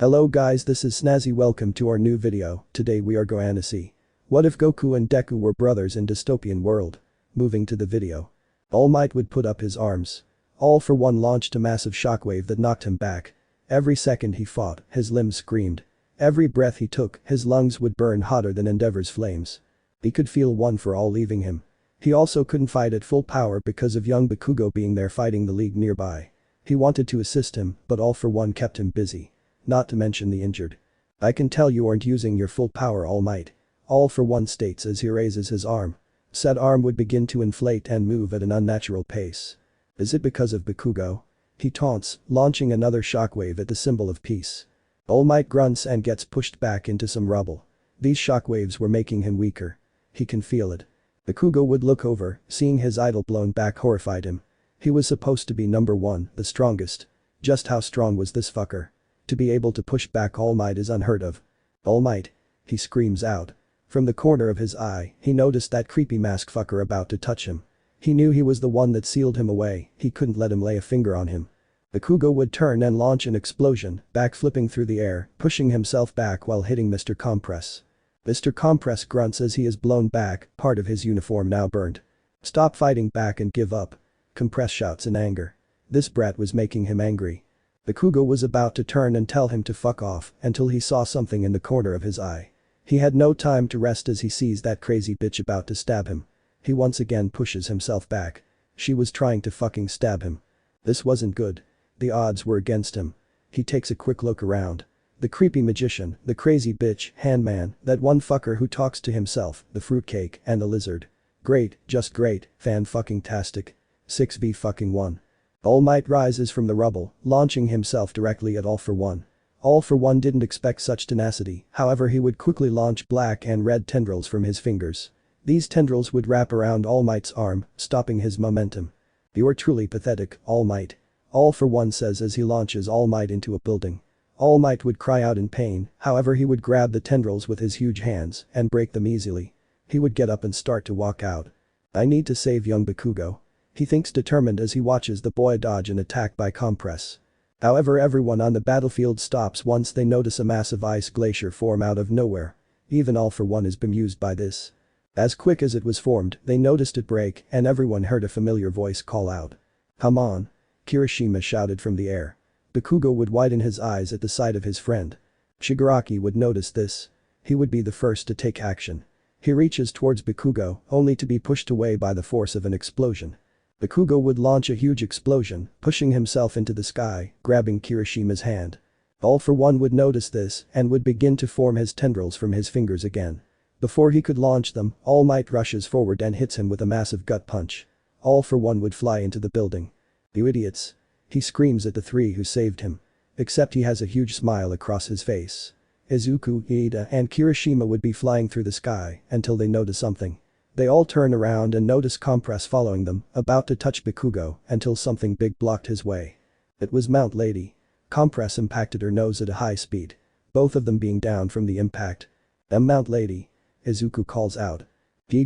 Hello guys, this is Snazzy, welcome to our new video. Today we are going to see what if Goku and Deku were brothers in dystopian world. Moving to the video. All Might would put up his arms. All for One launched a massive shockwave that knocked him back. Every second he fought, his limbs screamed. Every breath he took, his lungs would burn hotter than Endeavor's flames. He could feel One for All leaving him. He also couldn't fight at full power because of young Bakugo being there fighting the League nearby. He wanted to assist him, but All for One kept him busy. Not to mention the injured. I can tell you aren't using your full power, All Might. All for One states as he raises his arm. Said arm would begin to inflate and move at an unnatural pace. Is it because of Bakugo? He taunts, launching another shockwave at the symbol of peace. All Might grunts and gets pushed back into some rubble. These shockwaves were making him weaker. He can feel it. Bakugo would look over, seeing his idol blown back horrified him. He was supposed to be number one, the strongest. Just how strong was this fucker? To be able to push back All Might is unheard of. All Might. He screams out. From the corner of his eye, he noticed that creepy mask fucker about to touch him. He knew he was the one that sealed him away, he couldn't let him lay a finger on him. Bakugo would turn and launch an explosion, backflipping through the air, pushing himself back while hitting Mr. Compress. Mr. Compress grunts as he is blown back, part of his uniform now burned. Stop fighting back and give up. Compress shouts in anger. This brat was making him angry. Bakugo was about to turn and tell him to fuck off until he saw something in the corner of his eye. He had no time to rest as he sees that crazy bitch about to stab him. He once again pushes himself back. She was trying to fucking stab him. This wasn't good. The odds were against him. He takes a quick look around. The creepy magician, the crazy bitch, Handman, that one fucker who talks to himself, the fruitcake, and the lizard. Great, just great, fan-fucking-tastic. 6v1. All Might rises from the rubble, launching himself directly at All for One. All for One didn't expect such tenacity, however he would quickly launch black and red tendrils from his fingers. These tendrils would wrap around All Might's arm, stopping his momentum. You are truly pathetic, All Might. All for One says as he launches All Might into a building. All Might would cry out in pain, however he would grab the tendrils with his huge hands and break them easily. He would get up and start to walk out. I need to save young Bakugo. He thinks determined as he watches the boy dodge an attack by Compress. However, everyone on the battlefield stops once they notice a massive ice glacier form out of nowhere. Even All for One is bemused by this. As quick as it was formed, they noticed it break and everyone heard a familiar voice call out. Come on. Kirishima shouted from the air. Bakugo would widen his eyes at the sight of his friend. Shigaraki would notice this. He would be the first to take action. He reaches towards Bakugo, only to be pushed away by the force of an explosion. Bakugo would launch a huge explosion, pushing himself into the sky, grabbing Kirishima's hand. All for One would notice this and would begin to form his tendrils from his fingers again. Before he could launch them, All Might rushes forward and hits him with a massive gut punch. All for One would fly into the building. You idiots. He screams at the three who saved him. Except he has a huge smile across his face. Izuku, Iida and Kirishima would be flying through the sky until they notice something. They all turn around and notice Compress following them, about to touch Bakugo until something big blocked his way. It was Mount Lady. Compress impacted her nose at a high speed. Both of them being down from the impact. Mount Lady. Izuku calls out.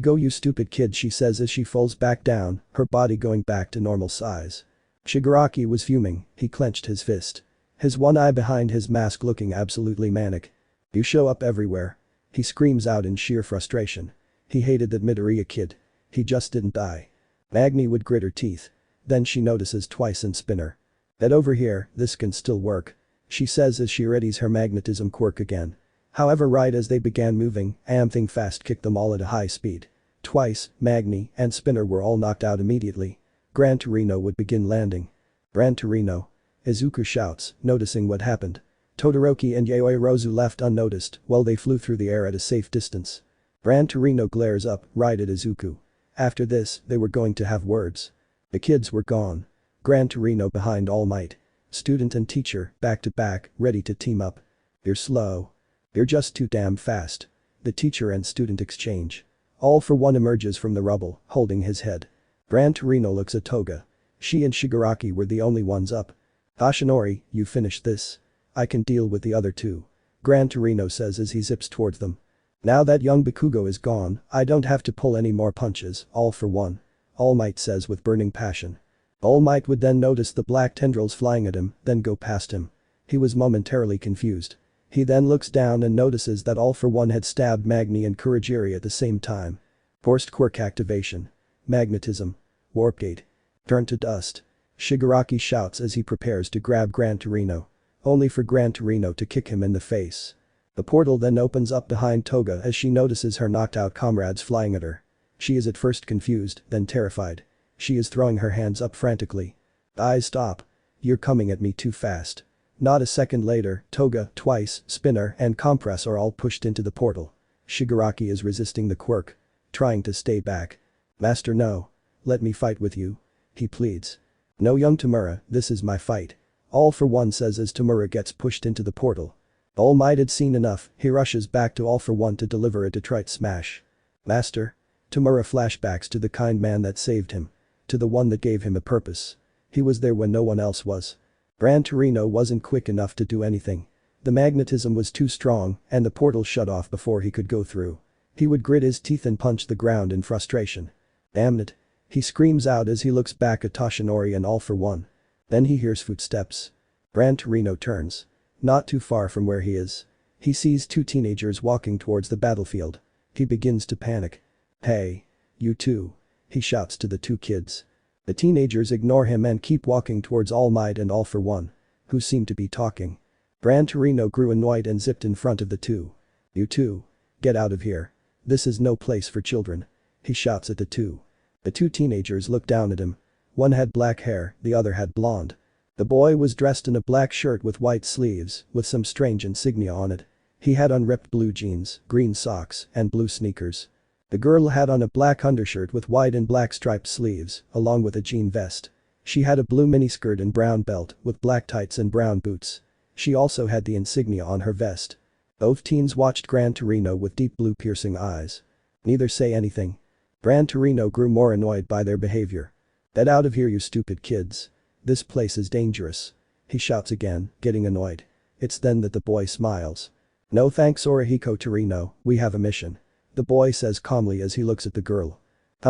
Go you stupid kid, she says as she falls back down, her body going back to normal size. Shigaraki was fuming, he clenched his fist. His one eye behind his mask looking absolutely manic. You show up everywhere. He screams out in sheer frustration. He hated that Midoriya kid. He just didn't die. Magni would grit her teeth. Then she notices Twice and Spinner. That over here, this can still work. She says as she readies her magnetism quirk again. However, right as they began moving, Amthing fast kicked them all at a high speed. Twice, Magni, and Spinner were all knocked out immediately. Gran Torino would begin landing. Gran Torino. Izuku shouts, noticing what happened. Todoroki and Yayoi Rozu left unnoticed while they flew through the air at a safe distance. Gran Torino glares up, right at Izuku. After this, they were going to have words. The kids were gone. Gran Torino behind All Might. Student and teacher, back to back, ready to team up. You're slow. You're just too damn fast. The teacher and student exchange. All for One emerges from the rubble, holding his head. Gran Torino looks at Toga. She and Shigaraki were the only ones up. Ashinori, you finished this. I can deal with the other two. Gran Torino says as he zips towards them. Now that young Bakugo is gone, I don't have to pull any more punches, All for One. All Might says with burning passion. All Might would then notice the black tendrils flying at him, then go past him. He was momentarily confused. He then looks down and notices that All For One had stabbed Magni and Kurogiri at the same time. Forced quirk activation. Magnetism. Warp gate. Turn to dust. Shigaraki shouts as he prepares to grab Gran Torino. Only for Gran Torino to kick him in the face. The portal then opens up behind Toga as she notices her knocked out comrades flying at her. She is at first confused, then terrified. She is throwing her hands up frantically. Eyes stop. You're coming at me too fast. Not a second later, Toga, Twice, Spinner and Compress are all pushed into the portal. Shigaraki is resisting the quirk. Trying to stay back. Master, no. Let me fight with you. He pleads. No, young Tamura, this is my fight. All For One says as Tamura gets pushed into the portal. All Might had seen enough, he rushes back to All For One to deliver a Detroit smash. Master? Tamura flashbacks to the kind man that saved him. To the one that gave him a purpose. He was there when no one else was. Gran Torino wasn't quick enough to do anything. The magnetism was too strong and the portal shut off before he could go through. He would grit his teeth and punch the ground in frustration. Damn it. He screams out as he looks back at Toshinori and All For One. Then he hears footsteps. Gran Torino turns. Not too far from where he is. He sees two teenagers walking towards the battlefield. He begins to panic. Hey. You two. He shouts to the two kids. The teenagers ignore him and keep walking towards All Might and All For One. Who seem to be talking. Gran Torino grew annoyed and zipped in front of the two. You two. Get out of here. This is no place for children. He shouts at the two. The two teenagers look down at him. One had black hair, the other had blonde. The boy was dressed in a black shirt with white sleeves, with some strange insignia on it. He had on ripped blue jeans, green socks, and blue sneakers. The girl had on a black undershirt with white and black striped sleeves, along with a jean vest. She had a blue miniskirt and brown belt, with black tights and brown boots. She also had the insignia on her vest. Both teens watched Gran Torino with deep blue piercing eyes. Neither say anything. Gran Torino grew more annoyed by their behavior. Get out of here, you stupid kids. This place is dangerous. He shouts again, getting annoyed. It's then that the boy smiles. No thanks, Orihiko Torino, we have a mission. The boy says calmly as he looks at the girl.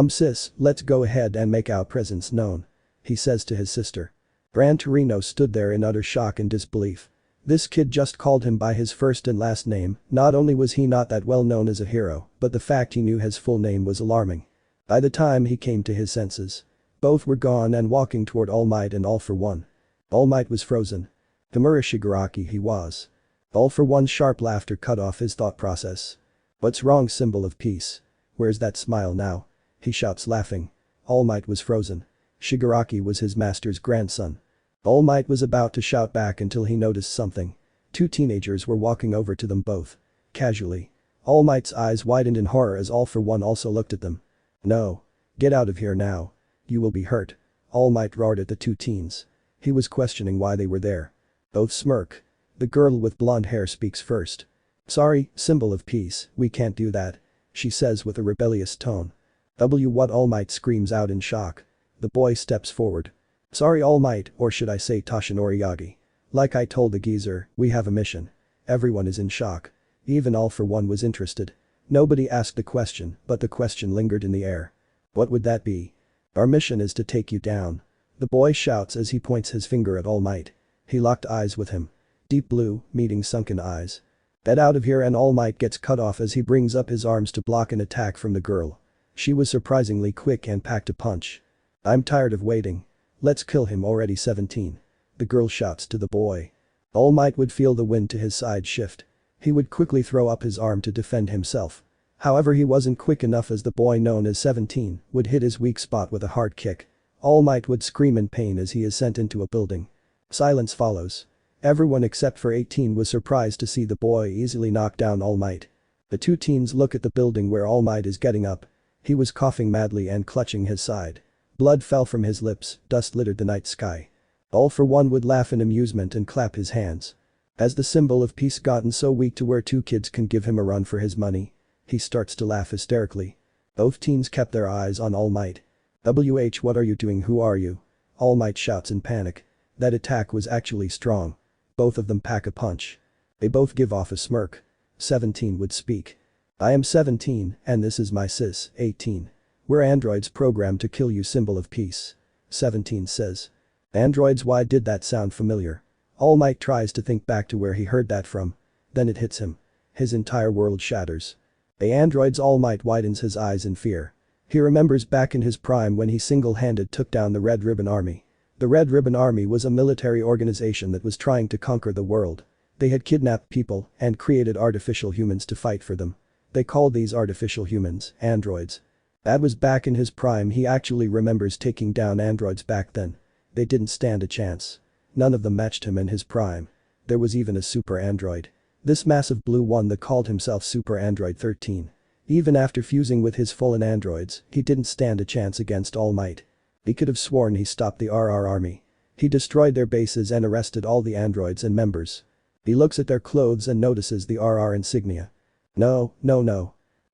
Sis, let's go ahead and make our presence known. He says to his sister. Gran Torino stood there in utter shock and disbelief. This kid just called him by his first and last name. Not only was he not that well known as a hero, but the fact he knew his full name was alarming. By the time he came to his senses. Both were gone and walking toward All Might and All For One. All Might was frozen. Tamura Shigaraki he was. All For One's sharp laughter cut off his thought process. What's wrong, symbol of peace? Where's that smile now? He shouts laughing. All Might was frozen. Shigaraki was his master's grandson. All Might was about to shout back until he noticed something. Two teenagers were walking over to them both. Casually. All Might's eyes widened in horror as All For One also looked at them. No. Get out of here now. You will be hurt. All Might roared at the two teens. He was questioning why they were there. Both smirk. The girl with blonde hair speaks first. Sorry, symbol of peace, we can't do that. She says with a rebellious tone. What? All Might screams out in shock. The boy steps forward. Sorry, All Might, or should I say Toshinori Yagi. Like I told the geezer, we have a mission. Everyone is in shock. Even All For One was interested. Nobody asked a question, but the question lingered in the air. What would that be? Our mission is to take you down. The boy shouts as he points his finger at All Might. He locked eyes with him. Deep blue, meeting sunken eyes. Get out of here, and All Might gets cut off as he brings up his arms to block an attack from the girl. She was surprisingly quick and packed a punch. I'm tired of waiting. Let's kill him already. 17. The girl shouts to the boy. All Might would feel the wind to his side shift. He would quickly throw up his arm to defend himself. However, he wasn't quick enough as the boy known as 17 would hit his weak spot with a hard kick. All Might would scream in pain as he is sent into a building. Silence follows. Everyone except for 18 was surprised to see the boy easily knock down All Might. The two teens look at the building where All Might is getting up. He was coughing madly and clutching his side. Blood fell from his lips, dust littered the night sky. All For One would laugh in amusement and clap his hands. Has the symbol of peace gotten so weak to where two kids can give him a run for his money? He starts to laugh hysterically. Both teens kept their eyes on All Might. What are you doing? Who are you? All Might shouts in panic. That attack was actually strong. Both of them pack a punch. They both give off a smirk. 17 would speak. I am 17, and this is my sis, 18. We're androids programmed to kill you, symbol of peace. 17 says. Androids? Why did that sound familiar? All Might tries to think back to where he heard that from. Then it hits him. His entire world shatters. The android's All Might widens his eyes in fear. He remembers back in his prime when he single-handed took down the Red Ribbon Army. The Red Ribbon Army was a military organization that was trying to conquer the world. They had kidnapped people and created artificial humans to fight for them. They called these artificial humans androids. That was back in his prime. He actually remembers taking down androids back then. They didn't stand a chance. None of them matched him in his prime. There was even a super android. This massive blue one that called himself Super Android 13. Even after fusing with his fallen androids, he didn't stand a chance against All Might. He could have sworn he stopped the RR army. He destroyed their bases and arrested all the androids and members. He looks at their clothes and notices the RR insignia. No.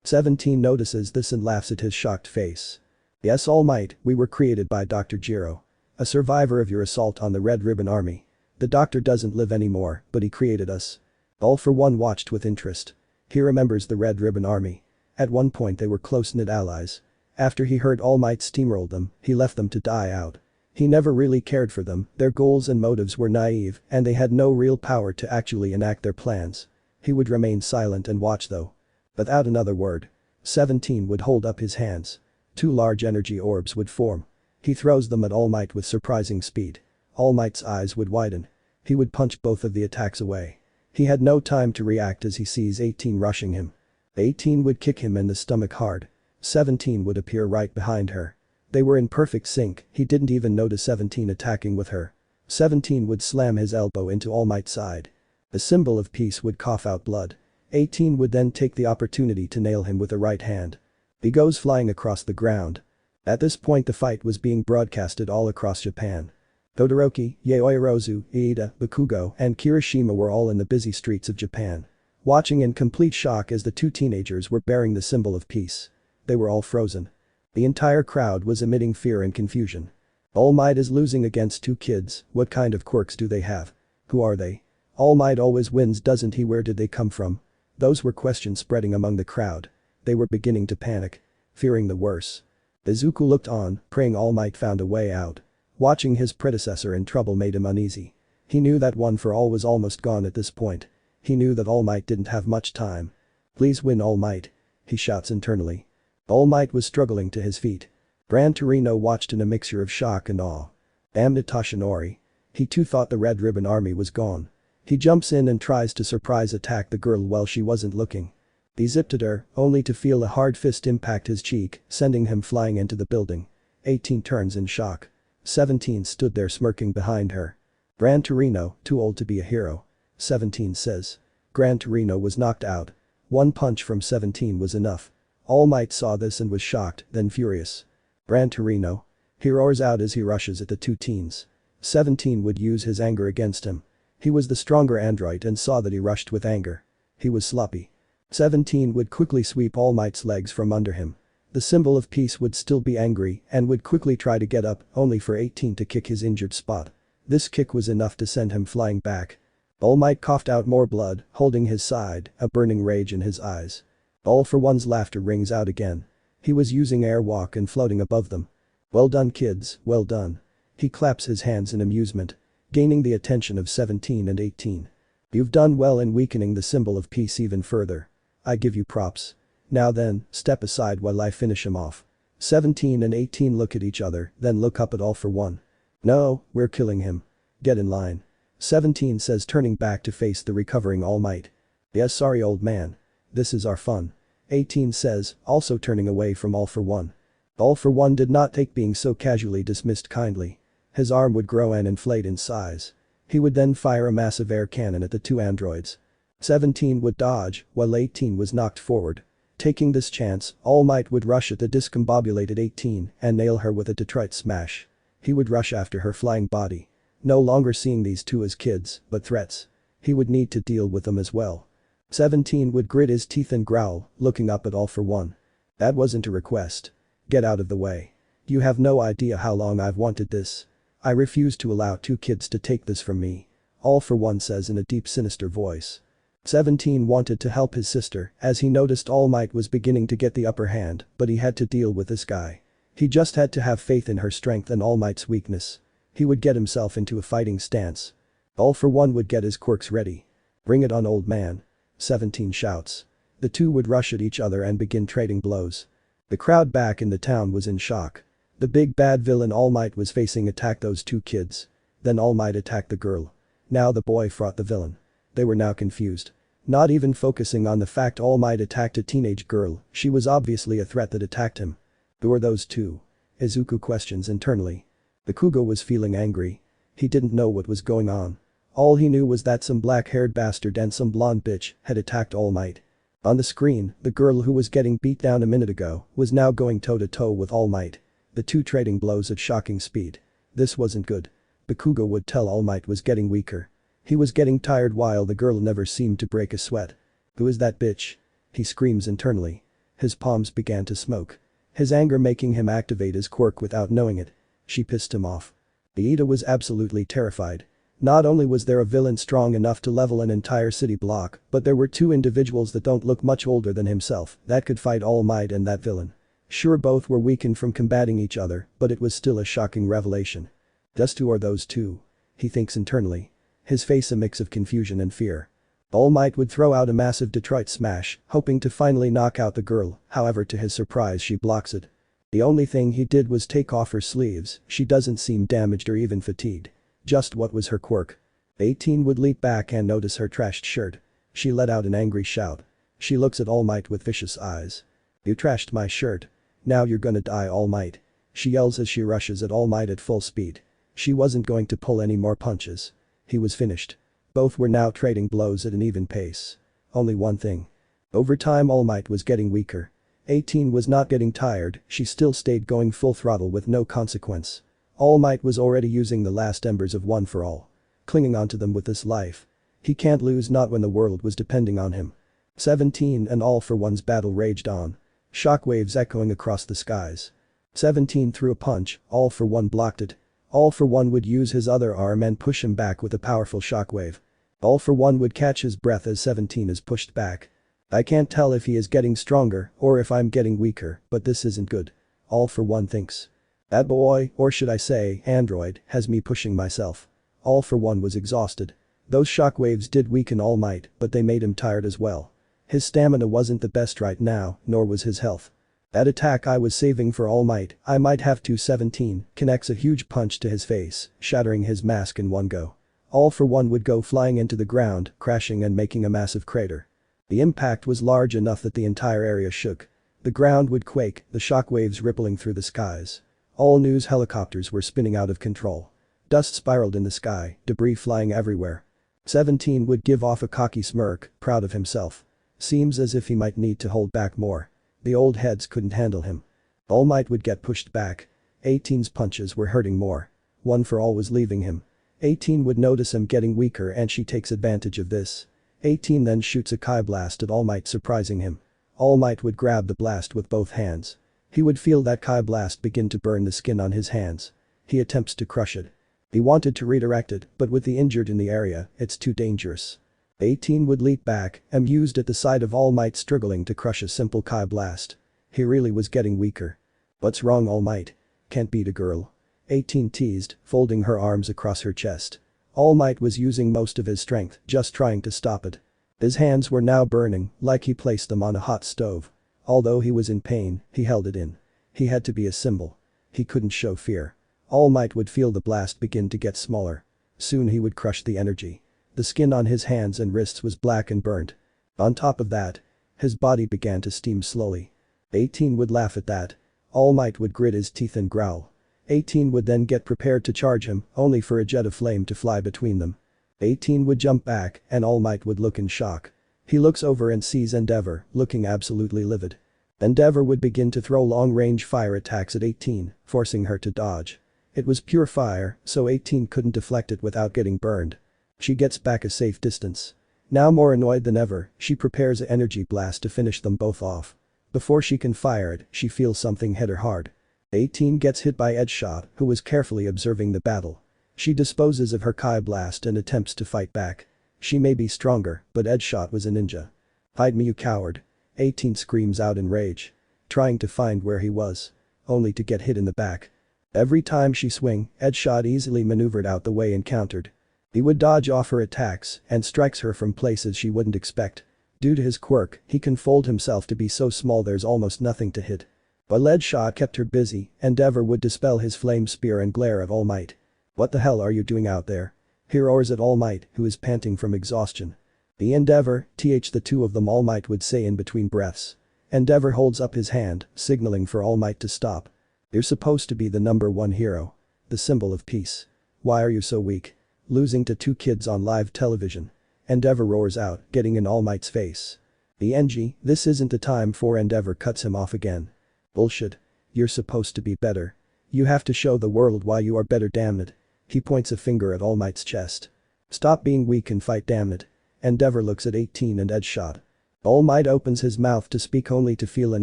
17 notices this and laughs at his shocked face. Yes, All Might, we were created by Dr. Jiro. A survivor of your assault on the Red Ribbon Army. The doctor doesn't live anymore, but he created us. All for One watched with interest. He remembers the Red Ribbon Army. At one point they were close-knit allies. After he heard All Might steamroll them, he left them to die out. He never really cared for them, their goals and motives were naive, and they had no real power to actually enact their plans. He would remain silent and watch though. Without another word. 17 would hold up his hands. 2 large energy orbs would form. He throws them at All Might with surprising speed. All Might's eyes would widen. He would punch both of the attacks away. He had no time to react as he sees 18 rushing him. 18 would kick him in the stomach hard. 17 would appear right behind her. They were in perfect sync, he didn't even notice 17 attacking with her. 17 would slam his elbow into All Might's side. The symbol of peace would cough out blood. 18 would then take the opportunity to nail him with a right hand. He goes flying across the ground. At this point the fight was being broadcasted all across Japan. Todoroki, Yaoyorozu, Iida, Bakugo, and Kirishima were all in the busy streets of Japan. Watching in complete shock as the 2 teenagers were bearing the symbol of peace. They were all frozen. The entire crowd was emitting fear and confusion. All Might is losing against 2 kids, what kind of quirks do they have? Who are they? All Might always wins, doesn't he? Where did they come from? Those were questions spreading among the crowd. They were beginning to panic. Fearing the worst. Izuku looked on, praying All Might found a way out. Watching his predecessor in trouble made him uneasy. He knew that One for All was almost gone at this point. He knew that All Might didn't have much time. Please win, All Might. He shouts internally. All Might was struggling to his feet. Gran Torino watched in a mixture of shock and awe. Damn it, Toshinori. He too thought the Red Ribbon Army was gone. He jumps in and tries to surprise attack the girl while she wasn't looking. He zipped at her, only to feel a hard fist impact his cheek, sending him flying into the building. 18 turns in shock. 17 stood there smirking behind her. Gran Torino, too old to be a hero. 17 says. Gran Torino was knocked out. 1 punch from 17 was enough. All Might saw this and was shocked, then furious. Gran Torino. He roars out as he rushes at the 2 teens. 17 would use his anger against him. He was the stronger android and saw that he rushed with anger. He was sloppy. 17 would quickly sweep All Might's legs from under him. The symbol of peace would still be angry and would quickly try to get up, only for 18 to kick his injured spot. This kick was enough to send him flying back. All Might coughed out more blood, holding his side, a burning rage in his eyes. All for One's laughter rings out again. He was using airwalk and floating above them. Well done, kids, well done. He claps his hands in amusement, gaining the attention of 17 and 18. You've done well in weakening the symbol of peace even further. I give you props. Now then, step aside while I finish him off. 17 and 18 look at each other, then look up at All for One. No, we're killing him. Get in line. 17 says, turning back to face the recovering All Might. Yes, sorry old man. This is our fun. 18 says, also turning away from All for One. All for One did not take being so casually dismissed kindly. His arm would grow and inflate in size. He would then fire a massive air cannon at the 2 androids. 17 would dodge, while 18 was knocked forward. Taking this chance, All Might would rush at the discombobulated 18 and nail her with a Detroit smash. He would rush after her flying body. No longer seeing these 2 as kids, but threats. He would need to deal with them as well. 17 would grit his teeth and growl, looking up at All for One. That wasn't a request. Get out of the way. You have no idea how long I've wanted this. I refuse to allow 2 kids to take this from me. All for One says in a deep sinister voice. 17 wanted to help his sister as he noticed All Might was beginning to get the upper hand, but he had to deal with this guy. He just had to have faith in her strength and All Might's weakness. He would get himself into a fighting stance. All for One would get his quirks ready. "Bring it on, old man," 17 shouts. The two would rush at each other and begin trading blows. The crowd back in the town was in shock. The big bad villain All Might was facing attacked those two kids. Then All Might attacked the girl. Now the boy fought the villain. They were now confused. Not even focusing on the fact All Might attacked a teenage girl, she was obviously a threat that attacked him. Who are those two? Izuku questions internally. Bakugo was feeling angry. He didn't know what was going on. All he knew was that some black-haired bastard and some blonde bitch had attacked All Might. On the screen, the girl who was getting beat down a minute ago was now going toe-to-toe with All Might. The two trading blows at shocking speed. This wasn't good. Bakugo would tell All Might was getting weaker. He was getting tired while the girl never seemed to break a sweat. "Who is that bitch?" he screams internally. His palms began to smoke. His anger making him activate his quirk without knowing it. She pissed him off. Iida was absolutely terrified. Not only was there a villain strong enough to level an entire city block, but there were two individuals that don't look much older than himself that could fight All Might and that villain. Sure, both were weakened from combating each other, but it was still a shocking revelation. Just who are those two? He thinks internally. His face a mix of confusion and fear. All Might would throw out a massive Detroit smash, hoping to finally knock out the girl, however to his surprise she blocks it. The only thing he did was take off her sleeves, she doesn't seem damaged or even fatigued. Just what was her quirk? 18 would leap back and notice her trashed shirt. She let out an angry shout. She looks at All Might with vicious eyes. "You trashed my shirt. Now you're gonna die, All Might." She yells as she rushes at All Might at full speed. She wasn't going to pull any more punches. He was finished. Both were now trading blows at an even pace. Only one thing. Over time All Might was getting weaker. 18 was not getting tired, she still stayed going full throttle with no consequence. All Might was already using the last embers of One for All. Clinging onto them with this life. He can't lose, not when the world was depending on him. 17 and All for One's battle raged on. Shockwaves echoing across the skies. 17 threw a punch, All for One blocked it. All for One would use his other arm and push him back with a powerful shockwave. All for One would catch his breath as 17 is pushed back. "I can't tell if he is getting stronger or if I'm getting weaker, but this isn't good." All for One thinks. "That boy, or should I say, android, has me pushing myself." All for One was exhausted. Those shockwaves did weaken All Might, but they made him tired as well. His stamina wasn't the best right now, nor was his health. "That attack I was saving for All Might, I might have to." 17 connects a huge punch to his face, shattering his mask in one go. All for One would go flying into the ground, crashing and making a massive crater. The impact was large enough that the entire area shook. The ground would quake, the shockwaves rippling through the skies. All news helicopters were spinning out of control. Dust spiraled in the sky, debris flying everywhere. 17 would give off a cocky smirk, proud of himself. Seems as if he might need to hold back more. The old heads couldn't handle him. All Might would get pushed back. 18's punches were hurting more. One for All was leaving him. 18 would notice him getting weaker and she takes advantage of this. 18 then shoots a Kai blast at All Might, surprising him. All Might would grab the blast with both hands. He would feel that Kai blast begin to burn the skin on his hands. He attempts to crush it. He wanted to redirect it, but with the injured in the area, it's too dangerous. 18 would leap back, amused at the sight of All Might struggling to crush a simple Kai blast. He really was getting weaker. "What's wrong, All Might? Can't beat a girl?" 18 teased, folding her arms across her chest. All Might was using most of his strength, just trying to stop it. His hands were now burning, like he placed them on a hot stove. Although he was in pain, he held it in. He had to be a symbol. He couldn't show fear. All Might would feel the blast begin to get smaller. Soon he would crush the energy. The skin on his hands and wrists was black and burnt. On top of that, his body began to steam slowly. 18 would laugh at that. All Might would grit his teeth and growl. 18 would then get prepared to charge him, only for a jet of flame to fly between them. 18 would jump back and All Might would look in shock. He looks over and sees Endeavor, looking absolutely livid. Endeavor would begin to throw long-range fire attacks at 18, forcing her to dodge. It was pure fire, so 18 couldn't deflect it without getting burned. She gets back a safe distance. Now more annoyed than ever, she prepares an energy blast to finish them both off. Before she can fire it, she feels something hit her hard. 18 gets hit by Edshot, who was carefully observing the battle. She disposes of her Kai blast and attempts to fight back. She may be stronger, but Edshot was a ninja. "Hide me, you coward." 18 screams out in rage. Trying to find where he was. Only to get hit in the back. Every time she swung, Edshot easily maneuvered out the way and countered. He would dodge off her attacks and strikes her from places she wouldn't expect. Due to his quirk, he can fold himself to be so small there's almost nothing to hit. But lead shot kept her busy, Endeavor would dispel his flame spear and glare at All Might. "What the hell are you doing out there?" He roars at All Might, who is panting from exhaustion. "The Endeavor, the two of them," All Might would say in between breaths. Endeavor holds up his hand, signaling for All Might to stop. "You're supposed to be the #1 hero. The symbol of peace. Why are you so weak? Losing to 2 kids on live television." Endeavor roars out, getting in All Might's face. The NG, this isn't the time for Endeavor cuts him off again. "Bullshit. You're supposed to be better. You have to show the world why you are better, damn it." He points a finger at All Might's chest. "Stop being weak and fight, damn it." Endeavor looks at 18 and Deadshot. All Might opens his mouth to speak only to feel an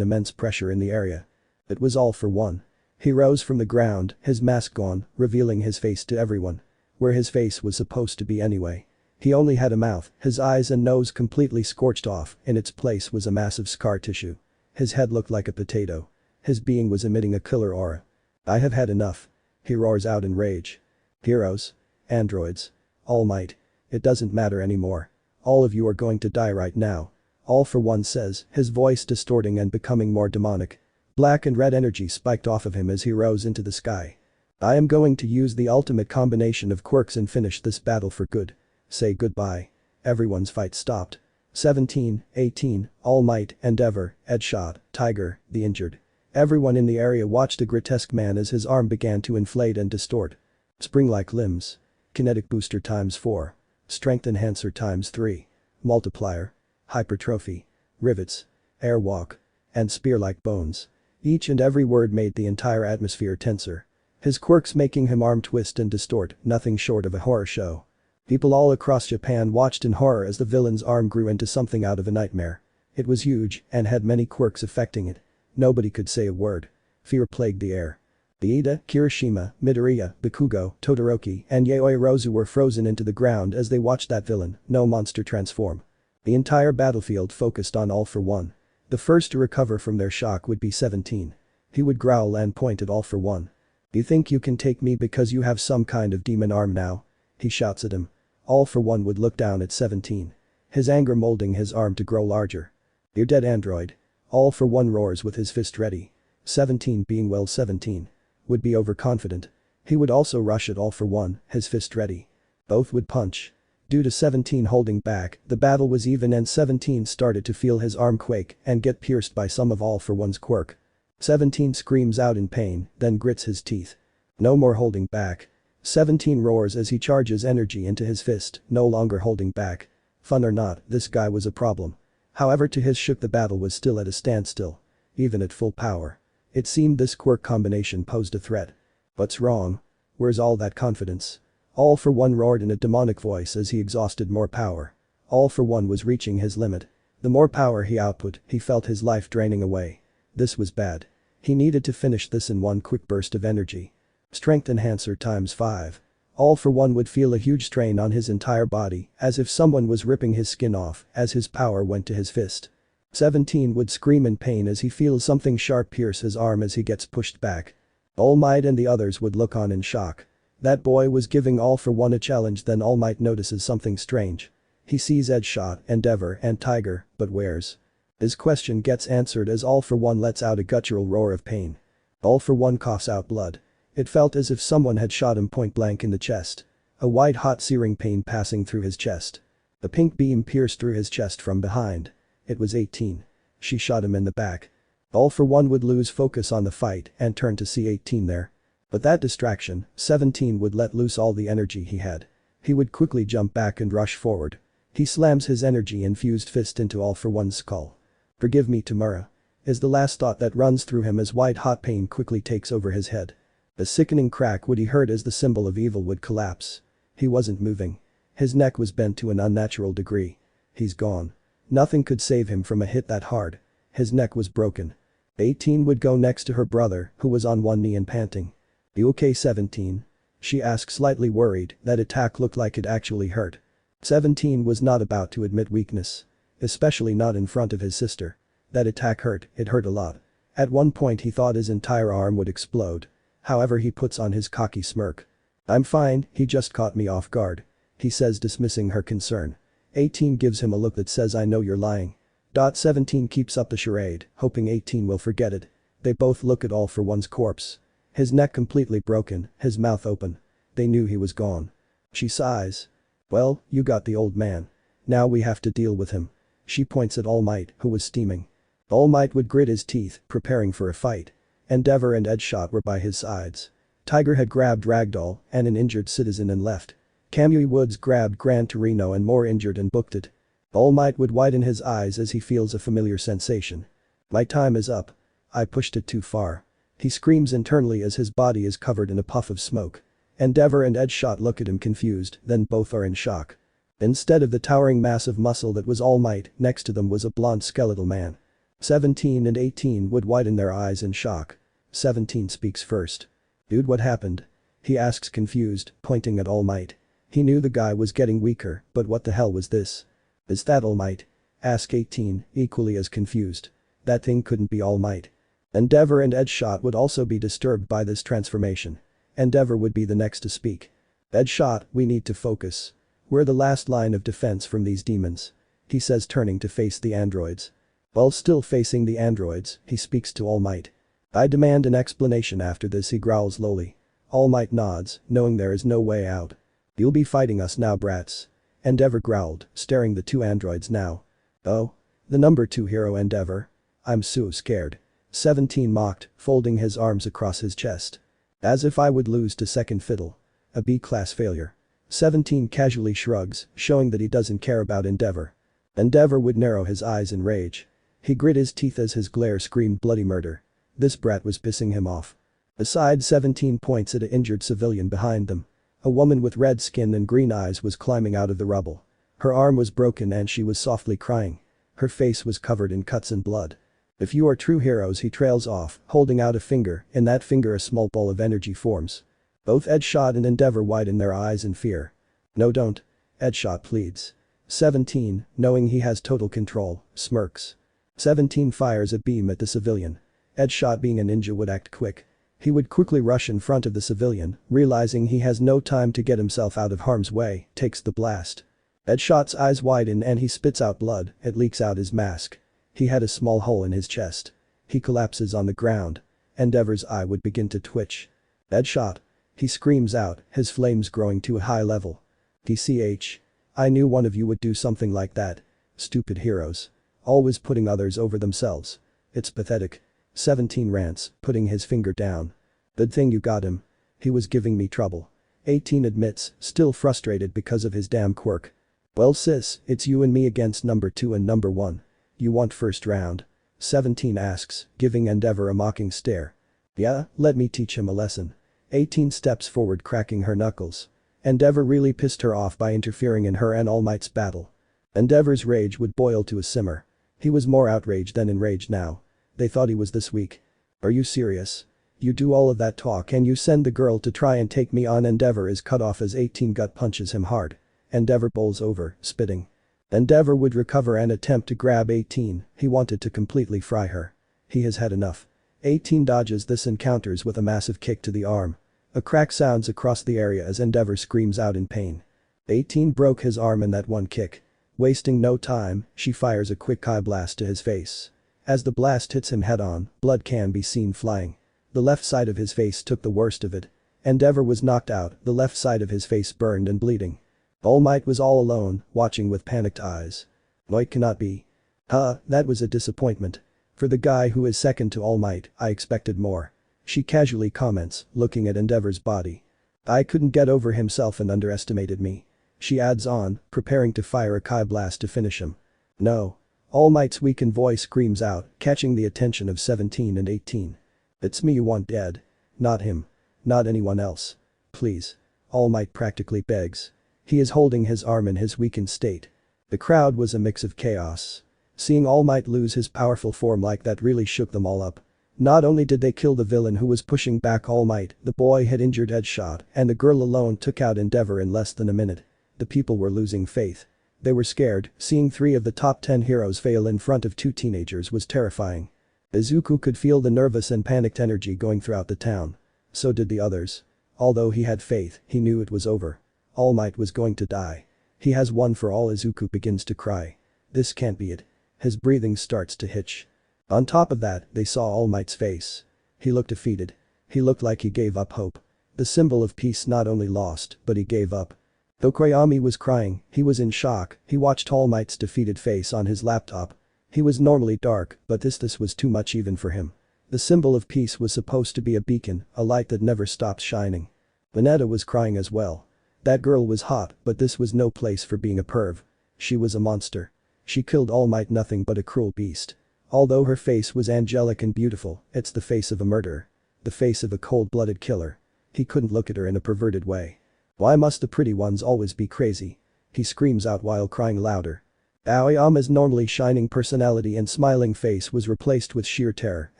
immense pressure in the area. It was All for One. He rose from the ground, his mask gone, revealing his face to everyone. Where his face was supposed to be anyway. He only had a mouth, his eyes and nose completely scorched off, in its place was a massive scar tissue. His head looked like a potato. His being was emitting a killer aura. "I have had enough." He roars out in rage. "Heroes. Androids. All Might. It doesn't matter anymore. All of you are going to die right now." All for One says, his voice distorting and becoming more demonic. Black and red energy spiked off of him as he rose into the sky. "I am going to use the ultimate combination of quirks and finish this battle for good. Say goodbye." Everyone's fight stopped. 17, 18, All Might, Endeavor, Deadshot, Tiger, the injured. Everyone in the area watched a grotesque man as his arm began to inflate and distort. Spring-like limbs. Kinetic booster ×4. Strength enhancer ×3. Multiplier. Hypertrophy. Rivets. Airwalk. And spear-like bones. Each and every word made the entire atmosphere tenser. His quirks making him arm twist and distort, nothing short of a horror show. People all across Japan watched in horror as the villain's arm grew into something out of a nightmare. It was huge and had many quirks affecting it. Nobody could say a word. Fear plagued the air. Ida, Kirishima, Midoriya, Bakugo, Todoroki, and Yaoi Rozu were frozen into the ground as they watched that villain, no monster, transform. The entire battlefield focused on All for One. The first to recover from their shock would be 17. He would growl and point at All for One. "You think you can take me because you have some kind of demon arm now?" He shouts at him. All for One would look down at 17. His anger molding his arm to grow larger. "You're dead, android." All for One roars with his fist ready. 17 being well 17. Would be overconfident. He would also rush at All for One, his fist ready. Both would punch. Due to 17 holding back, the battle was even and 17 started to feel his arm quake and get pierced by some of All for One's quirk. 17 screams out in pain, then grits his teeth. No more holding back. 17 roars as he charges energy into his fist, no longer holding back. Fun or not, this guy was a problem. However, to his shock the battle was still at a standstill. Even at full power. It seemed this quirk combination posed a threat. "What's wrong? Where's all that confidence?" All for One roared in a demonic voice as he exhausted more power. All for One was reaching his limit. The more power he output, he felt his life draining away. This was bad. He needed to finish this in one quick burst of energy. Strength enhancer ×5. All for One would feel a huge strain on his entire body, as if someone was ripping his skin off, as his power went to his fist. 17 would scream in pain as he feels something sharp pierce his arm as he gets pushed back. All Might and the others would look on in shock. That boy was giving All for One a challenge, then All Might notices something strange. He sees Deadshot, Endeavor, and Tiger, but where's? His question gets answered as All for One lets out a guttural roar of pain. All for One coughs out blood. It felt as if someone had shot him point blank in the chest. A white hot searing pain passing through his chest. A pink beam pierced through his chest from behind. It was 18. She shot him in the back. All for One would lose focus on the fight and turn to see 18 there. But that distraction, 17 would let loose all the energy he had. He would quickly jump back and rush forward. He slams his energy-infused fist into All for One's skull. "Forgive me, Tamura," is the last thought that runs through him as white-hot pain quickly takes over his head. A sickening crack would he heard as the symbol of evil would collapse. He wasn't moving. His neck was bent to an unnatural degree. He's gone. Nothing could save him from a hit that hard. His neck was broken. 18 would go next to her brother, who was on one knee and panting. "You okay, 17? She asked, slightly worried. That attack looked like it actually hurt. 17 was not about to admit weakness. Especially not in front of his sister. That attack hurt, it hurt a lot. At one point he thought his entire arm would explode. However, he puts on his cocky smirk. "I'm fine, he just caught me off guard." he says, dismissing her concern. 18 gives him a look that says, I know you're lying. 17 keeps up the charade, hoping 18 will forget it. They both look at All for One's corpse. His neck completely broken, his mouth open. They knew he was gone. She sighs. Well, you got the old man. Now we have to deal with him. She points at All Might, who was steaming. All Might would grit his teeth, preparing for a fight. Endeavor and Edgeshot were by his sides. Tiger had grabbed Ragdoll and an injured citizen and left. Kamui Woods grabbed Gran Torino and more injured and booked it. All Might would widen his eyes as he feels a familiar sensation. My time is up. I pushed it too far. He screams internally as his body is covered in a puff of smoke. Endeavor and Edgeshot look at him confused, then both are in shock. Instead of the towering mass of muscle that was All Might, next to them was a blonde skeletal man. 17 and 18 would widen their eyes in shock. 17 speaks first. Dude, what happened? He asks confused, pointing at All Might. He knew the guy was getting weaker, but what the hell was this? Is that All Might? Ask 18, equally as confused. That thing couldn't be All Might. Endeavor and Edgeshot would also be disturbed by this transformation. Endeavor would be the next to speak. Edgeshot, we need to focus. We're the last line of defense from these demons. He says, turning to face the androids. While still facing the androids, he speaks to All Might. I demand an explanation after this, he growls lowly. All Might nods, knowing there is no way out. You'll be fighting us now, brats. Endeavor growled, staring the two androids now. Oh? The number 2 hero Endeavor? I'm so scared. 17 mocked, folding his arms across his chest. As if I would lose to second fiddle. A B-class failure. 17 casually shrugs, showing that he doesn't care about Endeavor. Endeavor would narrow his eyes in rage. He grit his teeth as his glare screamed bloody murder. This brat was pissing him off. Aside, 17 points at an injured civilian behind them. A woman with red skin and green eyes was climbing out of the rubble. Her arm was broken and she was softly crying. Her face was covered in cuts and blood. If you are true heroes, he trails off, holding out a finger, in that finger a small ball of energy forms. Both Edgeshot and Endeavor widen their eyes in fear. No, don't. Edgeshot pleads. 17, knowing he has total control, smirks. 17 fires a beam at the civilian. Edgeshot, being a ninja, would act quick. He would quickly rush in front of the civilian, realizing he has no time to get himself out of harm's way, takes the blast. Edgeshot's eyes widen and he spits out blood, it leaks out his mask. He had a small hole in his chest. He collapses on the ground. Endeavor's eye would begin to twitch. Edgeshot. He screams out, his flames growing to a high level. DCH. I knew one of you would do something like that. Stupid heroes. Always putting others over themselves. It's pathetic. 17 rants, putting his finger down. Good thing you got him. He was giving me trouble. 18 admits, still frustrated because of his damn quirk. Well sis, it's you and me against number 2 and number 1. You want first round? 17 asks, giving Endeavor a mocking stare. Yeah, let me teach him a lesson. 18 steps forward, cracking her knuckles. Endeavor really pissed her off by interfering in her and All Might's battle. Endeavor's rage would boil to a simmer. He was more outraged than enraged now. They thought he was this weak. Are you serious? You do all of that talk and you send the girl to try and take me on? Endeavor is cut off as 18 gut punches him hard. Endeavor bowls over, spitting. Endeavor would recover and attempt to grab 18, he wanted to completely fry her. He has had enough. 18 dodges this and counters with a massive kick to the arm. A crack sounds across the area as Endeavor screams out in pain. 18 broke his arm in that one kick. Wasting no time, she fires a quick eye blast to his face. As the blast hits him head-on, blood can be seen flying. The left side of his face took the worst of it. Endeavor was knocked out, the left side of his face burned and bleeding. All Might was all alone, watching with panicked eyes. No, it cannot be. That was a disappointment. For the guy who is second to All Might, I expected more. She casually comments, looking at Endeavor's body. I couldn't get over himself and underestimated me. She adds on, preparing to fire a Kai blast to finish him. No. All Might's weakened voice screams out, catching the attention of 17 and 18. It's me you want dead. Not him. Not anyone else. Please. All Might practically begs. He is holding his arm in his weakened state. The crowd was a mix of chaos. Seeing All Might lose his powerful form like that really shook them all up. Not only did they kill the villain who was pushing back All Might, the boy had injured Edgeshot and the girl alone took out Endeavor in less than a minute. The people were losing faith. They were scared, seeing 3 of the top 10 heroes fail in front of 2 teenagers was terrifying. Izuku could feel the nervous and panicked energy going throughout the town. So did the others. Although he had faith, he knew it was over. All Might was going to die. He has one for all. Izuku begins to cry. This can't be it. His breathing starts to hitch. On top of that, they saw All Might's face. He looked defeated. He looked like he gave up hope. The symbol of peace not only lost, but he gave up. Though Koyami was crying, he was in shock. He watched All Might's defeated face on his laptop. He was normally dark, but this was too much even for him. The symbol of peace was supposed to be a beacon, a light that never stops shining. Mineta was crying as well. That girl was hot, but this was no place for being a perv. She was a monster. She killed All Might, nothing but a cruel beast. Although her face was angelic and beautiful, it's the face of a murderer. The face of a cold-blooded killer. He couldn't look at her in a perverted way. Why must the pretty ones always be crazy? He screams out while crying louder. Aoyama's normally shining personality and smiling face was replaced with sheer terror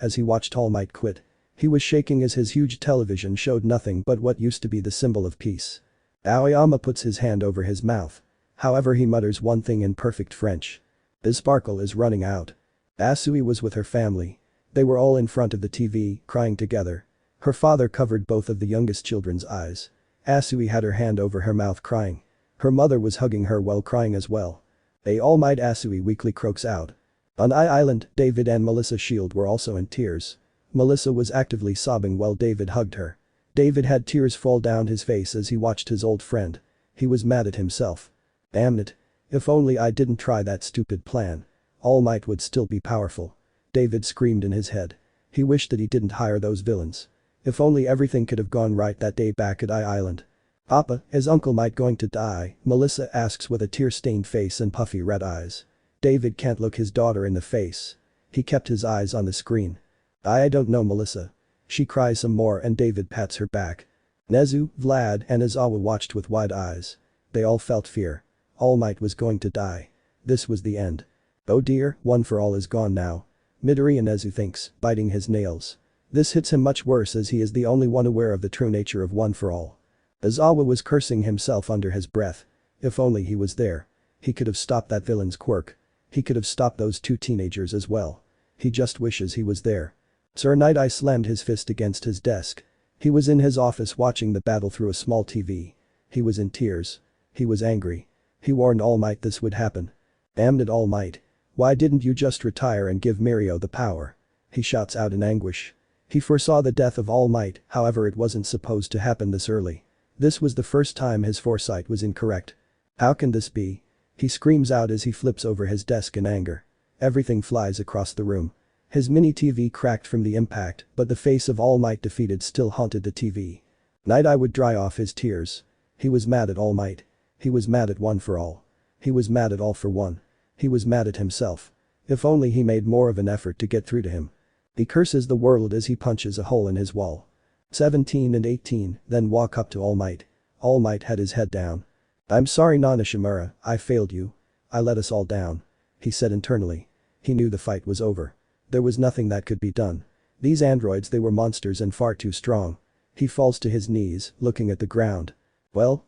as he watched All Might quit. He was shaking as his huge television showed nothing but what used to be the symbol of peace. Aoyama puts his hand over his mouth. However, he mutters one thing in perfect French. "His sparkle is running out." Asui was with her family. They were all in front of the TV, crying together. Her father covered both of the youngest children's eyes. Asui had her hand over her mouth crying. Her mother was hugging her while crying as well. All Might Asui weakly croaks out. On Island, David and Melissa Shield were also in tears. Melissa was actively sobbing while David hugged her. David had tears fall down his face as he watched his old friend. He was mad at himself. Damn it. If only I didn't try that stupid plan. All Might would still be powerful. David screamed in his head. He wished that he didn't hire those villains. If only everything could have gone right that day back at Island. "Papa, is Uncle Might going to die?" Melissa asks with a tear-stained face and puffy red eyes. David can't look his daughter in the face. He kept his eyes on the screen. I don't know, Melissa." She cries some more and David pats her back. Nezu, Vlad and Izawa watched with wide eyes. They all felt fear. All Might was going to die. This was the end. Oh dear, One for All is gone now. Midoriya, Nezu thinks, biting his nails. This hits him much worse as he is the only one aware of the true nature of One for All. Izawa was cursing himself under his breath. If only he was there. He could have stopped that villain's quirk. He could have stopped those two teenagers as well. He just wishes he was there. Sir Night Eye slammed his fist against his desk. He was in his office watching the battle through a small TV. He was in tears. He was angry. He warned All Might this would happen. Damn it, All Might. Why didn't you just retire and give Mirio the power? He shouts out in anguish. He foresaw the death of All Might, however it wasn't supposed to happen this early. This was the first time his foresight was incorrect. How can this be? He screams out as he flips over his desk in anger. Everything flies across the room. His mini TV cracked from the impact, but the face of All Might defeated still haunted the TV. Night Eye would dry off his tears. He was mad at All Might. He was mad at One for All. He was mad at All for One. He was mad at himself. If only he made more of an effort to get through to him. He curses the world as he punches a hole in his wall. 17 and 18 then walk up to All Might. All Might had his head down. "I'm sorry Nanashimura, I failed you. I let us all down," he said internally. He knew the fight was over. There was nothing that could be done. These androids, they were monsters and far too strong. He falls to his knees, looking at the ground. Well,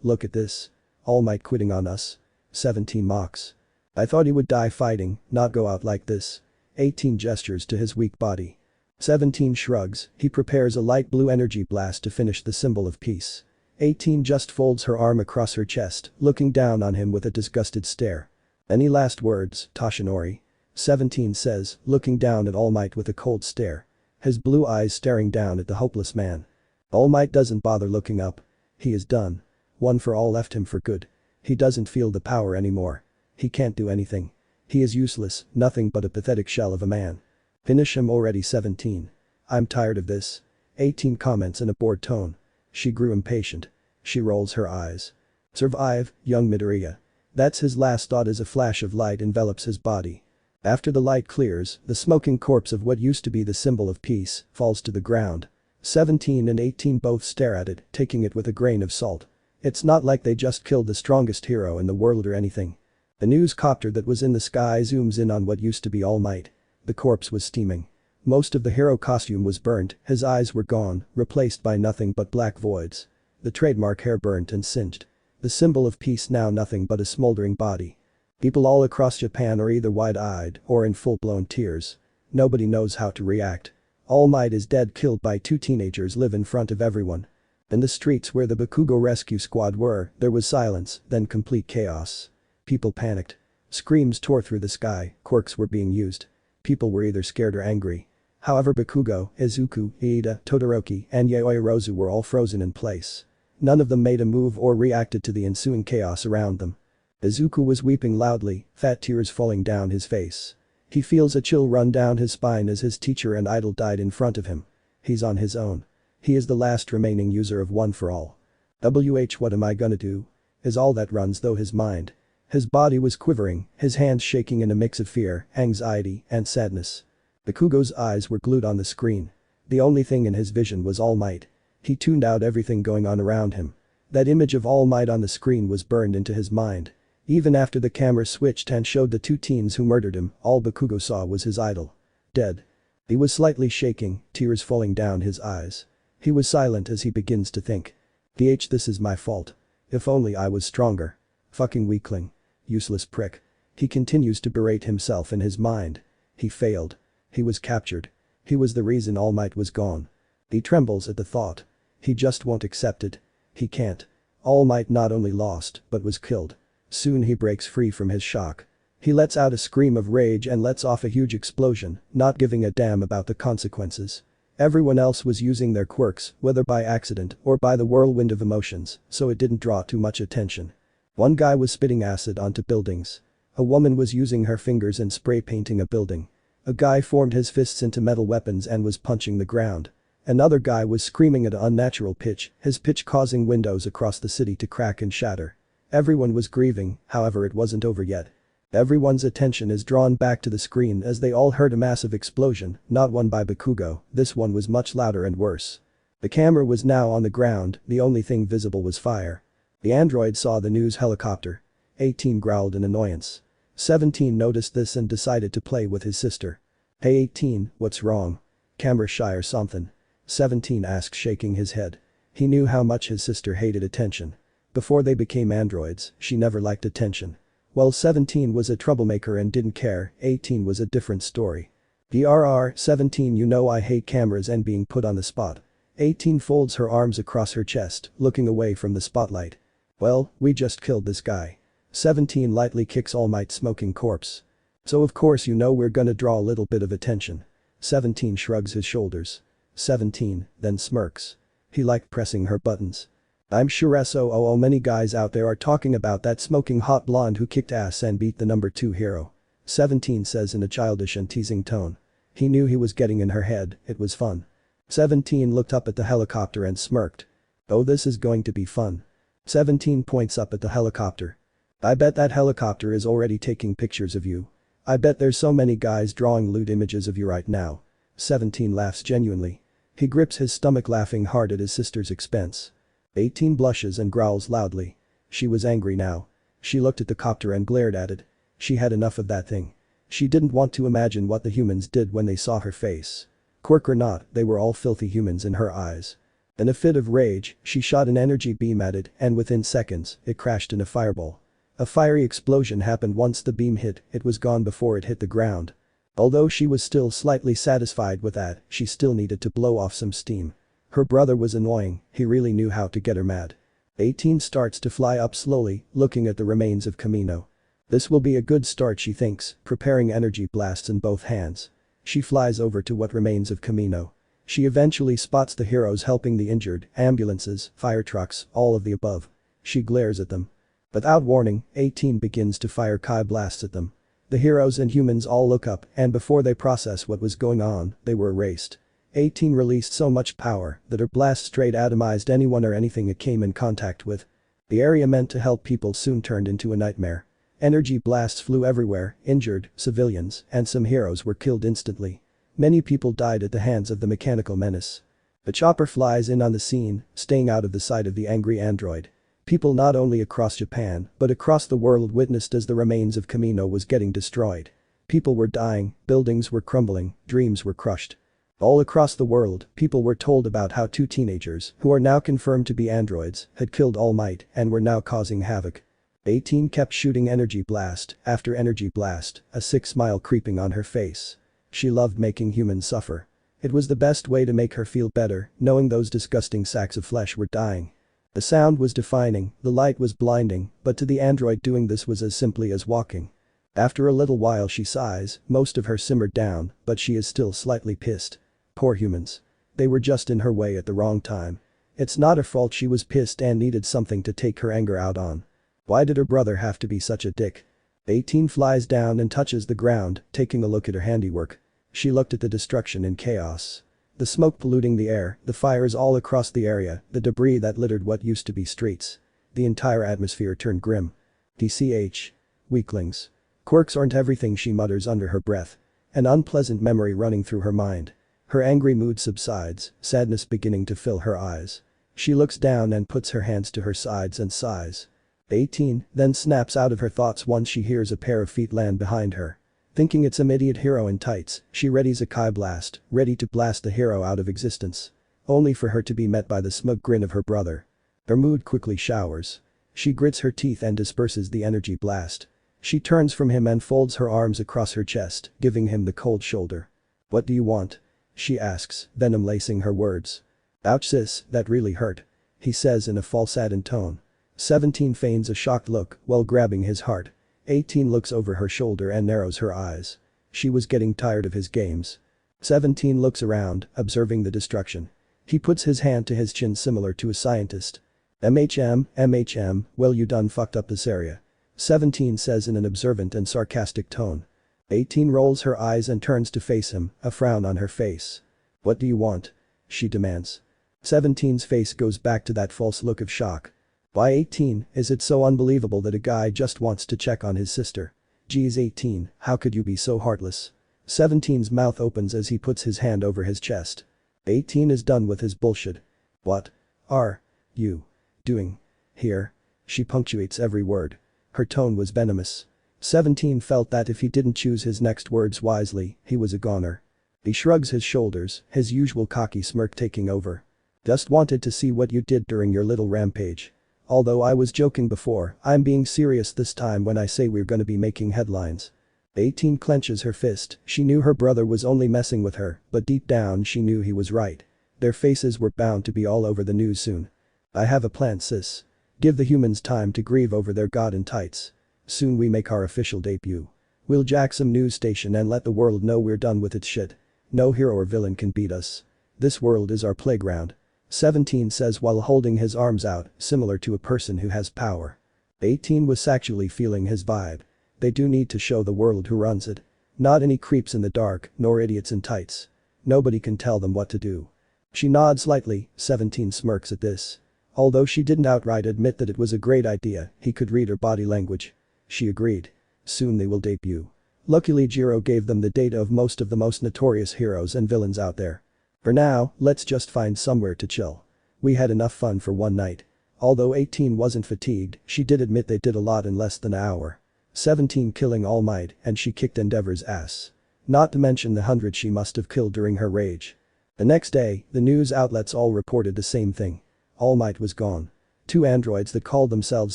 look at this. All Might quitting on us. 17 mocks. "I thought he would die fighting, not go out like this." 18 gestures to his weak body. 17 shrugs, he prepares a light blue energy blast to finish the symbol of peace. 18 just folds her arm across her chest, looking down on him with a disgusted stare. "Any last words, Toshinori?" 17 says, looking down at All Might with a cold stare. His blue eyes staring down at the hopeless man. All Might doesn't bother looking up. He is done. One for All left him for good. He doesn't feel the power anymore. He can't do anything. He is useless, nothing but a pathetic shell of a man. Finish him already. 17. "I'm tired of this." 18 comments in a bored tone. She grew impatient. She rolls her eyes. "Survive, young Midoriya." That's his last thought as a flash of light envelops his body. After the light clears, the smoking corpse of what used to be the symbol of peace falls to the ground. 17 and 18 both stare at it, taking it with a grain of salt. It's not like they just killed the strongest hero in the world or anything. The news copter that was in the sky zooms in on what used to be All Might. The corpse was steaming. Most of the hero costume was burnt, his eyes were gone, replaced by nothing but black voids. The trademark hair burnt and singed. The symbol of peace now nothing but a smoldering body. People all across Japan are either wide-eyed or in full-blown tears. Nobody knows how to react. All Might is dead, killed by two teenagers live in front of everyone. In the streets where the Bakugo rescue squad were, there was silence, then complete chaos. People panicked. Screams tore through the sky, quirks were being used. People were either scared or angry. However, Bakugo, Izuku, Iida, Todoroki, and Yaoyorozu were all frozen in place. None of them made a move or reacted to the ensuing chaos around them. Izuku was weeping loudly, fat tears falling down his face. He feels a chill run down his spine as his teacher and idol died in front of him. He's on his own. He is the last remaining user of One for All. What am I gonna do? Is all that runs though his mind. His body was quivering, his hands shaking in a mix of fear, anxiety, and sadness. Bakugo's eyes were glued on the screen. The only thing in his vision was All Might. He tuned out everything going on around him. That image of All Might on the screen was burned into his mind. Even after the camera switched and showed the two teens who murdered him, all Bakugo saw was his idol. Dead. He was slightly shaking, tears falling down his eyes. He was silent as he begins to think. This is my fault. If only I was stronger. Fucking weakling. Useless prick. He continues to berate himself in his mind. He failed. He was captured. He was the reason All Might was gone. He trembles at the thought. He just won't accept it. He can't. All Might not only lost, but was killed. Soon he breaks free from his shock. He lets out a scream of rage and lets off a huge explosion, not giving a damn about the consequences. Everyone else was using their quirks, whether by accident or by the whirlwind of emotions, so it didn't draw too much attention. One guy was spitting acid onto buildings. A woman was using her fingers and spray painting a building. A guy formed his fists into metal weapons and was punching the ground. Another guy was screaming at an unnatural pitch, his pitch causing windows across the city to crack and shatter. Everyone was grieving, however it wasn't over yet. Everyone's attention is drawn back to the screen as they all heard a massive explosion, not one by Bakugo, this one was much louder and worse. The camera was now on the ground, the only thing visible was fire. The android saw the news helicopter. 18 growled in annoyance. 17 noticed this and decided to play with his sister. Hey 18, what's wrong? Camera shy or something? 17 asked, shaking his head. He knew how much his sister hated attention. Before they became androids, she never liked attention. While 17 was a troublemaker and didn't care, 18 was a different story. BRR 17, you know I hate cameras and being put on the spot. 18 folds her arms across her chest, looking away from the spotlight. Well, we just killed this guy. 17 lightly kicks All Might's smoking corpse. So of course you know we're gonna draw a little bit of attention. 17 shrugs his shoulders. 17 then smirks. He liked pressing her buttons. I'm sure so many guys out there are talking about that smoking hot blonde who kicked ass and beat the number 2 hero. 17 says in a childish and teasing tone. He knew he was getting in her head, it was fun. 17 looked up at the helicopter and smirked. Oh, this is going to be fun. 17 points up at the helicopter. I bet that helicopter is already taking pictures of you. I bet there's so many guys drawing lewd images of you right now. 17 laughs genuinely. He grips his stomach, laughing hard at his sister's expense. 18 blushes and growls loudly. She was angry now. She looked at the copter and glared at it. She had enough of that thing. She didn't want to imagine what the humans did when they saw her face. Quirk or not, they were all filthy humans in her eyes. In a fit of rage, she shot an energy beam at it and within seconds, it crashed in a fireball. A fiery explosion happened once the beam hit, it was gone before it hit the ground. Although she was still slightly satisfied with that, she still needed to blow off some steam. Her brother was annoying, he really knew how to get her mad. 18 starts to fly up slowly, looking at the remains of Kamino. This will be a good start, she thinks, preparing energy blasts in both hands. She flies over to what remains of Kamino. She eventually spots the heroes helping the injured, ambulances, fire trucks, all of the above. She glares at them. Without warning, 18 begins to fire Kai blasts at them. The heroes and humans all look up and before they process what was going on, they were erased. 18 released so much power that her blast straight atomized anyone or anything it came in contact with. The area meant to help people soon turned into a nightmare. Energy blasts flew everywhere, injured, civilians, and some heroes were killed instantly. Many people died at the hands of the mechanical menace. A chopper flies in on the scene, staying out of the sight of the angry android. People not only across Japan, but across the world witnessed as the remains of Kamino was getting destroyed. People were dying, buildings were crumbling, dreams were crushed. All across the world, people were told about how 2 teenagers, who are now confirmed to be androids, had killed All Might and were now causing havoc. 18 kept shooting energy blast after energy blast, a sick smile creeping on her face. She loved making humans suffer. It was the best way to make her feel better, knowing those disgusting sacks of flesh were dying. The sound was deafening, the light was blinding, but to the android doing this was as simply as walking. After a little while she sighs, most of her simmered down, but she is still slightly pissed. Poor humans. They were just in her way at the wrong time. It's not her fault she was pissed and needed something to take her anger out on. Why did her brother have to be such a dick? 18 flies down and touches the ground, taking a look at her handiwork. She looked at the destruction in chaos. The smoke polluting the air, the fires all across the area, the debris that littered what used to be streets. The entire atmosphere turned grim. DCH. Weaklings. Quirks aren't everything, she mutters under her breath. An unpleasant memory running through her mind. Her angry mood subsides, sadness beginning to fill her eyes. She looks down and puts her hands to her sides and sighs. 18 then snaps out of her thoughts once she hears a pair of feet land behind her. Thinking it's an idiot hero in tights, she readies a Kai blast, ready to blast the hero out of existence. Only for her to be met by the smug grin of her brother. Her mood quickly showers. She grits her teeth and disperses the energy blast. She turns from him and folds her arms across her chest, giving him the cold shoulder. "What do you want?" she asks, venom lacing her words. "Ouch sis, that really hurt," he says in a falsetto tone. 17 feigns a shocked look while grabbing his heart. 18 looks over her shoulder and narrows her eyes. She was getting tired of his games. 17 looks around, observing the destruction. He puts his hand to his chin similar to a scientist. MHM, well you done fucked up this area," 17 says in an observant and sarcastic tone. 18 rolls her eyes and turns to face him, a frown on her face. "What do you want?" she demands. 17's face goes back to that false look of shock. Why 18, is it so unbelievable that a guy just wants to check on his sister? Geez 18, how could you be so heartless? 17's mouth opens as he puts his hand over his chest. 18 is done with his bullshit. "What are you doing here?" She punctuates every word. Her tone was venomous. 17 felt that if he didn't choose his next words wisely, he was a goner. He shrugs his shoulders, his usual cocky smirk taking over. "Just wanted to see what you did during your little rampage. Although I was joking before, I'm being serious this time when I say we're gonna be making headlines." 18 clenches her fist, she knew her brother was only messing with her, but deep down she knew he was right. Their faces were bound to be all over the news soon. "I have a plan sis. Give the humans time to grieve over their god in tights. Soon we make our official debut. We'll jack some news station and let the world know we're done with its shit. No hero or villain can beat us. This world is our playground," 17 says while holding his arms out, similar to a person who has power. 18 was actually feeling his vibe. They do need to show the world who runs it. Not any creeps in the dark, nor idiots in tights. Nobody can tell them what to do. She nods slightly, 17 smirks at this. Although she didn't outright admit that it was a great idea, he could read her body language. She agreed. Soon they will debut. Luckily Jiro gave them the data of most of the most notorious heroes and villains out there. For now, let's just find somewhere to chill. We had enough fun for one night. Although 18 wasn't fatigued, she did admit they did a lot in less than an hour. 17 killing All Might, and she kicked Endeavor's ass. Not to mention the 100 she must have killed during her rage. The next day, the news outlets all reported the same thing. All Might was gone. 2 androids that called themselves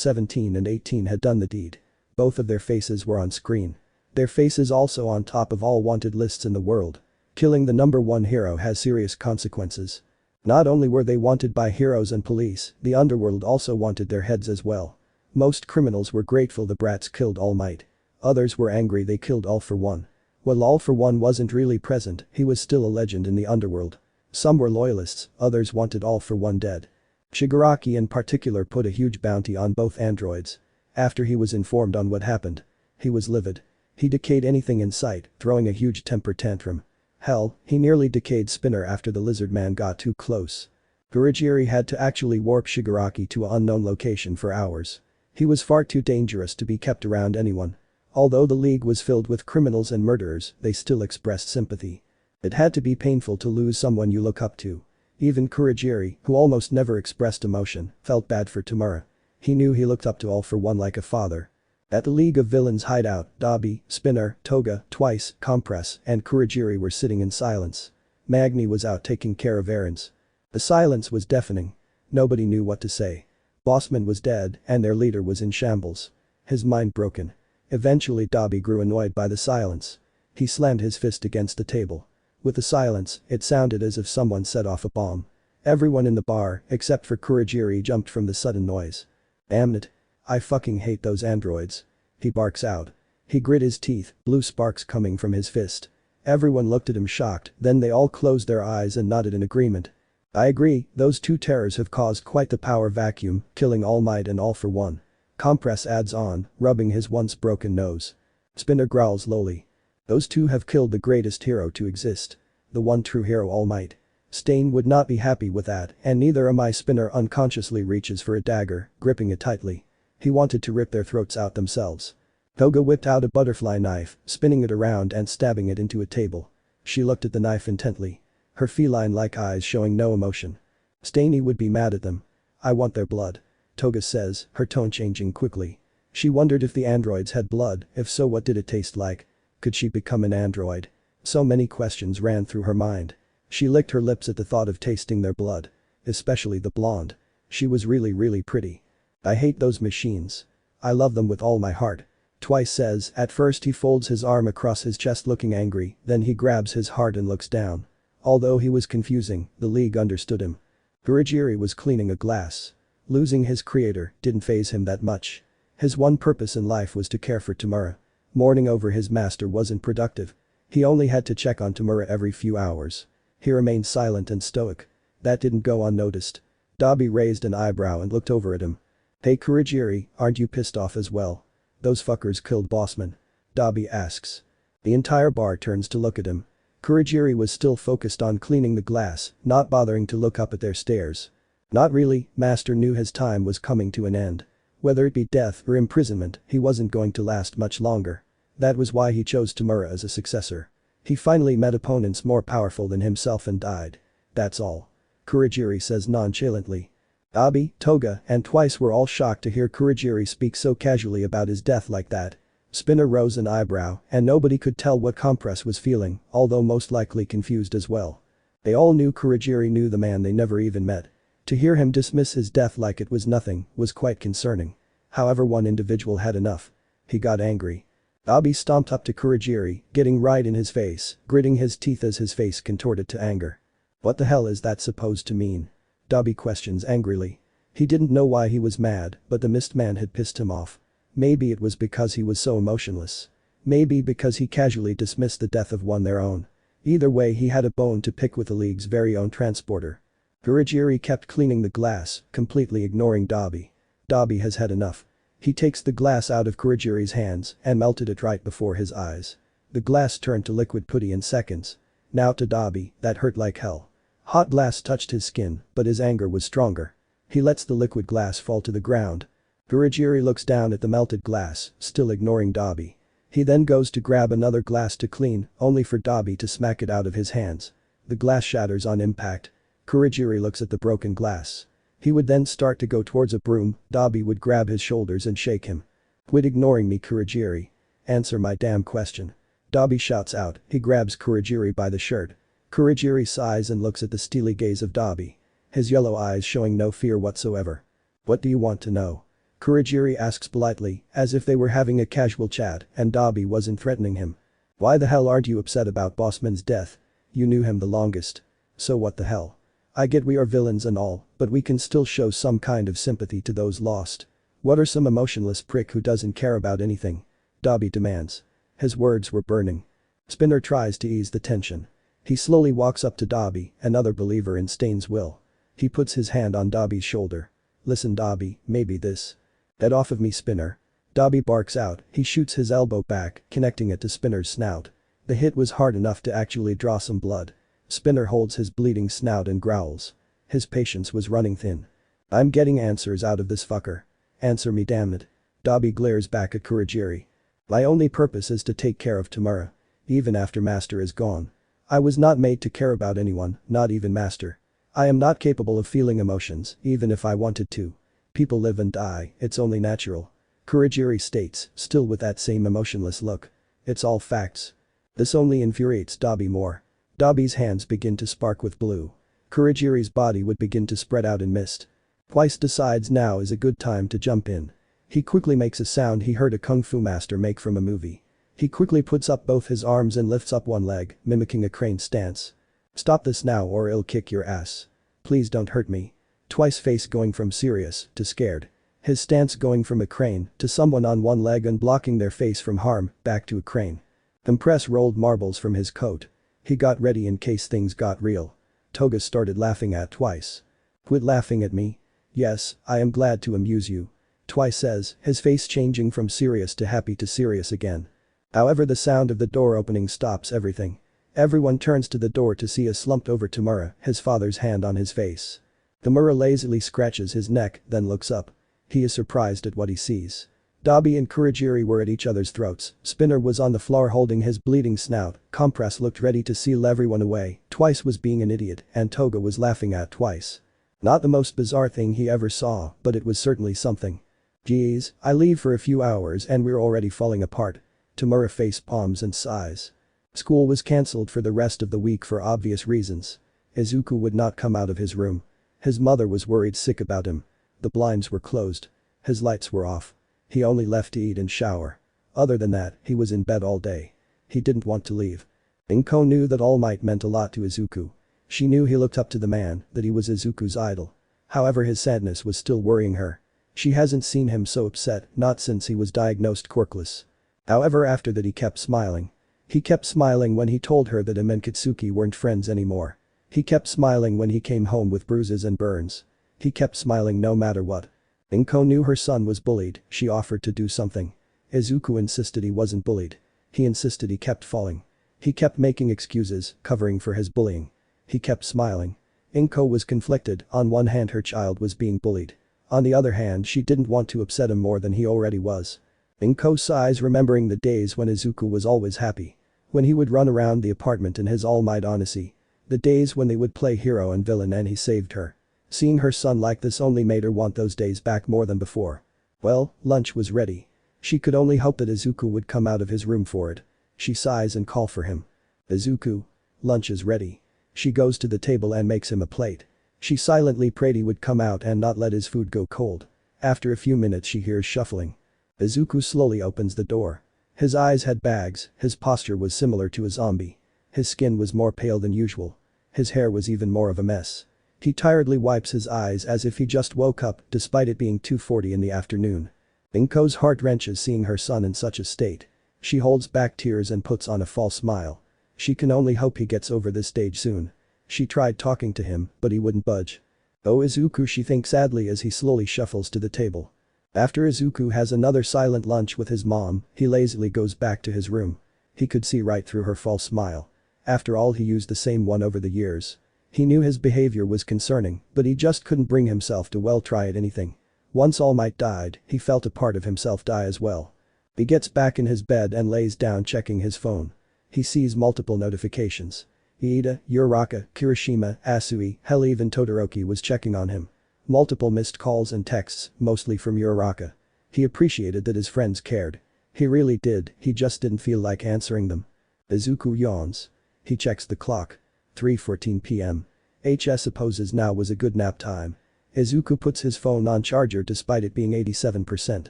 17 and 18 had done the deed. Both of their faces were on screen. Their faces also on top of all wanted lists in the world. Killing the #1 hero has serious consequences. Not only were they wanted by heroes and police, the underworld also wanted their heads as well. Most criminals were grateful the brats killed All Might. Others were angry they killed All for One. While All for One wasn't really present, he was still a legend in the underworld. Some were loyalists, others wanted All for One dead. Shigaraki in particular put a huge bounty on both androids. After he was informed on what happened, he was livid. He decayed anything in sight, throwing a huge temper tantrum. Hell, he nearly decayed Spinner after the lizard man got too close. Kurogiri had to actually warp Shigaraki to an unknown location for hours. He was far too dangerous to be kept around anyone. Although the league was filled with criminals and murderers, they still expressed sympathy. It had to be painful to lose someone you look up to. Even Kurogiri, who almost never expressed emotion, felt bad for Tamura. He knew he looked up to All for One like a father. At the League of Villains hideout, Dabi, Spinner, Toga, Twice, Compress, and Kurogiri were sitting in silence. Magni was out taking care of errands. The silence was deafening. Nobody knew what to say. Bossman was dead, and their leader was in shambles. His mind broken. Eventually Dabi grew annoyed by the silence. He slammed his fist against the table. With the silence, it sounded as if someone set off a bomb. Everyone in the bar, except for Kurogiri, jumped from the sudden noise. Damn it. I fucking hate those androids. He barks out. He grit his teeth, blue sparks coming from his fist. Everyone looked at him shocked, then they all closed their eyes and nodded in agreement. I agree, those two terrors have caused quite the power vacuum, killing All Might and All for One. Compress adds on, rubbing his once broken nose. Spinner growls lowly. Those two have killed the greatest hero to exist. The one true hero, All Might. Stain would not be happy with that, and neither am I. Spinner unconsciously reaches for a dagger, gripping it tightly. He wanted to rip their throats out themselves. Toga whipped out a butterfly knife, spinning it around and stabbing it into a table. She looked at the knife intently. Her feline-like eyes showing no emotion. Stainy would be mad at them. I want their blood. Toga says, her tone changing quickly. She wondered if the androids had blood, if so what did it taste like? Could she become an android? So many questions ran through her mind. She licked her lips at the thought of tasting their blood. Especially the blonde. She was really pretty. I hate those machines. I love them with all my heart. Twice says, at first he folds his arm across his chest looking angry, then he grabs his heart and looks down. Although he was confusing, the League understood him. Kurogiri was cleaning a glass. Losing his creator didn't faze him that much. His one purpose in life was to care for Tamura. Mourning over his master wasn't productive. He only had to check on Tamura every few hours. He remained silent and stoic. That didn't go unnoticed. Dabi raised an eyebrow and looked over at him. Hey Kurogiri, aren't you pissed off as well? Those fuckers killed Bossman. Dabi asks. The entire bar turns to look at him. Kurogiri was still focused on cleaning the glass, not bothering to look up at their stares. Not really, Master knew his time was coming to an end. Whether it be death or imprisonment, he wasn't going to last much longer. That was why he chose Tamura as a successor. He finally met opponents more powerful than himself and died. That's all. Kurogiri says nonchalantly. Dabi, Toga, and Twice were all shocked to hear Kurogiri speak so casually about his death like that. Spinner rose an eyebrow, and nobody could tell what Compress was feeling, although most likely confused as well. They all knew Kurogiri knew the man they never even met. To hear him dismiss his death like it was nothing was quite concerning. However, one individual had enough. He got angry. Dabi stomped up to Kurogiri, getting right in his face, gritting his teeth as his face contorted to anger. What the hell is that supposed to mean? Dabi questions angrily. He didn't know why he was mad, but the mist man had pissed him off. Maybe it was because he was so emotionless. Maybe because he casually dismissed the death of one their own. Either way, he had a bone to pick with the League's very own transporter. Kurogiri kept cleaning the glass, completely ignoring Dabi. Dabi has had enough. He takes the glass out of Kurogiri's hands and melted it right before his eyes. The glass turned to liquid putty in seconds. Now to Dabi, that hurt like hell. Hot glass touched his skin, but his anger was stronger. He lets the liquid glass fall to the ground. Kurogiri looks down at the melted glass, still ignoring Dabi. He then goes to grab another glass to clean, only for Dabi to smack it out of his hands. The glass shatters on impact. Kurogiri looks at the broken glass. He would then start to go towards a broom, Dabi would grab his shoulders and shake him. Quit ignoring me, Kurogiri. Answer my damn question. Dabi shouts out, he grabs Kurogiri by the shirt. Kurogiri sighs and looks at the steely gaze of Dabi. His yellow eyes showing no fear whatsoever. What do you want to know? Kurogiri asks politely, as if they were having a casual chat and Dabi wasn't threatening him. Why the hell aren't you upset about Bossman's death? You knew him the longest. So what the hell? I get we are villains and all, but we can still show some kind of sympathy to those lost. What are some emotionless prick who doesn't care about anything? Dabi demands. His words were burning. Spinner tries to ease the tension. He slowly walks up to Dabi, another believer in Stain's will. He puts his hand on Dabi's shoulder. Listen Dabi, maybe this. Get off of me, Spinner. Dabi barks out, he shoots his elbow back, connecting it to Spinner's snout. The hit was hard enough to actually draw some blood. Spinner holds his bleeding snout and growls. His patience was running thin. I'm getting answers out of this fucker. Answer me, damn it. Dabi glares back at Kurogiri. My only purpose is to take care of Tamura. Even after Master is gone. I was not made to care about anyone, not even Master. I am not capable of feeling emotions, even if I wanted to. People live and die, it's only natural. Kurogiri states, still with that same emotionless look. It's all facts. This only infuriates Dabi more. Dabi's hands begin to spark with blue. Kurogiri's body would begin to spread out in mist. Twice decides now is a good time to jump in. He quickly makes a sound he heard a kung fu master make from a movie. He quickly puts up both his arms and lifts up one leg, mimicking a crane stance. "Stop this now or I'll kick your ass. Please don't hurt me." Twice face going from serious to scared. His stance going from a crane to someone on one leg and blocking their face from harm, back to a crane. Impress rolled marbles from his coat. He got ready in case things got real. Toga started laughing at Twice. "Quit laughing at me. Yes, I am glad to amuse you," Twice says, his face changing from serious to happy to serious again. However, the sound of the door opening stops everything. Everyone turns to the door to see a slumped over Tamura, his father's hand on his face. Tamura lazily scratches his neck, then looks up. He is surprised at what he sees. Dabi and Kurogiri were at each other's throats, Spinner was on the floor holding his bleeding snout, Compress looked ready to seal everyone away, Twice was being an idiot, and Toga was laughing at Twice. Not the most bizarre thing he ever saw, but it was certainly something. "Geez, I leave for a few hours and we're already falling apart." Tamura face palms and sighs. School was cancelled for the rest of the week for obvious reasons. Izuku would not come out of his room. His mother was worried sick about him. The blinds were closed. His lights were off. He only left to eat and shower. Other than that, he was in bed all day. He didn't want to leave. Inko knew that All Might meant a lot to Izuku. She knew he looked up to the man, that he was Izuku's idol. However, his sadness was still worrying her. She hasn't seen him so upset, not since he was diagnosed quirkless. However, after that he kept smiling. He kept smiling when he told her that him and Kitsuki weren't friends anymore. He kept smiling when he came home with bruises and burns. He kept smiling no matter what. Inko knew her son was bullied, she offered to do something. Izuku insisted he wasn't bullied. He insisted he kept falling. He kept making excuses, covering for his bullying. He kept smiling. Inko was conflicted, on one hand her child was being bullied. On the other hand, she didn't want to upset him more than he already was. Inko sighs, remembering the days when Izuku was always happy. When he would run around the apartment in his All Might honesty. The days when they would play hero and villain and he saved her. Seeing her son like this only made her want those days back more than before. Well, lunch was ready. She could only hope that Izuku would come out of his room for it. She sighs and calls for him. "Izuku. Lunch is ready." She goes to the table and makes him a plate. She silently prayed he would come out and not let his food go cold. After a few minutes she hears shuffling. Izuku slowly opens the door. His eyes had bags, his posture was similar to a zombie. His skin was more pale than usual. His hair was even more of a mess. He tiredly wipes his eyes as if he just woke up despite it being 2:40 in the afternoon. Inko's heart wrenches seeing her son in such a state. She holds back tears and puts on a false smile. She can only hope he gets over this stage soon. She tried talking to him, but he wouldn't budge. "Oh Izuku," she thinks sadly as he slowly shuffles to the table. After Izuku has another silent lunch with his mom, he lazily goes back to his room. He could see right through her false smile. After all, he used the same one over the years. He knew his behavior was concerning, but he just couldn't bring himself to try at anything. Once All Might died, he felt a part of himself die as well. He gets back in his bed and lays down checking his phone. He sees multiple notifications. Iida, Uraraka, Kirishima, Asui, hell even Todoroki was checking on him. Multiple missed calls and texts, mostly from Uraraka. He appreciated that his friends cared. He really did, he just didn't feel like answering them. Izuku yawns. He checks the clock. 3:14 p.m. HS supposes now was a good nap time. Izuku puts his phone on charger despite it being 87%.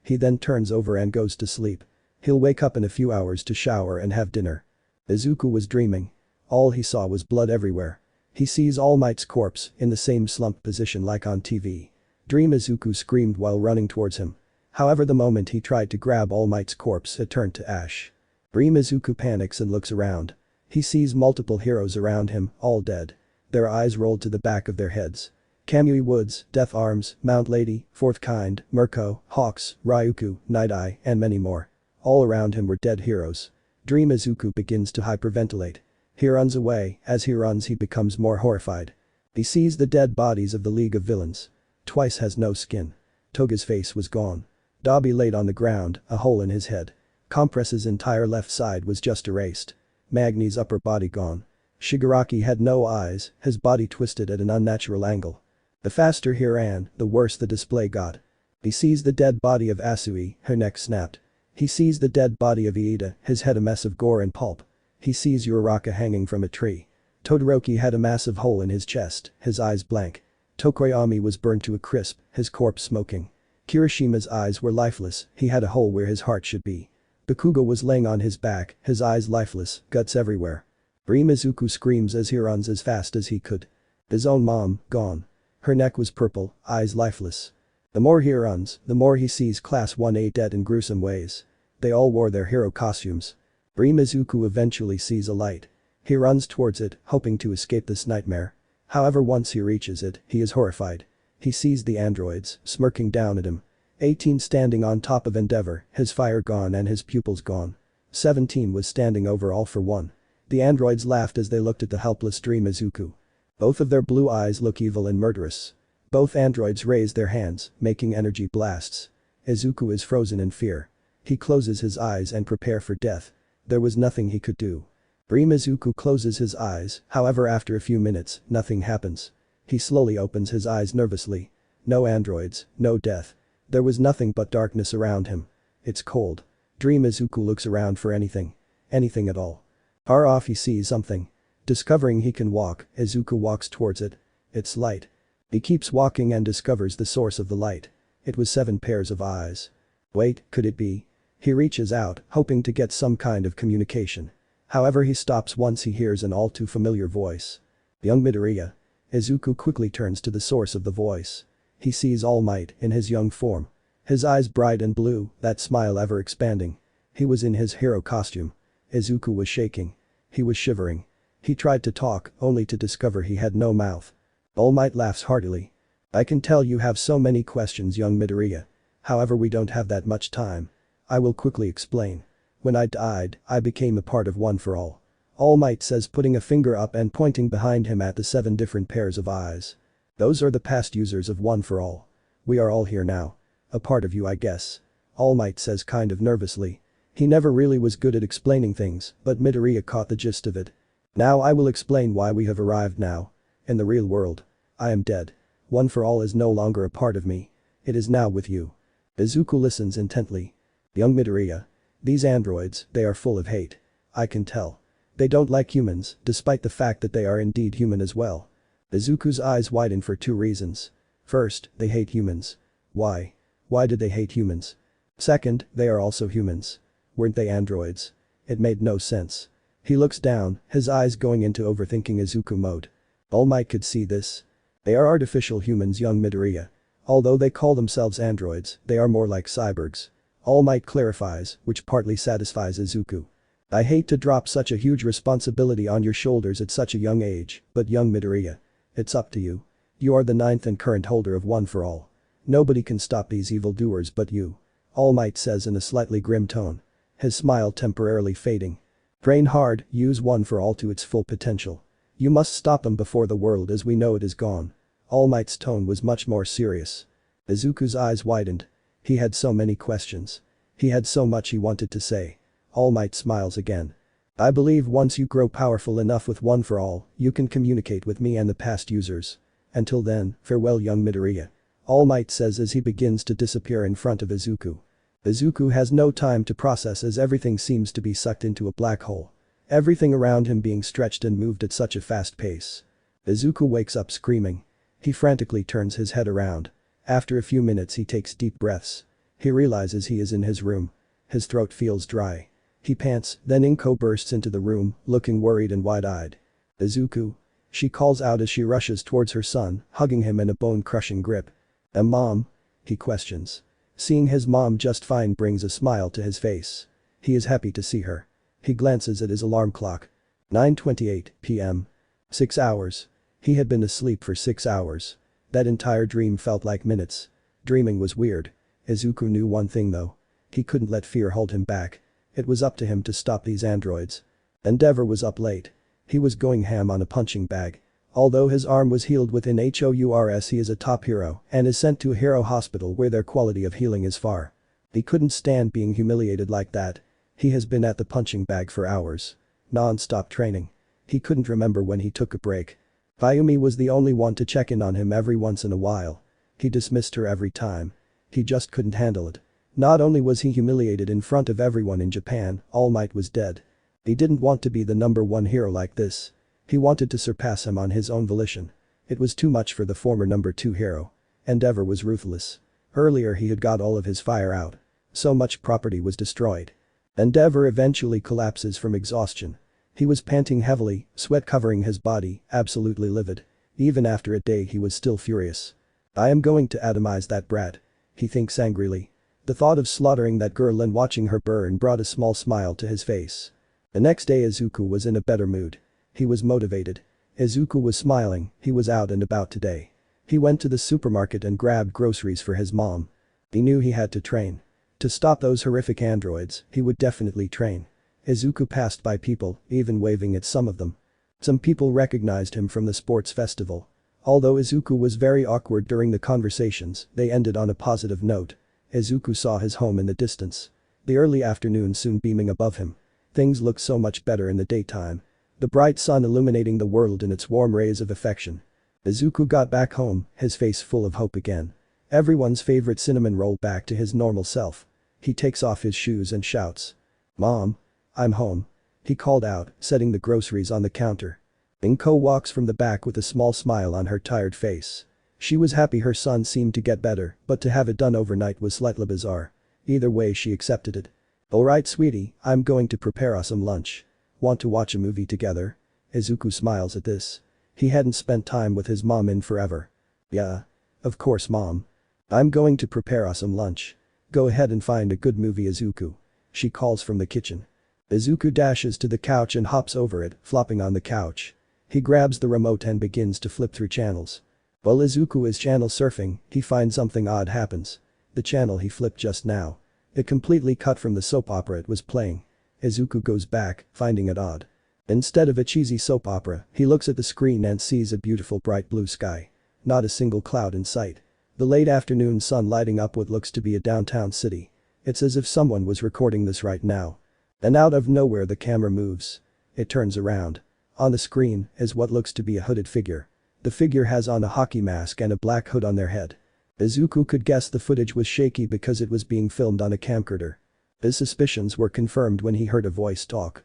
He then turns over and goes to sleep. He'll wake up in a few hours to shower and have dinner. Izuku was dreaming. All he saw was blood everywhere. He sees All Might's corpse in the same slumped position like on TV. Dream Izuku screamed while running towards him. However, the moment he tried to grab All Might's corpse, it turned to ash. Dream Izuku panics and looks around. He sees multiple heroes around him, all dead. Their eyes rolled to the back of their heads. Kamui Woods, Death Arms, Mount Lady, Fourth Kind, Mirko, Hawks, Ryuku, Night Eye, and many more. All around him were dead heroes. Dream Izuku begins to hyperventilate. He runs away, as he runs he becomes more horrified. He sees the dead bodies of the League of Villains. Twice has no skin. Toga's face was gone. Dabi laid on the ground, a hole in his head. Compress's entire left side was just erased. Magni's upper body gone. Shigaraki had no eyes, his body twisted at an unnatural angle. The faster he ran, the worse the display got. He sees the dead body of Asui, her neck snapped. He sees the dead body of Iida, his head a mess of gore and pulp. He sees Uraraka hanging from a tree. Todoroki had a massive hole in his chest, his eyes blank. Tokoyami was burned to a crisp, his corpse smoking. Kirishima's eyes were lifeless, he had a hole where his heart should be. Bakugo was laying on his back, his eyes lifeless, guts everywhere. Izuku screams as he runs as fast as he could. His own mom, gone. Her neck was purple, eyes lifeless. The more he runs, the more he sees Class 1A dead in gruesome ways. They all wore their hero costumes. Izuku eventually sees a light. He runs towards it, hoping to escape this nightmare. However, once he reaches it, he is horrified. He sees the androids, smirking down at him. 18 standing on top of Endeavor, his fire gone and his pupils gone. 17 was standing over All For One. The androids laughed as they looked at the helpless Izuku. Both of their blue eyes look evil and murderous. Both androids raise their hands, making energy blasts. Izuku is frozen in fear. He closes his eyes and prepare for death. There was nothing he could do. Izuku closes his eyes, however after a few minutes, nothing happens. He slowly opens his eyes nervously. No androids, no death. There was nothing but darkness around him. It's cold. Izuku looks around for anything. Anything at all. Far off he sees something. Discovering he can walk, Izuku walks towards it. It's light. He keeps walking and discovers the source of the light. It was 7 pairs of eyes. Wait, could it be? He reaches out, hoping to get some kind of communication. However, he stops once he hears an all too familiar voice. Young Midoriya. Izuku quickly turns to the source of the voice. He sees All Might in his young form. His eyes bright and blue, that smile ever expanding. He was in his hero costume. Izuku was shaking. He was shivering. He tried to talk, only to discover he had no mouth. All Might laughs heartily. I can tell you have so many questions, young Midoriya. However, we don't have that much time. I will quickly explain. When I died, I became a part of One For All. All Might says, putting a finger up and pointing behind him at the 7 different pairs of eyes. Those are the past users of One For All. We are all here now. A part of you, I guess. All Might says kind of nervously. He never really was good at explaining things, but Midoriya caught the gist of it. Now I will explain why we have arrived now. In the real world. I am dead. One For All is no longer a part of me. It is now with you. Izuku listens intently. Young Midoriya. These androids, they are full of hate. I can tell. They don't like humans, despite the fact that they are indeed human as well. Izuku's eyes widen for 2 reasons. First, they hate humans. Why? Why did they hate humans? Second, they are also humans. Weren't they androids? It made no sense. He looks down, his eyes going into overthinking Izuku mode. All Might could see this. They are artificial humans, young Midoriya. Although they call themselves androids, they are more like cyborgs. All Might clarifies, which partly satisfies Izuku. I hate to drop such a huge responsibility on your shoulders at such a young age, but young Midoriya. It's up to you. You are the 9th and current holder of One For All. Nobody can stop these evildoers but you. All Might says in a slightly grim tone. His smile temporarily fading. Train hard, use One For All to its full potential. You must stop them before the world as we know it is gone. All Might's tone was much more serious. Izuku's eyes widened. He had so many questions. He had so much he wanted to say. All Might smiles again. I believe once you grow powerful enough with One For All, you can communicate with me and the past users. Until then, farewell young Midoriya. All Might says as he begins to disappear in front of Izuku. Izuku has no time to process as everything seems to be sucked into a black hole. Everything around him being stretched and moved at such a fast pace. Izuku wakes up screaming. He frantically turns his head around. After a few minutes he takes deep breaths. He realizes he is in his room. His throat feels dry. He pants, then Inko bursts into the room, looking worried and wide-eyed. Izuku. She calls out as she rushes towards her son, hugging him in a bone-crushing grip. Mom? He questions. Seeing his mom just fine brings a smile to his face. He is happy to see her. He glances at his alarm clock. 9:28 p.m. 6 hours. He had been asleep for 6 hours. That entire dream felt like minutes. Dreaming was weird. Izuku knew one thing though. He couldn't let fear hold him back. It was up to him to stop these androids. Endeavor was up late. He was going ham on a punching bag. Although his arm was healed within HOURS, he is a top hero and is sent to a hero hospital where their quality of healing is far. He couldn't stand being humiliated like that. He has been at the punching bag for hours. Non-stop training. He couldn't remember when he took a break. Mayumi was the only one to check in on him every once in a while. He dismissed her every time. He just couldn't handle it. Not only was he humiliated in front of everyone in Japan, All Might was dead. He didn't want to be the #1 hero like this. He wanted to surpass him on his own volition. It was too much for the former #2 hero. Endeavor was ruthless. Earlier he had got all of his fire out. So much property was destroyed. Endeavor eventually collapses from exhaustion. He was panting heavily, sweat covering his body, absolutely livid. Even after a day he was still furious. I am going to atomize that brat. He thinks angrily. The thought of slaughtering that girl and watching her burn brought a small smile to his face. The next day Izuku was in a better mood. He was motivated. Izuku was smiling, he was out and about today. He went to the supermarket and grabbed groceries for his mom. He knew he had to train. To stop those horrific androids, he would definitely train. Izuku passed by people, even waving at some of them. Some people recognized him from the sports festival. Although Izuku was very awkward during the conversations, they ended on a positive note. Izuku saw his home in the distance. The early afternoon soon beaming above him. Things looked so much better in the daytime. The bright sun illuminating the world in its warm rays of affection. Izuku got back home, his face full of hope again. Everyone's favorite cinnamon roll back to his normal self. He takes off his shoes and shouts. "Mom. I'm home." He called out, setting the groceries on the counter. Inko walks from the back with a small smile on her tired face. She was happy her son seemed to get better, but to have it done overnight was slightly bizarre. Either way she accepted it. "Alright sweetie, I'm going to prepare us some lunch. Want to watch a movie together?" Izuku smiles at this. He hadn't spent time with his mom in forever. "Yeah. Of course mom. I'm going to prepare us some lunch. Go ahead and find a good movie Izuku." She calls from the kitchen. Izuku dashes to the couch and hops over it, flopping on the couch. He grabs the remote and begins to flip through channels. While Izuku is channel surfing, he finds something odd happens. The channel he flipped just now. It completely cut from the soap opera it was playing. Izuku goes back, finding it odd. Instead of a cheesy soap opera, he looks at the screen and sees a beautiful bright blue sky. Not a single cloud in sight. The late afternoon sun lighting up what looks to be a downtown city. It's as if someone was recording this right now. And out of nowhere the camera moves. It turns around. On the screen is what looks to be a hooded figure. The figure has on a hockey mask and a black hood on their head. Izuku could guess the footage was shaky because it was being filmed on a camcorder. His suspicions were confirmed when he heard a voice talk.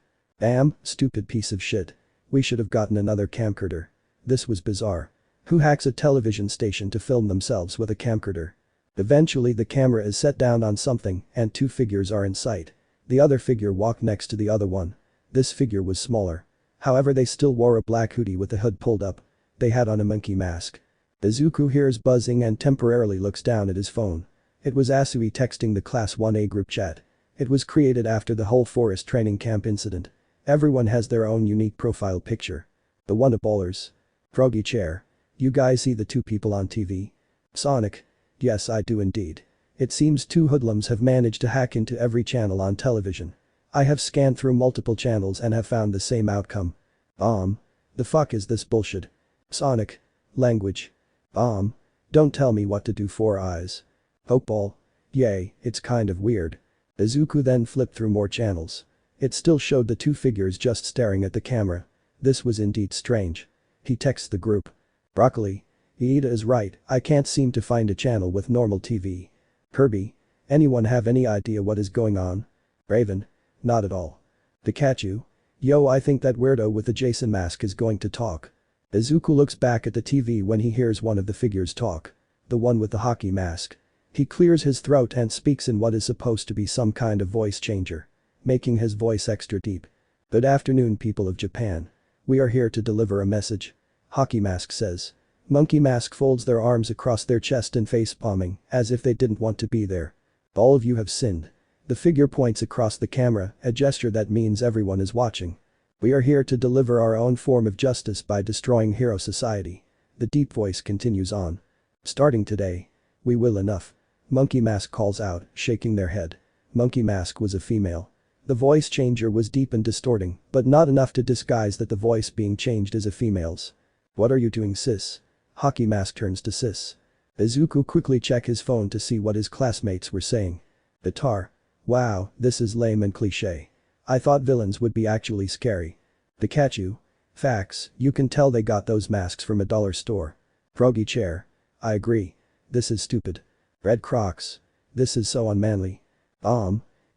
Stupid piece of shit. We should have gotten another camcorder. This was bizarre. Who hacks a television station to film themselves with a camcorder? Eventually the camera is set down on something and two figures are in sight. The other figure walked next to the other one. This figure was smaller. However they still wore a black hoodie with the hood pulled up. They had on a monkey mask. Izuku hears buzzing and temporarily looks down at his phone. It was Asui texting the Class 1A group chat. It was created after the whole forest training camp incident. Everyone has their own unique profile picture. The one of ballers. Froggy chair. You guys see the two people on TV? Sonic. Yes I do indeed. It seems two hoodlums have managed to hack into every channel on television. I have scanned through multiple channels and have found the same outcome. The fuck is this bullshit? Sonic. Language. Don't tell me what to do 4 eyes. Pokeball. Yay, it's kind of weird. Izuku then flipped through more channels. It still showed the two figures just staring at the camera. This was indeed strange. He texts the group. Broccoli. Iida is right, I can't seem to find a channel with normal TV. Kirby. Anyone have any idea what is going on? Raven. Not at all. Pikachu. Yo I think that weirdo with the Jason mask is going to talk. Izuku looks back at the TV when he hears one of the figures talk. The one with the hockey mask. He clears his throat and speaks in what is supposed to be some kind of voice changer. Making his voice extra deep. Good afternoon people of Japan. We are here to deliver a message. Hockey mask says. Monkey mask folds their arms across their chest and face palming, as if they didn't want to be there. All of you have sinned. The figure points across the camera, a gesture that means everyone is watching. We are here to deliver our own form of justice by destroying hero society. The deep voice continues on. Starting today. We will enough. Monkey mask calls out, shaking their head. Monkey mask was a female. The voice changer was deep and distorting, but not enough to disguise that the voice being changed is a female's. What are you doing sis? Hockey mask turns to sis. Izuku quickly checked his phone to see what his classmates were saying. Guitar. Wow, this is lame and cliché. I thought villains would be actually scary. Pikachu. Facts, you can tell they got those masks from a dollar store. Froggy chair. I agree. This is stupid. Red Crocs. This is so unmanly.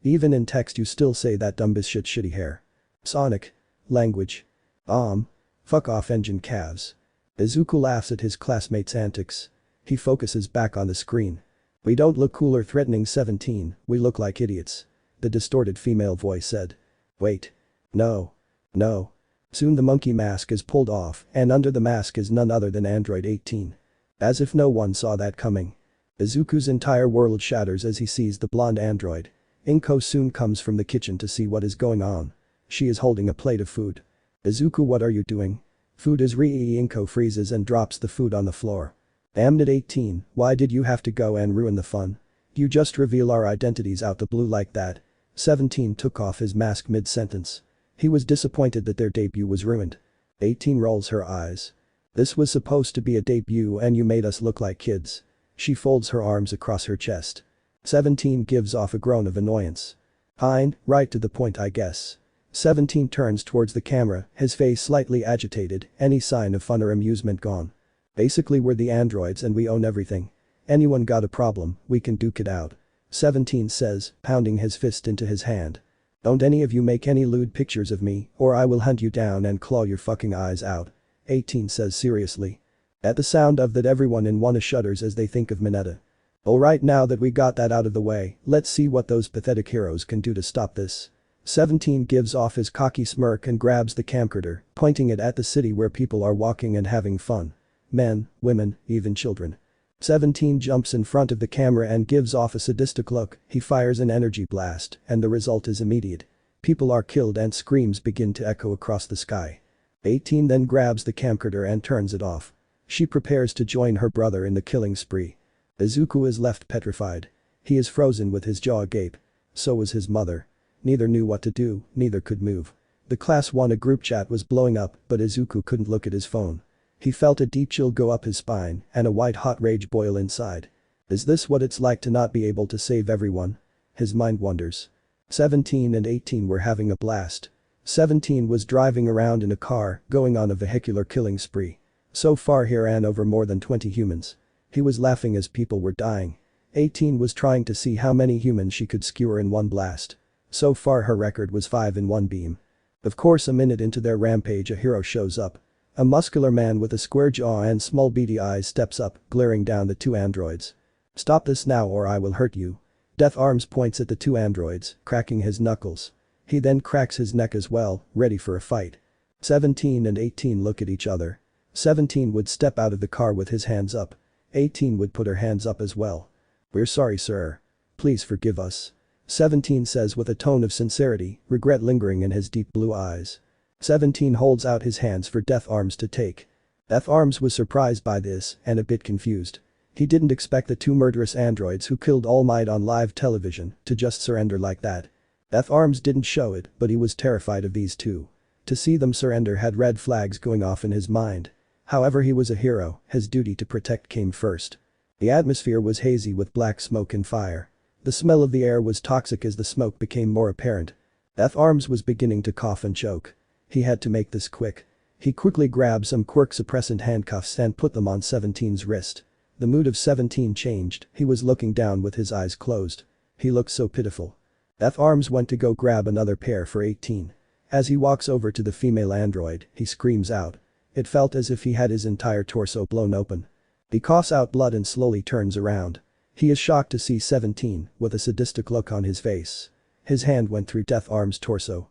Even in text you still say that dumb shit shitty hair. Sonic. Language. Fuck off engine calves. Izuku laughs at his classmates' antics. He focuses back on the screen. We don't look cool or threatening 17, we look like idiots. the distorted female voice said. Wait. No. No. Soon the monkey mask is pulled off and under the mask is none other than Android 18. As if no one saw that coming. Izuku's entire world shatters as he sees the blonde android. Inko soon comes from the kitchen to see what is going on. She is holding a plate of food. Izuku, what are you doing? Food is Inko freezes and drops the food on the floor. Amnit 18, why did you have to go and ruin the fun? You just reveal our identities out the blue like that. 17 took off his mask mid-sentence. He was disappointed that their debut was ruined. 18 rolls her eyes. This was supposed to be a debut and you made us look like kids. She folds her arms across her chest. 17 gives off a groan of annoyance. Fine, right to the point I guess. 17 turns towards the camera, his face slightly agitated, any sign of fun or amusement gone. Basically we're the androids and we own everything. Anyone got a problem, we can duke it out. 17 says, pounding his fist into his hand. Don't any of you make any lewd pictures of me or I will hunt you down and claw your fucking eyes out. 18 says seriously. At the sound of that everyone in Wano shudders as they think of Mineta. Alright, now that we got that out of the way, let's see what those pathetic heroes can do to stop this. 17 gives off his cocky smirk and grabs the camcorder, pointing it at the city where people are walking and having fun. Men, women, even children. 17 jumps in front of the camera and gives off a sadistic look, he fires an energy blast, and the result is immediate. People are killed and screams begin to echo across the sky. 18 then grabs the camcorder and turns it off. She prepares to join her brother in the killing spree. Izuku is left petrified. He is frozen with his jaw agape. So was his mother. Neither knew what to do, neither could move. The class 1 group chat was blowing up, but Izuku couldn't look at his phone. He felt a deep chill go up his spine and a white-hot rage boil inside. Is this what it's like to not be able to save everyone? His mind wanders. 17 and 18 were having a blast. 17 was driving around in a car, going on a vehicular killing spree. So far he ran over more than 20 humans. He was laughing as people were dying. 18 was trying to see how many humans she could skewer in one blast. So far her record was 5 in one beam. Of course, a minute into their rampage a hero shows up. A muscular man with a square jaw and small beady eyes steps up, glaring down the two androids. Stop this now or I will hurt you. Death Arms points at the two androids, cracking his knuckles. He then cracks his neck as well, ready for a fight. 17 and 18 look at each other. 17 would step out of the car with his hands up. 18 would put her hands up as well. We're sorry, sir. Please forgive us. 17 says with a tone of sincerity, regret lingering in his deep blue eyes. 17 holds out his hands for Death Arms to take. Death Arms was surprised by this and a bit confused. He didn't expect the two murderous androids who killed All Might on live television to just surrender like that. Death Arms didn't show it, but he was terrified of these two. To see them surrender had red flags going off in his mind. However, he was a hero, his duty to protect came first. The atmosphere was hazy with black smoke and fire. The smell of the air was toxic as the smoke became more apparent. Death Arms was beginning to cough and choke. He had to make this quick. He quickly grabbed some quirk suppressant handcuffs and put them on 17's wrist. The mood of 17 changed, he was looking down with his eyes closed. He looked so pitiful. Death Arms went to go grab another pair for 18. As he walks over to the female android, he screams out. It felt as if he had his entire torso blown open. He coughs out blood and slowly turns around. He is shocked to see 17, with a sadistic look on his face. His hand went through Death Arms' torso.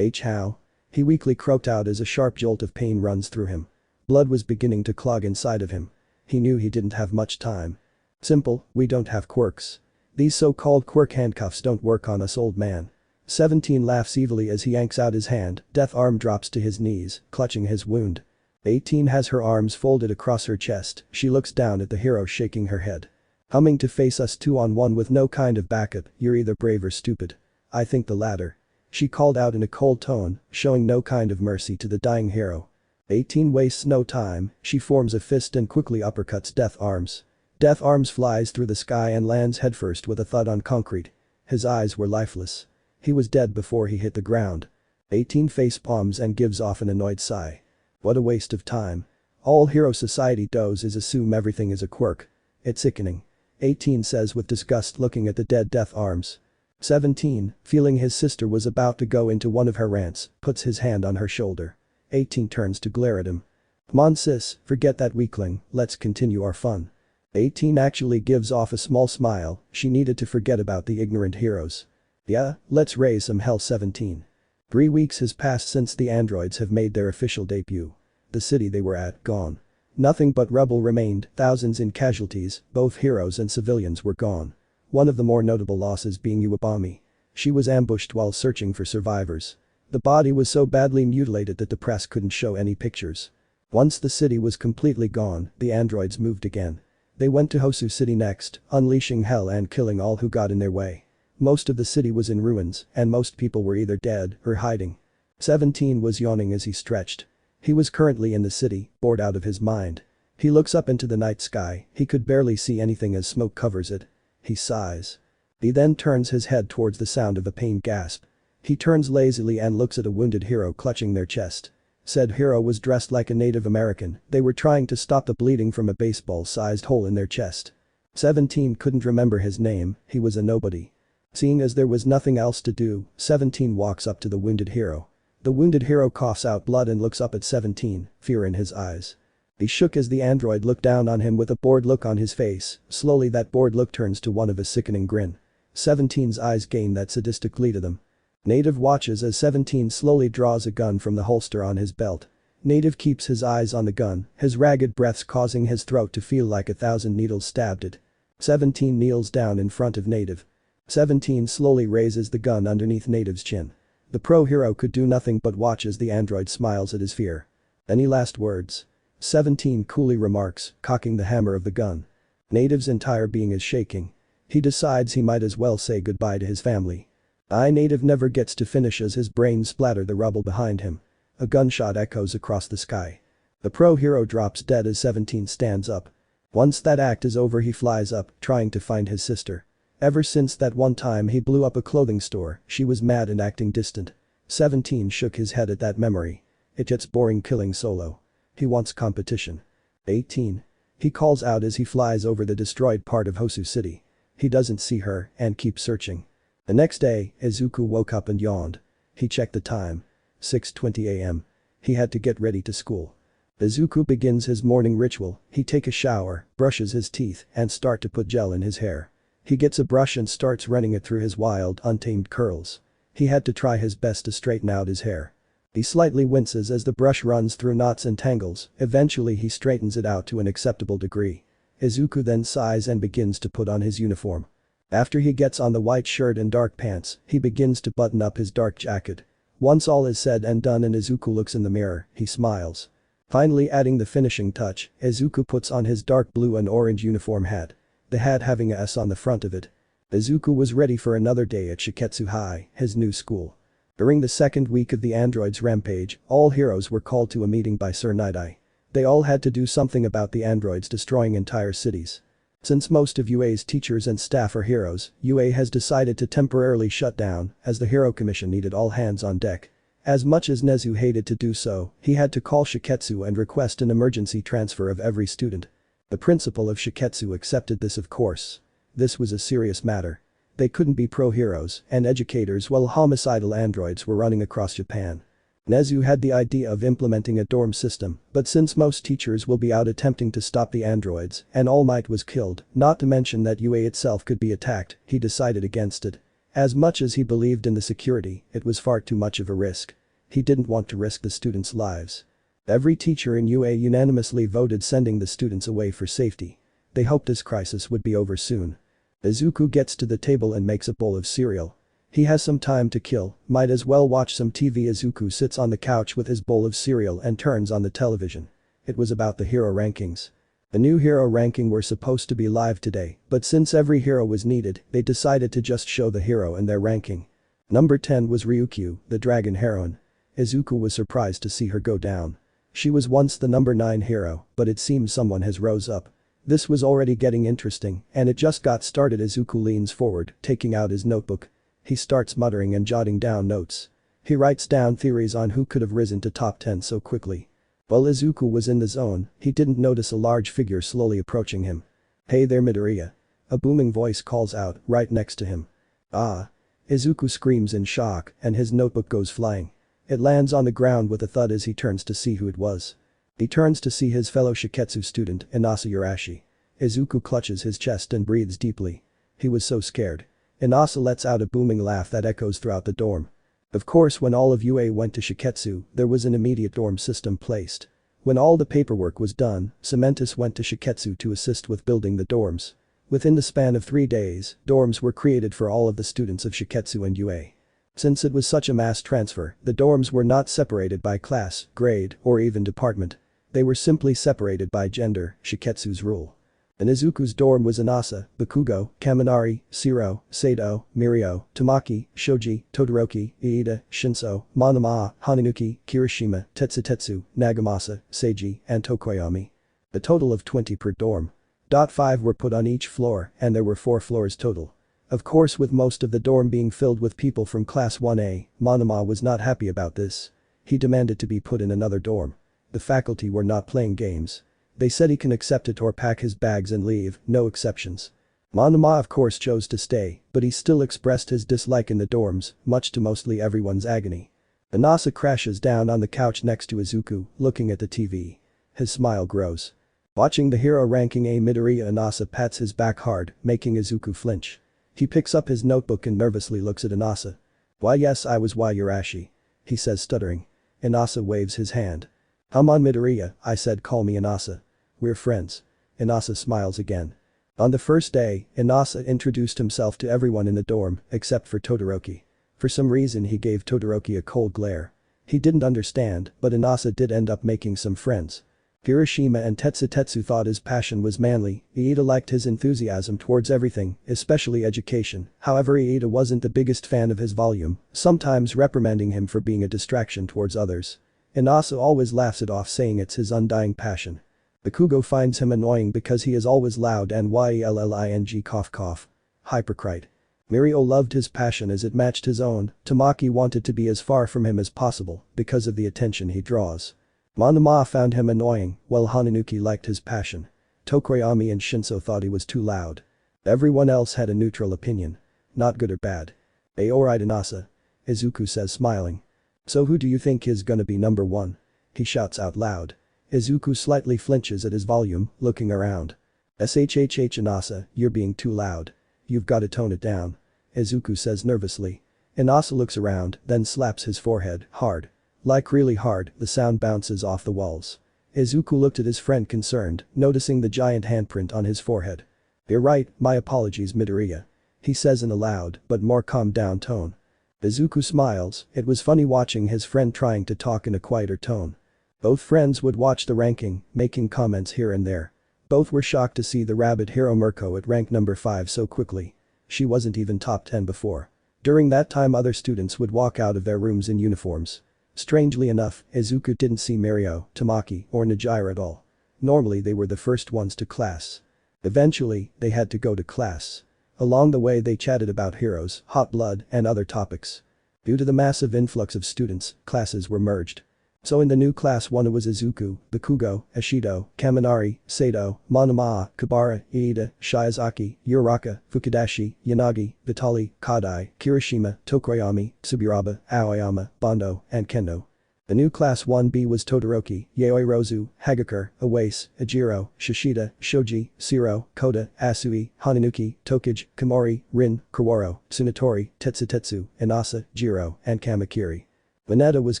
How? He weakly croaked out as a sharp jolt of pain runs through him. Blood was beginning to clog inside of him. He knew he didn't have much time. Simple, we don't have quirks. These so-called quirk handcuffs don't work on us, old man. 17 laughs evilly as he yanks out his hand, Death Arm drops to his knees, clutching his wound. 18 has her arms folded across her chest, she looks down at the hero shaking her head. Humming to face us 2-on-1 with no kind of backup, you're either brave or stupid. I think the latter. She called out in a cold tone, showing no kind of mercy to the dying hero. 18 wastes no time, she forms a fist and quickly uppercuts Death Arms. Death Arms flies through the sky and lands headfirst with a thud on concrete. His eyes were lifeless. He was dead before he hit the ground. 18 face palms and gives off an annoyed sigh. What a waste of time. All Hero Society does is assume everything is a quirk. It's sickening. 18 says with disgust looking at the dead Death Arms. 17, feeling his sister was about to go into one of her rants, puts his hand on her shoulder. 18 turns to glare at him. Come on sis, forget that weakling, let's continue our fun. 18 actually gives off a small smile, she needed to forget about the ignorant heroes. Yeah, let's raise some hell 17. 3 weeks has passed since the androids have made their official debut. The city they were at, gone. Nothing but rubble remained, thousands in casualties, both heroes and civilians were gone. One of the more notable losses being Uwabami. She was ambushed while searching for survivors. The body was so badly mutilated that the press couldn't show any pictures. Once the city was completely gone, the androids moved again. They went to Hosu City next, unleashing hell and killing all who got in their way. Most of the city was in ruins, and most people were either dead or hiding. 17 was yawning as he stretched. He was currently in the city, bored out of his mind. He looks up into the night sky, he could barely see anything as smoke covers it. He sighs. He then turns his head towards the sound of a pained gasp. He turns lazily and looks at a wounded hero clutching their chest. Said hero was dressed like a Native American, they were trying to stop the bleeding from a baseball-sized hole in their chest. 17 couldn't remember his name, he was a nobody. Seeing as there was nothing else to do, 17 walks up to the wounded hero. The wounded hero coughs out blood and looks up at 17, fear in his eyes. He shook as the android looked down on him with a bored look on his face, slowly that bored look turns to one of a sickening grin. 17's eyes gain that sadistic glee to them. Native watches as 17 slowly draws a gun from the holster on his belt. Native keeps his eyes on the gun, his ragged breaths causing his throat to feel like 1,000 needles stabbed it. 17 kneels down in front of Native. 17 slowly raises the gun underneath Native's chin. The pro-hero could do nothing but watch as the android smiles at his fear. Any last words? 17 coolly remarks, cocking the hammer of the gun. Native's entire being is shaking. He decides he might as well say goodbye to his family. Native never gets to finish as his brains splatter the rubble behind him. A gunshot echoes across the sky. The pro-hero drops dead as 17 stands up. Once that act is over he flies up, trying to find his sister. Ever since that one time he blew up a clothing store, she was mad and acting distant. 17 shook his head at that memory. It gets boring killing solo. He wants competition. 18. He calls out as he flies over the destroyed part of Hosu City. He doesn't see her and keeps searching. The next day, Izuku woke up and yawned. He checked the time. 6:20 a.m. He had to get ready to school. Izuku begins his morning ritual, he take a shower, brushes his teeth and start to put gel in his hair. He gets a brush and starts running it through his wild, untamed curls. He had to try his best to straighten out his hair. He slightly winces as the brush runs through knots and tangles, eventually he straightens it out to an acceptable degree. Izuku then sighs and begins to put on his uniform. After he gets on the white shirt and dark pants, he begins to button up his dark jacket. Once all is said and done and Izuku looks in the mirror, he smiles. Finally adding the finishing touch, Izuku puts on his dark blue and orange uniform hat. The hat having a S on the front of it. Izuku was ready for another day at Shiketsu High, his new school. During the second week of the androids' rampage, all heroes were called to a meeting by Sir Night-Eye. They all had to do something about the androids destroying entire cities. Since most of UA's teachers and staff are heroes, UA has decided to temporarily shut down, as the Hero Commission needed all hands on deck. As much as Nezu hated to do so, he had to call Shiketsu and request an emergency transfer of every student. The principal of Shiketsu accepted this of course. This was a serious matter. They couldn't be pro-heroes and educators while homicidal androids were running across Japan. Nezu had the idea of implementing a dorm system, but since most teachers will be out attempting to stop the androids and All Might was killed, not to mention that UA itself could be attacked, he decided against it. As much as he believed in the security, it was far too much of a risk. He didn't want to risk the students' lives. Every teacher in UA unanimously voted sending the students away for safety. They hoped this crisis would be over soon. Izuku gets to the table and makes a bowl of cereal. He has some time to kill, might as well watch some TV. Izuku sits on the couch with his bowl of cereal and turns on the television. It was about the hero rankings. The new hero ranking were supposed to be live today, but since every hero was needed, they decided to just show the hero and their ranking. Number 10 was Ryukyu, the dragon heroine. Izuku was surprised to see her go down. She was once the number 9 hero, but it seems someone has rose up. This was already getting interesting, and it just got started. Izuku leans forward, taking out his notebook. He starts muttering and jotting down notes. He writes down theories on who could have risen to top 10 so quickly. While Izuku was in the zone, he didn't notice a large figure slowly approaching him. "Hey there Midoriya." A booming voice calls out, right next to him. "Ah." Izuku screams in shock, and his notebook goes flying. It lands on the ground with a thud as he turns to see who it was. He turns to see his fellow Shiketsu student, Inasa Urashi. Izuku clutches his chest and breathes deeply. He was so scared. Inasa lets out a booming laugh that echoes throughout the dorm. Of course, when all of UA went to Shiketsu, there was an immediate dorm system placed. When all the paperwork was done, Cementus went to Shiketsu to assist with building the dorms. Within the span of 3 days, dorms were created for all of the students of Shiketsu and UA. Since it was such a mass transfer, the dorms were not separated by class, grade, or even department. They were simply separated by gender, Shiketsu's rule. In Izuku's dorm was Inasa, Bakugo, Kaminari, Shiro, Sato, Mirio, Tamaki, Shoji, Todoroki, Iida, Shinso, Monoma, Hananuki, Kirishima, Tetsutetsu, Nagamasa, Seiji, and Tokoyami. A total of 20 per dorm. 5 were put on each floor, and there were 4 floors total. Of course, with most of the dorm being filled with people from Class 1A, Monoma was not happy about this. He demanded to be put in another dorm. The faculty were not playing games. They said he can accept it or pack his bags and leave, no exceptions. Monoma of course chose to stay, but he still expressed his dislike in the dorms, much to mostly everyone's agony. Inasa crashes down on the couch next to Izuku, looking at the TV. His smile grows. Watching the hero ranking A Midoriya, Inasa pats his back hard, making Izuku flinch. He picks up his notebook and nervously looks at Inasa. "Why yes, I was Yurashi," he says stuttering. Inasa waves his hand. "I'm on Midoriya," I said, "call me Inasa. We're friends." Inasa smiles again. On the first day, Inasa introduced himself to everyone in the dorm, except for Todoroki. For some reason he gave Todoroki a cold glare. He didn't understand, but Inasa did end up making some friends. Kirishima and Tetsutetsu thought his passion was manly. Iida liked his enthusiasm towards everything, especially education. However, Iida wasn't the biggest fan of his volume, sometimes reprimanding him for being a distraction towards others. Inasa always laughs it off, saying it's his undying passion. Bakugo finds him annoying because he is always loud and yelling cough. Hypocrite. Mirio loved his passion as it matched his own. Tamaki wanted to be as far from him as possible because of the attention he draws. Monoma found him annoying, while Hananuki liked his passion. Tokoyami and Shinso thought he was too loud. Everyone else had a neutral opinion. Not good or bad. Alright Inasa. Izuku says, smiling. "So who do you think is gonna be number 1? He shouts out loud. Izuku slightly flinches at his volume, looking around. "Shhh Inasa, you're being too loud. You've gotta tone it down," Izuku says nervously. Inasa looks around, then slaps his forehead, hard. Like really hard, the sound bounces off the walls. Izuku looked at his friend concerned, noticing the giant handprint on his forehead. "You're right, my apologies Midoriya," he says in a loud, but more calmed down tone. Izuku smiles. It was funny watching his friend trying to talk in a quieter tone. Both friends would watch the ranking, making comments here and there. Both were shocked to see the rabbit hero Mirko at rank number 5 so quickly. She wasn't even top 10 before. During that time other students would walk out of their rooms in uniforms. Strangely enough, Izuku didn't see Mirio, Tamaki, or Najira at all. Normally they were the first ones to class. Eventually, they had to go to class. Along the way they chatted about heroes, hot blood, and other topics. Due to the massive influx of students, classes were merged. So in the new class 1 it was Izuku, Bakugo, Ashido, Kaminari, Sato, Monoma, Kabara, Iida, Shiozaki, Uraraka, Fukudashi, Yanagi, Vitali, Kadai, Kirishima, Tokoyami, Tsuburaba, Aoyama, Bondo, and Kendo. The new class 1B was Todoroki, Yaoi Rozu, Hagakure, Awase, Ejiro, Shishida, Shoji, Shiro, Koda, Asui, Hananuki, Tokage, Komori, Rin, Kawaro, Tsunatori, Tetsutetsu, Inasa, Jiro, and Kamakiri. Mineta was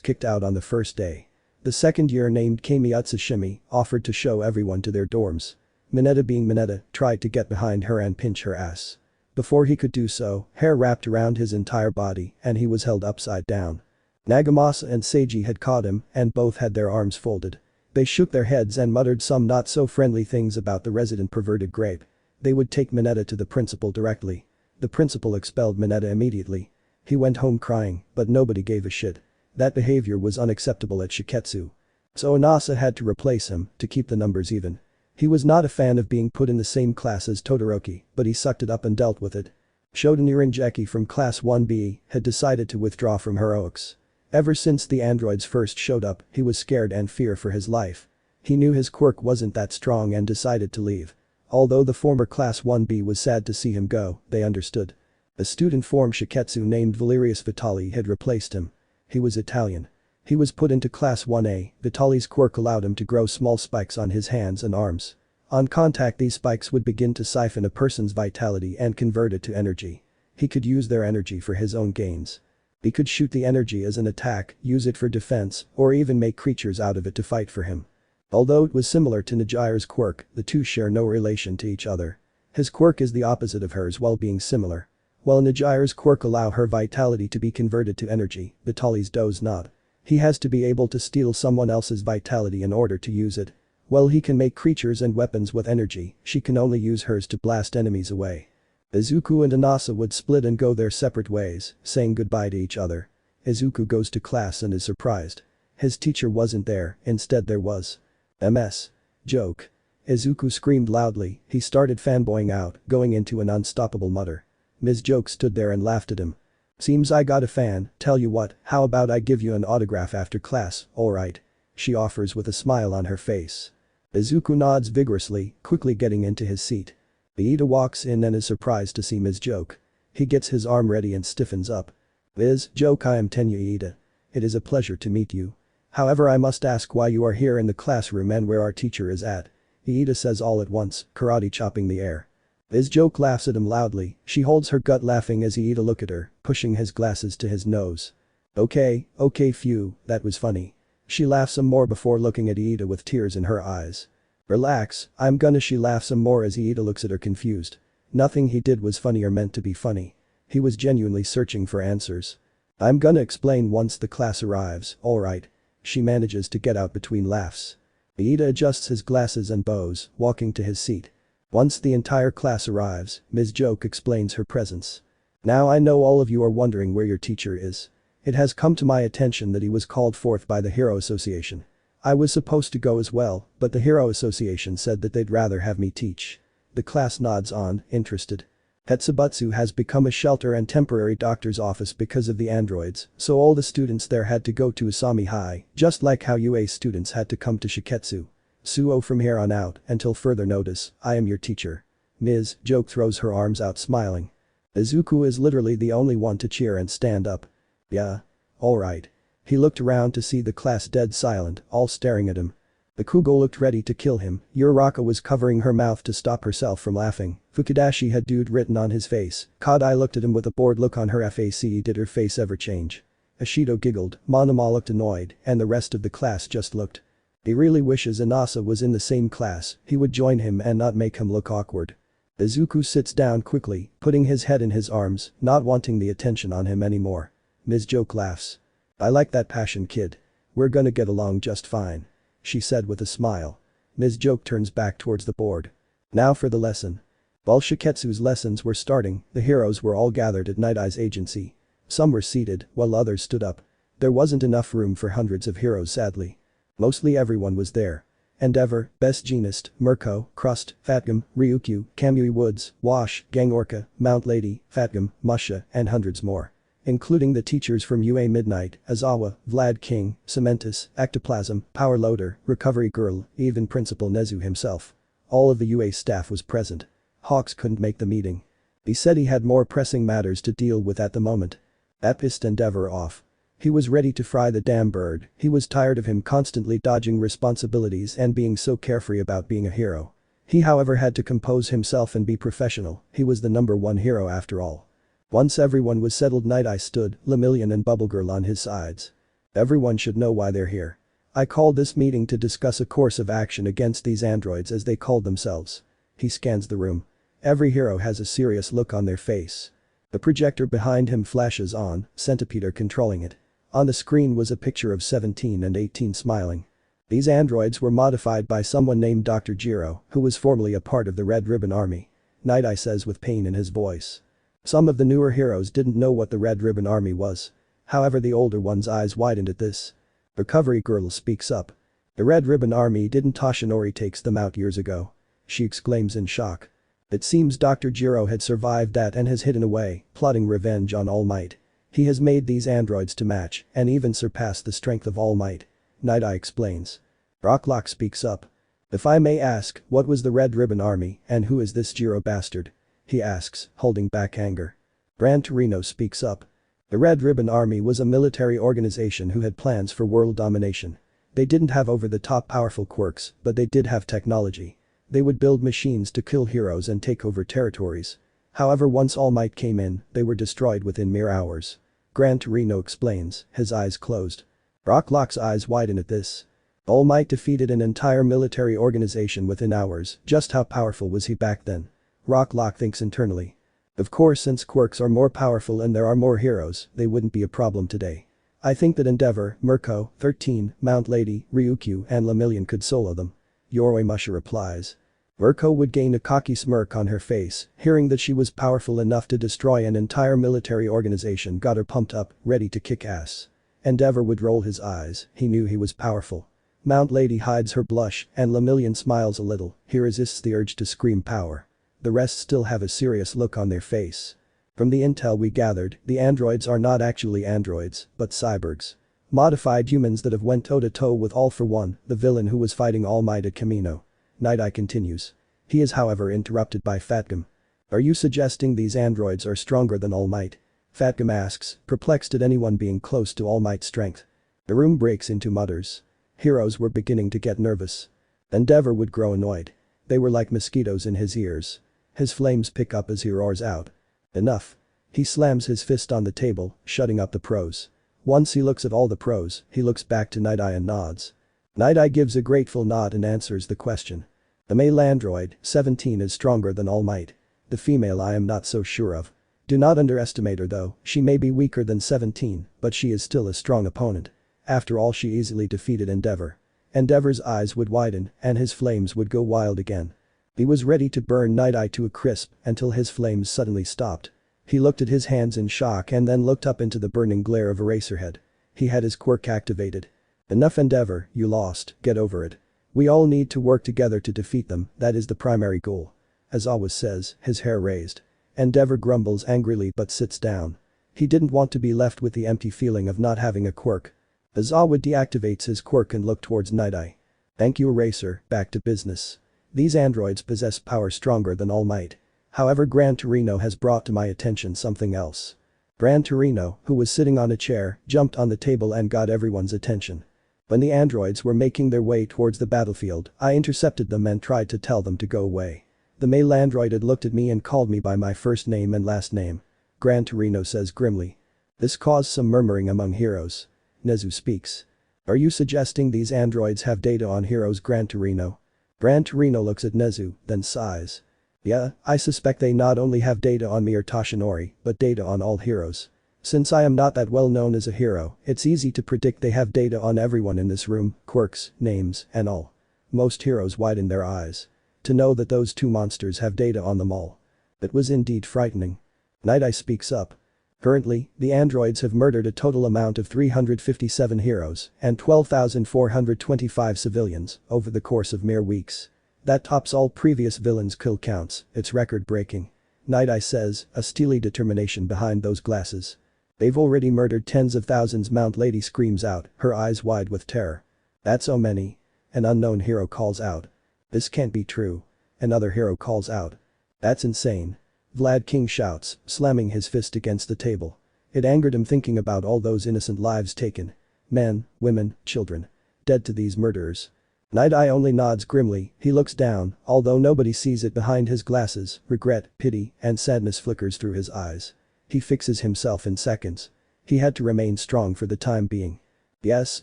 kicked out on the first day. The second year named Kami Utsushimi offered to show everyone to their dorms. Mineta being Mineta tried to get behind her and pinch her ass. Before he could do so, hair wrapped around his entire body and he was held upside down. Nagamasa and Seiji had caught him and both had their arms folded. They shook their heads and muttered some not so friendly things about the resident perverted grape. They would take Mineta to the principal directly. The principal expelled Mineta immediately. He went home crying, but nobody gave a shit. That behavior was unacceptable at Shiketsu. So Inasa had to replace him to keep the numbers even. He was not a fan of being put in the same class as Todoroki, but he sucked it up and dealt with it. Shoten Irinjeki from class 1B had decided to withdraw from heroics. Ever since the androids first showed up, he was scared and fear for his life. He knew his quirk wasn't that strong and decided to leave. Although the former class 1B was sad to see him go, they understood. A student from Shiketsu named Valerius Vitali had replaced him. He was Italian. He was put into class 1A. Vitali's quirk allowed him to grow small spikes on his hands and arms. On contact these spikes would begin to siphon a person's vitality and convert it to energy. He could use their energy for his own gains. He could shoot the energy as an attack, use it for defense, or even make creatures out of it to fight for him. Although it was similar to Najire's quirk, the two share no relation to each other. His quirk is the opposite of hers while being similar. While Najire's quirk allow her vitality to be converted to energy, Vitali's does not. He has to be able to steal someone else's vitality in order to use it. While he can make creatures and weapons with energy, she can only use hers to blast enemies away. Izuku and Inasa would split and go their separate ways, saying goodbye to each other. Izuku goes to class and is surprised. His teacher wasn't there, instead there was MS. Joke. Izuku screamed loudly, he started fanboying out, going into an unstoppable mutter. Ms. Joke stood there and laughed at him. Seems I got a fan, tell you what, how about I give you an autograph after class, alright? She offers with a smile on her face. Izuku nods vigorously, quickly getting into his seat. Iida walks in and is surprised to see Ms. Joke. He gets his arm ready and stiffens up. Ms. Joke, I am Tenya Iida. It is a pleasure to meet you. However, I must ask why you are here in the classroom and where our teacher is at. Iida says all at once, karate chopping the air. Ms. Joke laughs at him loudly, she holds her gut laughing as Iida look at her, pushing his glasses to his nose. Okay, phew, that was funny. She laughs some more before looking at Iida with tears in her eyes. Relax, I'm gonna. She laughs some more as Iida looks at her confused. Nothing he did was funny or meant to be funny. He was genuinely searching for answers. I'm gonna explain once the class arrives, alright. She manages to get out between laughs. Iida adjusts his glasses and bows, walking to his seat. Once the entire class arrives, Ms. Joke explains her presence. Now I know all of you are wondering where your teacher is. It has come to my attention that he was called forth by the Hero Association. I was supposed to go as well, but the Hero Association said that they'd rather have me teach. The class nods on, interested. Hetsubatsu has become a shelter and temporary doctor's office because of the androids, so all the students there had to go to Asami High, just like how UA students had to come to Shiketsu. Suo, from here on out, until further notice, I am your teacher. Ms. Joke throws her arms out smiling. Izuku is literally the only one to cheer and stand up. Yeah. Alright. He looked around to see the class dead silent, all staring at him. Bakugo looked ready to kill him, Uraraka was covering her mouth to stop herself from laughing, Fukudashi had dude written on his face, Kodai looked at him with a bored look on her face. Did her face ever change? Ashido giggled, Monoma looked annoyed, and the rest of the class just looked. He really wishes Inasa was in the same class, he would join him and not make him look awkward. Izuku sits down quickly, putting his head in his arms, not wanting the attention on him anymore. Ms. Joke laughs. I like that passion, kid. We're gonna get along just fine. She said with a smile. Ms. Joke turns back towards the board. Now for the lesson. While Shiketsu's lessons were starting, the heroes were all gathered at Night Eye's agency. Some were seated, while others stood up. There wasn't enough room for hundreds of heroes, sadly. Mostly everyone was there. Endeavor, Best Jeanist, Mirko, Crust, Fatgum, Ryukyu, Kamui Woods, Wash, Gang Orca, Mount Lady, Fatgum, Musha, and hundreds more. Including the teachers from UA Midnight, Azawa, Vlad King, Cementus, Ectoplasm, Power Loader, Recovery Girl, even Principal Nezu himself. All of the UA staff was present. Hawks couldn't make the meeting. He said he had more pressing matters to deal with at the moment. That pissed Endeavor off. He was ready to fry the damn bird, he was tired of him constantly dodging responsibilities and being so carefree about being a hero. He however had to compose himself and be professional, he was the #1 hero after all. Once everyone was settled, Night Eye stood, Lemillion and Bubblegirl on his sides. Everyone should know why they're here. I called this meeting to discuss a course of action against these androids as they called themselves. He scans the room. Every hero has a serious look on their face. The projector behind him flashes on, Centipede controlling it. On the screen was a picture of 17 and 18 smiling. These androids were modified by someone named Dr. Jiro, who was formerly a part of the Red Ribbon Army. Night Eye says with pain in his voice. Some of the newer heroes didn't know what the Red Ribbon Army was. However, the older one's eyes widened at this. Recovery Girl speaks up. The Red Ribbon Army didn't. Toshinori takes them out years ago. She exclaims in shock. It seems Dr. Jiro had survived that and has hidden away, plotting revenge on All Might. He has made these androids to match and even surpass the strength of All Might. Night Eye explains. Rocklock speaks up. If I may ask, what was the Red Ribbon Army and who is this Jiro bastard? He asks, holding back anger. Gran Torino speaks up. The Red Ribbon Army was a military organization who had plans for world domination. They didn't have over-the-top powerful quirks, but they did have technology. They would build machines to kill heroes and take over territories. However, once All Might came in, they were destroyed within mere hours. Gran Torino explains, his eyes closed. Rocklock's eyes widen at this. All Might defeated an entire military organization within hours, just how powerful was he back then? Rocklock thinks internally. Of course, since quirks are more powerful and there are more heroes, they wouldn't be a problem today. I think that Endeavor, Mirko, 13, Mount Lady, Ryukyu and Lemillion could solo them. Yoroi Musha replies. Mirko would gain a cocky smirk on her face, hearing that she was powerful enough to destroy an entire military organization got her pumped up, ready to kick ass. Endeavor would roll his eyes, he knew he was powerful. Mount Lady hides her blush and Lemillion smiles a little, he resists the urge to scream power. The rest still have a serious look on their face. From the intel we gathered, the androids are not actually androids, but cyborgs. Modified humans that have went toe-to-toe with All For One, the villain who was fighting All Might at Kamino. Night Eye continues. He is however interrupted by Fatgum. Are you suggesting these androids are stronger than All Might? Fatgum asks, perplexed at anyone being close to All Might's strength. The room breaks into mutters. Heroes were beginning to get nervous. Endeavor would grow annoyed. They were like mosquitoes in his ears. His flames pick up as he roars out. Enough. He slams his fist on the table, shutting up the pros. Once he looks at all the pros, he looks back to Night Eye and nods. Night Eye gives a grateful nod and answers the question. The male android, 17, is stronger than All Might. The female I am not so sure of. Do not underestimate her though, she may be weaker than 17, but she is still a strong opponent. After all, she easily defeated Endeavor. Endeavor's eyes would widen and his flames would go wild again. He was ready to burn Night Eye to a crisp until his flames suddenly stopped. He looked at his hands in shock and then looked up into the burning glare of Eraserhead. He had his quirk activated. Enough Endeavor, you lost, get over it. We all need to work together to defeat them, that is the primary goal. As always says, his hair raised. Endeavor grumbles angrily but sits down. He didn't want to be left with the empty feeling of not having a quirk. Azawa deactivates his quirk and looked towards Night Eye. Thank you Eraser, back to business. These androids possess power stronger than All Might. However, Gran Torino has brought to my attention something else. Gran Torino, who was sitting on a chair, jumped on the table and got everyone's attention. When the androids were making their way towards the battlefield, I intercepted them and tried to tell them to go away. The male android had looked at me and called me by my first name and last name. Gran Torino says grimly. This caused some murmuring among heroes. Nezu speaks. Are you suggesting these androids have data on heroes? Gran Torino. Gran Torino looks at Nezu, then sighs. Yeah, I suspect they not only have data on me or Toshinori, but data on all heroes. Since I am not that well known as a hero, it's easy to predict they have data on everyone in this room, quirks, names, and all. Most heroes widen their eyes. To know that those two monsters have data on them all. It was indeed frightening. Night Eye speaks up. Currently, the androids have murdered a total amount of 357 heroes and 12,425 civilians over the course of mere weeks. That tops all previous villains' kill counts, it's record-breaking. Night Eye says, a steely determination behind those glasses. They've already murdered tens of thousands. Mount Lady screams out, her eyes wide with terror. That's so many. An unknown hero calls out. This can't be true. Another hero calls out. That's insane. Vlad King shouts, slamming his fist against the table. It angered him thinking about all those innocent lives taken. Men, women, children. Dead to these murderers. Night Eye only nods grimly, he looks down, although nobody sees it behind his glasses, regret, pity, and sadness flickers through his eyes. He fixes himself in seconds. He had to remain strong for the time being. Yes,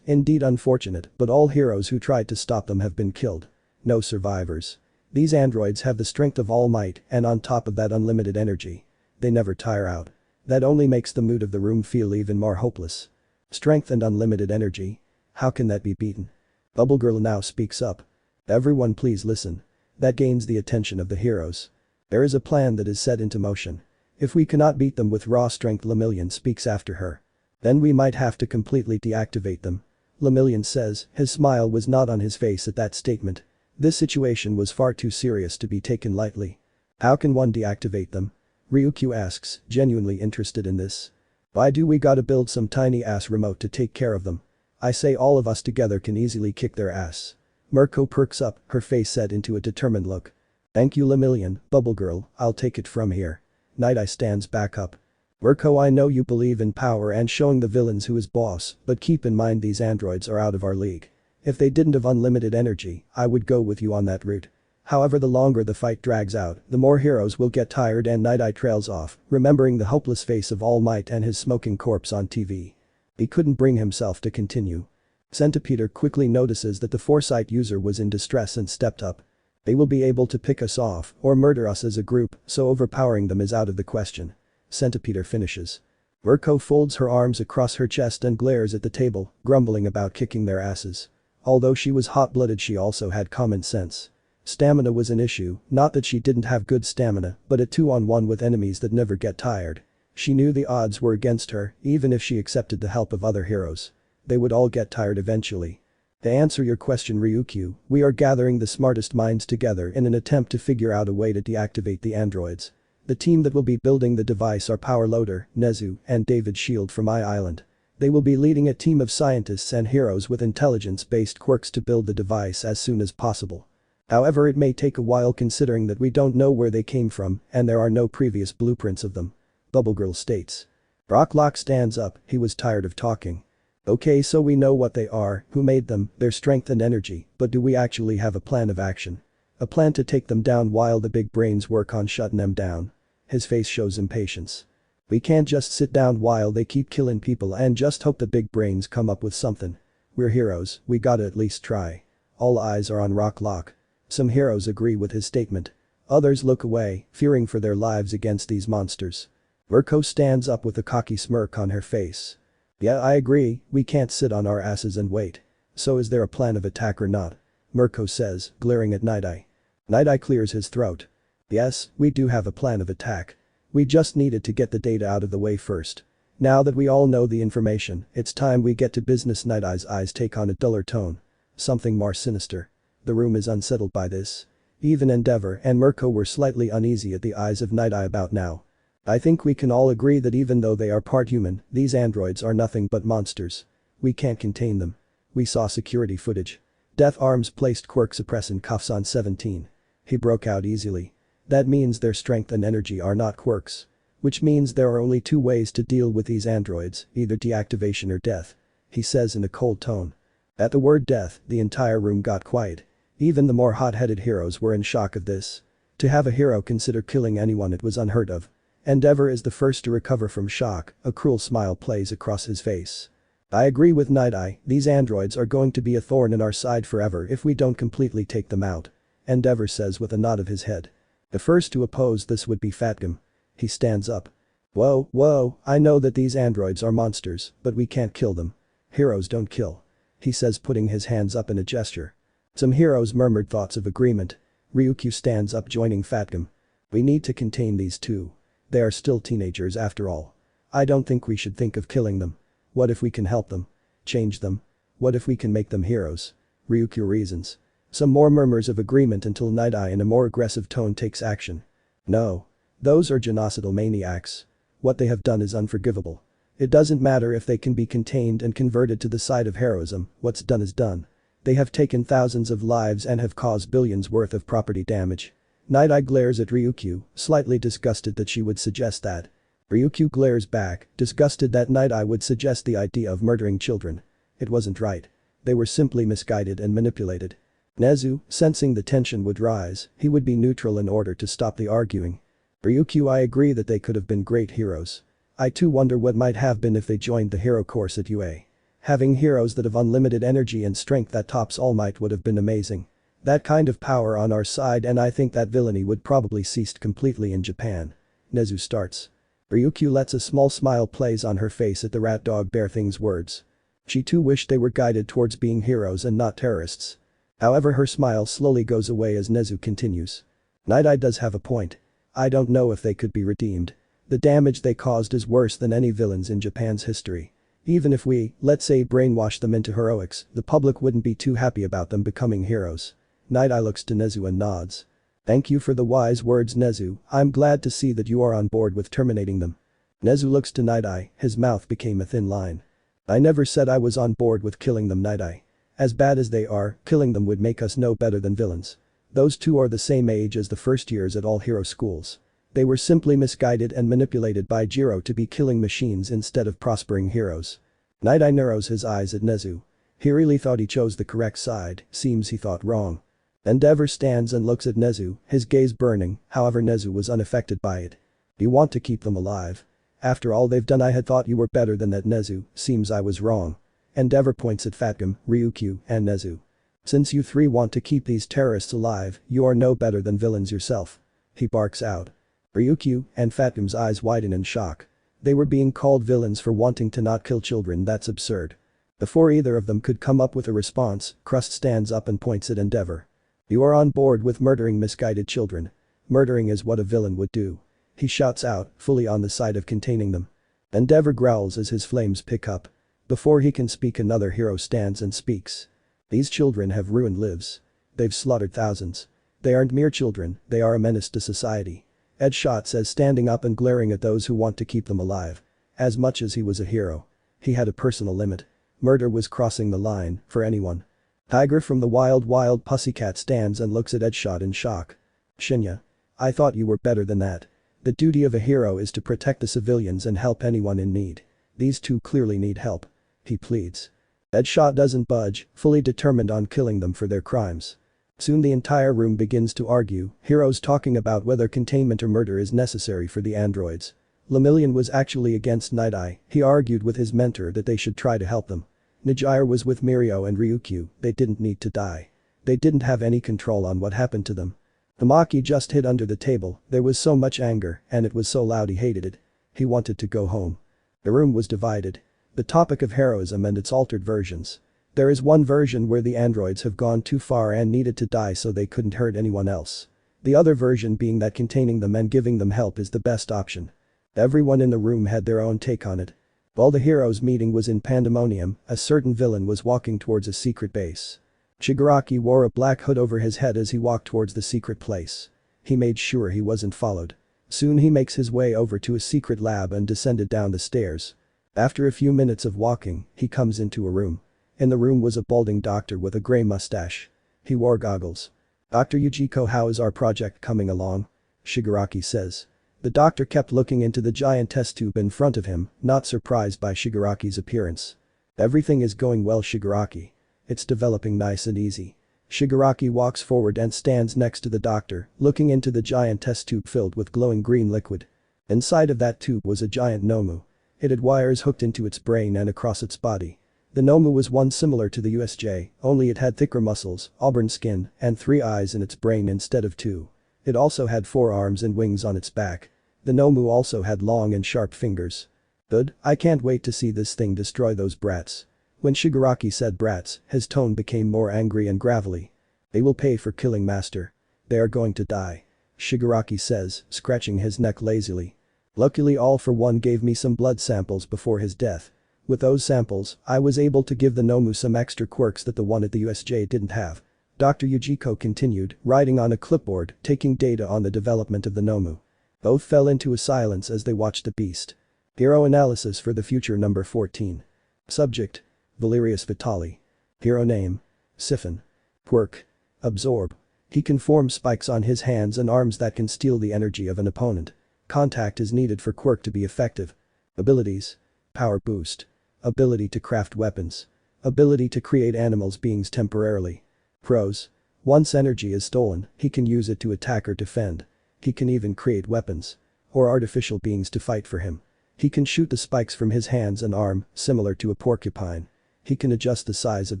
indeed unfortunate, but all heroes who tried to stop them have been killed. No survivors. These androids have the strength of All Might and on top of that unlimited energy. They never tire out. That only makes the mood of the room feel even more hopeless. Strength and unlimited energy. How can that be beaten? Bubble Girl now speaks up. Everyone please listen. That gains the attention of the heroes. There is a plan that is set into motion. If we cannot beat them with raw strength, Lemillion speaks after her. Then we might have to completely deactivate them. Lemillion says, his smile was not on his face at that statement. This situation was far too serious to be taken lightly. How can one deactivate them? Ryukyu asks, genuinely interested in this. Why do we gotta build some tiny ass remote to take care of them? I say all of us together can easily kick their ass. Mirko perks up, her face set into a determined look. Thank you Lemillion, Bubble Girl, I'll take it from here. Night Eye stands back up. Mirko, I know you believe in power and showing the villains who is boss, but keep in mind these androids are out of our league. If they didn't have unlimited energy, I would go with you on that route. However, the longer the fight drags out, the more heroes will get tired and Night Eye trails off, remembering the hopeless face of All Might and his smoking corpse on TV. He couldn't bring himself to continue. Centipeder quickly notices that the Foresight user was in distress and stepped up. They will be able to pick us off or murder us as a group, so overpowering them is out of the question. Centipeder finishes. Mirko folds her arms across her chest and glares at the table, grumbling about kicking their asses. Although she was hot-blooded, she also had common sense. Stamina was an issue, not that she didn't have good stamina, but a 2-on-1 with enemies that never get tired. She knew the odds were against her, even if she accepted the help of other heroes. They would all get tired eventually. To answer your question, Ryukyu, we are gathering the smartest minds together in an attempt to figure out a way to deactivate the androids. The team that will be building the device are Power Loader, Nezu, and David Shield from My Island. They will be leading a team of scientists and heroes with intelligence-based quirks to build the device as soon as possible. However, it may take a while considering that we don't know where they came from and there are no previous blueprints of them. Bubblegirl states. Rocklock stands up, he was tired of talking. Okay, so we know what they are, who made them, their strength and energy, but do we actually have a plan of action? A plan to take them down while the big brains work on shutting them down? His face shows impatience. We can't just sit down while they keep killing people and just hope the big brains come up with something. We're heroes, we gotta at least try. All eyes are on Rocklock. Some heroes agree with his statement. Others look away, fearing for their lives against these monsters. Mirko stands up with a cocky smirk on her face. Yeah, I agree, we can't sit on our asses and wait. So is there a plan of attack or not? Mirko says, glaring at Night Eye. Night Eye clears his throat. Yes, we do have a plan of attack. We just needed to get the data out of the way first. Now that we all know the information, it's time we get to business. Night Eye's eyes take on a duller tone. Something more sinister. The room is unsettled by this. Even Endeavor and Mirko were slightly uneasy at the eyes of Night Eye about now. I think we can all agree that even though they are part human, these androids are nothing but monsters. We can't contain them. We saw security footage. Death Arms placed quirk suppressant cuffs on 17. He broke out easily. That means their strength and energy are not quirks. Which means there are only two ways to deal with these androids, either deactivation or death. He says in a cold tone. At the word death, the entire room got quiet. Even the more hot-headed heroes were in shock of this. To have a hero consider killing anyone, it was unheard of. Endeavor is the first to recover from shock, a cruel smile plays across his face. I agree with Night Eye, these androids are going to be a thorn in our side forever if we don't completely take them out. Endeavor says with a nod of his head. The first to oppose this would be Fatgum. He stands up. Whoa, I know that these androids are monsters, but we can't kill them. Heroes don't kill. He says, putting his hands up in a gesture. Some heroes murmured thoughts of agreement. Ryukyu stands up, joining Fatgum. We need to contain these two. They are still teenagers after all. I don't think we should think of killing them. What if we can help them? Change them? What if we can make them heroes? Ryukyu reasons. Some more murmurs of agreement until Night Eye in a more aggressive tone takes action. No. Those are genocidal maniacs. What they have done is unforgivable. It doesn't matter if they can be contained and converted to the side of heroism, what's done is done. They have taken thousands of lives and have caused billions worth of property damage. Night Eye glares at Ryukyu, slightly disgusted that she would suggest that. Ryukyu glares back, disgusted that Night Eye would suggest the idea of murdering children. It wasn't right. They were simply misguided and manipulated. Nezu, sensing the tension would rise, he would be neutral in order to stop the arguing. Ryukyu, I agree that they could have been great heroes. I too wonder what might have been if they joined the hero course at UA. Having heroes that have unlimited energy and strength that tops All Might would have been amazing. That kind of power on our side, and I think that villainy would probably cease completely in Japan. Nezu starts. Ryukyu lets a small smile plays on her face at the rat dog bear thing's words. She too wished they were guided towards being heroes and not terrorists. However, her smile slowly goes away as Nezu continues. Night Eye does have a point. I don't know if they could be redeemed. The damage they caused is worse than any villains in Japan's history. Even if we, let's say, brainwash them into heroics, the public wouldn't be too happy about them becoming heroes. Night Eye looks to Nezu and nods. Thank you for the wise words, Nezu, I'm glad to see that you are on board with terminating them. Nezu looks to Night Eye, his mouth became a thin line. I never said I was on board with killing them, Night Eye. As bad as they are, killing them would make us no better than villains. Those two are the same age as the first years at all hero schools. They were simply misguided and manipulated by Jiro to be killing machines instead of prospering heroes. Night Eye narrows his eyes at Nezu. He really thought he chose the correct side, seems he thought wrong. Endeavor stands and looks at Nezu, his gaze burning, however Nezu was unaffected by it. You want to keep them alive. After all they've done, I had thought you were better than that. Nezu, seems I was wrong. Endeavor points at Fatgum, Ryukyu, and Nezu. Since you three want to keep these terrorists alive, you are no better than villains yourself. He barks out. Ryukyu and Fatgum's eyes widen in shock. They were being called villains for wanting to not kill children. That's absurd. Before either of them could come up with a response, Crust stands up and points at Endeavor. You are on board with murdering misguided children. Murdering is what a villain would do. He shouts out, fully on the side of containing them. Endeavor growls as his flames pick up. Before he can speak, another hero stands and speaks. These children have ruined lives. They've slaughtered thousands. They aren't mere children, they are a menace to society. Edshot says, standing up and glaring at those who want to keep them alive. As much as he was a hero, he had a personal limit. Murder was crossing the line, for anyone. Tiger from the Wild Pussycat stands and looks at Edshot in shock. Shinya. I thought you were better than that. The duty of a hero is to protect the civilians and help anyone in need. These two clearly need help. He pleads. Edshot doesn't budge, fully determined on killing them for their crimes. Soon the entire room begins to argue, heroes talking about whether containment or murder is necessary for the androids. Lemillion was actually against Night Eye. He argued with his mentor that they should try to help them. Nijire was with Mirio and Ryukyu. They didn't need to die. They didn't have any control on what happened to them. Tamaki just hid under the table. There was so much anger, and it was so loud he hated it. He wanted to go home. The room was divided. The topic of heroism and its altered versions. There is one version where the androids have gone too far and needed to die so they couldn't hurt anyone else. The other version being that containing them and giving them help is the best option. Everyone in the room had their own take on it. While the heroes' meeting was in pandemonium, a certain villain was walking towards a secret base. Shigaraki wore a black hood over his head as he walked towards the secret place. He made sure he wasn't followed. Soon he makes his way over to a secret lab and descended down the stairs. After a few minutes of walking, he comes into a room. In the room was a balding doctor with a grey mustache. He wore goggles. Dr. Yujiko, how is our project coming along? Shigaraki says. The doctor kept looking into the giant test tube in front of him, not surprised by Shigaraki's appearance. Everything is going well, Shigaraki. It's developing nice and easy. Shigaraki walks forward and stands next to the doctor, looking into the giant test tube filled with glowing green liquid. Inside of that tube was a giant Nomu. It had wires hooked into its brain and across its body. The Nomu was one similar to the USJ, only it had thicker muscles, auburn skin, and 3 eyes in its brain instead of 2. It also had 4 arms and wings on its back. The Nomu also had long and sharp fingers. Good, I can't wait to see this thing destroy those brats. When Shigaraki said brats, his tone became more angry and gravelly. They will pay for killing Master. They are going to die. Shigaraki says, scratching his neck lazily. Luckily All for One gave me some blood samples before his death. With those samples, I was able to give the Nomu some extra quirks that the one at the USJ didn't have. Dr. Yujiko continued, writing on a clipboard, taking data on the development of the Nomu. Both fell into a silence as they watched the beast. Hero analysis for the future number 14. Subject. Valerius Vitali. Hero name. Siphon. Quirk. Absorb. He can form spikes on his hands and arms that can steal the energy of an opponent. Contact is needed for quirk to be effective. Abilities. Power boost. Ability to craft weapons. Ability to create animals beings temporarily. Pros. Once energy is stolen, he can use it to attack or defend. He can even create weapons. Or artificial beings to fight for him. He can shoot the spikes from his hands and arm, similar to a porcupine. He can adjust the size of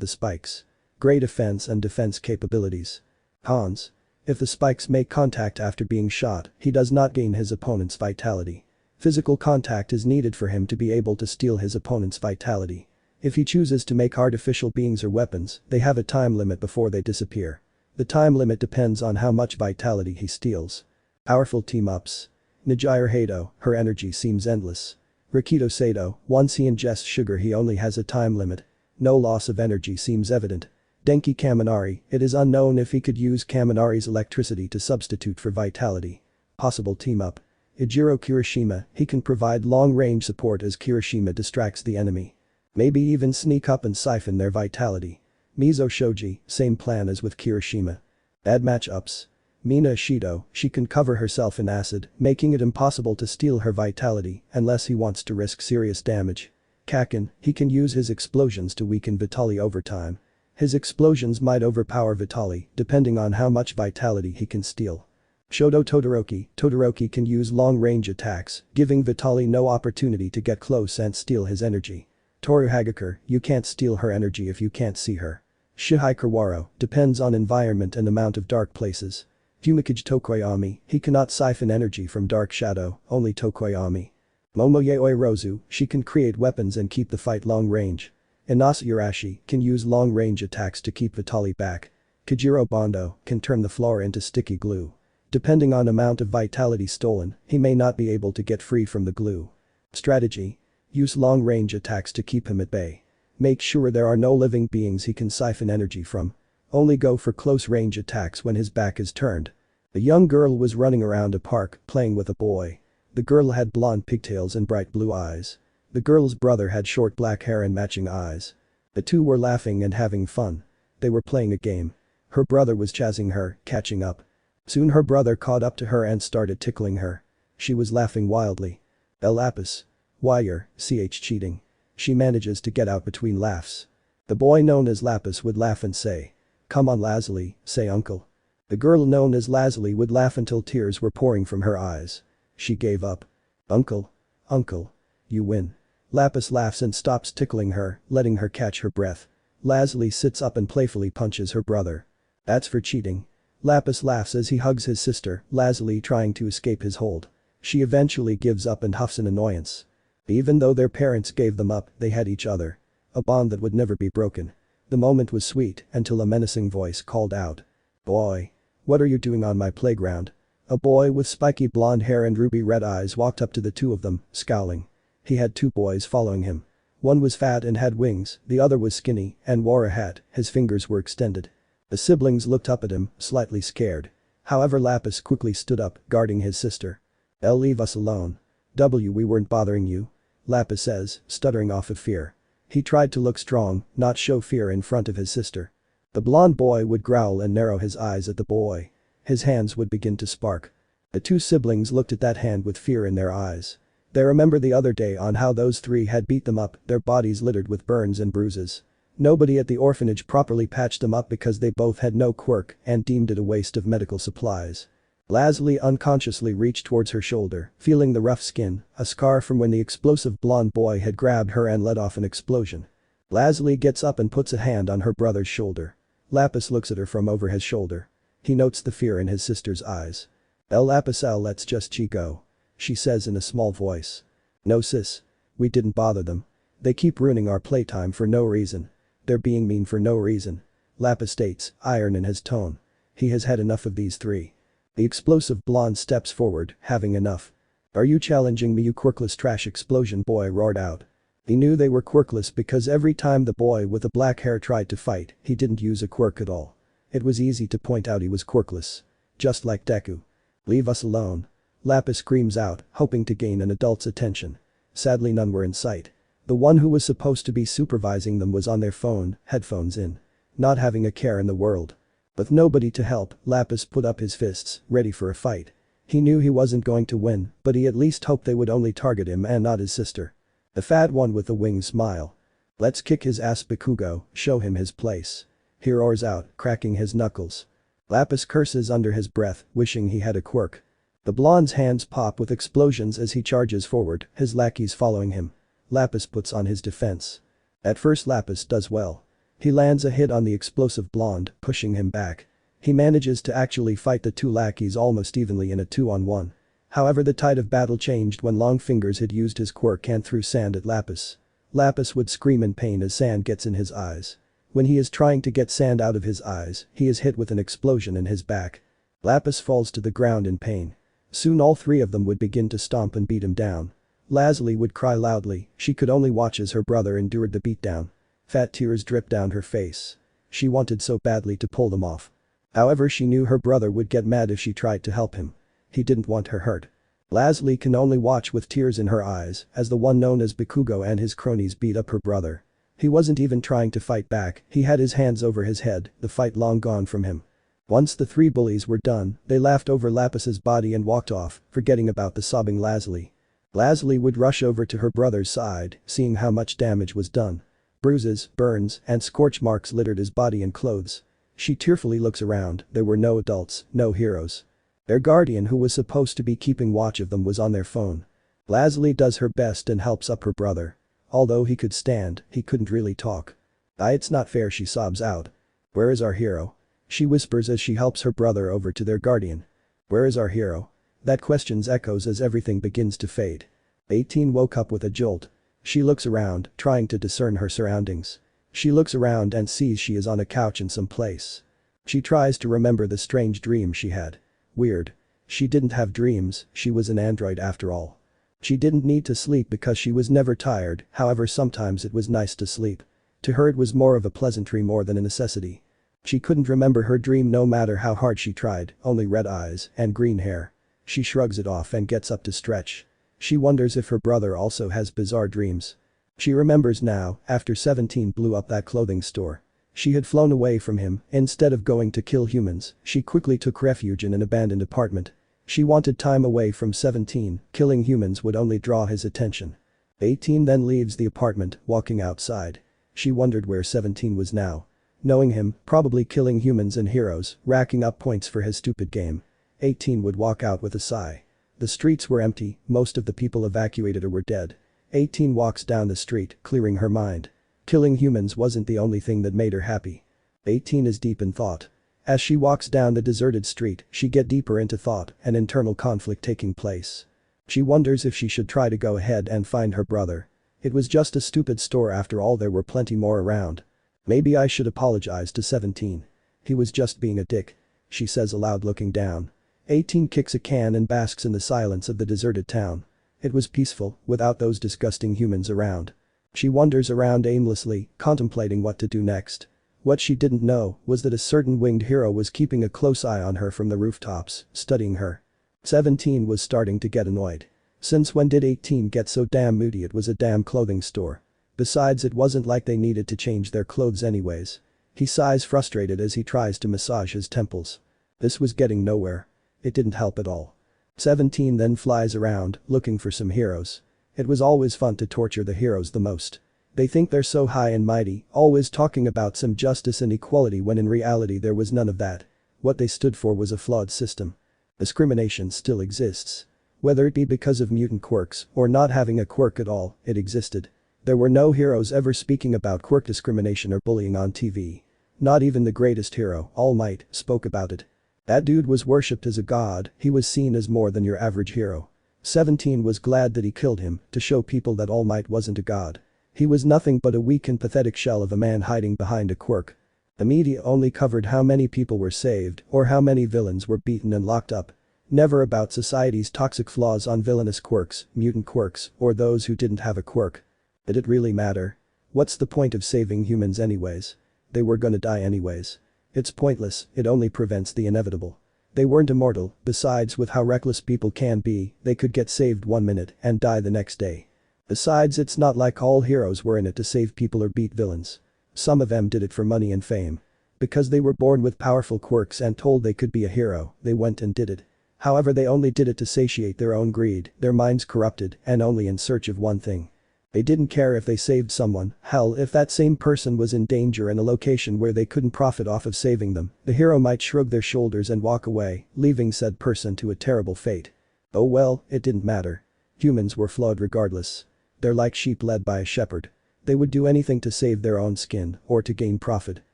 the spikes. Great offense and defense capabilities. Cons. If the spikes make contact after being shot, he does not gain his opponent's vitality. Physical contact is needed for him to be able to steal his opponent's vitality. If he chooses to make artificial beings or weapons, they have a time limit before they disappear. The time limit depends on how much vitality he steals. Powerful team-ups. Nijire Hato, her energy seems endless. Rikito Sato, once he ingests sugar he only has a time limit. No loss of energy seems evident. Denki Kaminari, it is unknown if he could use Kaminari's electricity to substitute for vitality. Possible team-up. Ijiro Kirishima, he can provide long-range support as Kirishima distracts the enemy. Maybe even sneak up and siphon their vitality. Mizo Shoji, same plan as with Kirishima. Bad matchups. Mina Ishido, she can cover herself in acid, making it impossible to steal her vitality unless he wants to risk serious damage. Kaken, he can use his explosions to weaken Vitali over time. His explosions might overpower Vitaly, depending on how much vitality he can steal. Shoto Todoroki. Todoroki can use long-range attacks, giving Vitaly no opportunity to get close and steal his energy. Toru Hagakure, you can't steal her energy if you can't see her. Shihai Kawaro, depends on environment and amount of dark places. Fumikage Tokoyami, he cannot siphon energy from dark shadow, only Tokoyami. Momoye Oirozu, she can create weapons and keep the fight long range. Inasa Urashi can use long range attacks to keep Vitaly back. Kajiro Bondo can turn the floor into sticky glue. Depending on amount of vitality stolen, he may not be able to get free from the glue. Strategy. Use long range attacks to keep him at bay. Make sure there are no living beings he can siphon energy from. Only go for close range attacks when his back is turned. A young girl was running around a park, playing with a boy. The girl had blonde pigtails and bright blue eyes. The girl's brother had short black hair and matching eyes. The two were laughing and having fun. They were playing a game. Her brother was chasing her, catching up. Soon her brother caught up to her and started tickling her. She was laughing wildly. El Lapis. Why you're cheating. She manages to get out between laughs. The boy known as Lapis would laugh and say, "Come on Lazuli, say uncle." The girl known as Lazuli would laugh until tears were pouring from her eyes. She gave up. "Uncle. Uncle. You win." Lapis laughs and stops tickling her, letting her catch her breath. Lazuli sits up and playfully punches her brother. "That's for cheating." Lapis laughs as he hugs his sister, Lazuli trying to escape his hold. She eventually gives up and huffs in annoyance. Even though their parents gave them up, they had each other. A bond that would never be broken. The moment was sweet until a menacing voice called out. "Boy. What are you doing on my playground?" A boy with spiky blonde hair and ruby red eyes walked up to the two of them, scowling. He had two boys following him. One was fat and had wings, the other was skinny and wore a hat, his fingers were extended. The siblings looked up at him, slightly scared. However, Lapis quickly stood up, guarding his sister. "Leave us alone. We weren't bothering you," Lapis says, stuttering off of fear. He tried to look strong, not show fear in front of his sister. The blonde boy would growl and narrow his eyes at the boy. His hands would begin to spark. The two siblings looked at that hand with fear in their eyes. They remember the other day on how those three had beat them up, their bodies littered with burns and bruises. Nobody at the orphanage properly patched them up because they both had no quirk and deemed it a waste of medical supplies. Lazuli unconsciously reached towards her shoulder, feeling the rough skin, a scar from when the explosive blonde boy had grabbed her and let off an explosion. Lazuli gets up and puts a hand on her brother's shoulder. Lapis looks at her from over his shoulder. He notes the fear in his sister's eyes. Lapis, let's just go," she says in a small voice. "No sis. We didn't bother them. They keep ruining our playtime for no reason. They're being mean for no reason," Lapis states, iron in his tone. He has had enough of these three. The explosive blonde steps forward, having enough. "Are you challenging me, you quirkless trash?" explosion boy roared out. He knew they were quirkless because every time the boy with the black hair tried to fight, he didn't use a quirk at all. It was easy to point out he was quirkless. Just like Deku. "Leave us alone." Lapis screams out, hoping to gain an adult's attention. Sadly, none were in sight. The one who was supposed to be supervising them was on their phone, headphones in. Not having a care in the world. With nobody to help, Lapis put up his fists, ready for a fight. He knew he wasn't going to win, but he at least hoped they would only target him and not his sister. The fat one with the wings smile. "Let's kick his ass, Bakugo, show him his place." He roars out, cracking his knuckles. Lapis curses under his breath, wishing he had a quirk. The blonde's hands pop with explosions as he charges forward, his lackeys following him. Lapis puts on his defense. At first Lapis does well. He lands a hit on the explosive blonde, pushing him back. He manages to actually fight the two lackeys almost evenly in a 2-on-1. However, the tide of battle changed when Longfingers had used his quirk and threw sand at Lapis. Lapis would scream in pain as sand gets in his eyes. When he is trying to get sand out of his eyes, he is hit with an explosion in his back. Lapis falls to the ground in pain. Soon all three of them would begin to stomp and beat him down. Lazuli would cry loudly, she could only watch as her brother endured the beatdown. Fat tears dripped down her face. She wanted so badly to pull them off. However, she knew her brother would get mad if she tried to help him. He didn't want her hurt. Lazuli can only watch with tears in her eyes as the one known as Bakugo and his cronies beat up her brother. He wasn't even trying to fight back, he had his hands over his head, the fight long gone from him. Once the three bullies were done, they laughed over Lapis's body and walked off, forgetting about the sobbing Lazuli. Lazuli would rush over to her brother's side, seeing how much damage was done. Bruises, burns, and scorch marks littered his body and clothes. She tearfully looks around, there were no adults, no heroes. Their guardian who was supposed to be keeping watch of them was on their phone. Leslie does her best and helps up her brother. Although he could stand, he couldn't really talk. It's not fair, she sobs out. Where is our hero? She whispers as she helps her brother over to their guardian. Where is our hero? That question echoes as everything begins to fade. 18 woke up with a jolt. She looks around, trying to discern her surroundings. She looks around and sees she is on a couch in some place. She tries to remember the strange dream she had. Weird. She didn't have dreams, she was an android after all. She didn't need to sleep because she was never tired, however sometimes it was nice to sleep. To her it was more of a pleasantry more than a necessity. She couldn't remember her dream no matter how hard she tried, only red eyes and green hair. She shrugs it off and gets up to stretch. She wonders if her brother also has bizarre dreams. She remembers now, after 17 blew up that clothing store. She had flown away from him, instead of going to kill humans, she quickly took refuge in an abandoned apartment. She wanted time away from 17, killing humans would only draw his attention. 18 then leaves the apartment, walking outside. She wondered where 17 was now. Knowing him, probably killing humans and heroes, racking up points for his stupid game. 18 would walk out with a sigh. The streets were empty, most of the people evacuated or were dead. 18 walks down the street, clearing her mind. Killing humans wasn't the only thing that made her happy. 18 is deep in thought. As she walks down the deserted street, she get deeper into thought, an internal conflict taking place. She wonders if she should try to go ahead and find her brother. It was just a stupid store after all, there were plenty more around. Maybe I should apologize to 17. He was just being a dick. She says aloud looking down. 18 kicks a can and basks in the silence of the deserted town. It was peaceful, without those disgusting humans around. She wanders around aimlessly, contemplating what to do next. What she didn't know was that a certain winged hero was keeping a close eye on her from the rooftops, studying her. 17 was starting to get annoyed. Since when did 18 get so damn moody? It was a damn clothing store. Besides, it wasn't like they needed to change their clothes anyways. He sighs frustrated as he tries to massage his temples. This was getting nowhere. It didn't help at all. 17 then flies around, looking for some heroes. It was always fun to torture the heroes the most. They think they're so high and mighty, always talking about some justice and equality when in reality there was none of that. What they stood for was a flawed system. Discrimination still exists. Whether it be because of mutant quirks or not having a quirk at all, it existed. There were no heroes ever speaking about quirk discrimination or bullying on TV. Not even the greatest hero, All Might, spoke about it. That dude was worshipped as a god, he was seen as more than your average hero. 17 was glad that he killed him, to show people that All Might wasn't a god. He was nothing but a weak and pathetic shell of a man hiding behind a quirk. The media only covered how many people were saved or how many villains were beaten and locked up. Never about society's toxic flaws on villainous quirks, mutant quirks, or those who didn't have a quirk. Did it really matter? What's the point of saving humans anyways? They were gonna die anyways. It's pointless, it only prevents the inevitable. They weren't immortal, besides with how reckless people can be, they could get saved 1 minute and die the next day. Besides, it's not like all heroes were in it to save people or beat villains. Some of them did it for money and fame. Because they were born with powerful quirks and told they could be a hero, they went and did it. However, they only did it to satiate their own greed, their minds corrupted, and only in search of one thing. They didn't care if they saved someone, hell if that same person was in danger in a location where they couldn't profit off of saving them, the hero might shrug their shoulders and walk away, leaving said person to a terrible fate. Oh well, it didn't matter. Humans were flawed regardless. They're like sheep led by a shepherd. They would do anything to save their own skin or to gain profit.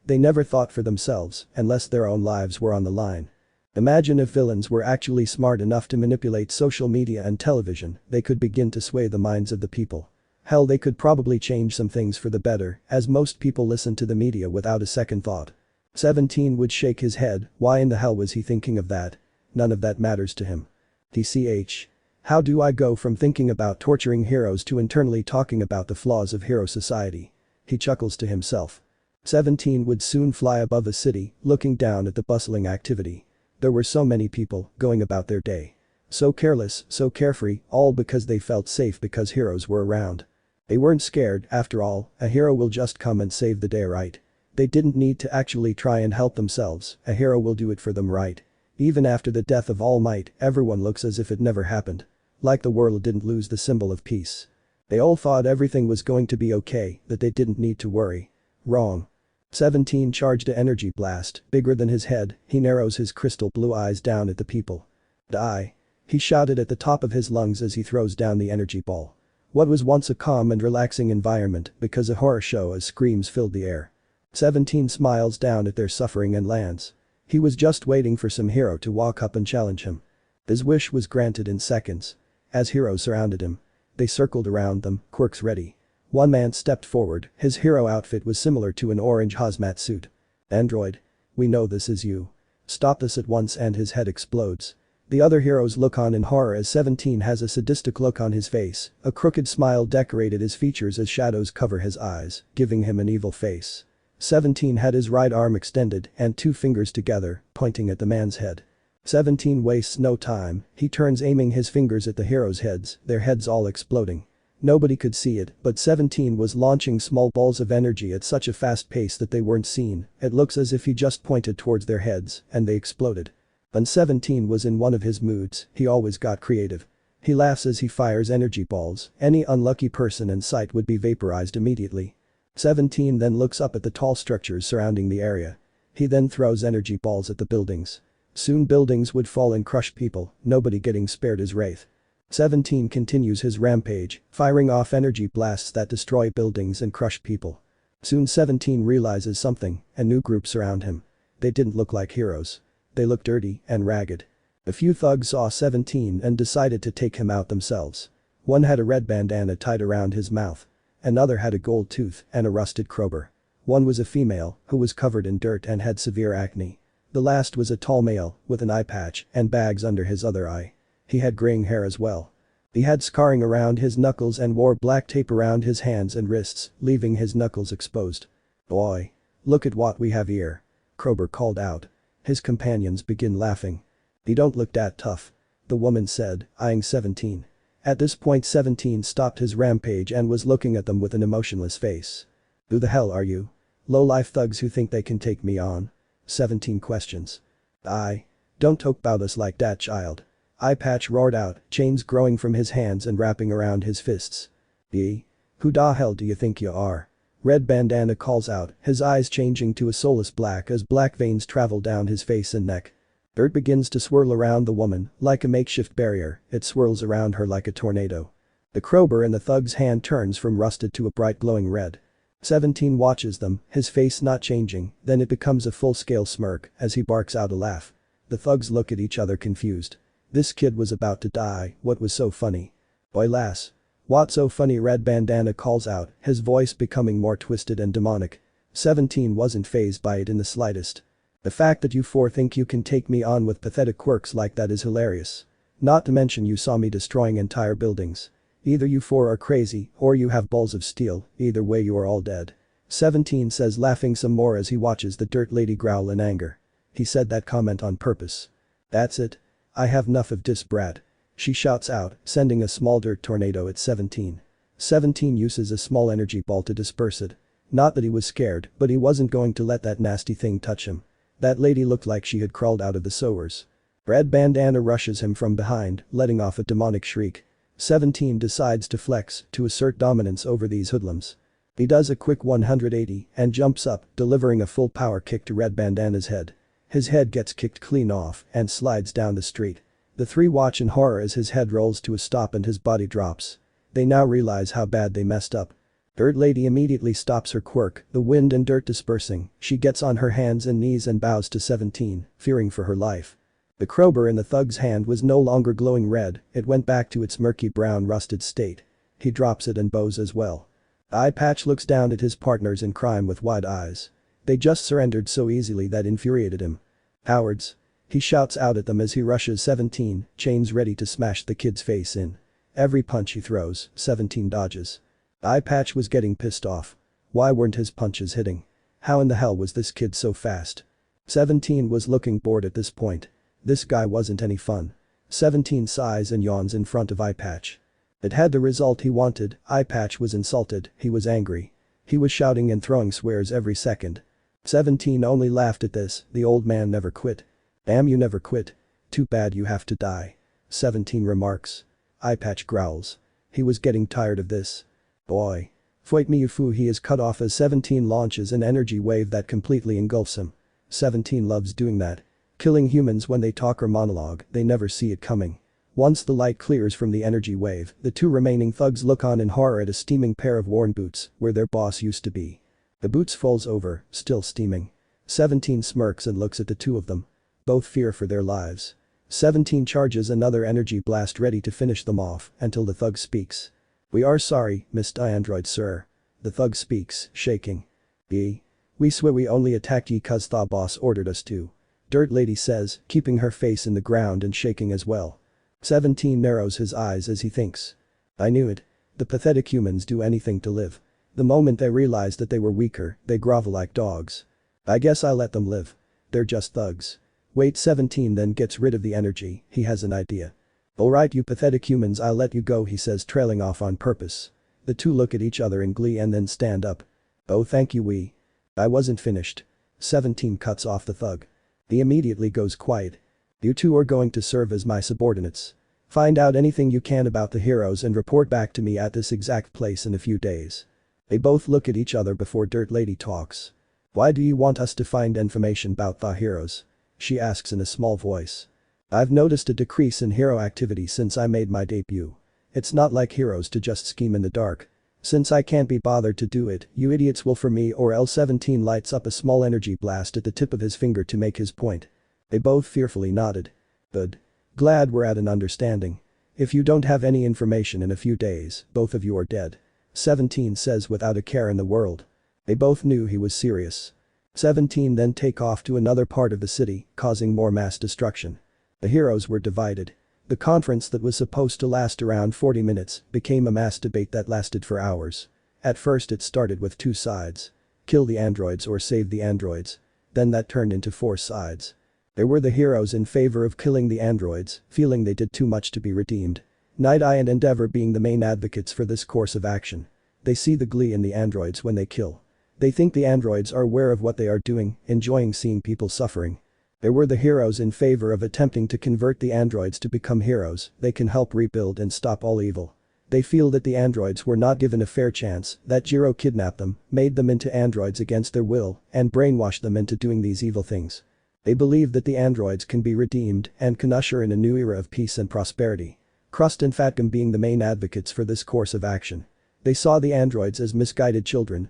They never thought for themselves unless their own lives were on the line. Imagine if villains were actually smart enough to manipulate social media and television, they could begin to sway the minds of the people. Hell, they could probably change some things for the better, as most people listen to the media without a second thought. 17 would shake his head, why in the hell was he thinking of that? None of that matters to him. TCH. How do I go from thinking about torturing heroes to internally talking about the flaws of hero society? He chuckles to himself. 17 would soon fly above the city, looking down at the bustling activity. There were so many people going about their day. So careless, so carefree, all because they felt safe because heroes were around. They weren't scared, after all, a hero will just come and save the day, right? They didn't need to actually try and help themselves, a hero will do it for them, right? Even after the death of All Might, everyone looks as if it never happened. Like the world didn't lose the symbol of peace. They all thought everything was going to be okay, that they didn't need to worry. Wrong. 17 charged a energy blast, bigger than his head, he narrows his crystal blue eyes down at the people. Die. He shouted at the top of his lungs as he throws down the energy ball. What was once a calm and relaxing environment because a horror show as screams filled the air. 17 smiles down at their suffering and lands. He was just waiting for some hero to walk up and challenge him. His wish was granted in seconds. As heroes surrounded him. They circled around them, quirks ready. One man stepped forward, his hero outfit was similar to an orange hazmat suit. Android. We know this is you. Stop this at once and his head explodes. The other heroes look on in horror as 17 has a sadistic look on his face, a crooked smile decorated his features as shadows cover his eyes, giving him an evil face. 17 had his right arm extended and 2 fingers together, pointing at the man's head. 17 wastes no time, he turns aiming his fingers at the heroes' heads, their heads all exploding. Nobody could see it, but 17 was launching small balls of energy at such a fast pace that they weren't seen, it looks as if he just pointed towards their heads, and they exploded. And 17 was in one of his moods, he always got creative. He laughs as he fires energy balls, any unlucky person in sight would be vaporized immediately. 17 then looks up at the tall structures surrounding the area. He then throws energy balls at the buildings. Soon buildings would fall and crush people, nobody getting spared as Wraith. 17 continues his rampage, firing off energy blasts that destroy buildings and crush people. Soon 17 realizes something, a new group surround him. They didn't look like heroes. They looked dirty and ragged. A few thugs saw 17 and decided to take him out themselves. One had a red bandana tied around his mouth. Another had a gold tooth and a rusted crowbar. One was a female, who was covered in dirt and had severe acne. The last was a tall male, with an eye patch and bags under his other eye. He had graying hair as well. He had scarring around his knuckles and wore black tape around his hands and wrists, leaving his knuckles exposed. Boy. Look at what we have here. Crowbar called out. His companions begin laughing. He don't look that tough. The woman said, eyeing 17. At this point 17 stopped his rampage and was looking at them with an emotionless face. Who the hell are you? Low-life thugs who think they can take me on? 17 questions. Don't talk about us like that, child. Eye patch roared out, chains growing from his hands and wrapping around his fists. Who da hell do you think you are? Red bandana calls out, his eyes changing to a soulless black as black veins travel down his face and neck. Dirt begins to swirl around the woman, like a makeshift barrier, it swirls around her like a tornado. The crowbar in the thug's hand turns from rusted to a bright glowing red. 17 watches them, his face not changing, then it becomes a full-scale smirk as he barks out a laugh. The thugs look at each other confused. This kid was about to die, what was so funny? Boy lass. What's so funny? Red bandana calls out, his voice becoming more twisted and demonic. 17 wasn't fazed by it in the slightest. The fact that you 4 think you can take me on with pathetic quirks like that is hilarious. Not to mention you saw me destroying entire buildings. Either you 4 are crazy, or you have balls of steel, either way you are all dead. 17 says laughing some more as he watches the dirt lady growl in anger. He said that comment on purpose. That's it. I have enough of this brat. She shouts out, sending a small dirt tornado at 17. 17 uses a small energy ball to disperse it. Not that he was scared, but he wasn't going to let that nasty thing touch him. That lady looked like she had crawled out of the sewers. Red bandana rushes him from behind, letting off a demonic shriek. 17 decides to flex, to assert dominance over these hoodlums. He does a quick 180 and jumps up, delivering a full power kick to Red bandana's head. His head gets kicked clean off and slides down the street. The 3 watch in horror as his head rolls to a stop and his body drops. They now realize how bad they messed up. Dirt lady immediately stops her quirk, the wind and dirt dispersing, she gets on her hands and knees and bows to 17, fearing for her life. The crowbar in the thug's hand was no longer glowing red, it went back to its murky brown rusted state. He drops it and bows as well. Eye patch looks down at his partners in crime with wide eyes. They just surrendered so easily that infuriated him. Cowards. He shouts out at them as he rushes 17, chains ready to smash the kid's face in. Every punch he throws, 17 dodges. Eye patch was getting pissed off. Why weren't his punches hitting? How in the hell was this kid so fast? 17 was looking bored at this point. This guy wasn't any fun. 17 sighs and yawns in front of Eye patch. It had the result he wanted, Eye patch was insulted, he was angry. He was shouting and throwing swears every second. 17 only laughed at this, the old man never quit. Damn you never quit. Too bad you have to die. 17 remarks. Eye patch growls. He was getting tired of this. Boy. Fight me Ufu, he is cut off as 17 launches an energy wave that completely engulfs him. 17 loves doing that. Killing humans when they talk or monologue, they never see it coming. Once the light clears from the energy wave, the two remaining thugs look on in horror at a steaming pair of worn boots, where their boss used to be. The boots falls over, still steaming. 17 smirks and looks at the two of them. Both fear for their lives. 17 charges another energy blast ready to finish them off until the thug speaks. "We are sorry, Mr. Android sir." The thug speaks, shaking. We swear we only attacked ye cause the boss ordered us to." Dirt Lady says, keeping her face in the ground and shaking as well. 17 narrows his eyes as he thinks. I knew it. The pathetic humans do anything to live. The moment they realized that they were weaker, they grovel like dogs. I guess I let them live. They're just thugs. Wait, 17 then gets rid of the energy, he has an idea. "Alright you pathetic humans, I'll let you go," he says, trailing off on purpose. The two look at each other in glee and then stand up. "Oh thank you I wasn't finished." 17 cuts off the thug. He immediately goes quiet. "You two are going to serve as my subordinates. Find out anything you can about the heroes and report back to me at this exact place in a few days." They both look at each other before Dirt Lady talks. "Why do you want us to find information about the heroes?" she asks in a small voice. "I've noticed a decrease in hero activity since I made my debut. It's not like heroes to just scheme in the dark. Since I can't be bothered to do it, you idiots will for me or else." 17 lights up a small energy blast at the tip of his finger to make his point. They both fearfully nodded. "Good. Glad we're at an understanding. If you don't have any information in a few days, both of you are dead." 17 says without a care in the world. They both knew he was serious. 17 then take off to another part of the city, causing more mass destruction. The heroes were divided. The conference that was supposed to last around 40 minutes became a mass debate that lasted for hours. At first it started with 2 sides. Kill the androids or save the androids. Then that turned into 4 sides. There were the heroes in favor of killing the androids, feeling they did too much to be redeemed. Night Eye and Endeavor being the main advocates for this course of action. They see the glee in the androids when they kill. They think the androids are aware of what they are doing, enjoying seeing people suffering. There were the heroes in favor of attempting to convert the androids to become heroes, they can help rebuild and stop all evil. They feel that the androids were not given a fair chance, that Jiro kidnapped them, made them into androids against their will, and brainwashed them into doing these evil things. They believe that the androids can be redeemed and can usher in a new era of peace and prosperity. Crust and Fatgum being the main advocates for this course of action. They saw the androids as misguided children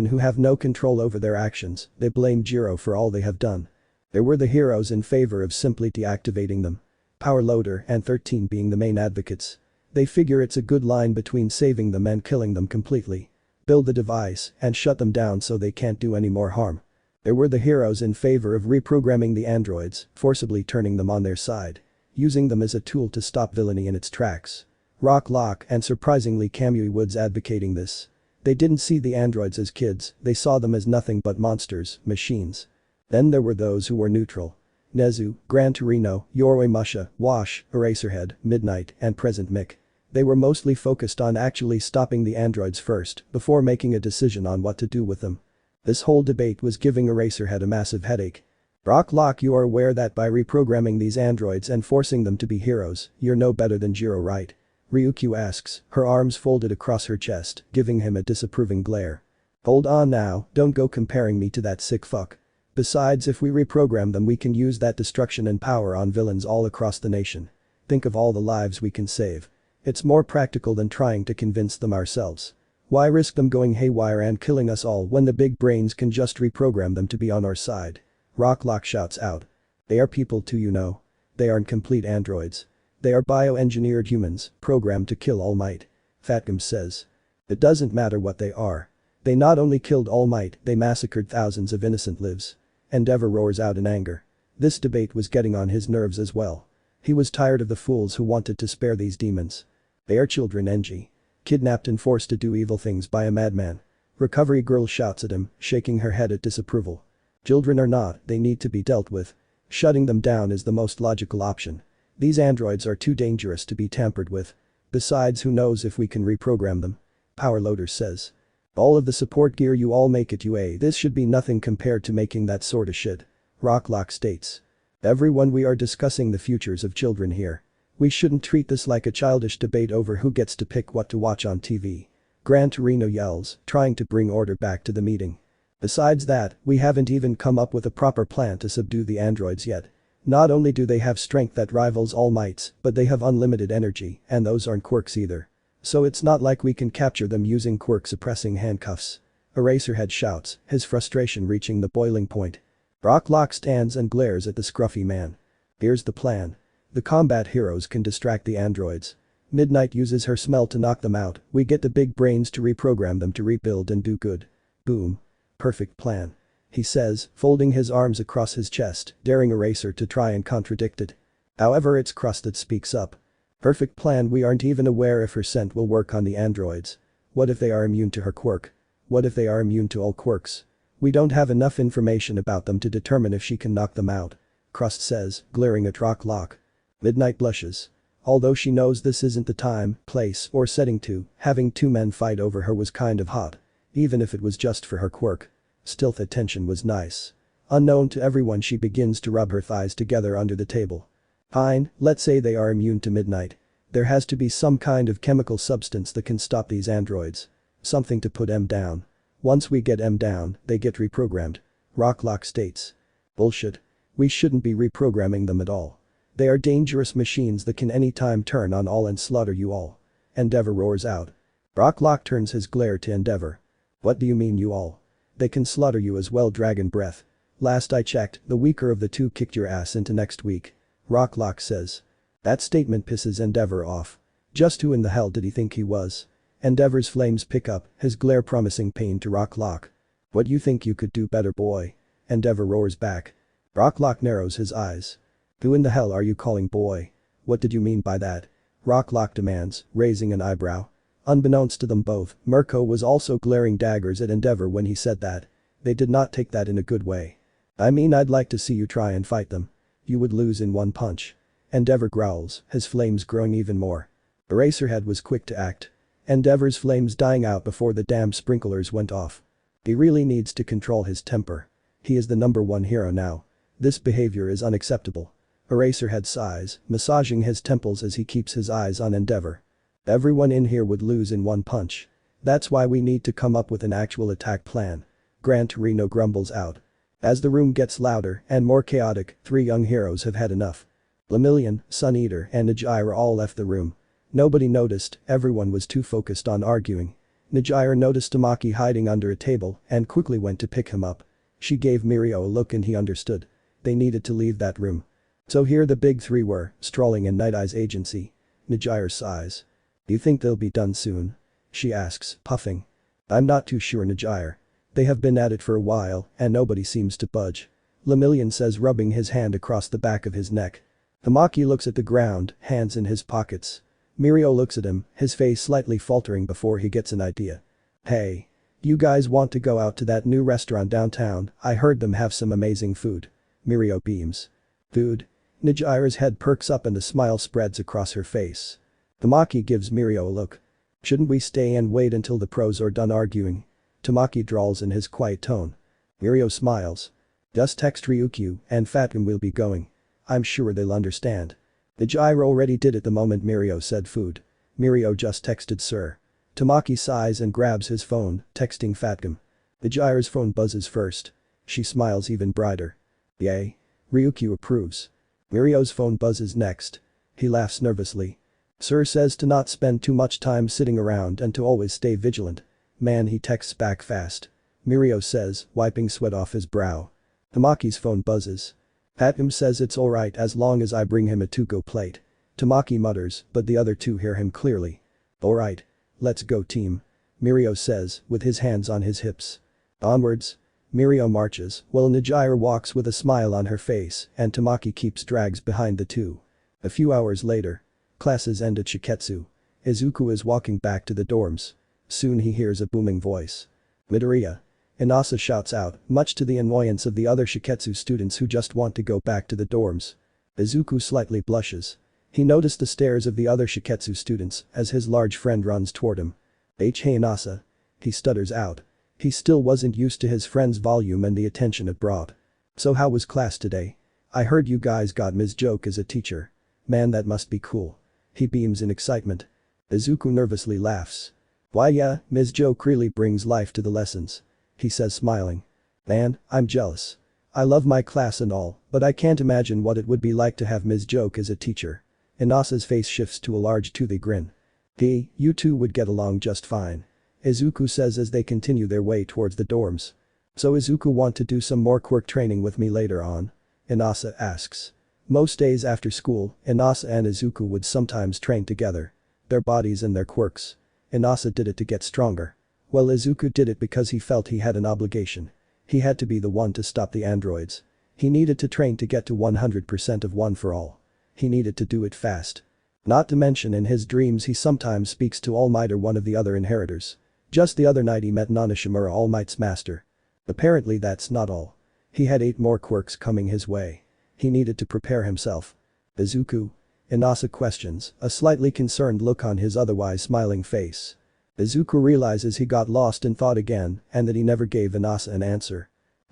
who have no control over their actions, they blame Jiro for all they have done. There were the heroes in favor of simply deactivating them. Power Loader and 13 being the main advocates. They figure it's a good line between saving them and killing them completely. Build the device and shut them down so they can't do any more harm. There were the heroes in favor of reprogramming the androids, forcibly turning them on their side. Using them as a tool to stop villainy in its tracks. Rock Lock and surprisingly Kamui Woods advocating this. They didn't see the androids as kids, they saw them as nothing but monsters, machines. Then there were those who were neutral. Nezu, Gran Torino, Yoroi Musha, Wash, Eraserhead, Midnight, and Present Mick. They were mostly focused on actually stopping the androids first, before making a decision on what to do with them. This whole debate was giving Eraserhead a massive headache. Rock Lock, you are aware that by reprogramming these androids and forcing them to be heroes, you're no better than Jiro, right? Ryukyu asks, her arms folded across her chest, giving him a disapproving glare. Hold on now, don't go comparing me to that sick fuck. Besides, if we reprogram them we can use that destruction and power on villains all across the nation. Think of all the lives we can save. It's more practical than trying to convince them ourselves. Why risk them going haywire and killing us all when the big brains can just reprogram them to be on our side? Rocklock shouts out. They are people too, you know. They aren't complete androids. They are bioengineered humans, programmed to kill All Might. Fatgum says. It doesn't matter what they are. They not only killed All Might, they massacred thousands of innocent lives. Endeavor roars out in anger. This debate was getting on his nerves as well. He was tired of the fools who wanted to spare these demons. They are children, Enji. Kidnapped and forced to do evil things by a madman. Recovery Girl shouts at him, shaking her head at disapproval. Children or not, they need to be dealt with. Shutting them down is the most logical option. These androids are too dangerous to be tampered with. Besides, who knows if we can reprogram them? Power Loader says. All of the support gear you all make at UA, this should be nothing compared to making that sort of shit. Rocklock states. Everyone, we are discussing the futures of children here. We shouldn't treat this like a childish debate over who gets to pick what to watch on TV. Gran Torino yells, trying to bring order back to the meeting. Besides that, we haven't even come up with a proper plan to subdue the androids yet. Not only do they have strength that rivals All Might's, but they have unlimited energy, and those aren't quirks either. So it's not like we can capture them using quirk-suppressing handcuffs. Eraserhead shouts, his frustration reaching the boiling point. Rocklock stands and glares at the scruffy man. Here's the plan. The combat heroes can distract the androids. Midnight uses her smell to knock them out, we get the big brains to reprogram them to rebuild and do good. Boom. Perfect plan. He says, folding his arms across his chest, daring Eraser to try and contradict it. However, it's Crust that speaks up. Perfect plan. We aren't even aware if her scent will work on the androids. What if they are immune to her quirk? What if they are immune to all quirks? We don't have enough information about them to determine if she can knock them out. Crust says, glaring at Rocklock. Midnight blushes. Although she knows this isn't the time, place, or setting to, having two men fight over her was kind of hot. Even if it was just for her quirk. Stealth attention was nice. Unknown to everyone, she begins to rub her thighs together under the table. Fine, let's say they are immune to Midnight. There has to be some kind of chemical substance that can stop these androids. Something to put M down. Once we get M down, they get reprogrammed. Rocklock states. Bullshit. We shouldn't be reprogramming them at all. They are dangerous machines that can anytime turn on all and slaughter you all. Endeavor roars out. Rocklock turns his glare to Endeavor. What do you mean you all? They can slaughter you as well. Dragon breath. Last I checked, the weaker of the two kicked your ass into next week. Rocklock says. That statement pisses Endeavor off. Just who in the hell did he think he was? Endeavor's flames pick up, his glare promising pain to Rocklock. What you think you could do better, boy? Endeavor roars back. Rocklock narrows his eyes. Who in the hell are you calling boy? What did you mean by that? Rocklock demands, raising an eyebrow. Unbeknownst to them both, Mirko was also glaring daggers at Endeavor when he said that. They did not take that in a good way. I mean, I'd like to see you try and fight them. You would lose in one punch. Endeavor growls, his flames growing even more. Eraserhead was quick to act. Endeavor's flames dying out before the damn sprinklers went off. He really needs to control his temper. He is the #1 hero now. This behavior is unacceptable. Eraserhead sighs, massaging his temples as he keeps his eyes on Endeavor. Everyone in here would lose in one punch. That's why we need to come up with an actual attack plan. Gran Torino grumbles out. As the room gets louder and more chaotic, three young heroes have had enough. Lemillion, Sun Eater and Najira all left the room. Nobody noticed, everyone was too focused on arguing. Najira noticed Tamaki hiding under a table and quickly went to pick him up. She gave Mirio a look and he understood. They needed to leave that room. So here the big three were, strolling in Night Eye's agency. Najira sighs. You think they'll be done soon? She asks, puffing. I'm not too sure, Najira. They have been at it for a while and nobody seems to budge. Lemillion says, rubbing his hand across the back of his neck. Tamaki looks at the ground, hands in his pockets. Mirio looks at him, his face slightly faltering before he gets an idea. Hey. You guys want to go out to that new restaurant downtown? I heard them have some amazing food. Mirio beams. Food? Najira's head perks up and a smile spreads across her face. Tamaki gives Mirio a look. Shouldn't we stay and wait until the pros are done arguing? Tamaki drawls in his quiet tone. Mirio smiles. Just text Ryukyu and Fatgum will be going. I'm sure they'll understand. Najira already did it the moment Mirio said food. Mirio just texted sir. Tamaki sighs and grabs his phone, texting Fatgum. Najira's phone buzzes first. She smiles even brighter. Yay. Ryukyu approves. Mirio's phone buzzes next. He laughs nervously. Sir says to not spend too much time sitting around and to always stay vigilant. Man, he texts back fast. Mirio says, wiping sweat off his brow. Tamaki's phone buzzes. Fatgum says it's alright as long as I bring him a to-go plate. Tamaki mutters, but the other two hear him clearly. Alright. Let's go team. Mirio says, with his hands on his hips. Onwards. Mirio marches, while Najira walks with a smile on her face and Tamaki keeps drags behind the two. A few hours later. Classes end at Shiketsu. Izuku is walking back to the dorms. Soon he hears a booming voice. Midoriya. Inasa shouts out, much to the annoyance of the other Shiketsu students who just want to go back to the dorms. Izuku slightly blushes. He noticed the stares of the other Shiketsu students as his large friend runs toward him. Hey Inasa. He stutters out. He still wasn't used to his friend's volume and the attention it brought. So how was class today? I heard you guys got Ms. Joke as a teacher. Man, that must be cool. He beams in excitement. Izuku nervously laughs. Why yeah, Ms. Joke really brings life to the lessons. He says smiling. Man, I'm jealous. I love my class and all, but I can't imagine what it would be like to have Ms. Joke as a teacher. Inasa's face shifts to a large toothy grin. You two would get along just fine. Izuku says as they continue their way towards the dorms. So Izuku want to do some more quirk training with me later on? Inasa asks. Most days after school, Inasa and Izuku would sometimes train together. Their bodies and their quirks. Inasa did it to get stronger. Well, Izuku did it because he felt he had an obligation. He had to be the one to stop the androids. He needed to train to get to 100% of One for All. He needed to do it fast. Not to mention in his dreams he sometimes speaks to All Might or one of the other inheritors. Just the other night he met Nanashimura, All Might's master. Apparently that's not all. He had 8 more quirks coming his way. He needed to prepare himself. Izuku? Inasa questions, a slightly concerned look on his otherwise smiling face. Izuku realizes he got lost in thought again and that he never gave Inasa an answer.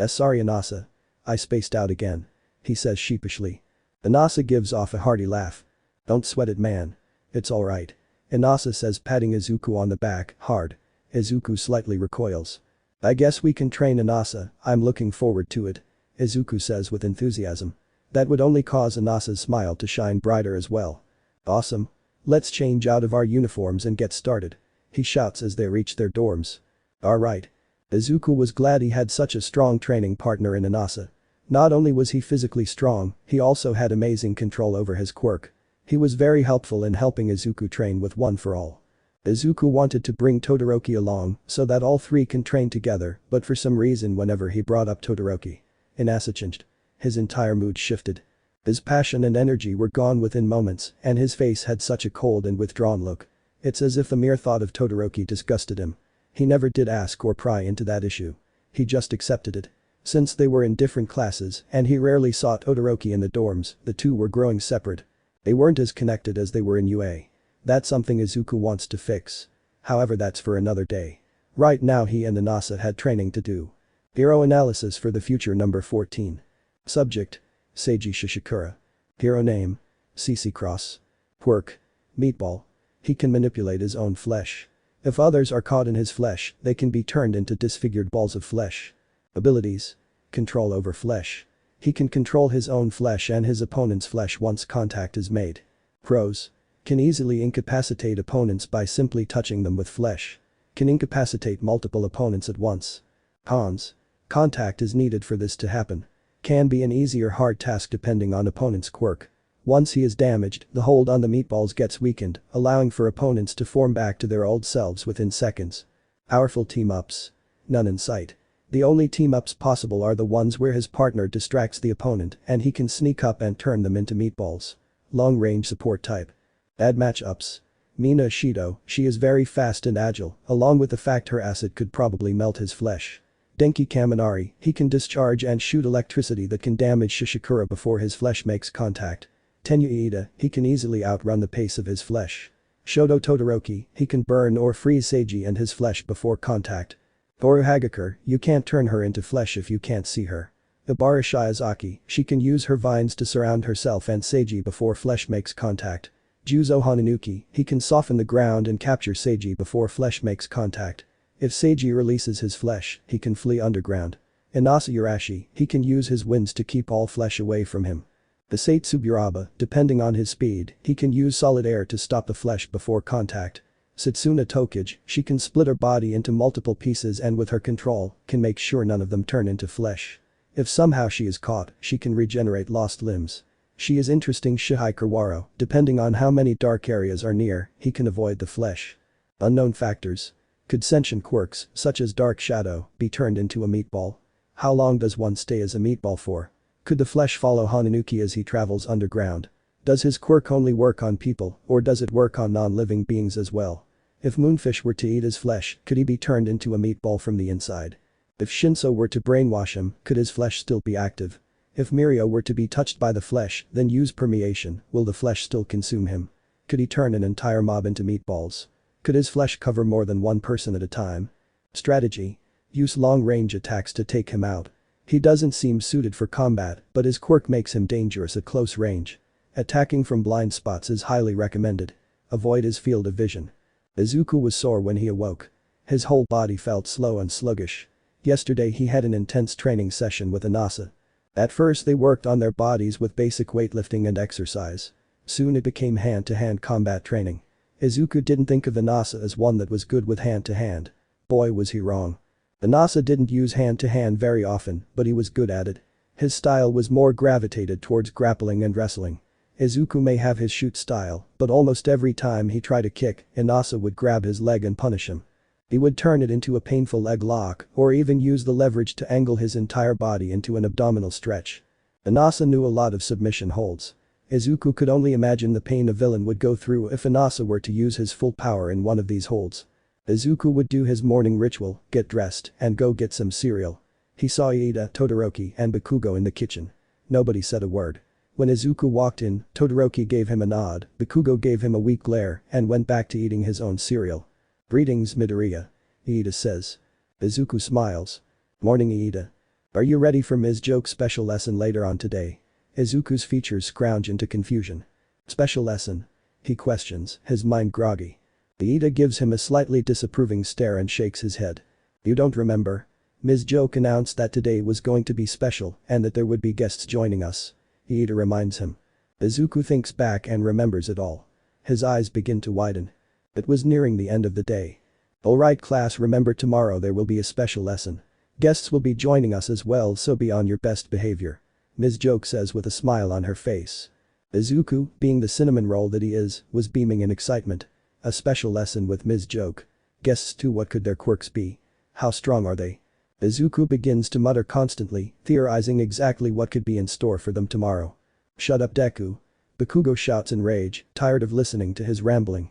Sorry Inasa. I spaced out again. He says sheepishly. Inasa gives off a hearty laugh. Don't sweat it, man. It's alright. Inasa says, patting Izuku on the back hard. Izuku slightly recoils. I guess we can train Inasa, I'm looking forward to it. Izuku says with enthusiasm. That would only cause Inasa's smile to shine brighter as well. Awesome. Let's change out of our uniforms and get started. He shouts as they reach their dorms. Alright. Izuku was glad he had such a strong training partner in Inasa. Not only was he physically strong, he also had amazing control over his quirk. He was very helpful in helping Izuku train with One for All. Izuku wanted to bring Todoroki along so that all 3 can train together, but for some reason whenever he brought up Todoroki, Inasa changed. His entire mood shifted. His passion and energy were gone within moments and his face had such a cold and withdrawn look. It's as if the mere thought of Todoroki disgusted him. He never did ask or pry into that issue. He just accepted it. Since they were in different classes and he rarely saw Todoroki in the dorms, the two were growing separate. They weren't as connected as they were in UA. That's something Izuku wants to fix. However, that's for another day. Right now he and Inasa had training to do. Hero analysis for the future number 14. Subject: Seiji Shishikura. Hero name: CC Cross. Quirk: Meatball. He can manipulate his own flesh. If others are caught in his flesh, they can be turned into disfigured balls of flesh. Abilities: Control over flesh. He can control his own flesh and his opponent's flesh once contact is made. Pros: Can easily incapacitate opponents by simply touching them with flesh. Can incapacitate multiple opponents at once. Cons: Contact is needed for this to happen. Can be an easy or hard task depending on opponent's quirk. Once he is damaged, the hold on the meatballs gets weakened, allowing for opponents to form back to their old selves within seconds. Powerful team-ups. None in sight. The only team-ups possible are the ones where his partner distracts the opponent and he can sneak up and turn them into meatballs. Long-range support type. Add match-ups. Mina Shido, she is very fast and agile, along with the fact her acid could probably melt his flesh. Denki Kaminari, he can discharge and shoot electricity that can damage Shishikura before his flesh makes contact. Tenyu Iida, he can easily outrun the pace of his flesh. Shoto Todoroki, he can burn or freeze Seiji and his flesh before contact. Toru Hagakure, you can't turn her into flesh if you can't see her. Ibara Shiozaki, she can use her vines to surround herself and Seiji before flesh makes contact. Juzo Hananuki, he can soften the ground and capture Seiji before flesh makes contact. If Seiji releases his flesh, he can flee underground. Inasa Urashi, he can use his winds to keep all flesh away from him. Basate Tsuburaba, depending on his speed, he can use solid air to stop the flesh before contact. Setsuna Tokage, she can split her body into multiple pieces and with her control, can make sure none of them turn into flesh. If somehow she is caught, she can regenerate lost limbs. She is interesting Shihai Kurwaro, depending on how many dark areas are near, he can avoid the flesh. Unknown factors. Could sentient quirks, such as Dark Shadow, be turned into a meatball? How long does one stay as a meatball for? Could the flesh follow Hananuki as he travels underground? Does his quirk only work on people, or does it work on non-living beings as well? If Moonfish were to eat his flesh, could he be turned into a meatball from the inside? If Shinso were to brainwash him, could his flesh still be active? If Mirio were to be touched by the flesh, then use permeation, will the flesh still consume him? Could he turn an entire mob into meatballs? Could his flesh cover more than one person at a time? Strategy. Use long-range attacks to take him out. He doesn't seem suited for combat, but his quirk makes him dangerous at close range. Attacking from blind spots is highly recommended. Avoid his field of vision. Izuku was sore when he awoke. His whole body felt slow and sluggish. Yesterday he had an intense training session with Inasa. At first they worked on their bodies with basic weightlifting and exercise. Soon it became hand-to-hand combat training. Izuku didn't think of Inasa as one that was good with hand-to-hand. Boy was he wrong. Inasa didn't use hand-to-hand very often, but he was good at it. His style was more gravitated towards grappling and wrestling. Izuku may have his shoot style, but almost every time he tried a kick, Inasa would grab his leg and punish him. He would turn it into a painful leg lock or even use the leverage to angle his entire body into an abdominal stretch. Inasa knew a lot of submission holds. Izuku could only imagine the pain a villain would go through if Inasa were to use his full power in one of these holds. Izuku would do his morning ritual, get dressed, and go get some cereal. He saw Iida, Todoroki, and Bakugo in the kitchen. Nobody said a word. When Izuku walked in, Todoroki gave him a nod, Bakugo gave him a weak glare, and went back to eating his own cereal. "Greetings, Midoriya," Iida says. Izuku smiles. "Morning, Iida. Are you ready for Ms. Joke's special lesson later on today?" Izuku's features scrounge into confusion. "Special lesson?" he questions, his mind groggy. Iida gives him a slightly disapproving stare and shakes his head. "You don't remember? Ms. Joke announced that today was going to be special and that there would be guests joining us," Iida reminds him. Izuku thinks back and remembers it all. His eyes begin to widen. It was nearing the end of the day. "Alright class, remember tomorrow there will be a special lesson. Guests will be joining us as well, so be on your best behavior," Ms. Joke says with a smile on her face. Izuku, being the cinnamon roll that he is, was beaming in excitement. A special lesson with Ms. Joke. Guests too, what could their quirks be? How strong are they? Izuku begins to mutter constantly, theorizing exactly what could be in store for them tomorrow. "Shut up, Deku," Bakugo shouts in rage, tired of listening to his rambling.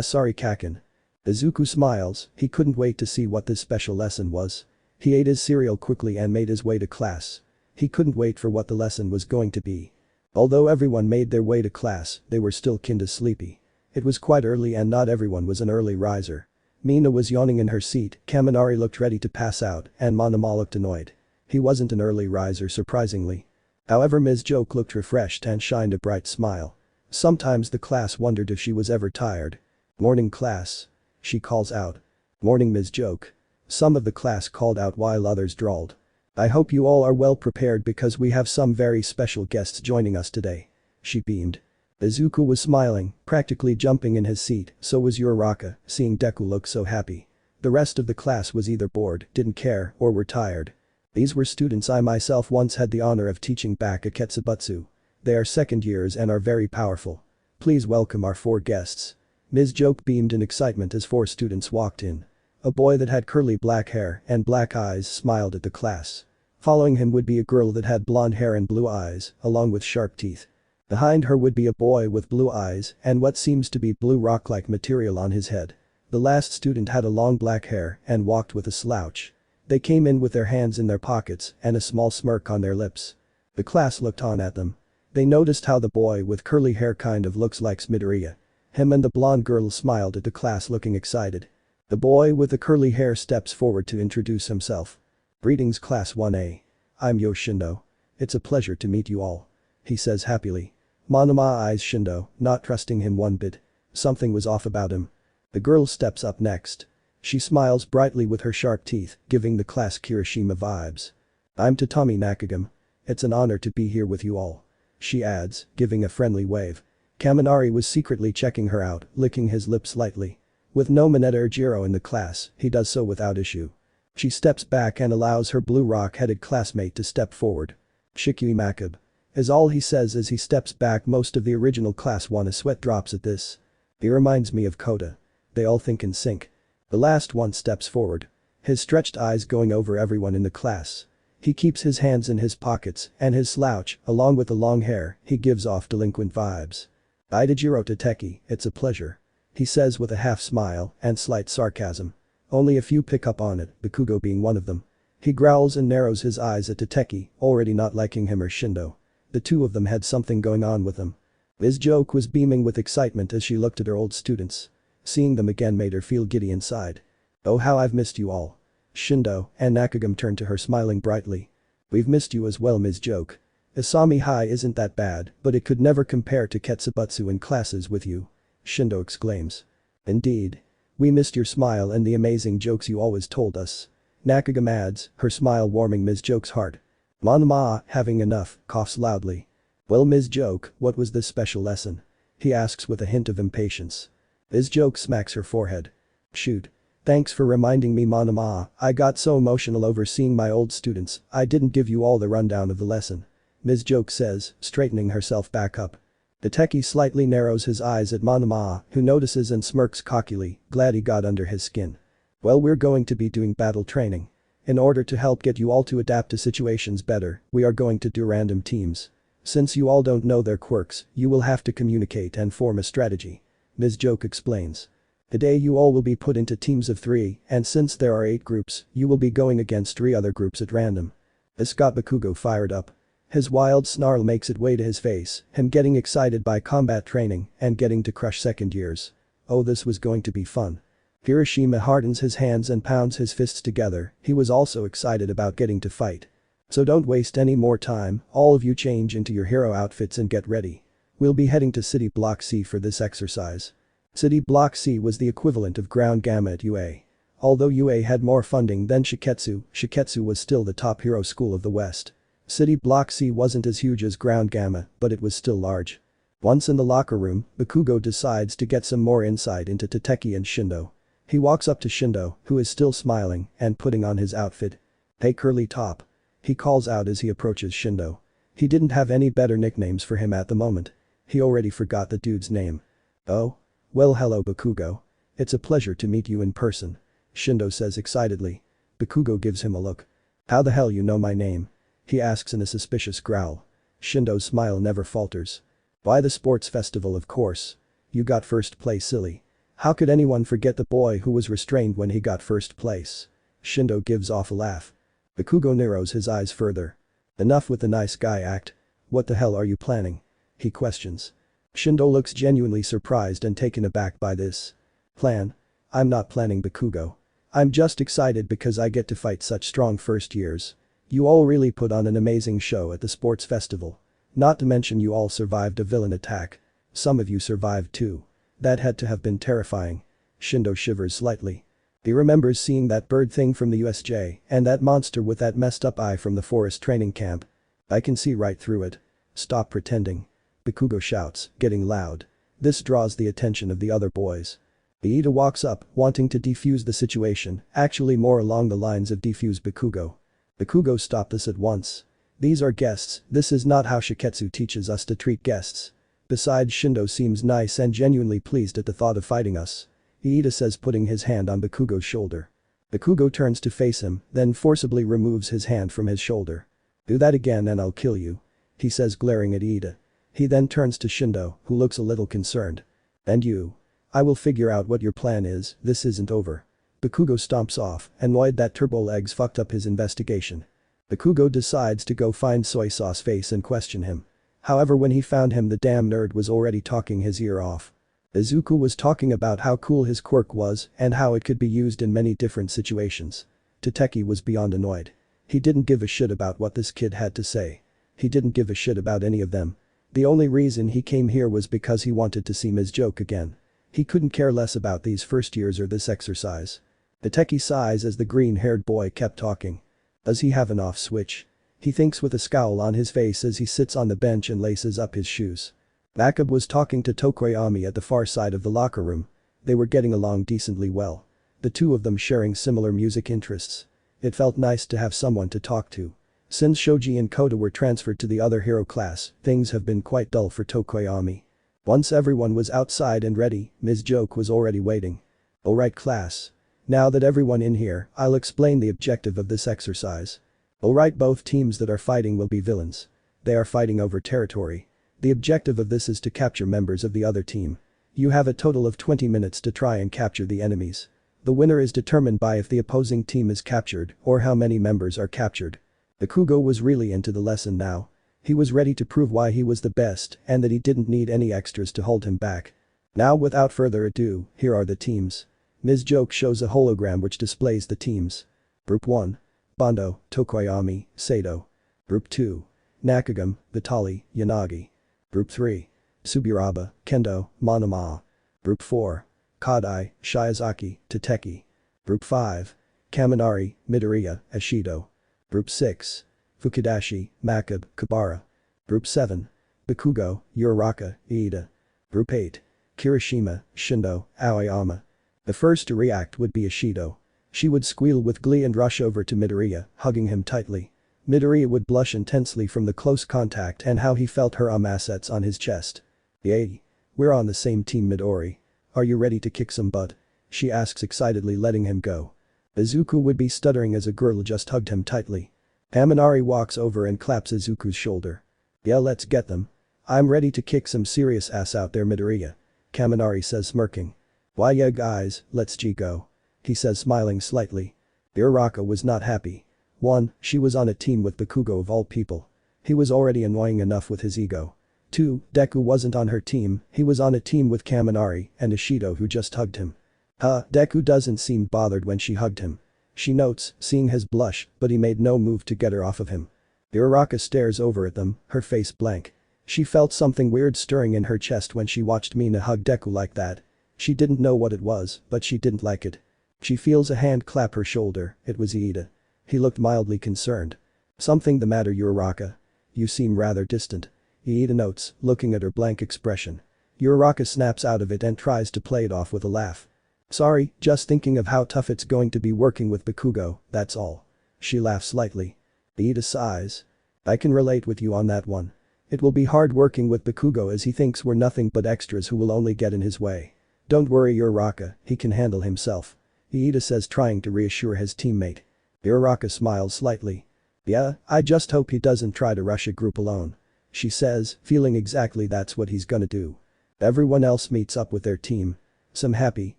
"Sorry, Kaken." Izuku smiles, he couldn't wait to see what this special lesson was. He ate his cereal quickly and made his way to class. He couldn't wait for what the lesson was going to be. Although everyone made their way to class, they were still kinda sleepy. It was quite early and not everyone was an early riser. Mina was yawning in her seat, Kaminari looked ready to pass out, and Monoma looked annoyed. He wasn't an early riser, surprisingly. However, Ms. Joke looked refreshed and shined a bright smile. Sometimes the class wondered if she was ever tired. "Morning, class," she calls out. "Morning, Ms. Joke." Some of the class called out while others drawled. "I hope you all are well prepared because we have some very special guests joining us today," she beamed. Izuku was smiling, practically jumping in his seat, so was Uraraka, seeing Deku look so happy. The rest of the class was either bored, didn't care, or were tired. These were students I myself once had the honor of teaching back at Ketsubutsu. They are second years and are very powerful. Please welcome our 4 guests. Ms. Joke beamed in excitement as 4 students walked in. A boy that had curly black hair and black eyes smiled at the class. Following him would be a girl that had blonde hair and blue eyes, along with sharp teeth. Behind her would be a boy with blue eyes and what seems to be blue rock-like material on his head. The last student had a long black hair and walked with a slouch. They came in with their hands in their pockets and a small smirk on their lips. The class looked on at them. They noticed how the boy with curly hair kind of looks like Midoriya. Him and the blonde girl smiled at the class looking excited. The boy with the curly hair steps forward to introduce himself. "Greetings class 1A. I'm Yoshindo. It's a pleasure to meet you all," he says happily. Monoma eyes Shindo, not trusting him one bit. Something was off about him. The girl steps up next. She smiles brightly with her sharp teeth, giving the class Kirishima vibes. "I'm Tatami Nakagami. It's an honor to be here with you all," she adds, giving a friendly wave. Kaminari was secretly checking her out, licking his lips lightly. With no Mineta or Jiro in the class, he does so without issue. She steps back and allows her blue rock-headed classmate to step forward. "Shikui Makib," is all he says as he steps back. Most of the original class want a sweat drops at this. He reminds me of Kota. They all think in sync. The last one steps forward. His stretched eyes going over everyone in the class. He keeps his hands in his pockets and his slouch, along with the long hair, he gives off delinquent vibes. "Idajiro Tateki, it's a pleasure," he says with a half smile and slight sarcasm. Only a few pick up on it, Bakugo being one of them. He growls and narrows his eyes at Tateki, already not liking him or Shindo. The two of them had something going on with them. Ms. Joke was beaming with excitement as she looked at her old students. Seeing them again made her feel giddy inside. "Oh, how I've missed you all." Shindo and Nakagami turned to her smiling brightly. "We've missed you as well, Ms. Joke." Asami High isn't that bad, but it could never compare to Ketsubutsu in classes with you. Shindo exclaims. Indeed. We missed your smile and the amazing jokes you always told us. Nakagami adds, her smile warming Ms. Joke's heart. Monoma, having enough, coughs loudly. Well, Ms. Joke, what was this special lesson? He asks with a hint of impatience. Ms. Joke smacks her forehead. Shoot. Thanks for reminding me, Monoma. I got so emotional over seeing my old students, I didn't give you all the rundown of the lesson. Ms. Joke says, straightening herself back up. Deteki slightly narrows his eyes at Monoma, who notices and smirks cockily, glad he got under his skin. Well, we're going to be doing battle training. In order to help get you all to adapt to situations better, we are going to do random teams. Since you all don't know their quirks, you will have to communicate and form a strategy. Ms. Joke explains. Today you all will be put into teams of 3, and since there are 8 groups, you will be going against 3 other groups at random. This got Bakugo fired up. His wild snarl makes its way to his face, him getting excited by combat training and getting to crush second years. Oh, this was going to be fun. Hiroshima hardens his hands and pounds his fists together, he was also excited about getting to fight. So don't waste any more time, all of you change into your hero outfits and get ready. We'll be heading to City Block C for this exercise. City Block C was the equivalent of Ground Gamma at UA. Although UA had more funding than Shiketsu, Shiketsu was still the top hero school of the West. City Block C wasn't as huge as Ground Gamma, but it was still large. Once in the locker room, Bakugo decides to get some more insight into Tateki and Shindo. He walks up to Shindo, who is still smiling and putting on his outfit. Hey curly top. He calls out as he approaches Shindo. He didn't have any better nicknames for him at the moment. He already forgot the dude's name. Oh? Well, hello Bakugo. It's a pleasure to meet you in person. Shindo says excitedly. Bakugo gives him a look. How the hell you know my name? He asks in a suspicious growl. Shindo's smile never falters. Why, the sports festival, of course. You got first place, silly. How could anyone forget the boy who was restrained when he got first place? Shindo gives off a laugh. Bakugo narrows his eyes further. Enough with the nice guy act. What the hell are you planning? He questions. Shindo looks genuinely surprised and taken aback by this. Plan? I'm not planning, Bakugo. I'm just excited because I get to fight such strong first years. You all really put on an amazing show at the sports festival. Not to mention you all survived a villain attack. Some of you survived too. That had to have been terrifying. Shindo shivers slightly. He remembers seeing that bird thing from the USJ and that monster with that messed up eye from the forest training camp. I can see right through it. Stop pretending. Bakugo shouts, getting loud. This draws the attention of the other boys. Iida walks up, wanting to defuse the situation, actually more along the lines of defuse Bakugo. Bakugo stopped this at once. These are guests, this is not how Shiketsu teaches us to treat guests. Besides, Shindo seems nice and genuinely pleased at the thought of fighting us. Iida says, putting his hand on Bakugo's shoulder. Bakugo turns to face him, then forcibly removes his hand from his shoulder. Do that again and I'll kill you. He says, glaring at Iida. He then turns to Shindo, who looks a little concerned. And you? I will figure out what your plan is, this isn't over. Bakugo stomps off, annoyed that Turbo Legs fucked up his investigation. Bakugo decides to go find Soy Sauce Face and question him. However, when he found him, the damn nerd was already talking his ear off. Izuku was talking about how cool his quirk was and how it could be used in many different situations. Tateki was beyond annoyed. He didn't give a shit about what this kid had to say. He didn't give a shit about any of them. The only reason he came here was because he wanted to see Ms. Joke again. He couldn't care less about these first years or this exercise. Tateki sighs as the green-haired boy kept talking. Does he have an off switch? He thinks with a scowl on his face as he sits on the bench and laces up his shoes. Nakab was talking to Tokoyami at the far side of the locker room. They were getting along decently well. The two of them sharing similar music interests. It felt nice to have someone to talk to. Since Shoji and Kota were transferred to the other hero class, things have been quite dull for Tokoyami. Once everyone was outside and ready, Ms. Joke was already waiting. Alright class. Now that everyone in here, I'll explain the objective of this exercise. Alright, both teams that are fighting will be villains. They are fighting over territory. The objective of this is to capture members of the other team. You have a total of 20 minutes to try and capture the enemies. The winner is determined by if the opposing team is captured or how many members are captured. Bakugo was really into the lesson now. He was ready to prove why he was the best and that he didn't need any extras to hold him back. Now, without further ado, here are the teams. Ms. Joke shows a hologram which displays the teams. Group 1. Bondo, Tokoyami, Sato. Group 2. Nakagami, Vitali, Yanagi. Group 3. Suburaba, Kendo, Monoma. Group 4. Kadai, Shiozaki, Tateki. Group 5. Kaminari, Midoriya, Ashido. Group 6. Fukudashi, Makabe, Kabara. Group 7. Bakugo, Uraraka, Iida. Group 8. Kirishima, Shindo, Aoyama. The first to react would be Ashido. She would squeal with glee and rush over to Midoriya, hugging him tightly. Midoriya would blush intensely from the close contact and how he felt her assets on his chest. "Yay. We're on the same team, Midori. Are you ready to kick some butt?" she asks excitedly, letting him go. Izuku would be stuttering as a girl just hugged him tightly. Kaminari walks over and claps Izuku's shoulder. "Yeah, let's get them. I'm ready to kick some serious ass out there, Midoriya," Kaminari says, smirking. "Why yeah guys, let's go," he says, smiling slightly. Uraraka was not happy. 1. She was on a team with Bakugo of all people. He was already annoying enough with his ego. 2. Deku wasn't on her team, he was on a team with Kaminari and Ashido, who just hugged him. Deku doesn't seem bothered when she hugged him. She notes, seeing his blush, but he made no move to get her off of him. Uraraka stares over at them, her face blank. She felt something weird stirring in her chest when she watched Mina hug Deku like that. She didn't know what it was, but she didn't like it. She feels a hand clap her shoulder, it was Iida. He looked mildly concerned. "Something the matter, Uraraka? You seem rather distant," Iida notes, looking at her blank expression. Uraraka snaps out of it and tries to play it off with a laugh. "Sorry, just thinking of how tough it's going to be working with Bakugo, that's all." She laughs lightly. Iida sighs. "I can relate with you on that one. It will be hard working with Bakugo as he thinks we're nothing but extras who will only get in his way. Don't worry, Uraraka, he can handle himself," Iida says, trying to reassure his teammate. Uraraka smiles slightly. "Yeah, I just hope he doesn't try to rush a group alone," she says, feeling exactly that's what he's gonna do. Everyone else meets up with their team. Some happy,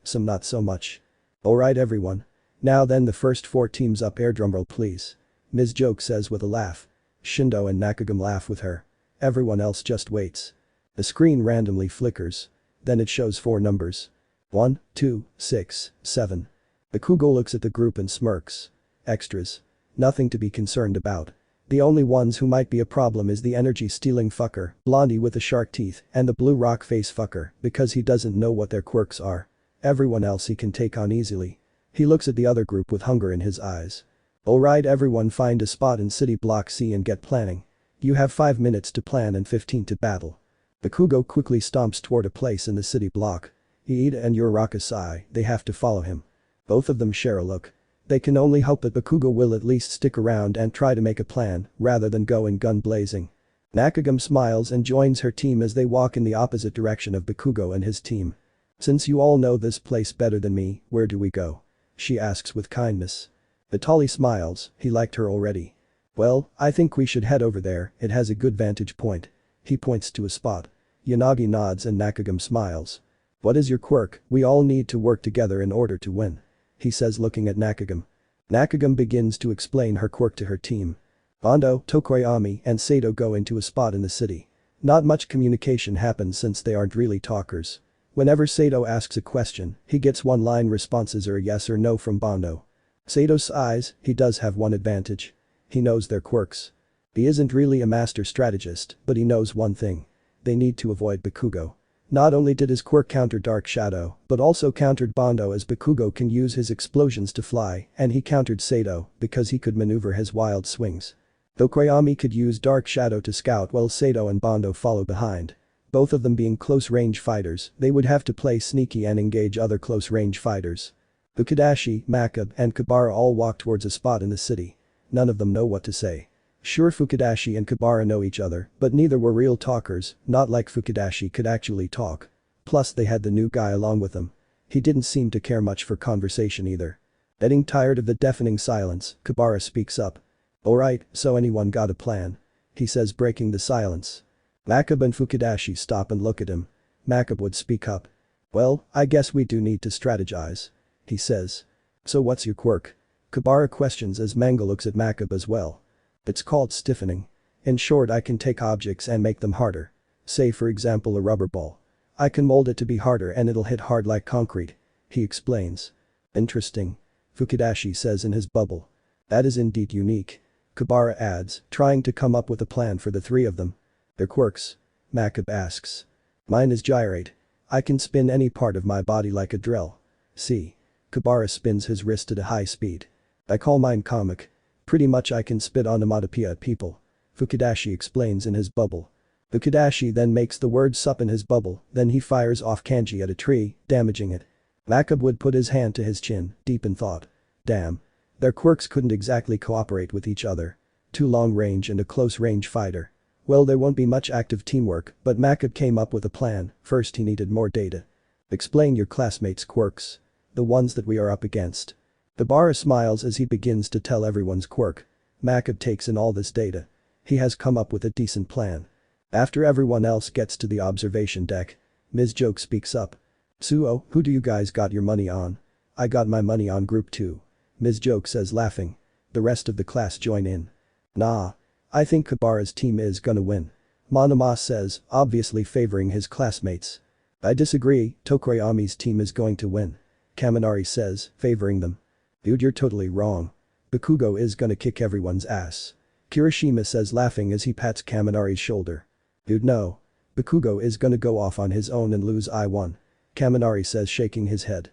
some not so much. "Alright everyone. Now then, the first 4 teams up, air drumroll please," Ms. Joke says with a laugh. Shindo and Nakagami laugh with her. Everyone else just waits. The screen randomly flickers. Then it shows 4 numbers. 1, 2, 6, 7. Bakugo looks at the group and smirks. Extras. Nothing to be concerned about. The only ones who might be a problem is the energy-stealing fucker, Blondie with the shark teeth, and the blue rock face fucker, because he doesn't know what their quirks are. Everyone else he can take on easily. He looks at the other group with hunger in his eyes. "Alright everyone, find a spot in City Block C and get planning. You have 5 minutes to plan and 15 to battle." Bakugo quickly stomps toward a place in the city block. Iida and Uraraka sigh, they have to follow him. Both of them share a look. They can only hope that Bakugo will at least stick around and try to make a plan, rather than go in gun blazing. Nakagami smiles and joins her team as they walk in the opposite direction of Bakugo and his team. "Since you all know this place better than me, where do we go?" she asks with kindness. Vitali smiles, he liked her already. "Well, I think we should head over there, it has a good vantage point." He points to a spot. Yanagi nods and Nakagami smiles. "What is your quirk? We all need to work together in order to win," he says, looking at Nakagami. Nakagami begins to explain her quirk to her team. Bando, Tokoyami and Sato go into a spot in the city. Not much communication happens since they aren't really talkers. Whenever Sato asks a question, he gets one-line responses or a yes or no from Bando. Sato sighs, he does have one advantage. He knows their quirks. He isn't really a master strategist, but he knows one thing. They need to avoid Bakugo. Not only did his quirk counter Dark Shadow, but also countered Bando, as Bakugo can use his explosions to fly, and he countered Sato because he could maneuver his wild swings. Tokoyami could use Dark Shadow to scout while Sato and Bando follow behind. Both of them being close-range fighters, they would have to play sneaky and engage other close-range fighters. Fukudashi, Makabe and Kabara all walk towards a spot in the city. None of them know what to say. Sure, Fukudashi and Kabara know each other, but neither were real talkers, not like Fukudashi could actually talk. Plus they had the new guy along with them. He didn't seem to care much for conversation either. Getting tired of the deafening silence, Kabara speaks up. "Alright, so anyone got a plan?" he says, breaking the silence. Makabe and Fukudashi stop and look at him. Makabe would speak up. "Well, I guess we do need to strategize," he says. "So what's your quirk?" Kabara questions as Manga looks at Makabe as well. "It's called stiffening. In short, I can take objects and make them harder. Say for example a rubber ball. I can mold it to be harder and it'll hit hard like concrete," he explains. "Interesting," Fukudashi says in his bubble. "That is indeed unique." Kabara adds, trying to come up with a plan for the three of them. Their quirks? Makab asks. Mine is gyrate. I can spin any part of my body like a drill. See. Kabara spins his wrist at a high speed. I call mine comic. Pretty much I can spit onomatopoeia at people. Fukidashi explains in his bubble. Fukidashi then makes the word sup in his bubble, then he fires off kanji at a tree, damaging it. Makab would put his hand to his chin, deep in thought. Damn. Their quirks couldn't exactly cooperate with each other. Too long range and a close range fighter. Well, there won't be much active teamwork, but Makab came up with a plan. First he needed more data. Explain your classmates' quirks. The ones that we are up against. Kabara smiles as he begins to tell everyone's quirk. Makab takes in all this data. He has come up with a decent plan. After everyone else gets to the observation deck, Ms. Joke speaks up. Suo, who do you guys got your money on? I got my money on group 2. Ms. Joke says laughing. The rest of the class join in. Nah. I think Kabara's team is gonna win. Monoma says, obviously favoring his classmates. I disagree, Tokoyami's team is going to win. Kaminari says, favoring them. Dude, you're totally wrong. Bakugo is gonna kick everyone's ass. Kirishima says laughing as he pats Kaminari's shoulder. Dude, no. Bakugo is gonna go off on his own and lose I1. Kaminari says shaking his head.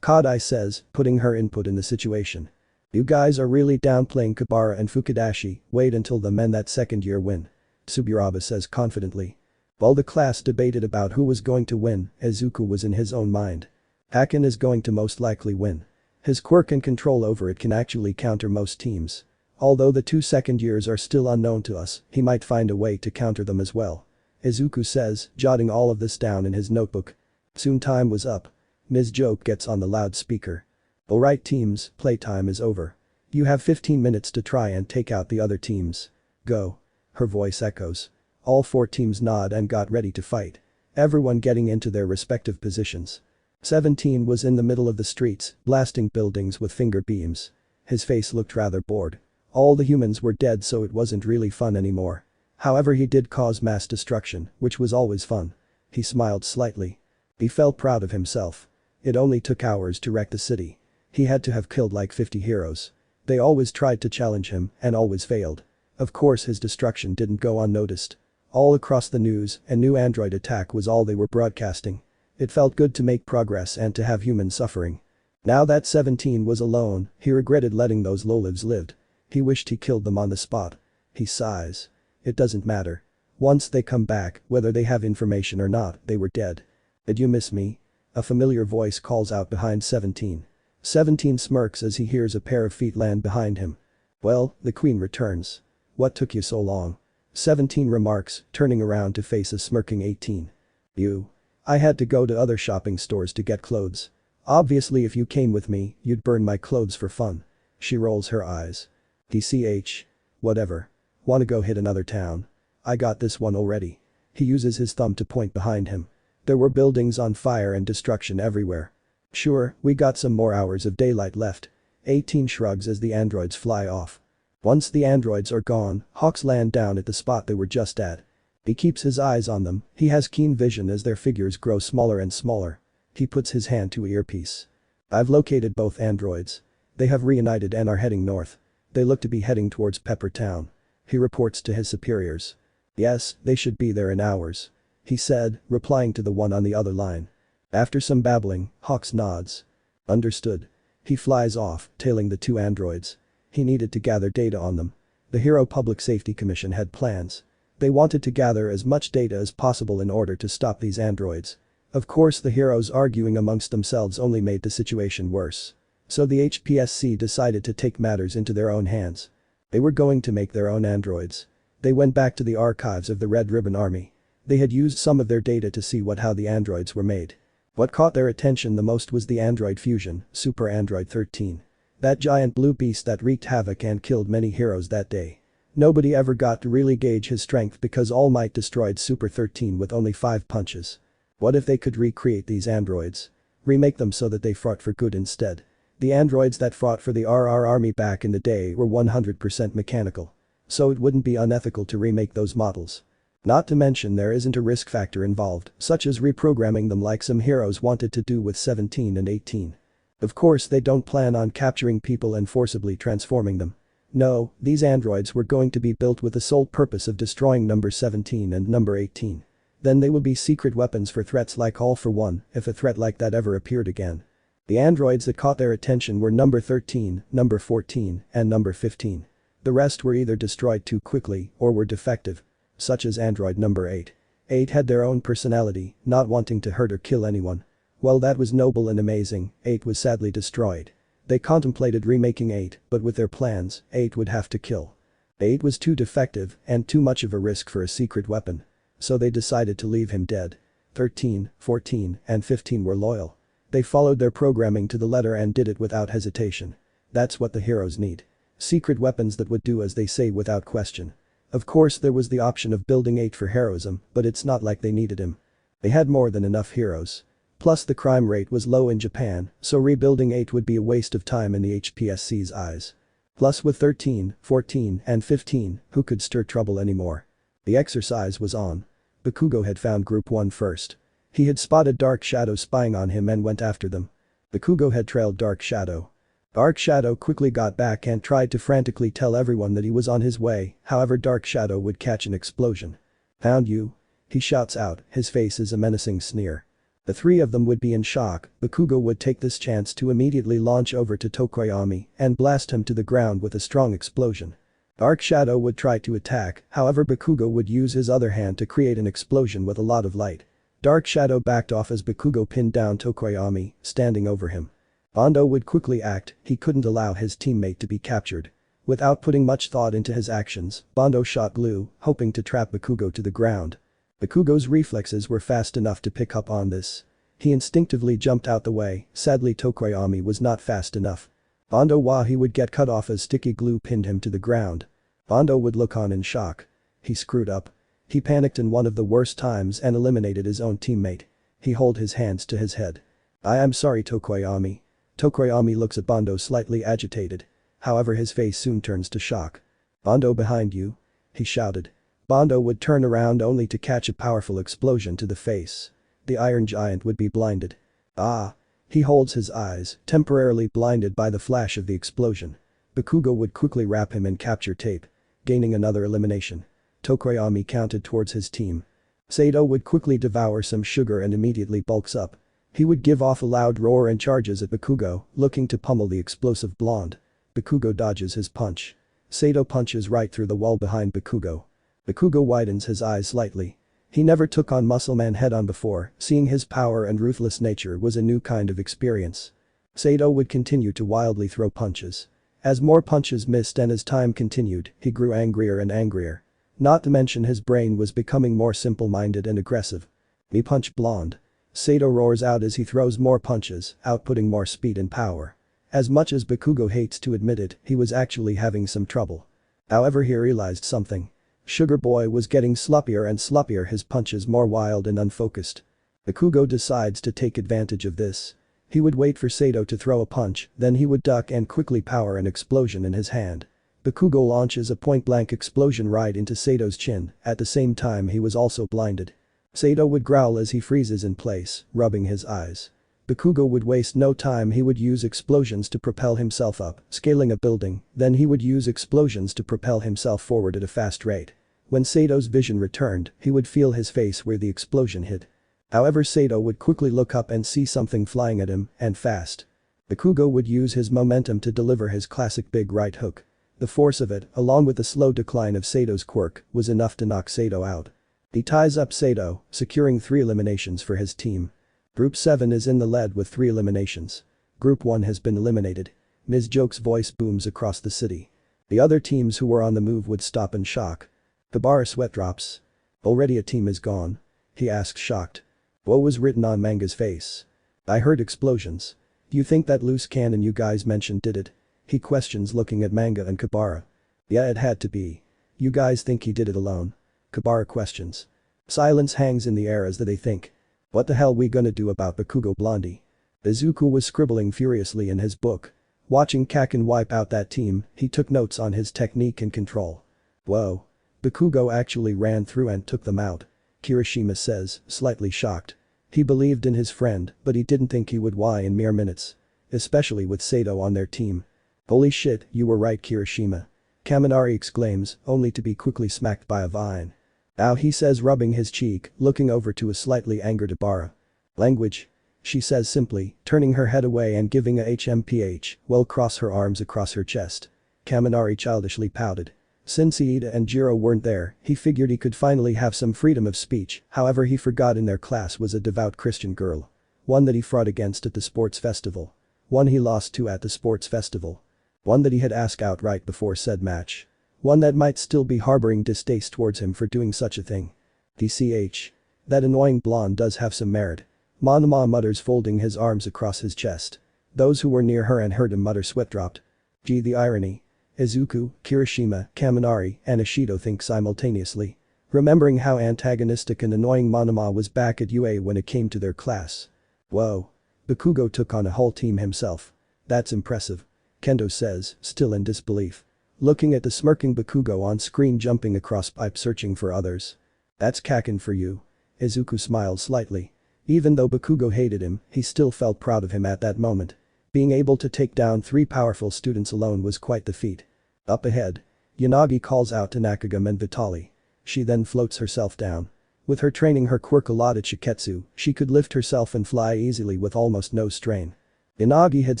Kadai says, putting her input in the situation. You guys are really downplaying Kabara and Fukidashi, wait until the men that second year win. Tsuburaba says confidently. While the class debated about who was going to win, Izuku was in his own mind. Haken is going to most likely win. His quirk and control over it can actually counter most teams. Although the 2 second years are still unknown to us, he might find a way to counter them as well. Izuku says, jotting all of this down in his notebook. Soon time was up. Ms. Joke gets on the loudspeaker. Alright teams, playtime is over. You have 15 minutes to try and take out the other teams. Go. Her voice echoes. All 4 teams nod and got ready to fight. Everyone getting into their respective positions. 17 was in the middle of the streets, blasting buildings with finger beams. His face looked rather bored. All the humans were dead, so it wasn't really fun anymore. However, he did cause mass destruction, which was always fun. He smiled slightly. He felt proud of himself. It only took hours to wreck the city. He had to have killed like 50 heroes. They always tried to challenge him and always failed. Of course, his destruction didn't go unnoticed. All across the news, a new android attack was all they were broadcasting. It felt good to make progress and to have humans suffering. Now that 17 was alone, he regretted letting those lowlives live. He wished he killed them on the spot. He sighs. It doesn't matter. Once they come back, whether they have information or not, they were dead. Did you miss me? A familiar voice calls out behind 17. 17 smirks as he hears a pair of feet land behind him. Well, the queen returns. What took you so long? 17 remarks, turning around to face a smirking 18. You. I had to go to other shopping stores to get clothes. Obviously if you came with me, you'd burn my clothes for fun. She rolls her eyes. DCH. Whatever. Wanna go hit another town? I got this one already. He uses his thumb to point behind him. There were buildings on fire and destruction everywhere. Sure, we got some more hours of daylight left. 18 shrugs as the androids fly off. Once the androids are gone, Hawks land down at the spot they were just at. He keeps his eyes on them, he has keen vision as their figures grow smaller and smaller. He puts his hand to earpiece. I've located both androids. They have reunited and are heading north. They look to be heading towards Pepper Town. He reports to his superiors. Yes, they should be there in hours. He said, replying to the one on the other line. After some babbling, Hawks nods. Understood. He flies off, tailing the 2 androids. He needed to gather data on them. The Hero Public Safety Commission had plans. They wanted to gather as much data as possible in order to stop these androids. Of course, the heroes arguing amongst themselves only made the situation worse. So the HPSC decided to take matters into their own hands. They were going to make their own androids. They went back to the archives of the Red Ribbon Army. They had used some of their data to see how the androids were made. What caught their attention the most was the android fusion, Super Android 13. That giant blue beast that wreaked havoc and killed many heroes that day. Nobody ever got to really gauge his strength because All Might destroyed Super 13 with only 5 punches. What if they could recreate these androids? Remake them so that they fought for good instead. The androids that fought for the RR army back in the day were 100% mechanical. So it wouldn't be unethical to remake those models. Not to mention there isn't a risk factor involved, such as reprogramming them like some heroes wanted to do with 17 and 18. Of course they don't plan on capturing people and forcibly transforming them. No, these androids were going to be built with the sole purpose of destroying number 17 and number 18. Then they would be secret weapons for threats like All for One if a threat like that ever appeared again. The androids that caught their attention were number 13, number 14, and number 15. The rest were either destroyed too quickly or were defective. Such as android number 8. 8 had their own personality, not wanting to hurt or kill anyone. While that was noble and amazing, 8 was sadly destroyed. They contemplated remaking 8, but with their plans, 8 would have to kill. 8 was too defective and too much of a risk for a secret weapon. So they decided to leave him dead. 13, 14, and 15 were loyal. They followed their programming to the letter and did it without hesitation. That's what the heroes need. Secret weapons that would do as they say without question. Of course there was the option of building 8 for heroism, but it's not like they needed him. They had more than enough heroes. Plus the crime rate was low in Japan, so rebuilding 8 would be a waste of time in the HPSC's eyes. Plus with 13, 14, and 15, who could stir trouble anymore? The exercise was on. Bakugo had found Group 1 first. He had spotted Dark Shadow spying on him and went after them. Bakugo had trailed Dark Shadow. Dark Shadow quickly got back and tried to frantically tell everyone that he was on his way, however Dark Shadow would catch an explosion. "Found you?" he shouts out, his face is a menacing sneer. The three of them would be in shock. Bakugo would take this chance to immediately launch over to Tokoyami and blast him to the ground with a strong explosion. Dark Shadow would try to attack, however Bakugo would use his other hand to create an explosion with a lot of light. Dark Shadow backed off as Bakugo pinned down Tokoyami, standing over him. Bondo would quickly act, he couldn't allow his teammate to be captured. Without putting much thought into his actions, Bondo shot blue, hoping to trap Bakugo to the ground. Bakugo's reflexes were fast enough to pick up on this. He instinctively jumped out the way, sadly Tokoyami was not fast enough. Bondo he would get cut off as sticky glue pinned him to the ground. Bondo would look on in shock. He screwed up. He panicked in one of the worst times and eliminated his own teammate. He held his hands to his head. "I am sorry Tokoyami." Tokoyami looks at Bondo slightly agitated. However his face soon turns to shock. "Bondo behind you," he shouted. Bondo would turn around only to catch a powerful explosion to the face. The Iron Giant would be blinded. Ah! He holds his eyes, temporarily blinded by the flash of the explosion. Bakugo would quickly wrap him in capture tape, gaining another elimination. Tokoyami counted towards his team. Sato would quickly devour some sugar and immediately bulks up. He would give off a loud roar and charges at Bakugo, looking to pummel the explosive blonde. Bakugo dodges his punch. Sato punches right through the wall behind Bakugo. Bakugo widens his eyes slightly. He never took on Muscleman head-on before, seeing his power and ruthless nature was a new kind of experience. Sato would continue to wildly throw punches. As more punches missed and as time continued, he grew angrier and angrier. Not to mention his brain was becoming more simple-minded and aggressive. "Me punch blonde." Sato roars out as he throws more punches, outputting more speed and power. As much as Bakugo hates to admit it, he was actually having some trouble. However he realized something. Sugar Boy was getting sloppier and sloppier, his punches more wild and unfocused. Bakugo decides to take advantage of this. He would wait for Sato to throw a punch, then he would duck and quickly power an explosion in his hand. Bakugo launches a point-blank explosion right into Sato's chin, at the same time he was also blinded. Sato would growl as he freezes in place, rubbing his eyes. Bakugo would waste no time, he would use explosions to propel himself up, scaling a building, then he would use explosions to propel himself forward at a fast rate. When Sato's vision returned, he would feel his face where the explosion hit. However Sato would quickly look up and see something flying at him, and fast. Bakugo would use his momentum to deliver his classic big right hook. The force of it, along with the slow decline of Sato's quirk, was enough to knock Sato out. He ties up Sato, securing 3 eliminations for his team. Group 7 is in the lead with 3 eliminations. Group 1 has been eliminated. Ms. Joke's voice booms across the city. The other teams who were on the move would stop in shock. Kabara sweat drops. "Already a team is gone?" he asks shocked. What was written on Manga's face? "I heard explosions. Do you think that loose cannon you guys mentioned did it?" he questions looking at Manga and Kabara. "Yeah, it had to be. You guys think he did it alone?" Kabara questions. Silence hangs in the air as they think. What the hell we gonna do about Bakugo Blondie? Izuku was scribbling furiously in his book. Watching Kaken wipe out that team, he took notes on his technique and control. Whoa. Bakugo actually ran through and took them out. Kirishima says, slightly shocked. He believed in his friend, but he didn't think he would win in mere minutes. Especially with Sato on their team. Holy shit, you were right Kirishima. Kaminari exclaims, only to be quickly smacked by a vine. Ow, he says, rubbing his cheek, looking over to a slightly angered Ibara. Language. She says simply, turning her head away and giving a HMPH, well, cross her arms across her chest. Kaminari childishly pouted. Since Iida and Jiro weren't there, he figured he could finally have some freedom of speech, however he forgot in their class was a devout Christian girl. One that he fought against at the sports festival. One he lost to at the sports festival. One that he had asked out right before said match. One that might still be harboring distaste towards him for doing such a thing. DCH. That annoying blonde does have some merit. Monoma mutters, folding his arms across his chest. Those who were near her and heard him mutter sweat dropped. Gee, the irony. Izuku, Kirishima, Kaminari, and Ishido think simultaneously. Remembering how antagonistic and annoying Monoma was back at UA when it came to their class. Whoa. Bakugo took on a whole team himself. That's impressive. Kendo says, still in disbelief. Looking at the smirking Bakugo on screen jumping across pipe searching for others. That's kakin for you. Izuku smiled slightly. Even though Bakugo hated him, he still felt proud of him at that moment. Being able to take down 3 powerful students alone was quite the feat. Up ahead. Yanagi calls out to Nakagami and Vitali. She then floats herself down. With her training her quirk a lot at Shiketsu, she could lift herself and fly easily with almost no strain. Yanagi had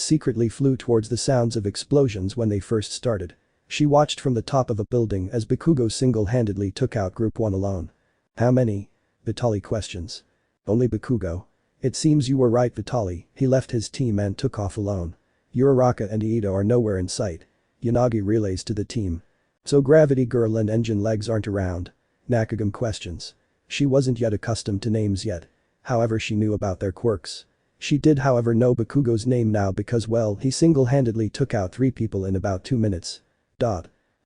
secretly flew towards the sounds of explosions when they first started. She watched from the top of a building as Bakugo single-handedly took out Group 1 alone. How many? Vitali questions. Only Bakugo. It seems you were right, Vitali. He left his team and took off alone. Uraraka and Iida are nowhere in sight. Yanagi relays to the team. So Gravity Girl and Engine Legs aren't around? Nakagami questions. She wasn't yet accustomed to names yet. However, she knew about their quirks. She did however know Bakugo's name now because, well, he single-handedly took out 3 people in about 2 minutes.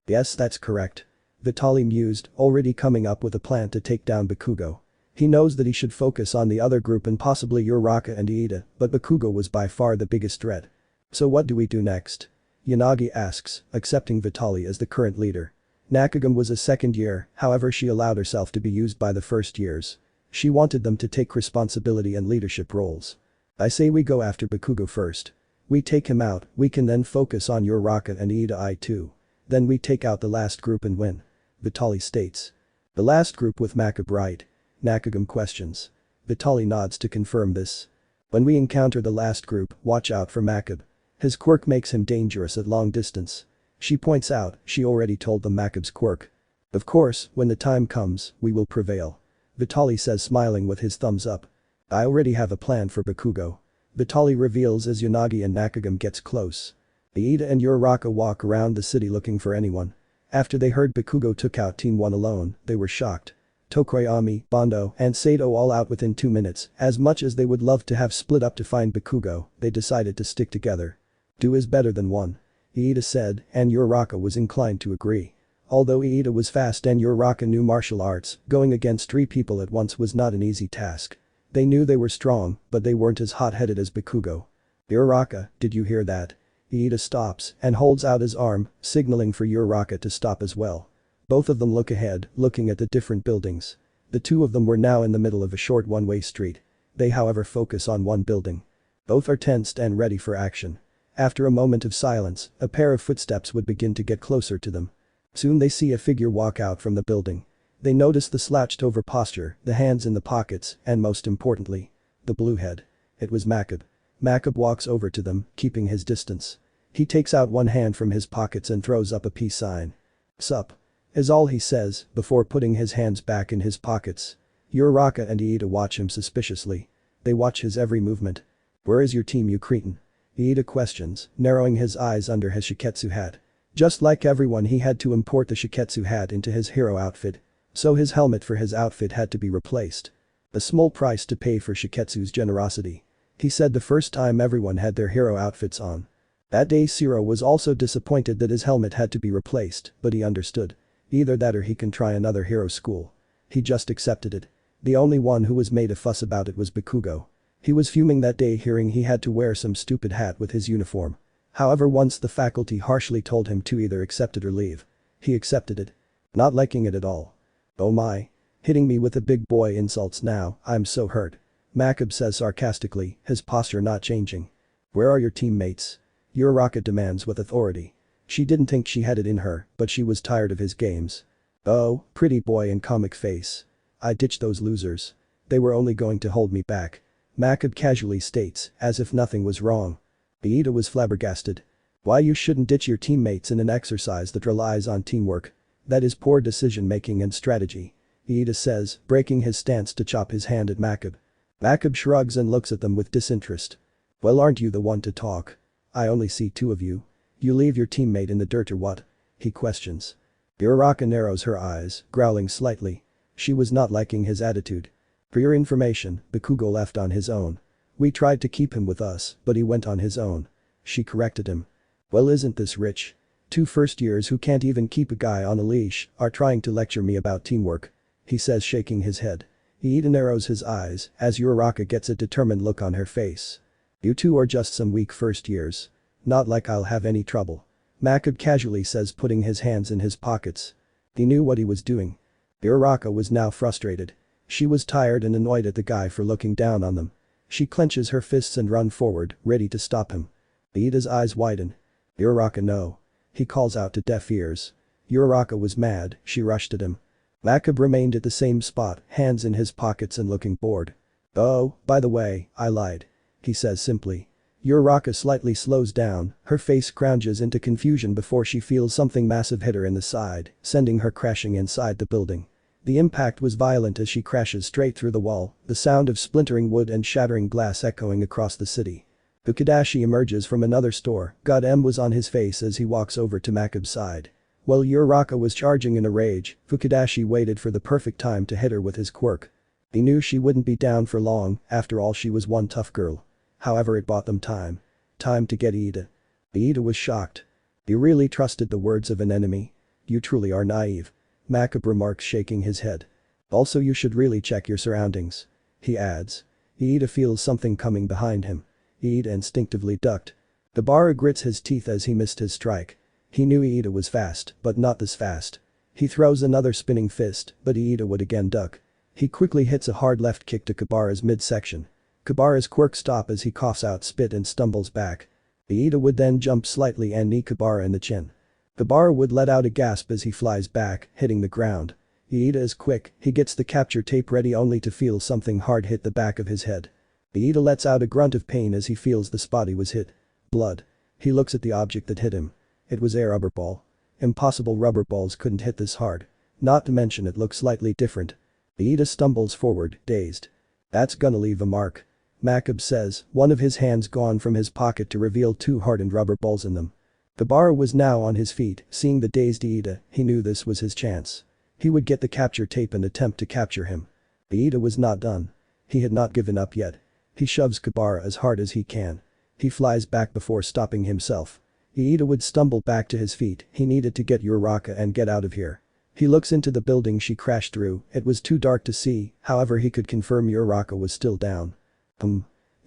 Yes, that's correct. Vitali mused, already coming up with a plan to take down Bakugo. He knows that he should focus on the other group and possibly Uraraka and Iida, but Bakugo was by far the biggest threat. So what do we do next? Yanagi asks, accepting Vitali as the current leader. Nakagami was a second year, however she allowed herself to be used by the first years. She wanted them to take responsibility and leadership roles. I say we go after Bakugo first. We take him out, we can then focus on Uraraka and Iida too. Then we take out the last group and win. Vitali states. The last group with Makab, right? Nakagami questions. Vitali nods to confirm this. When we encounter the last group, watch out for Makab. His quirk makes him dangerous at long distance. She points out, she already told them Makab's quirk. Of course, when the time comes, we will prevail. Vitali says, smiling with his thumbs up. I already have a plan for Bakugo. Vitali reveals as Yanagi and Nakagami gets close. Iida and Uraraka walk around the city looking for anyone. After they heard Bakugo took out Team 1 alone, they were shocked. Tokoyami, Bondo, and Sato all out within 2 minutes. As much as they would love to have split up to find Bakugo, they decided to stick together. 2 is better than 1. Iida said, and Uraraka was inclined to agree. Although Iida was fast and Uraraka knew martial arts, going against 3 people at once was not an easy task. They knew they were strong, but they weren't as hot-headed as Bakugo. Uraraka, did you hear that? Iida stops and holds out his arm, signaling for Uraraka to stop as well. Both of them look ahead, looking at the different buildings. The 2 of them were now in the middle of a short one-way street. They however focus on one building. Both are tensed and ready for action. After a moment of silence, a pair of footsteps would begin to get closer to them. Soon they see a figure walk out from the building. They notice the slouched-over posture, the hands in the pockets, and most importantly, the blue head. It was Makab. Makab walks over to them, keeping his distance. He takes out one hand from his pockets and throws up a peace sign. Sup? Is all he says, before putting his hands back in his pockets. Uraraka and Iida watch him suspiciously. They watch his every movement. Where is your team, you cretin? Iida questions, narrowing his eyes under his Shiketsu hat. Just like everyone, he had to import the Shiketsu hat into his hero outfit. So his helmet for his outfit had to be replaced. A small price to pay for Shiketsu's generosity. He said the first time everyone had their hero outfits on. That day Shiro was also disappointed that his helmet had to be replaced, but he understood. Either that or he can try another hero school. He just accepted it. The only one who was made a fuss about it was Bakugo. He was fuming that day hearing he had to wear some stupid hat with his uniform. However, once the faculty harshly told him to either accept it or leave. He accepted it. Not liking it at all. Oh my. Hitting me with the big boy insults now, I'm so hurt. Makab says sarcastically, his posture not changing. Where are your teammates? Uraraka demands with authority. She didn't think she had it in her, but she was tired of his games. Oh, pretty boy and comic face. I ditched those losers. They were only going to hold me back. Makab casually states, as if nothing was wrong. Iida was flabbergasted. Why you shouldn't ditch your teammates in an exercise that relies on teamwork. That is poor decision-making and strategy. Iida says, breaking his stance to chop his hand at Makab. Makab shrugs and looks at them with disinterest. Well, aren't you the one to talk? I only see two of you. You leave your teammate in the dirt or what? He questions. Uraraka narrows her eyes, growling slightly. She was not liking his attitude. For your information, Bakugo left on his own. We tried to keep him with us, but he went on his own. She corrected him. Well, isn't this rich? 2 first-years who can't even keep a guy on a leash are trying to lecture me about teamwork. He says, shaking his head. Iida narrows his eyes as Uraraka gets a determined look on her face. You two are just some weak first-years. Not like I'll have any trouble. Makab casually says, putting his hands in his pockets. He knew what he was doing. Uraraka was now frustrated. She was tired and annoyed at the guy for looking down on them. She clenches her fists and runs forward, ready to stop him. Iida's eyes widen. Uraraka, no. He calls out to deaf ears. Uraraka was mad, she rushed at him. Makab remained at the same spot, hands in his pockets and looking bored. Oh, by the way, I lied. He says simply. Uraraka slightly slows down, her face scrounges into confusion before she feels something massive hit her in the side, sending her crashing inside the building. The impact was violent as she crashes straight through the wall, the sound of splintering wood and shattering glass echoing across the city. Fukudashi emerges from another store, God M was on his face as he walks over to Makab's side. While Uraraka was charging in a rage, Fukudashi waited for the perfect time to hit her with his quirk. He knew she wouldn't be down for long, after all she was one tough girl. However, it bought them time. Time to get Iida. Iida was shocked. You really trusted the words of an enemy? You truly are naive. Makab remarks, shaking his head. Also, you should really check your surroundings. He adds. Iida feels something coming behind him. Iida instinctively ducked. Kabara grits his teeth as he missed his strike. He knew Iida was fast, but not this fast. He throws another spinning fist, but Iida would again duck. He quickly hits a hard left kick to Kabara's midsection. Kabara's quirks stop as he coughs out spit and stumbles back. Iida would then jump slightly and knee Kabara in the chin. Kabara would let out a gasp as he flies back, hitting the ground. Iida is quick, he gets the capture tape ready only to feel something hard hit the back of his head. Iida lets out a grunt of pain as he feels the spot he was hit. Blood. He looks at the object that hit him. It was a rubber ball. Impossible, rubber balls couldn't hit this hard. Not to mention it looks slightly different. Iida stumbles forward, dazed. That's gonna leave a mark. Makab says, one of his hands gone from his pocket to reveal 2 hardened rubber balls in them. Kabara was now on his feet, seeing the dazed Iida, he knew this was his chance. He would get the capture tape and attempt to capture him. Iida was not done. He had not given up yet. He shoves Kabara as hard as he can. He flies back before stopping himself. Iida would stumble back to his feet, he needed to get Uraraka and get out of here. He looks into the building she crashed through, it was too dark to see, however he could confirm Uraraka was still down.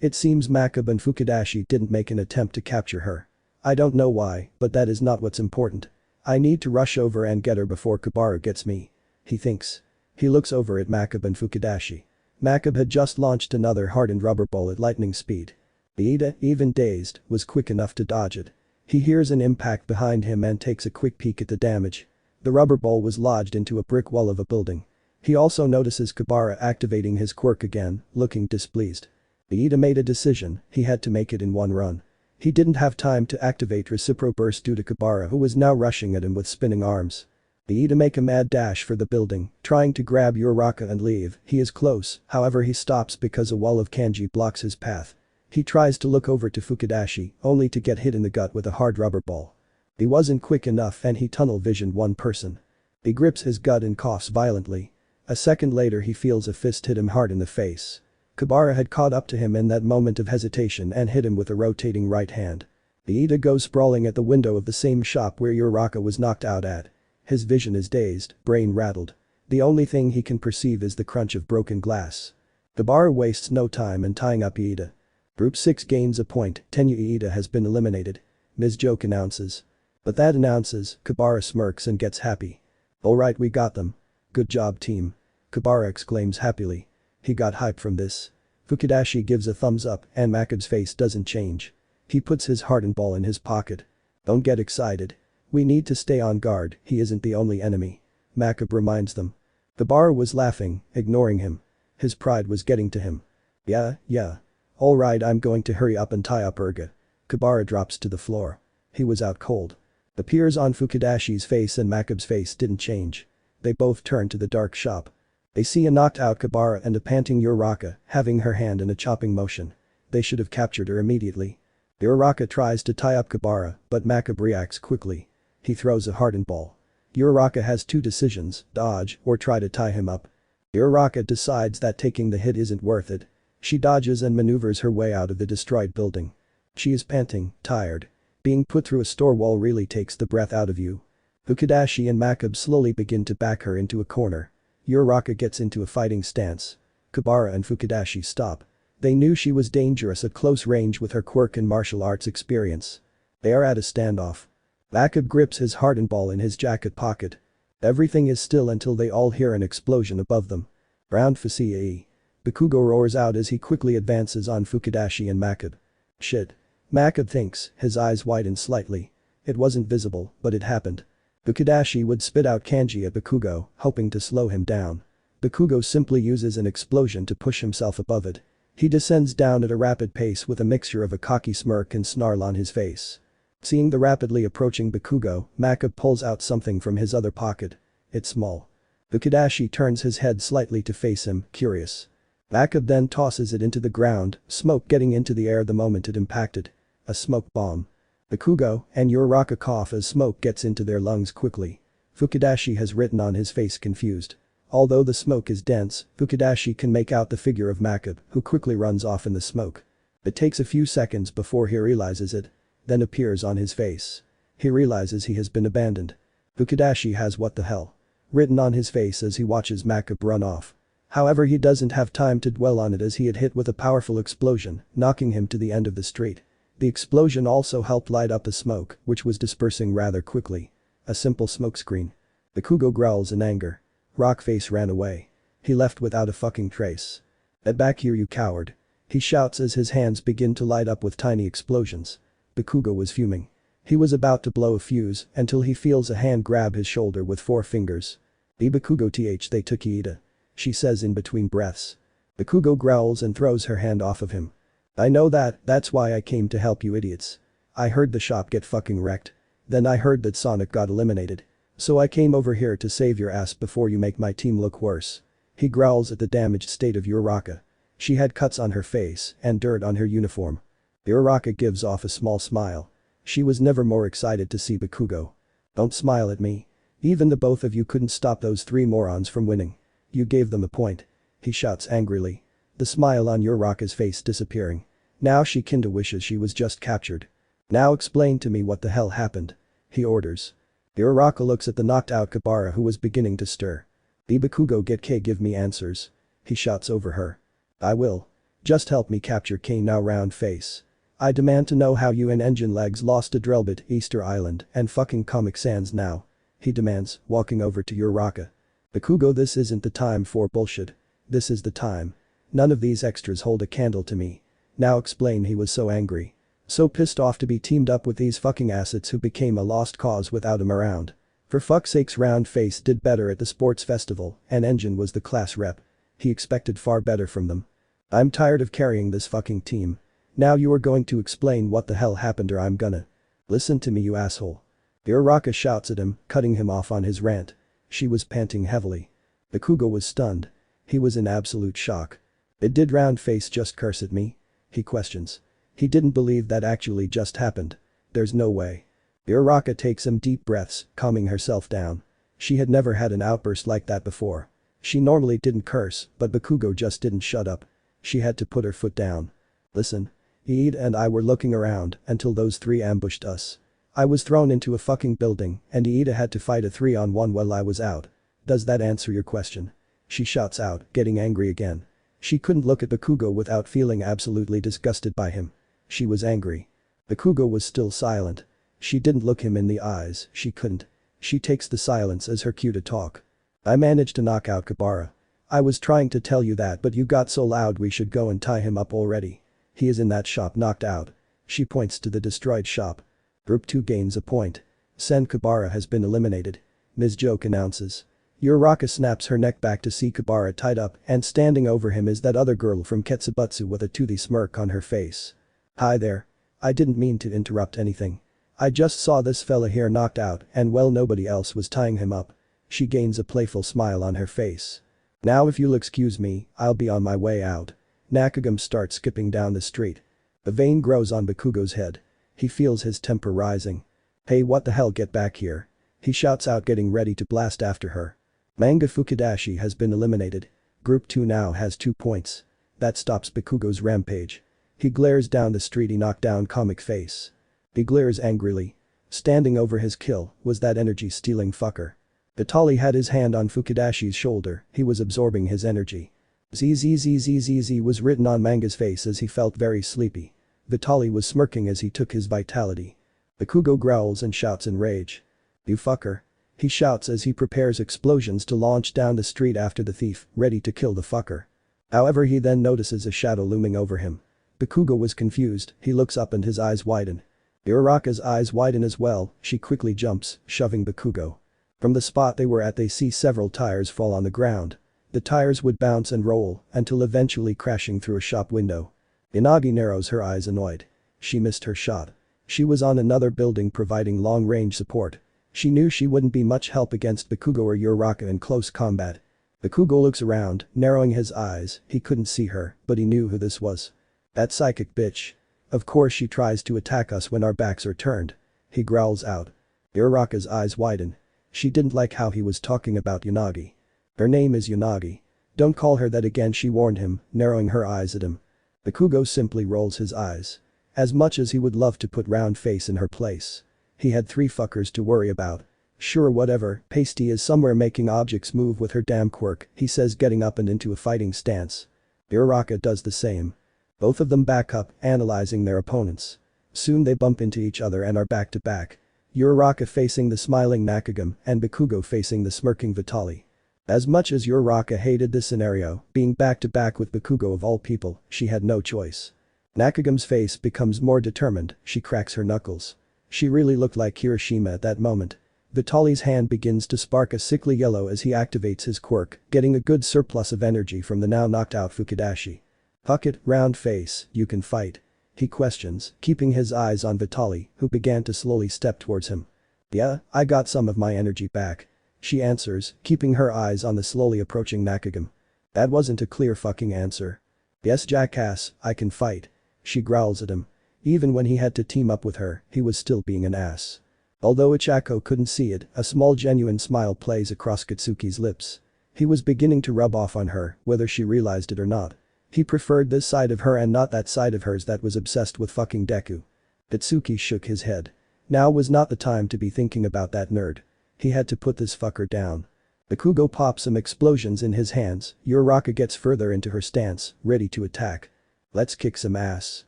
It seems Makab and Fukudashi didn't make an attempt to capture her. I don't know why, but that is not what's important. I need to rush over and get her before Kabara gets me. He thinks. He looks over at Makab and Fukudashi. Makab had just launched another hardened rubber ball at lightning speed. Iida, even dazed, was quick enough to dodge it. He hears an impact behind him and takes a quick peek at the damage. The rubber ball was lodged into a brick wall of a building. He also notices Kabara activating his quirk again, looking displeased. Iida made a decision, he had to make it in one run. He didn't have time to activate Recipro Burst due to Kabara, who was now rushing at him with spinning arms. Iida make a mad dash for the building, trying to grab Uraraka and leave. He is close, however he stops because a wall of kanji blocks his path. He tries to look over to Fukudashi, only to get hit in the gut with a hard rubber ball. He wasn't quick enough and he tunnel visioned one person. He grips his gut and coughs violently. A second later he feels a fist hit him hard in the face. Kabara had caught up to him in that moment of hesitation and hit him with a rotating right hand. Iida goes sprawling at the window of the same shop where Uraraka was knocked out at. His vision is dazed, brain rattled. The only thing he can perceive is the crunch of broken glass. Kabara wastes no time in tying up Iida. Group 6 gains a point, Tenyu Iida has been eliminated. Ms. Joke announces. But that announces, Kabara smirks and gets happy. Alright, we got them. Good job, team. Kabara exclaims happily. He got hype from this. Fukudashi gives a thumbs up and Makab's face doesn't change. He puts his hardened ball in his pocket. Don't get excited. We need to stay on guard, he isn't the only enemy. Makab reminds them. Kabara was laughing, ignoring him. His pride was getting to him. Yeah. Alright, I'm going to hurry up and tie up Urga. Kabara drops to the floor. He was out cold. The tears on Fukudashi's face and Makab's face didn't change. They both turn to the dark shop. They see a knocked out Kabara and a panting Uraraka, having her hand in a chopping motion. They should have captured her immediately. Uraraka tries to tie up Kabara, but Makab reacts quickly. He throws a hardened ball. Uraraka has two decisions, dodge or try to tie him up. Uraraka decides that taking the hit isn't worth it. She dodges and maneuvers her way out of the destroyed building. She is panting, tired. Being put through a store wall really takes the breath out of you. Fukudashi and Makab slowly begin to back her into a corner. Uraraka gets into a fighting stance. Kabara and Fukudashi stop. They knew she was dangerous at close range with her quirk and martial arts experience. They are at a standoff. Makab grips his hardened ball in his jacket pocket. Everything is still until they all hear an explosion above them. Round Fusiae. Bakugo roars out as he quickly advances on Fukudashi and Makab. Shit. Makab thinks, his eyes widen slightly. It wasn't visible, but it happened. Fukudashi would spit out kanji at Bakugo, hoping to slow him down. Bakugo simply uses an explosion to push himself above it. He descends down at a rapid pace with a mixture of a cocky smirk and snarl on his face. Seeing the rapidly approaching Bakugo, Makab pulls out something from his other pocket. It's small. Fukudashi turns his head slightly to face him, curious. Makab then tosses it into the ground, smoke getting into the air the moment it impacted. A smoke bomb. Bakugo and Uraraka cough as smoke gets into their lungs quickly. Fukudashi has written on his face confused. Although the smoke is dense, Fukudashi can make out the figure of Makab, who quickly runs off in the smoke. It takes a few seconds before he realizes it. Then appears on his face. He realizes he has been abandoned. Fukudashi has what the hell written on his face as he watches Makab run off. However, he doesn't have time to dwell on it as he had hit with a powerful explosion, knocking him to the end of the street. The explosion also helped light up the smoke, which was dispersing rather quickly. A simple smokescreen. Bakugo growls in anger. Rockface ran away. He left without a fucking trace. Get back here, you coward. He shouts as his hands begin to light up with tiny explosions. Bakugo was fuming. He was about to blow a fuse until he feels a hand grab his shoulder with 4 fingers. Bakugo they took Iida. She says in between breaths. Bakugo growls and throws her hand off of him. I know that's why I came to help you idiots. I heard the shop get fucking wrecked. Then I heard that Sonic got eliminated. So I came over here to save your ass before you make my team look worse. He growls at the damaged state of Uraraka. She had cuts on her face and dirt on her uniform. Uraraka gives off a small smile. She was never more excited to see Bakugo. Don't smile at me. Even the both of you couldn't stop those 3 morons from winning. You gave them a point. He shouts angrily. The smile on Uraraka's face disappearing. Now she kinda wishes she was just captured. Now explain to me what the hell happened. He orders. Uraraka looks at the knocked out Kabara who was beginning to stir. Bakugo give me answers. He shouts over her. I will. Just help me capture K now, round face. I demand to know how you and Engine Legs lost to Drellbit, Easter Island, and fucking Comic Sans now. He demands, walking over to Uraraka. Bakugo, this isn't the time for bullshit. This is the time. None of these extras hold a candle to me. Now explain. He was so angry. So pissed off to be teamed up with these fucking assets who became a lost cause without him around. For fuck's sakes, round face did better at the sports festival and Engine was the class rep. He expected far better from them. I'm tired of carrying this fucking team. Now you are going to explain what the hell happened or I'm gonna. Listen to me, you asshole. Uraraka shouts at him, cutting him off on his rant. She was panting heavily. Bakugo was stunned. He was in absolute shock. Did round face just curse at me? He questions. He didn't believe that actually just happened. There's no way. Uraraka takes some deep breaths, calming herself down. She had never had an outburst like that before. She normally didn't curse, but Bakugo just didn't shut up. She had to put her foot down. Listen. Iida and I were looking around until those 3 ambushed us. I was thrown into a fucking building and Iida had to fight a 3-on-1 while I was out. Does that answer your question? She shouts out, getting angry again. She couldn't look at Bakugo without feeling absolutely disgusted by him. She was angry. Bakugo was still silent. She didn't look him in the eyes, she couldn't. She takes the silence as her cue to talk. I managed to knock out Kabara. I was trying to tell you that, but you got so loud we should go and tie him up already. He is in that shop knocked out. She points to the destroyed shop. Group 2 gains a point. Kubara has been eliminated. Ms. Joke announces. Uraraka snaps her neck back to see Kubara tied up and standing over him is that other girl from Ketsubutsu with a toothy smirk on her face. Hi there. I didn't mean to interrupt anything. I just saw this fella here knocked out and well nobody else was tying him up. She gains a playful smile on her face. Now if you'll excuse me, I'll be on my way out. Nakagami starts skipping down the street. The vein grows on Bakugo's head. He feels his temper rising. Hey what the hell get back here. He shouts out getting ready to blast after her. Manga Fukidashi has been eliminated. Group 2 now has 2 points. That stops Bakugo's rampage. He glares down the street he knocked down comic face. He glares angrily. Standing over his kill was that energy-stealing fucker. Vitali had his hand on Fukidashi's shoulder, he was absorbing his energy. ZZZZZZ was written on Manga's face as he felt very sleepy. Vitali was smirking as he took his vitality. Bakugo growls and shouts in rage. You fucker. He shouts as he prepares explosions to launch down the street after the thief, ready to kill the fucker. However he then notices a shadow looming over him. Bakugo was confused, he looks up and his eyes widen. Uraraka's eyes widen as well, she quickly jumps, shoving Bakugo. From the spot they were at they see several tires fall on the ground. The tires would bounce and roll until eventually crashing through a shop window. Inagi narrows her eyes annoyed. She missed her shot. She was on another building providing long-range support. She knew she wouldn't be much help against Bakugo or Uraraka in close combat. Bakugo looks around, narrowing his eyes, he couldn't see her, but he knew who this was. That psychic bitch. Of course she tries to attack us when our backs are turned. He growls out. Uraraka's eyes widen. She didn't like how he was talking about Yanagi. Her name is Yanagi. Don't call her that again she warned him, narrowing her eyes at him. Bakugo simply rolls his eyes. As much as he would love to put round face in her place. He had 3 fuckers to worry about. Sure whatever, Pasty is somewhere making objects move with her damn quirk, he says getting up and into a fighting stance. Uraraka does the same. Both of them back up, analyzing their opponents. Soon they bump into each other and are back to back. Uraraka facing the smiling Nakagami and Bakugo facing the smirking Vitali. As much as Uraraka hated this scenario, being back to back with Bakugo of all people, she had no choice. Nakagami's face becomes more determined, she cracks her knuckles. She really looked like Hiroshima at that moment. Vitali's hand begins to spark a sickly yellow as he activates his quirk, getting a good surplus of energy from the now knocked out Fukidashi. Fuck it, round face, you can fight. He questions, keeping his eyes on Vitali, who began to slowly step towards him. Yeah, I got some of my energy back. She answers, keeping her eyes on the slowly approaching Nakagami. That wasn't a clear fucking answer. Yes jackass, I can fight. She growls at him. Even when he had to team up with her, he was still being an ass. Although Ichako couldn't see it, a small genuine smile plays across Katsuki's lips. He was beginning to rub off on her, whether she realized it or not. He preferred this side of her and not that side of hers that was obsessed with fucking Deku. Katsuki shook his head. Now was not the time to be thinking about that nerd. He had to put this fucker down. Bakugo pops some explosions in his hands, Uraraka gets further into her stance, ready to attack. Let's kick some ass.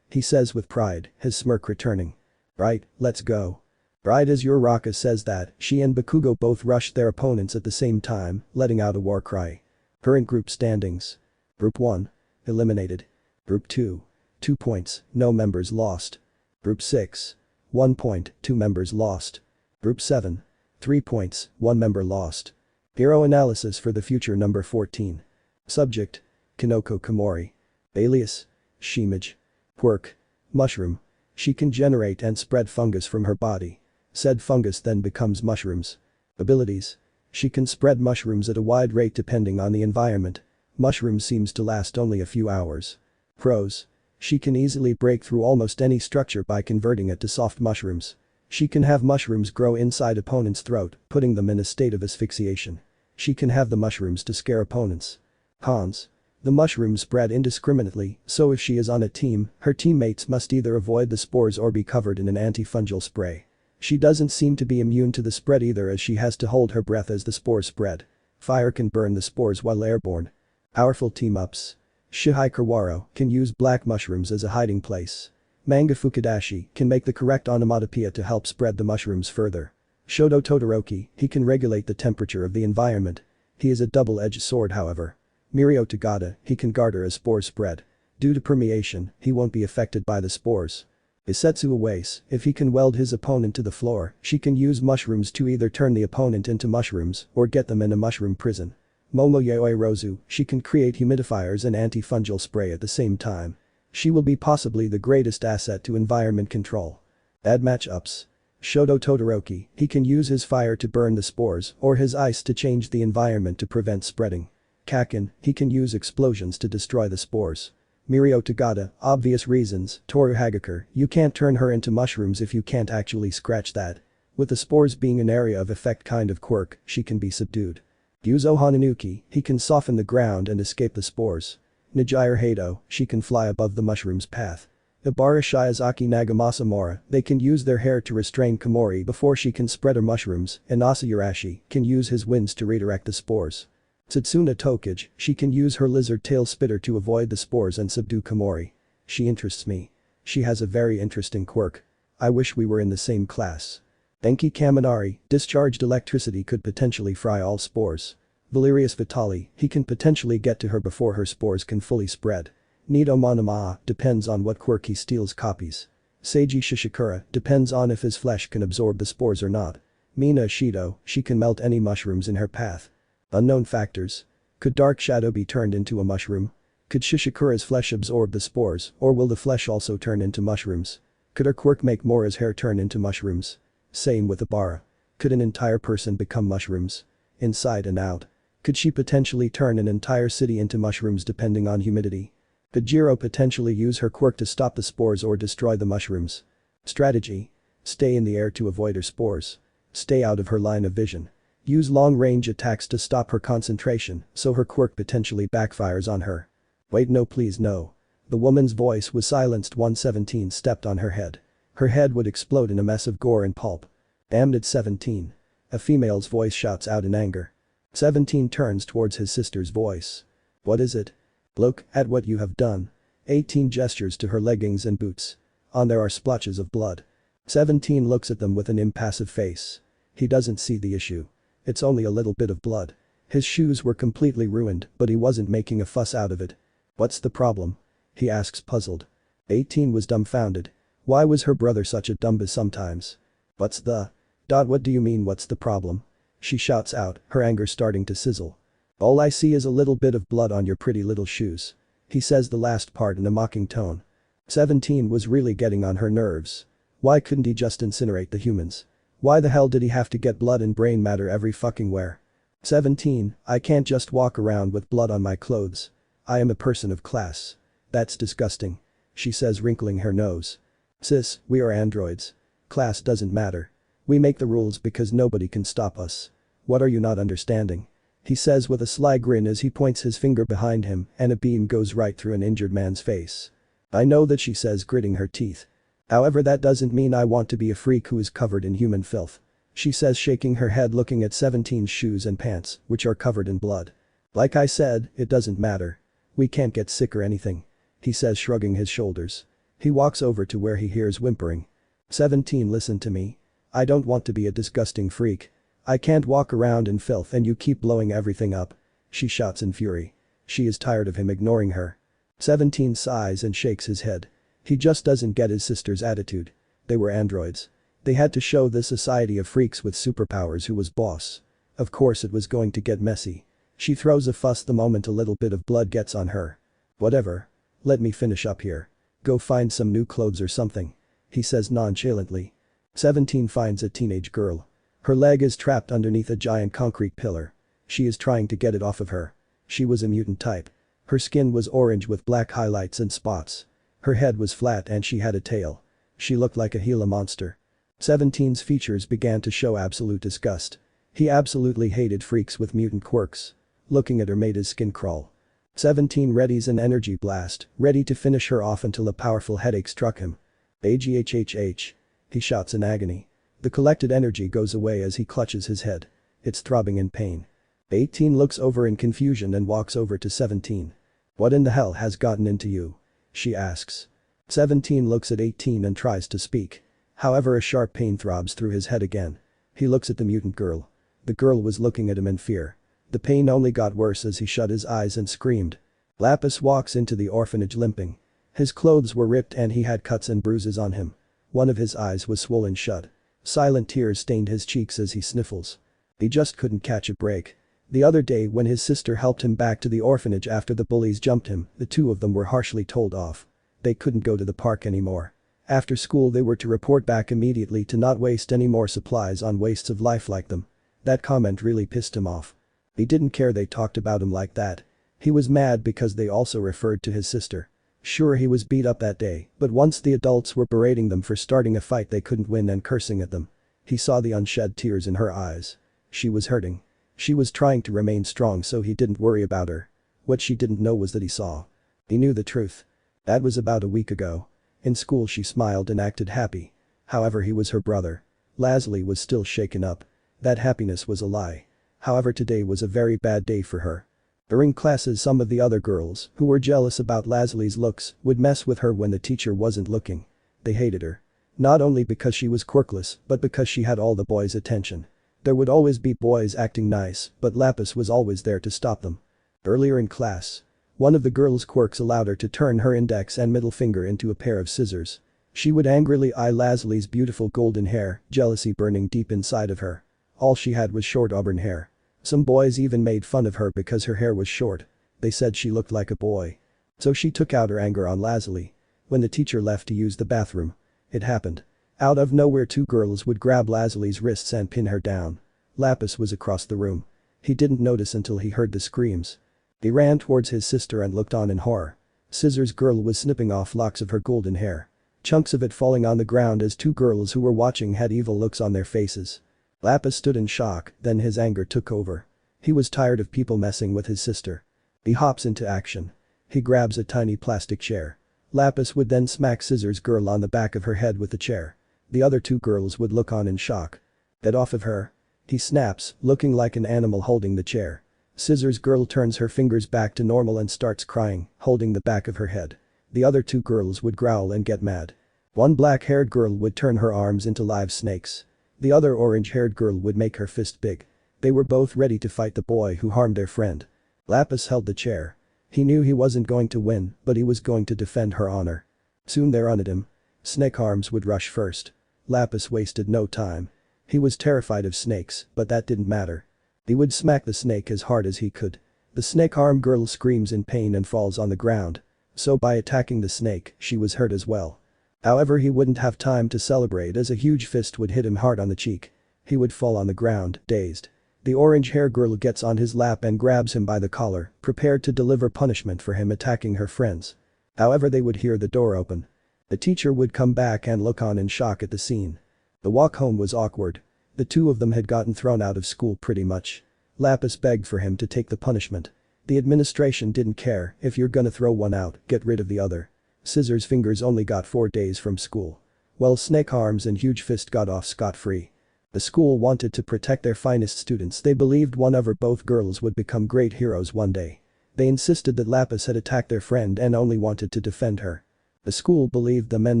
He says with pride, his smirk returning. Right, let's go. Right as Uraraka says that, she and Bakugo both rush their opponents at the same time, letting out a war cry. Current group standings. Group 1. Eliminated. Group 2. 2 points, no members lost. Group 6. 1 point, 2 members lost. Group 7. 3 points, 1 member lost. Hero analysis for the future number 14. Subject. Kinoko Komori. Alias. Shimage. Quirk. Mushroom. She can generate and spread fungus from her body. Said fungus then becomes mushrooms. Abilities. She can spread mushrooms at a wide rate depending on the environment. Mushroom seems to last only a few hours. Pros. She can easily break through almost any structure by converting it to soft mushrooms. She can have mushrooms grow inside opponent's throat, putting them in a state of asphyxiation. She can have the mushrooms to scare opponents. Cons. The mushrooms spread indiscriminately, so if she is on a team, her teammates must either avoid the spores or be covered in an antifungal spray. She doesn't seem to be immune to the spread either as she has to hold her breath as the spores spread. Fire can burn the spores while airborne. Powerful team-ups. Shihai Kawaro can use black mushrooms as a hiding place. Manga Fukidashi can make the correct onomatopoeia to help spread the mushrooms further. Shodo Todoroki, he can regulate the temperature of the environment. He is a double-edged sword however. Mirio Tagada, he can garter as spores spread. Due to permeation, he won't be affected by the spores. Isetsu awaits, if he can weld his opponent to the floor, she can use mushrooms to either turn the opponent into mushrooms or get them in a mushroom prison. Momoyaoi Rozu, she can create humidifiers and anti-fungal spray at the same time. She will be possibly the greatest asset to environment control. Add matchups. Shoto Todoroki, he can use his fire to burn the spores or his ice to change the environment to prevent spreading. Kaken, he can use explosions to destroy the spores. Mirio Tagada, obvious reasons. Toru Hagakure, you can't turn her into mushrooms if you can't actually scratch that. With the spores being an area of effect kind of quirk, she can be subdued. Yuzo Hananuki, he can soften the ground and escape the spores. Nijire Hato, she can fly above the mushroom's path. Ibara Shiozaki Nagamasamura, they can use their hair to restrain Komori before she can spread her mushrooms, and Asayurashi can use his winds to redirect the spores. Satsuna Tokage, she can use her lizard tail spitter to avoid the spores and subdue Komori. She interests me. She has a very interesting quirk. I wish we were in the same class. Enki Kaminari, discharged electricity could potentially fry all spores. Valerius Vitali, he can potentially get to her before her spores can fully spread. Nido Monoma, depends on what quirk he steals copies. Seiji Shishikura, depends on if his flesh can absorb the spores or not. Mina Shido, she can melt any mushrooms in her path. Unknown factors. Could Dark Shadow be turned into a mushroom? Could Shishikura's flesh absorb the spores, or will the flesh also turn into mushrooms? Could her quirk make Mora's hair turn into mushrooms? Same with Ibara. Could an entire person become mushrooms? Inside and out. Could she potentially turn an entire city into mushrooms depending on humidity? Could Jiro potentially use her quirk to stop the spores or destroy the mushrooms? Strategy. Stay in the air to avoid her spores. Stay out of her line of vision. Use long-range attacks to stop her concentration, so her quirk potentially backfires on her. Wait, no, please, no. The woman's voice was silenced. 117 stepped on her head. Her head would explode in a mess of gore and pulp. Damned it, 17. A female's voice shouts out in anger. 17 turns towards his sister's voice. What is it? Look at what you have done. 18 gestures to her leggings and boots. On there are splotches of blood. 17 looks at them with an impassive face. He doesn't see the issue. It's only a little bit of blood. His shoes were completely ruined, but he wasn't making a fuss out of it. What's the problem? He asks, puzzled. 18 was dumbfounded. Why was her brother such a dumbass sometimes? What's the? What do you mean, what's the problem? She shouts out, her anger starting to sizzle. All I see is a little bit of blood on your pretty little shoes. He says the last part in a mocking tone. 17 was really getting on her nerves. Why couldn't he just incinerate the humans? Why the hell did he have to get blood and brain matter every fucking where? 17, I can't just walk around with blood on my clothes. I am a person of class. That's disgusting. She says, wrinkling her nose. Sis, we are androids. Class doesn't matter. We make the rules because nobody can stop us. What are you not understanding? He says with a sly grin as he points his finger behind him and a beam goes right through an injured man's face. I know that, she says, gritting her teeth. However, that doesn't mean I want to be a freak who is covered in human filth. She says, shaking her head, looking at 17's shoes and pants, which are covered in blood. Like I said, it doesn't matter. We can't get sick or anything. He says, shrugging his shoulders. He walks over to where he hears whimpering. 17, listen to me. I don't want to be a disgusting freak. I can't walk around in filth and you keep blowing everything up. She shouts in fury. She is tired of him ignoring her. 17 sighs and shakes his head. He just doesn't get his sister's attitude. They were androids. They had to show this society of freaks with superpowers who was boss. Of course it was going to get messy. She throws a fuss the moment a little bit of blood gets on her. Whatever. Let me finish up here. Go find some new clothes or something. He says nonchalantly. 17 finds a teenage girl. Her leg is trapped underneath a giant concrete pillar. She is trying to get it off of her. She was a mutant type. Her skin was orange with black highlights and spots. Her head was flat and she had a tail. She looked like a Gila monster. 17's features began to show absolute disgust. He absolutely hated freaks with mutant quirks. Looking at her made his skin crawl. 17 readies an energy blast, ready to finish her off until a powerful headache struck him. AGHHH. He shouts in agony. The collected energy goes away as he clutches his head. It's throbbing in pain. 18 looks over in confusion and walks over to 17. What in the hell has gotten into you? She asks. 17 looks at 18 and tries to speak. However, a sharp pain throbs through his head again. He looks at the mutant girl. The girl was looking at him in fear. The pain only got worse as he shut his eyes and screamed. Lapis walks into the orphanage limping. His clothes were ripped and he had cuts and bruises on him. One of his eyes was swollen shut. Silent tears stained his cheeks as he sniffles. He just couldn't catch a break. The other day when his sister helped him back to the orphanage after the bullies jumped him, the two of them were harshly told off. They couldn't go to the park anymore. After school they were to report back immediately to not waste any more supplies on wastes of life like them. That comment really pissed him off. He didn't care they talked about him like that. He was mad because they also referred to his sister. Sure, he was beat up that day, but once the adults were berating them for starting a fight they couldn't win and cursing at them. He saw the unshed tears in her eyes. She was hurting. She was trying to remain strong so he didn't worry about her. What she didn't know was that he saw. He knew the truth. That was about a week ago. In school she smiled and acted happy. However, he was her brother. Leslie was still shaken up. That happiness was a lie. However, today was a very bad day for her. During classes some of the other girls, who were jealous about Leslie's looks, would mess with her when the teacher wasn't looking. They hated her. Not only because she was quirkless, but because she had all the boys' attention. There would always be boys acting nice, but Lapis was always there to stop them. Earlier in class, one of the girls' quirks allowed her to turn her index and middle finger into a pair of scissors. She would angrily eye Leslie's beautiful golden hair, jealousy burning deep inside of her. All she had was short auburn hair. Some boys even made fun of her because her hair was short. They said she looked like a boy. So she took out her anger on Leslie. When the teacher left to use the bathroom, it happened. Out of nowhere two girls would grab Leslie's wrists and pin her down. Lapis was across the room. He didn't notice until he heard the screams. He ran towards his sister and looked on in horror. Scissors Girl was snipping off locks of her golden hair. Chunks of it falling on the ground as two girls who were watching had evil looks on their faces. Lapis stood in shock, then his anger took over. He was tired of people messing with his sister. He hops into action. He grabs a tiny plastic chair. Lapis would then smack Scissors Girl on the back of her head with the chair. The other two girls would look on in shock. Get off of her. He snaps, looking like an animal holding the chair. Scissors Girl turns her fingers back to normal and starts crying, holding the back of her head. The other two girls would growl and get mad. One black-haired girl would turn her arms into live snakes. The other orange-haired girl would make her fist big. They were both ready to fight the boy who harmed their friend. Lapis held the chair. He knew he wasn't going to win, but he was going to defend her honor. Soon they're on at him. Snake arms would rush first. Lapis wasted no time. He was terrified of snakes, but that didn't matter. He would smack the snake as hard as he could. The snake arm girl screams in pain and falls on the ground. So by attacking the snake, she was hurt as well. However, he wouldn't have time to celebrate as a huge fist would hit him hard on the cheek. He would fall on the ground, dazed. The orange hair girl gets on his lap and grabs him by the collar, prepared to deliver punishment for him attacking her friends. However, they would hear the door open. The teacher would come back and look on in shock at the scene. The walk home was awkward. The two of them had gotten thrown out of school pretty much. Lapis begged for him to take the punishment. The administration didn't care, if you're gonna throw one out, get rid of the other. Scissors Fingers only got 4 days from school. While Snake Arms and Huge Fist got off scot-free. The school wanted to protect their finest students. They believed one of or both girls would become great heroes one day. They insisted that Lapis had attacked their friend and only wanted to defend her. The school believed them and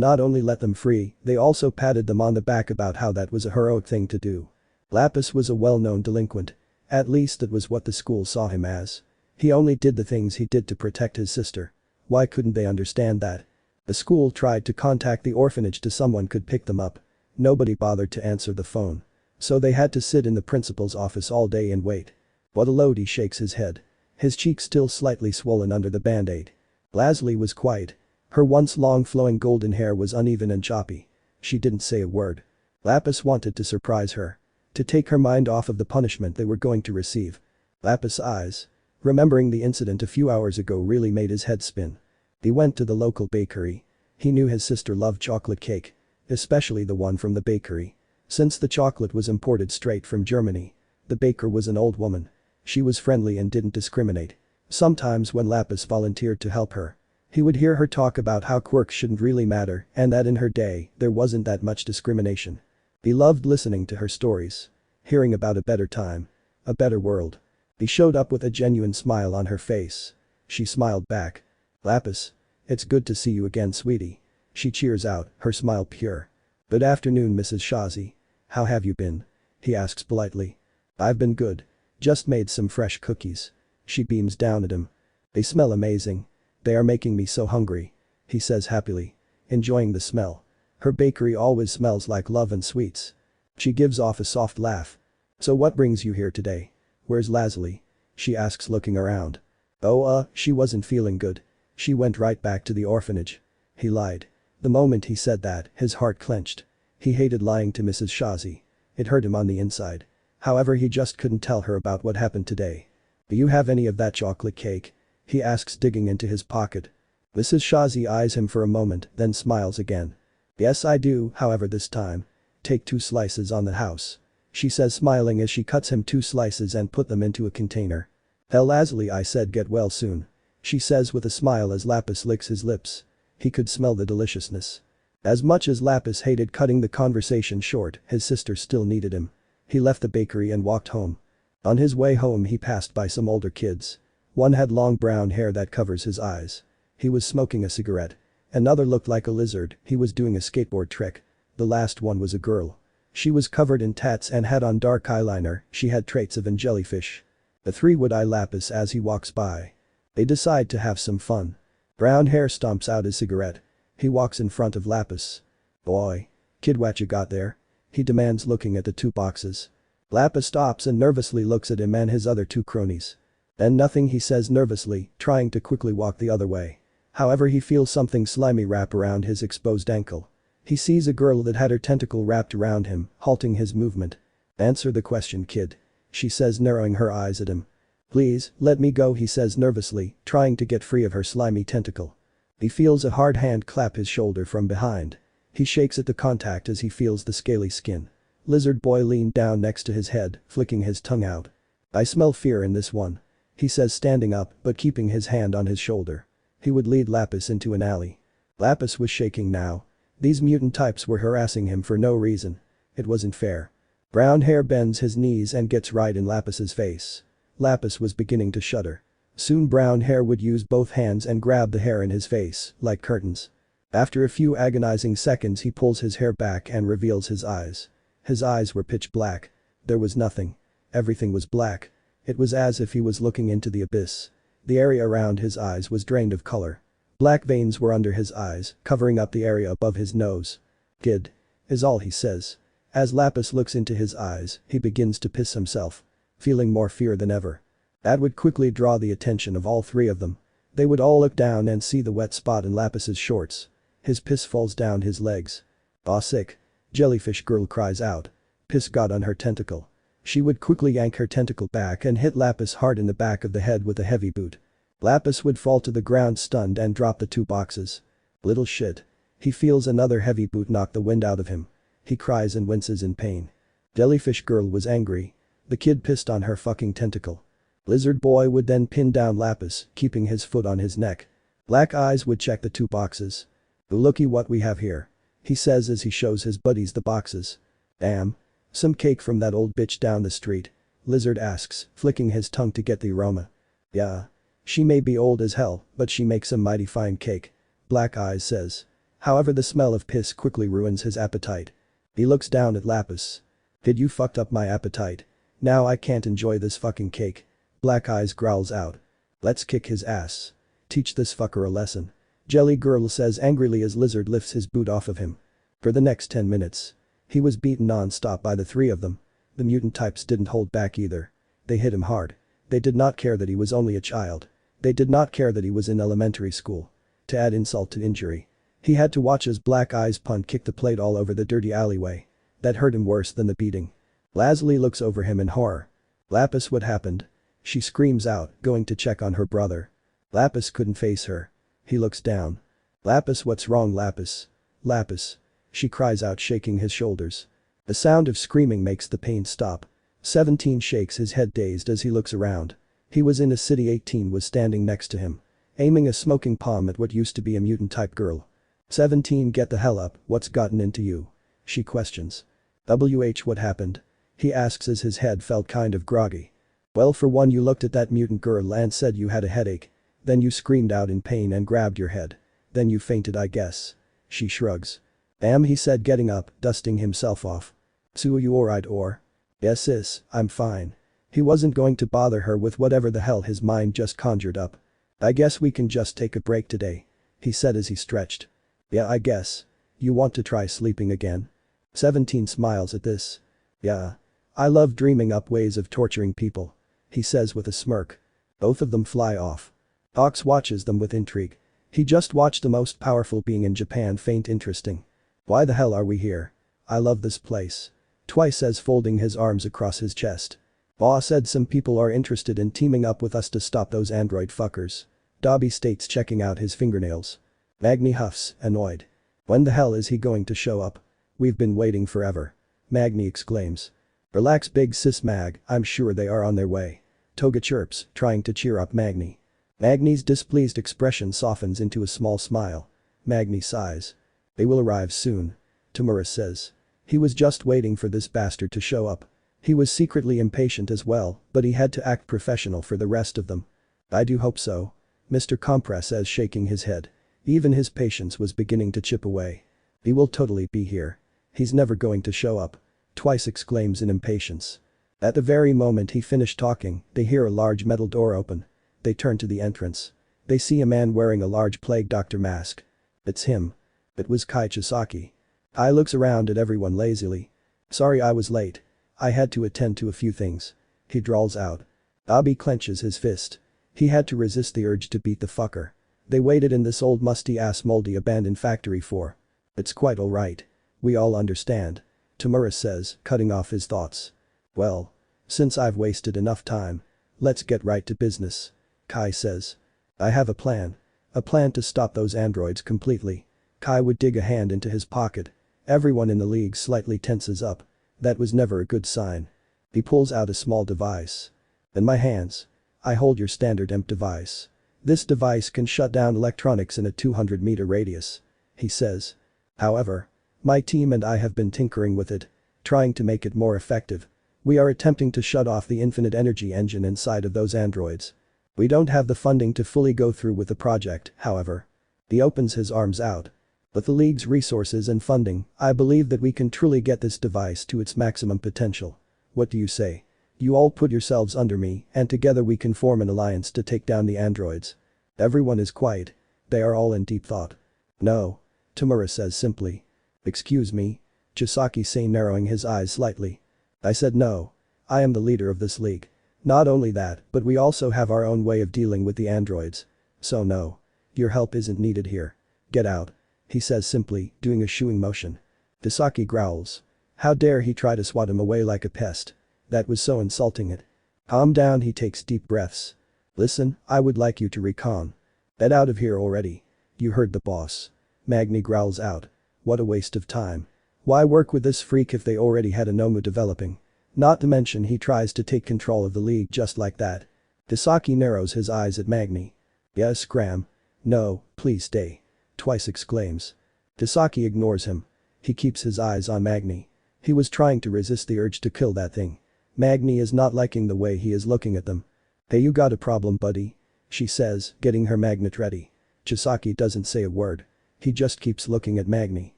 not only let them free, they also patted them on the back about how that was a heroic thing to do. Lapis was a well-known delinquent. At least that was what the school saw him as. He only did the things he did to protect his sister. Why couldn't they understand that? The school tried to contact the orphanage to someone could pick them up. Nobody bothered to answer the phone. So they had to sit in the principal's office all day and wait. What a load. He shakes his head. His cheek still slightly swollen under the band-aid. Leslie was quiet. Her once long flowing golden hair was uneven and choppy. She didn't say a word. Lapis wanted to surprise her. To take her mind off of the punishment they were going to receive. Lapis' eyes. Remembering the incident a few hours ago really made his head spin. He went to the local bakery. He knew his sister loved chocolate cake. Especially the one from the bakery. Since the chocolate was imported straight from Germany. The baker was an old woman. She was friendly and didn't discriminate. Sometimes when Lapis volunteered to help her, he would hear her talk about how quirks shouldn't really matter and that in her day, there wasn't that much discrimination. He loved listening to her stories. Hearing about a better time. A better world. He showed up with a genuine smile on her face. She smiled back. Lapis. It's good to see you again, sweetie. She cheers out, her smile pure. Good afternoon, Mrs. Shazi. How have you been? He asks politely. I've been good. Just made some fresh cookies. She beams down at him. They smell amazing. They are making me so hungry. he says happily. Enjoying the smell. Her bakery always smells like love and sweets. She gives off a soft laugh. So what brings you here today? Where's Lazuli? She asks looking around. Oh she wasn't feeling good. She went right back to the orphanage. He lied. The moment he said that, his heart clenched. He hated lying to Mrs. Shazi. It hurt him on the inside. However, he just couldn't tell her about what happened today. Do you have any of that chocolate cake? He asks, digging into his pocket. Mrs. Shazi eyes him for a moment, then smiles again. Yes, I do, however this time. Take 2 slices on the house. She says, smiling as she cuts him 2 slices and put them into a container. Tell Lazuli I said get well soon. She says with a smile as Lapis licks his lips. He could smell the deliciousness. As much as Lapis hated cutting the conversation short, his sister still needed him. He left the bakery and walked home. On his way home he passed by some older kids. One had long brown hair that covers his eyes. He was smoking a cigarette. Another looked like a lizard, he was doing a skateboard trick. The last one was a girl. She was covered in tats and had on dark eyeliner, she had traits of an jellyfish. The 3 would eye Lapis as he walks by. They decide to have some fun. Brown hair stomps out his cigarette. He walks in front of Lapis. Boy. Kid, what you got there? He demands, looking at the 2 boxes. Lapis stops and nervously looks at him and his other 2 cronies. Then nothing, he says nervously, trying to quickly walk the other way. However, he feels something slimy wrap around his exposed ankle. He sees a girl that had her tentacle wrapped around him, halting his movement. Answer the question, kid. She says, narrowing her eyes at him. Please, let me go, he says nervously, trying to get free of her slimy tentacle. He feels a hard hand clap his shoulder from behind. He shakes at the contact as he feels the scaly skin. Lizard boy leaned down next to his head, flicking his tongue out. I smell fear in this one. He says, standing up but keeping his hand on his shoulder. He would lead Lapis into an alley. Lapis was shaking now. These mutant types were harassing him for no reason. It wasn't fair. Brown hair bends his knees and gets right in Lapis's face. Lapis was beginning to shudder. Soon brown hair would use both hands and grab the hair in his face, like curtains. After a few agonizing seconds he pulls his hair back and reveals his eyes. His eyes were pitch black. There was nothing. Everything was black. It was as if he was looking into the abyss. The area around his eyes was drained of color. Black veins were under his eyes, covering up the area above his nose. Kid. Is all he says. As Lapis looks into his eyes, he begins to piss himself. Feeling more fear than ever. That would quickly draw the attention of all 3 of them. They would all look down and see the wet spot in Lapis's shorts. His piss falls down his legs. Aw, sick. Jellyfish girl cries out. Piss got on her tentacle. She would quickly yank her tentacle back and hit Lapis hard in the back of the head with a heavy boot. Lapis would fall to the ground stunned and drop the 2 boxes. Little shit. He feels another heavy boot knock the wind out of him. He cries and winces in pain. Jellyfish girl was angry. The kid pissed on her fucking tentacle. Lizard boy would then pin down Lapis, keeping his foot on his neck. Black eyes would check the 2 boxes. Looky what we have here. He says as he shows his buddies the boxes. Damn. Some cake from that old bitch down the street. Lizard asks, flicking his tongue to get the aroma. Yeah. She may be old as hell, but she makes a mighty fine cake. Black eyes says. However, the smell of piss quickly ruins his appetite. He looks down at Lapis. Did you fucked up my appetite? Now I can't enjoy this fucking cake. Black eyes growls out. Let's kick his ass. Teach this fucker a lesson. Jelly girl says angrily as Lizard lifts his boot off of him. For the next 10 minutes. He was beaten non-stop by the 3 of them. The mutant types didn't hold back either. They hit him hard. They did not care that he was only a child. They did not care that he was in elementary school. To add insult to injury. He had to watch as Black Eyes punt kick the plate all over the dirty alleyway. That hurt him worse than the beating. Lazuli looks over him in horror. Lapis, what happened? She screams out, going to check on her brother. Lapis couldn't face her. He looks down. Lapis, what's wrong, Lapis? Lapis. She cries out, shaking his shoulders. The sound of screaming makes the pain stop. 17 shakes his head dazed as he looks around. He was in a city. 18 was standing next to him. Aiming a smoking palm at what used to be a mutant type girl. 17, get the hell up, what's gotten into you? She questions. What happened? He asks as his head felt kind of groggy. Well, for one, you looked at that mutant girl and said you had a headache. Then you screamed out in pain and grabbed your head. Then you fainted, I guess. She shrugs. He said, getting up, dusting himself off. So you alright or? Yes sis, I'm fine. He wasn't going to bother her with whatever the hell his mind just conjured up. I guess we can just take a break today. he said as he stretched. Yeah, I guess. You want to try sleeping again? 17 smiles at this. Yeah. I love dreaming up ways of torturing people, he says with a smirk. Both of them fly off. Ox watches them with intrigue. He just watched the most powerful being in Japan faint interesting. Why the hell are we here? I love this place. Twice says folding his arms across his chest. Ba said some people are interested in teaming up with us to stop those android fuckers. Dobby states checking out his fingernails. Magni huffs, annoyed. When the hell is he going to show up? We've been waiting forever. Magni exclaims. Relax big sis Mag, I'm sure they are on their way. Toga chirps, trying to cheer up Magni. Magni's displeased expression softens into a small smile. Magni sighs. They will arrive soon. Tamura says. He was just waiting for this bastard to show up. He was secretly impatient as well, but he had to act professional for the rest of them. I do hope so. Mr. Compress says shaking his head. Even his patience was beginning to chip away. He will totally be here. He's never going to show up. Twice exclaims in impatience. At the very moment he finished talking, they hear a large metal door open. They turn to the entrance. They see a man wearing a large plague doctor mask. It's him. It was Kai Chisaki. Kai looks around at everyone lazily. Sorry I was late. I had to attend to a few things. He drawls out. Abi clenches his fist. He had to resist the urge to beat the fucker. They waited in this old musty-ass moldy abandoned factory for. It's quite alright. We all understand. Tamura says, cutting off his thoughts. Well. Since I've wasted enough time. Let's get right to business. Kai says. I have a plan. A plan to stop those androids completely. Kai would dig a hand into his pocket. Everyone in the league slightly tenses up. That was never a good sign. He pulls out a small device. In my hands. I hold your standard EMP device. This device can shut down electronics in a 200-meter radius. He says. However. My team and I have been tinkering with it. Trying to make it more effective. We are attempting to shut off the infinite energy engine inside of those androids. We don't have the funding to fully go through with the project, however. He opens his arms out. With the League's resources and funding, I believe that we can truly get this device to its maximum potential. What do you say? You all put yourselves under me and together we can form an alliance to take down the androids. Everyone is quiet. They are all in deep thought. No. Tamura says simply. Excuse me. Chisaki says narrowing his eyes slightly. I said no. I am the leader of this league. Not only that, but we also have our own way of dealing with the androids. So no. Your help isn't needed here. Get out. He says simply, doing a shooing motion. Chisaki growls. How dare he try to swat him away like a pest. That was so insulting it. Calm down, he takes deep breaths. Listen, I would like you to recon. Get out of here already. You heard the boss. Magni growls out. What a waste of time. Why work with this freak if they already had a Nomu developing? Not to mention he tries to take control of the league just like that. Chisaki narrows his eyes at Magni. Yes, scram. No, please stay. Twice exclaims. Chisaki ignores him. He keeps his eyes on Magni. He was trying to resist the urge to kill that thing. Magni is not liking the way he is looking at them. Hey, you got a problem, buddy? She says, getting her magnet ready. Chisaki doesn't say a word. He just keeps looking at Magni.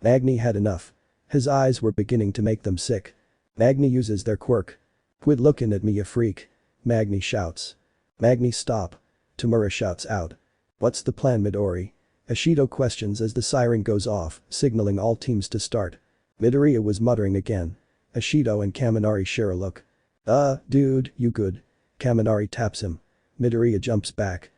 Magni had enough. His eyes were beginning to make them sick. Magni uses their quirk. Quit looking at me, you freak. Magni shouts. Magni, stop. Tamura shouts out. What's the plan, Midori? Ashido questions as the siren goes off, signaling all teams to start. Midoriya was muttering again. Ashido and Kaminari share a look. Dude, you good? Kaminari taps him. Midoriya jumps back.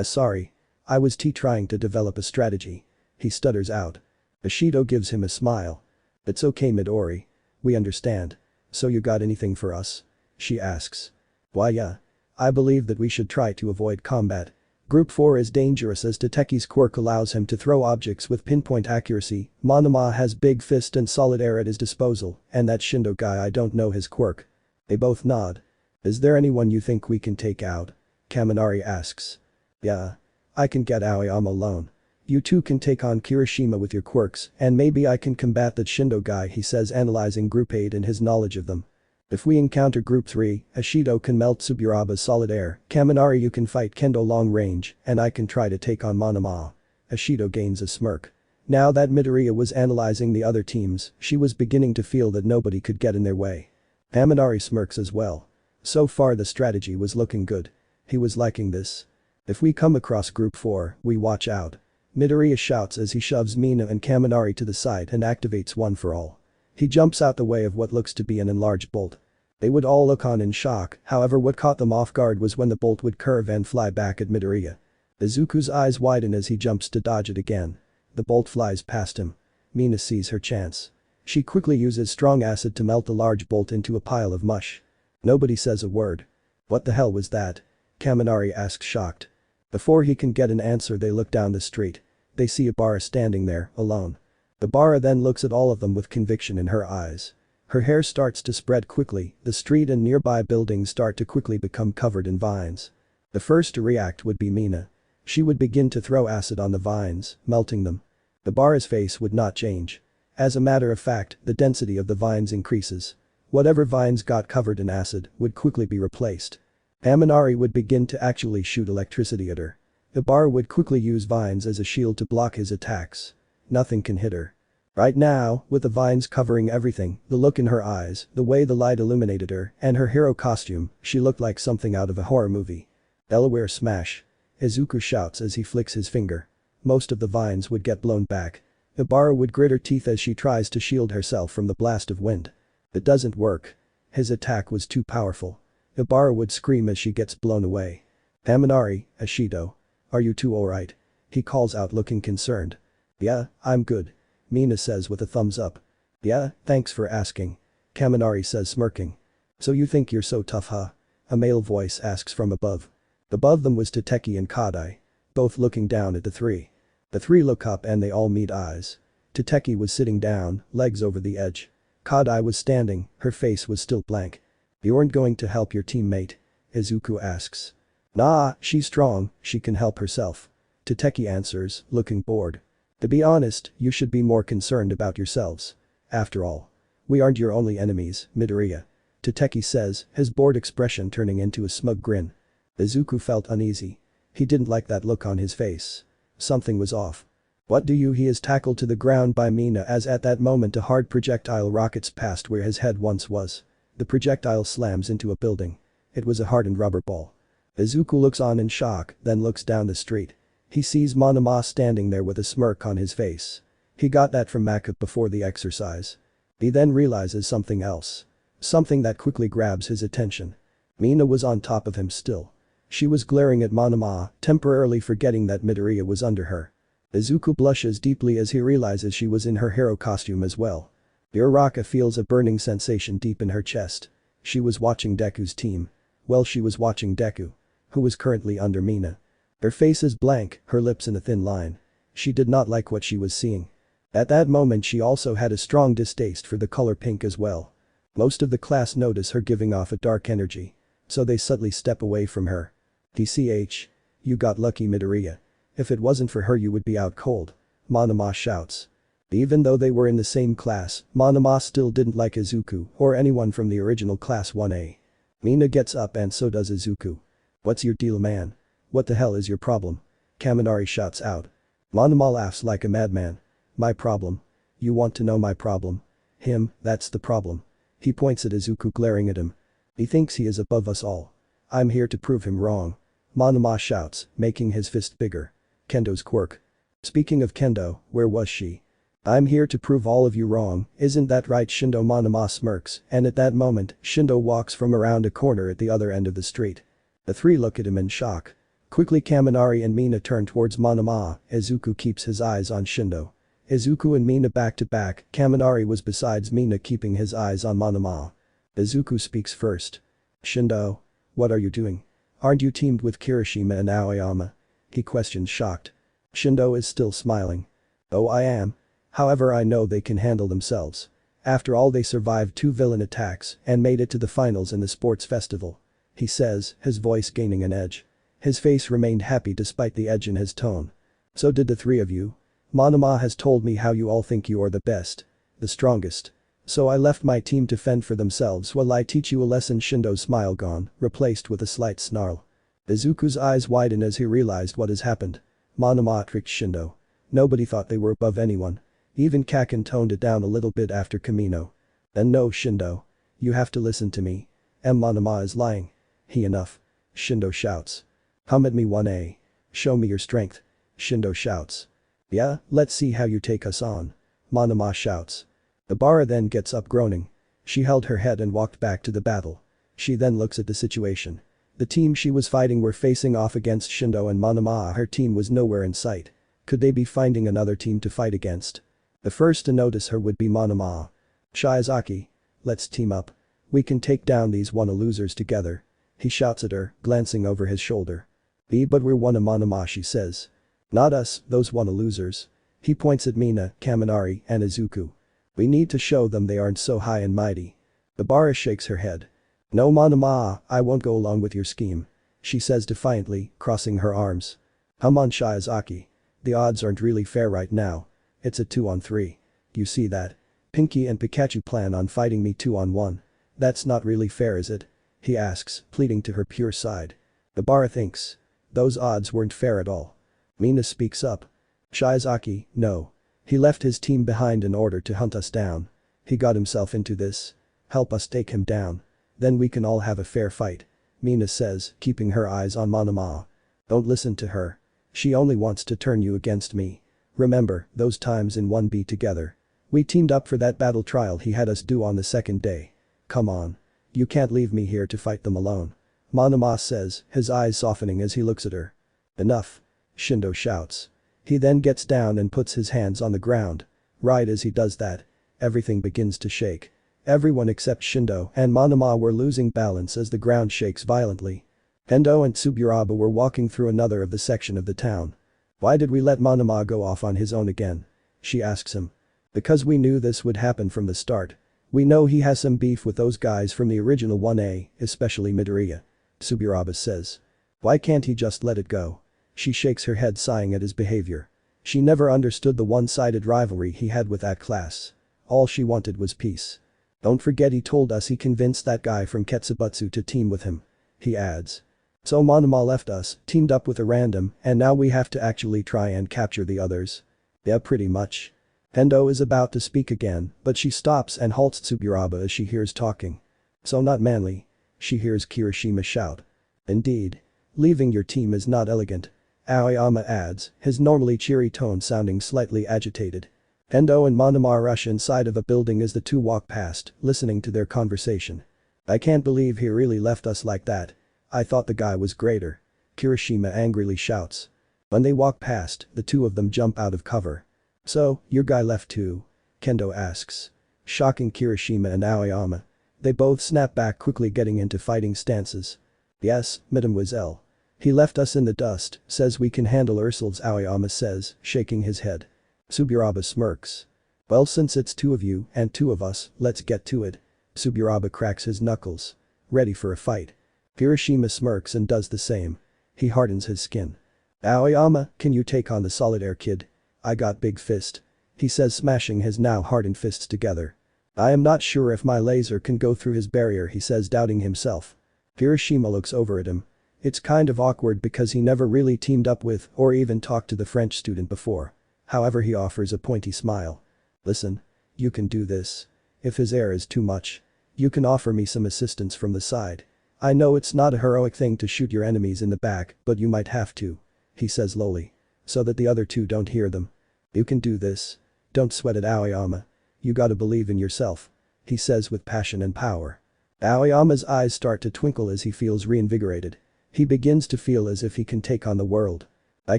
Sorry. I was trying to develop a strategy. He stutters out. Ashido gives him a smile. It's okay, Midori. We understand. So you got anything for us? She asks. Why yeah. I believe that we should try to avoid combat. Group 4 is dangerous as Tateki's quirk allows him to throw objects with pinpoint accuracy, Monoma has big fist and solid air at his disposal, and that Shindo guy I don't know his quirk. They both nod. Is there anyone you think we can take out? Kaminari asks. Yeah. I can get Aoyama alone. You two can take on Kirishima with your quirks, and maybe I can combat that Shindo guy, he says, analyzing Group 8 and his knowledge of them. If we encounter Group 3, Ashido can melt Tsuburaba's solid air, Kaminari you can fight Kendo long range, and I can try to take on Monoma. Ashido gains a smirk. Now that Midoriya was analyzing the other teams, she was beginning to feel that nobody could get in their way. Kaminari smirks as well. So far the strategy was looking good. He was liking this. If we come across Group 4, we watch out. Midoriya shouts as he shoves Mina and Kaminari to the side and activates One for All. He jumps out the way of what looks to be an enlarged bolt. They would all look on in shock, however what caught them off guard was when the bolt would curve and fly back at Midoriya. Izuku's eyes widen as he jumps to dodge it again. The bolt flies past him. Mina sees her chance. She quickly uses strong acid to melt the large bolt into a pile of mush. Nobody says a word. What the hell was that? Kaminari asks shocked. Before he can get an answer they look down the street. They see Ibarra standing there, alone. Ibarra then looks at all of them with conviction in her eyes. Her hair starts to spread quickly, the street and nearby buildings start to quickly become covered in vines. The first to react would be Mina. She would begin to throw acid on the vines, melting them. Ibarra's face would not change. As a matter of fact, the density of the vines increases. Whatever vines got covered in acid would quickly be replaced. Kaminari would begin to actually shoot electricity at her. Ibarra would quickly use vines as a shield to block his attacks. Nothing can hit her. Right now, with the vines covering everything, the look in her eyes, the way the light illuminated her, and her hero costume, she looked like something out of a horror movie. Delaware smash. Izuku shouts as he flicks his finger. Most of the vines would get blown back. Ibarra would grit her teeth as she tries to shield herself from the blast of wind. It doesn't work. His attack was too powerful. Ibarra would scream as she gets blown away. Kaminari, Ashido. Are you two alright? He calls out looking concerned. Yeah, I'm good. Mina says with a thumbs up. Yeah, thanks for asking. Kaminari says smirking. So you think you're so tough huh? A male voice asks from above. Above them was Tateki and Kadai. Both looking down at the three. The three look up and they all meet eyes. Tateki was sitting down, legs over the edge. Kadai was standing, her face was still blank. You aren't going to help your teammate? Izuku asks. Nah, she's strong, she can help herself. Tateki answers, looking bored. To be honest, you should be more concerned about yourselves. After all. We aren't your only enemies, Midoriya. Tateki says, his bored expression turning into a smug grin. Izuku felt uneasy. He didn't like that look on his face. Something was off. What do you? He is tackled to the ground by Mina as at that moment a hard projectile rockets past where his head once was. The projectile slams into a building. It was a hardened rubber ball. Izuku looks on in shock, then looks down the street. He sees Monoma standing there with a smirk on his face. He got that from Makup before the exercise. He then realizes something else. Something that quickly grabs his attention. Mina was on top of him still. She was glaring at Monoma, temporarily forgetting that Midoriya was under her. Izuku blushes deeply as he realizes she was in her hero costume as well. Uraraka feels a burning sensation deep in her chest. She was watching Deku's team. Well, she was watching Deku, who was currently under Mina. Her face is blank, her lips in a thin line. She did not like what she was seeing. At that moment she also had a strong distaste for the color pink as well. Most of the class notice her giving off a dark energy. So they subtly step away from her. TCH. You got lucky Midoriya. If it wasn't for her you would be out cold. Monoma shouts. Even though they were in the same class, Monoma still didn't like Izuku or anyone from the original class 1A. Mina gets up and so does Izuku. What's your deal man? What the hell is your problem? Kaminari shouts out. Monoma laughs like a madman. My problem? You want to know my problem? Him, that's the problem. He points at Izuku glaring at him. He thinks he is above us all. I'm here to prove him wrong. Monoma shouts, making his fist bigger. Kendo's quirk. Speaking of Kendo, where was she? I'm here to prove all of you wrong, isn't that right? Shindo. Monoma smirks, and at that moment, Shindo walks from around a corner at the other end of the street. The three look at him in shock. Quickly Kaminari and Mina turn towards Monoma, Izuku keeps his eyes on Shindo. Izuku and Mina back to back, Kaminari was besides Mina keeping his eyes on Monoma. Izuku speaks first. Shindo. What are you doing? Aren't you teamed with Kirishima and Aoyama? He questions shocked. Shindo is still smiling. Oh I am. However I know they can handle themselves. After all they survived 2 villain attacks and made it to the finals in the sports festival. He says, his voice gaining an edge. His face remained happy despite the edge in his tone. So did the three of you. Monoma has told me how you all think you are the best. The strongest. So I left my team to fend for themselves while I teach you a lesson. Shindo's smile gone, replaced with a slight snarl. Izuku's eyes widen as he realized what has happened. Monoma tricked Shindo. Nobody thought they were above anyone. Even Kaken toned it down a little bit after Kamino. And no Shindo. You have to listen to me. Monoma is lying. He enough. Shindo shouts. Come at me 1A. Show me your strength. Shindo shouts. Yeah, let's see how you take us on. Monoma shouts. Ibara then gets up groaning. She held her head and walked back to the battle. She then looks at the situation. The team she was fighting were facing off against Shindo and Monoma. Her team was nowhere in sight. Could they be finding another team to fight against? The first to notice her would be Monoma. Shiozaki. Let's team up. We can take down these wanna losers together. He shouts at her, glancing over his shoulder. But we're wanna Monoma, she says. Not us, those wanna losers. He points at Mina, Kaminari, and Izuku. We need to show them they aren't so high and mighty. Ibara shakes her head. No Monoma, I won't go along with your scheme. She says defiantly, crossing her arms. Come on Shiozaki. The odds aren't really fair right now. It's a 2-on-3. You see that? Pinky and Pikachu plan on fighting me 2-on-1. That's not really fair, is it? He asks, pleading to her pure side. Ibara thinks. Those odds weren't fair at all. Mina speaks up. Shiozaki, no. He left his team behind in order to hunt us down. He got himself into this. Help us take him down. Then we can all have a fair fight. Mina says, keeping her eyes on Monoma. Don't listen to her. She only wants to turn you against me. Remember, those times in 1B together. We teamed up for that battle trial he had us do on the second day. Come on. You can't leave me here to fight them alone. Monoma says, his eyes softening as he looks at her. Enough. Shindo shouts. He then gets down and puts his hands on the ground. Right as he does that, everything begins to shake. Everyone except Shindo and Monoma were losing balance as the ground shakes violently. Endo and Tsuburaba were walking through another of the section of the town. Why did we let Monoma go off on his own again? She asks him. Because we knew this would happen from the start. We know he has some beef with those guys from the original 1A, especially Midoriya. Tsuburaba says. Why can't he just let it go? She shakes her head, sighing at his behavior. She never understood the one-sided rivalry he had with that class. All she wanted was peace. Don't forget he told us he convinced that guy from Ketsubutsu to team with him. He adds. So Monoma left us, teamed up with a random, and now we have to actually try and capture the others. Yeah, pretty much. Endo is about to speak again, but she stops and halts Tsuburaba as she hears talking. So not manly. She hears Kirishima shout. Indeed. Leaving your team is not elegant. Aoyama adds, his normally cheery tone sounding slightly agitated. Endo and Monoma rush inside of a building as the two walk past, listening to their conversation. I can't believe he really left us like that. I thought the guy was greater. Kirishima angrily shouts. When they walk past, the two of them jump out of cover. So, your guy left too? Kendo asks. Shocking Kirishima and Aoyama. They both snap back quickly, getting into fighting stances. Yes, mademoiselle. He left us in the dust, says we can handle ourselves, Aoyama says, shaking his head. Tsuburaba smirks. Well, since it's two of you and two of us, let's get to it. Tsuburaba cracks his knuckles. Ready for a fight. Kirishima smirks and does the same. He hardens his skin. Aoyama, can you take on the solitaire kid? I got big fist. He says, smashing his now hardened fists together. I am not sure if my laser can go through his barrier, he says, doubting himself. Kirishima looks over at him. It's kind of awkward because he never really teamed up with or even talked to the French student before. However, he offers a pointy smile. Listen. You can do this. If his air is too much, you can offer me some assistance from the side. I know it's not a heroic thing to shoot your enemies in the back, but you might have to. He says lowly. So that the other two don't hear them. You can do this. Don't sweat it, Aoyama. You gotta believe in yourself. He says with passion and power. Aoyama's eyes start to twinkle as he feels reinvigorated. He begins to feel as if he can take on the world. I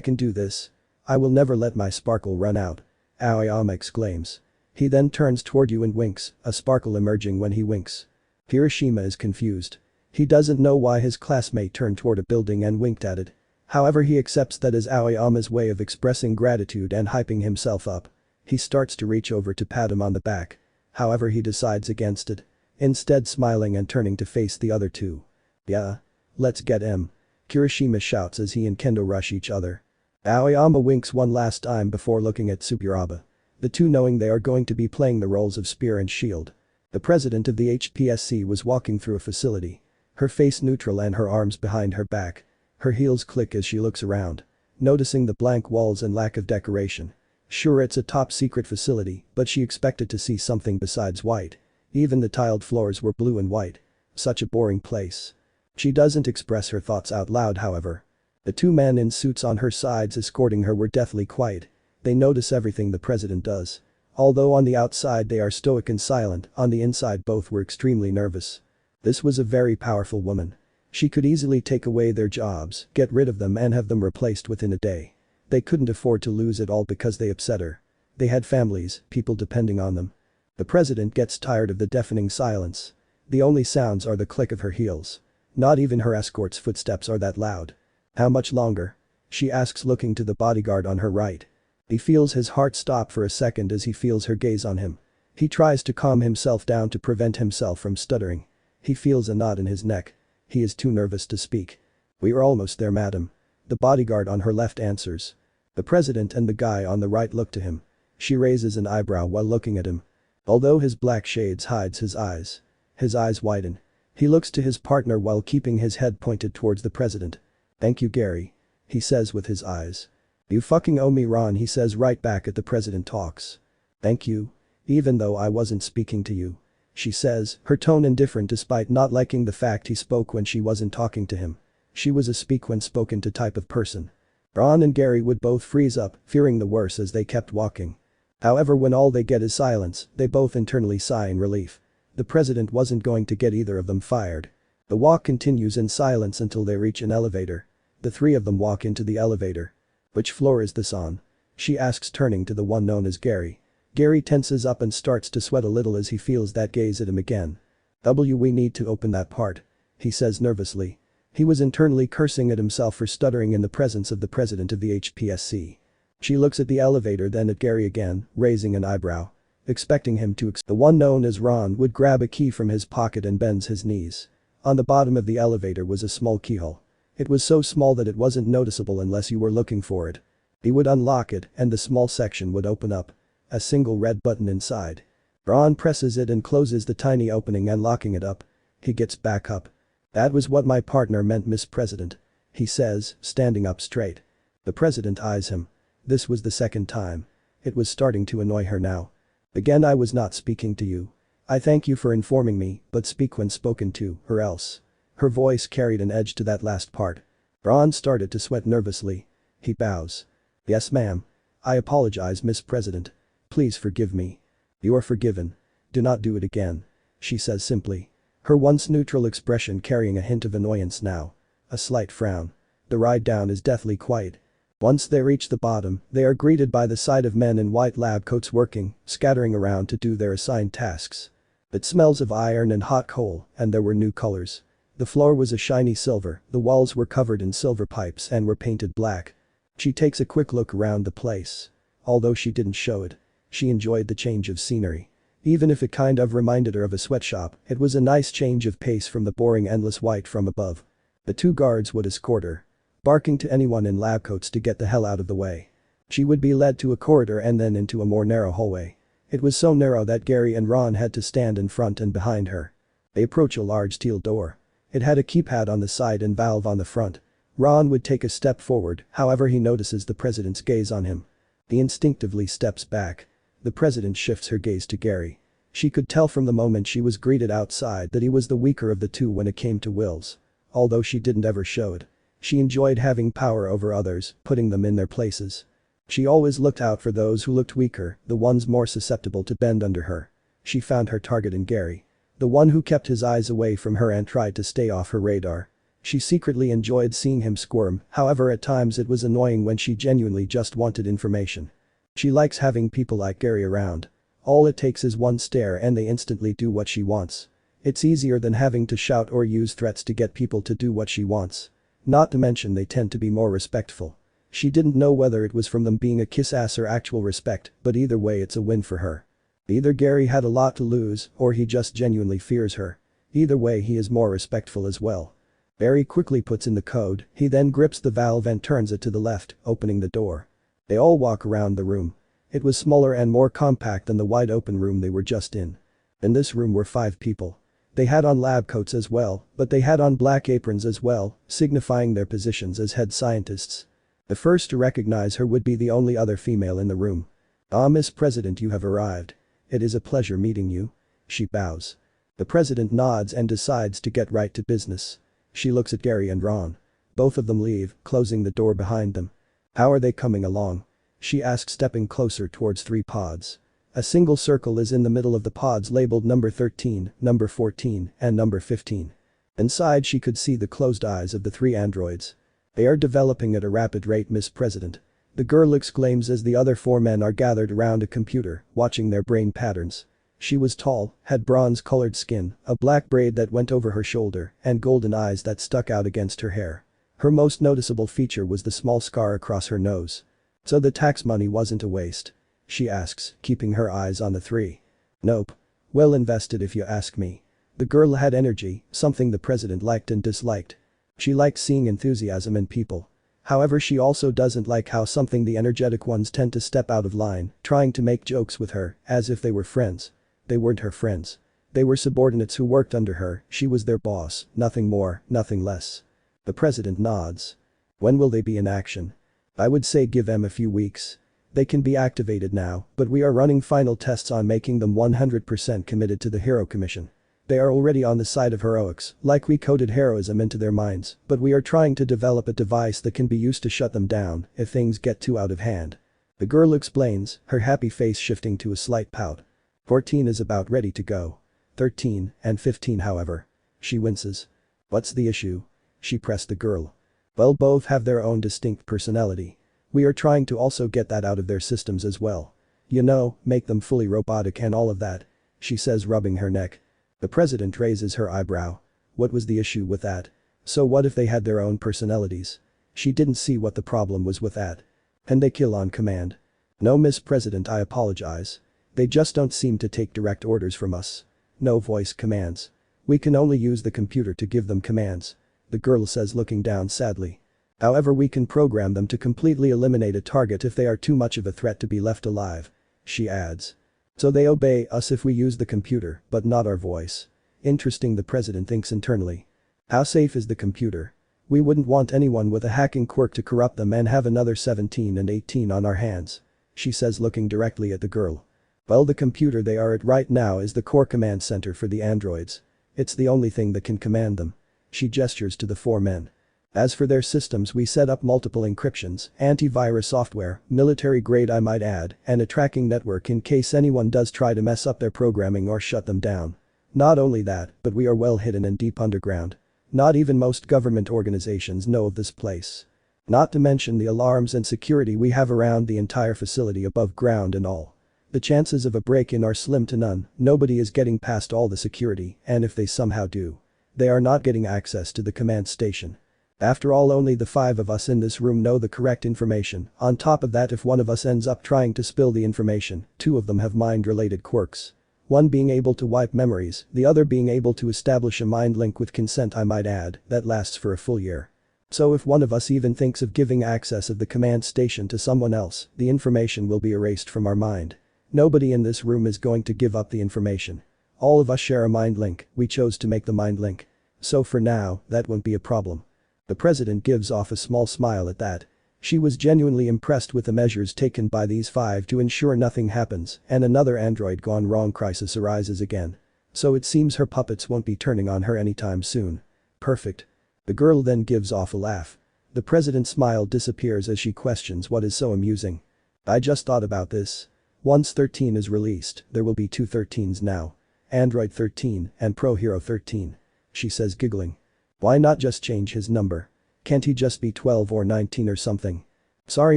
can do this. I will never let my sparkle run out. Aoyama exclaims. He then turns toward you and winks, a sparkle emerging when he winks. Kirishima is confused. He doesn't know why his classmate turned toward a building and winked at it. However, he accepts that as Aoyama's way of expressing gratitude and hyping himself up. He starts to reach over to pat him on the back. However, he decides against it. Instead, smiling and turning to face the other two. Yeah. Let's get him. Kirishima shouts as he and Kendo rush each other. Aoyama winks one last time before looking at Tsuburaba. The two knowing they are going to be playing the roles of spear and shield. The president of the HPSC was walking through a facility. Her face neutral and her arms behind her back. Her heels click as she looks around. Noticing the blank walls and lack of decoration. Sure, it's a top secret facility, but she expected to see something besides white. Even the tiled floors were blue and white. Such a boring place. She doesn't express her thoughts out loud, however. The two men in suits on her sides escorting her were deathly quiet. They notice everything the president does. Although on the outside they are stoic and silent, on the inside both were extremely nervous. This was a very powerful woman. She could easily take away their jobs, get rid of them and have them replaced within a day. They couldn't afford to lose it all because they upset her. They had families, people depending on them. The president gets tired of the deafening silence. The only sounds are the click of her heels. Not even her escort's footsteps are that loud. How much longer? She asks, looking to the bodyguard on her right. He feels his heart stop for a second as he feels her gaze on him. He tries to calm himself down to prevent himself from stuttering. He feels a knot in his neck. He is too nervous to speak. "We are almost there, madam." The bodyguard on her left answers. The president and the guy on the right look to him. She raises an eyebrow while looking at him. Although his black shades hides his eyes. His eyes widen. He looks to his partner while keeping his head pointed towards the president. "Thank you, Gary," he says with his eyes. "You fucking owe me, Ron," he says right back at the president talks. "Thank you. Even though I wasn't speaking to you," she says, her tone indifferent despite not liking the fact he spoke when she wasn't talking to him. She was a speak when spoken to type of person. Ron and Gary would both freeze up, fearing the worst as they kept walking. However, when all they get is silence, they both internally sigh in relief. The president wasn't going to get either of them fired. The walk continues in silence until they reach an elevator. The three of them walk into the elevator. "Which floor is this on?" she asks, turning to the one known as Gary. Gary tenses up and starts to sweat a little as he feels that gaze at him again. We need to open that part," he says nervously. He was internally cursing at himself for stuttering in the presence of the president of the HPSC. She looks at the elevator, then at Gary again, raising an eyebrow. Expecting him to the one known as Ron would grab a key from his pocket and bends his knees. On the bottom of the elevator was a small keyhole. It was so small that it wasn't noticeable unless you were looking for it. He would unlock it and the small section would open up. A single red button inside. Ron presses it and closes the tiny opening, unlocking it up. He gets back up. "That was what my partner meant, Miss President," he says, standing up straight. The president eyes him. This was the second time. It was starting to annoy her now. "Again, I was not speaking to you. I thank you for informing me, but speak when spoken to, or else." Her voice carried an edge to that last part. Ron started to sweat nervously. He bows. "Yes, ma'am. I apologize, Miss President. Please forgive me." "You are forgiven. Do not do it again," she says simply. Her once neutral expression carrying a hint of annoyance now. A slight frown. The ride down is deathly quiet. Once they reach the bottom, they are greeted by the sight of men in white lab coats working, scattering around to do their assigned tasks. It smells of iron and hot coal, and there were new colors. The floor was a shiny silver, the walls were covered in silver pipes and were painted black. She takes a quick look around the place. Although she didn't show it. She enjoyed the change of scenery. Even if it kind of reminded her of a sweatshop, it was a nice change of pace from the boring endless white from above. The two guards would escort her, barking to anyone in lab coats to get the hell out of the way. She would be led to a corridor and then into a more narrow hallway. It was so narrow that Gary and Ron had to stand in front and behind her. They approach a large steel door. It had a keypad on the side and valve on the front. Ron would take a step forward, however he notices the president's gaze on him. He instinctively steps back. The president shifts her gaze to Gary. She could tell from the moment she was greeted outside that he was the weaker of the two when it came to wills. Although she didn't ever show it. She enjoyed having power over others, putting them in their places. She always looked out for those who looked weaker, the ones more susceptible to bend under her. She found her target in Gary. The one who kept his eyes away from her and tried to stay off her radar. She secretly enjoyed seeing him squirm, however at times it was annoying when she genuinely just wanted information. She likes having people like Gary around. All it takes is one stare and they instantly do what she wants. It's easier than having to shout or use threats to get people to do what she wants. Not to mention they tend to be more respectful. She didn't know whether it was from them being a kiss-ass or actual respect, but either way it's a win for her. Either Gary had a lot to lose, or he just genuinely fears her. Either way he is more respectful as well. Barry quickly puts in the code, he then grips the valve and turns it to the left, opening the door. They all walk around the room. It was smaller and more compact than the wide open room they were just in. In this room were 5 people. They had on lab coats as well, but they had on black aprons as well, signifying their positions as head scientists. The first to recognize her would be the only other female in the room. "Ah, Miss President, you have arrived. It is a pleasure meeting you." She bows. The president nods and decides to get right to business. She looks at Gary and Ron. Both of them leave, closing the door behind them. "How are they coming along?" she asked, stepping closer towards 3 pods. A single circle is in the middle of the pods labeled number 13, number 14, and number 15. Inside she could see the closed eyes of the 3 androids. They are developing at a rapid rate, Miss President. The girl exclaims as the other 4 men are gathered around a computer, watching their brain patterns. She was tall, had bronze-colored skin, a black braid that went over her shoulder, and golden eyes that stuck out against her hair. Her most noticeable feature was the small scar across her nose. So the tax money wasn't a waste? She asks, keeping her eyes on the 3. Nope. Well invested if you ask me. The girl had energy, something the president liked and disliked. She liked seeing enthusiasm in people. However, she also doesn't like how something the energetic ones tend to step out of line, trying to make jokes with her, as if they were friends. They weren't her friends. They were subordinates who worked under her, she was their boss, nothing more, nothing less. The president nods. When will they be in action? I would say give them a few weeks. They can be activated now, but we are running final tests on making them 100% committed to the Hero Commission. They are already on the side of heroics, like we coded heroism into their minds, but we are trying to develop a device that can be used to shut them down if things get too out of hand. The girl explains, her happy face shifting to a slight pout. 14 is about ready to go. 13 and 15 however. She winces. What's the issue? She pressed the girl. Well, both have their own distinct personality. We are trying to also get that out of their systems as well. You know, make them fully robotic and all of that. She says, rubbing her neck. The president raises her eyebrow. What was the issue with that? So what if they had their own personalities? She didn't see what the problem was with that. Can they kill on command? No, Miss President, I apologize. They just don't seem to take direct orders from us. No voice commands. We can only use the computer to give them commands. The girl says, looking down sadly. However, we can program them to completely eliminate a target if they are too much of a threat to be left alive. She adds. So they obey us if we use the computer, but not our voice. Interesting, the president thinks internally. How safe is the computer? We wouldn't want anyone with a hacking quirk to corrupt them and have another 17 and 18 on our hands. She says, looking directly at the girl. Well, the computer they are at right now is the core command center for the androids. It's the only thing that can command them. She gestures to the 4 men. As for their systems, we set up multiple encryptions, antivirus software, military grade I might add, and a tracking network in case anyone does try to mess up their programming or shut them down. Not only that, but we are well hidden and deep underground. Not even most government organizations know of this place. Not to mention the alarms and security we have around the entire facility above ground and all. The chances of a break-in are slim to none, nobody is getting past all the security, and if they somehow do, they are not getting access to the command station. After all, only the 5 of us in this room know the correct information. On top of that, if one of us ends up trying to spill the information, 2 of them have mind-related quirks. One being able to wipe memories, the other being able to establish a mind link with consent I might add, that lasts for a full year. So if one of us even thinks of giving access of the command station to someone else, the information will be erased from our mind. Nobody in this room is going to give up the information. All of us share a mind link, we chose to make the mind link. So for now, that won't be a problem. The president gives off a small smile at that. She was genuinely impressed with the measures taken by these 5 to ensure nothing happens and another android gone wrong crisis arises again. So it seems her puppets won't be turning on her anytime soon. Perfect. The girl then gives off a laugh. The president's smile disappears as she questions what is so amusing. I just thought about this. Once 13 is released, there will be 2 13s now. Android 13 and Pro Hero 13. She says, giggling. Why not just change his number? Can't he just be 12 or 19 or something? Sorry,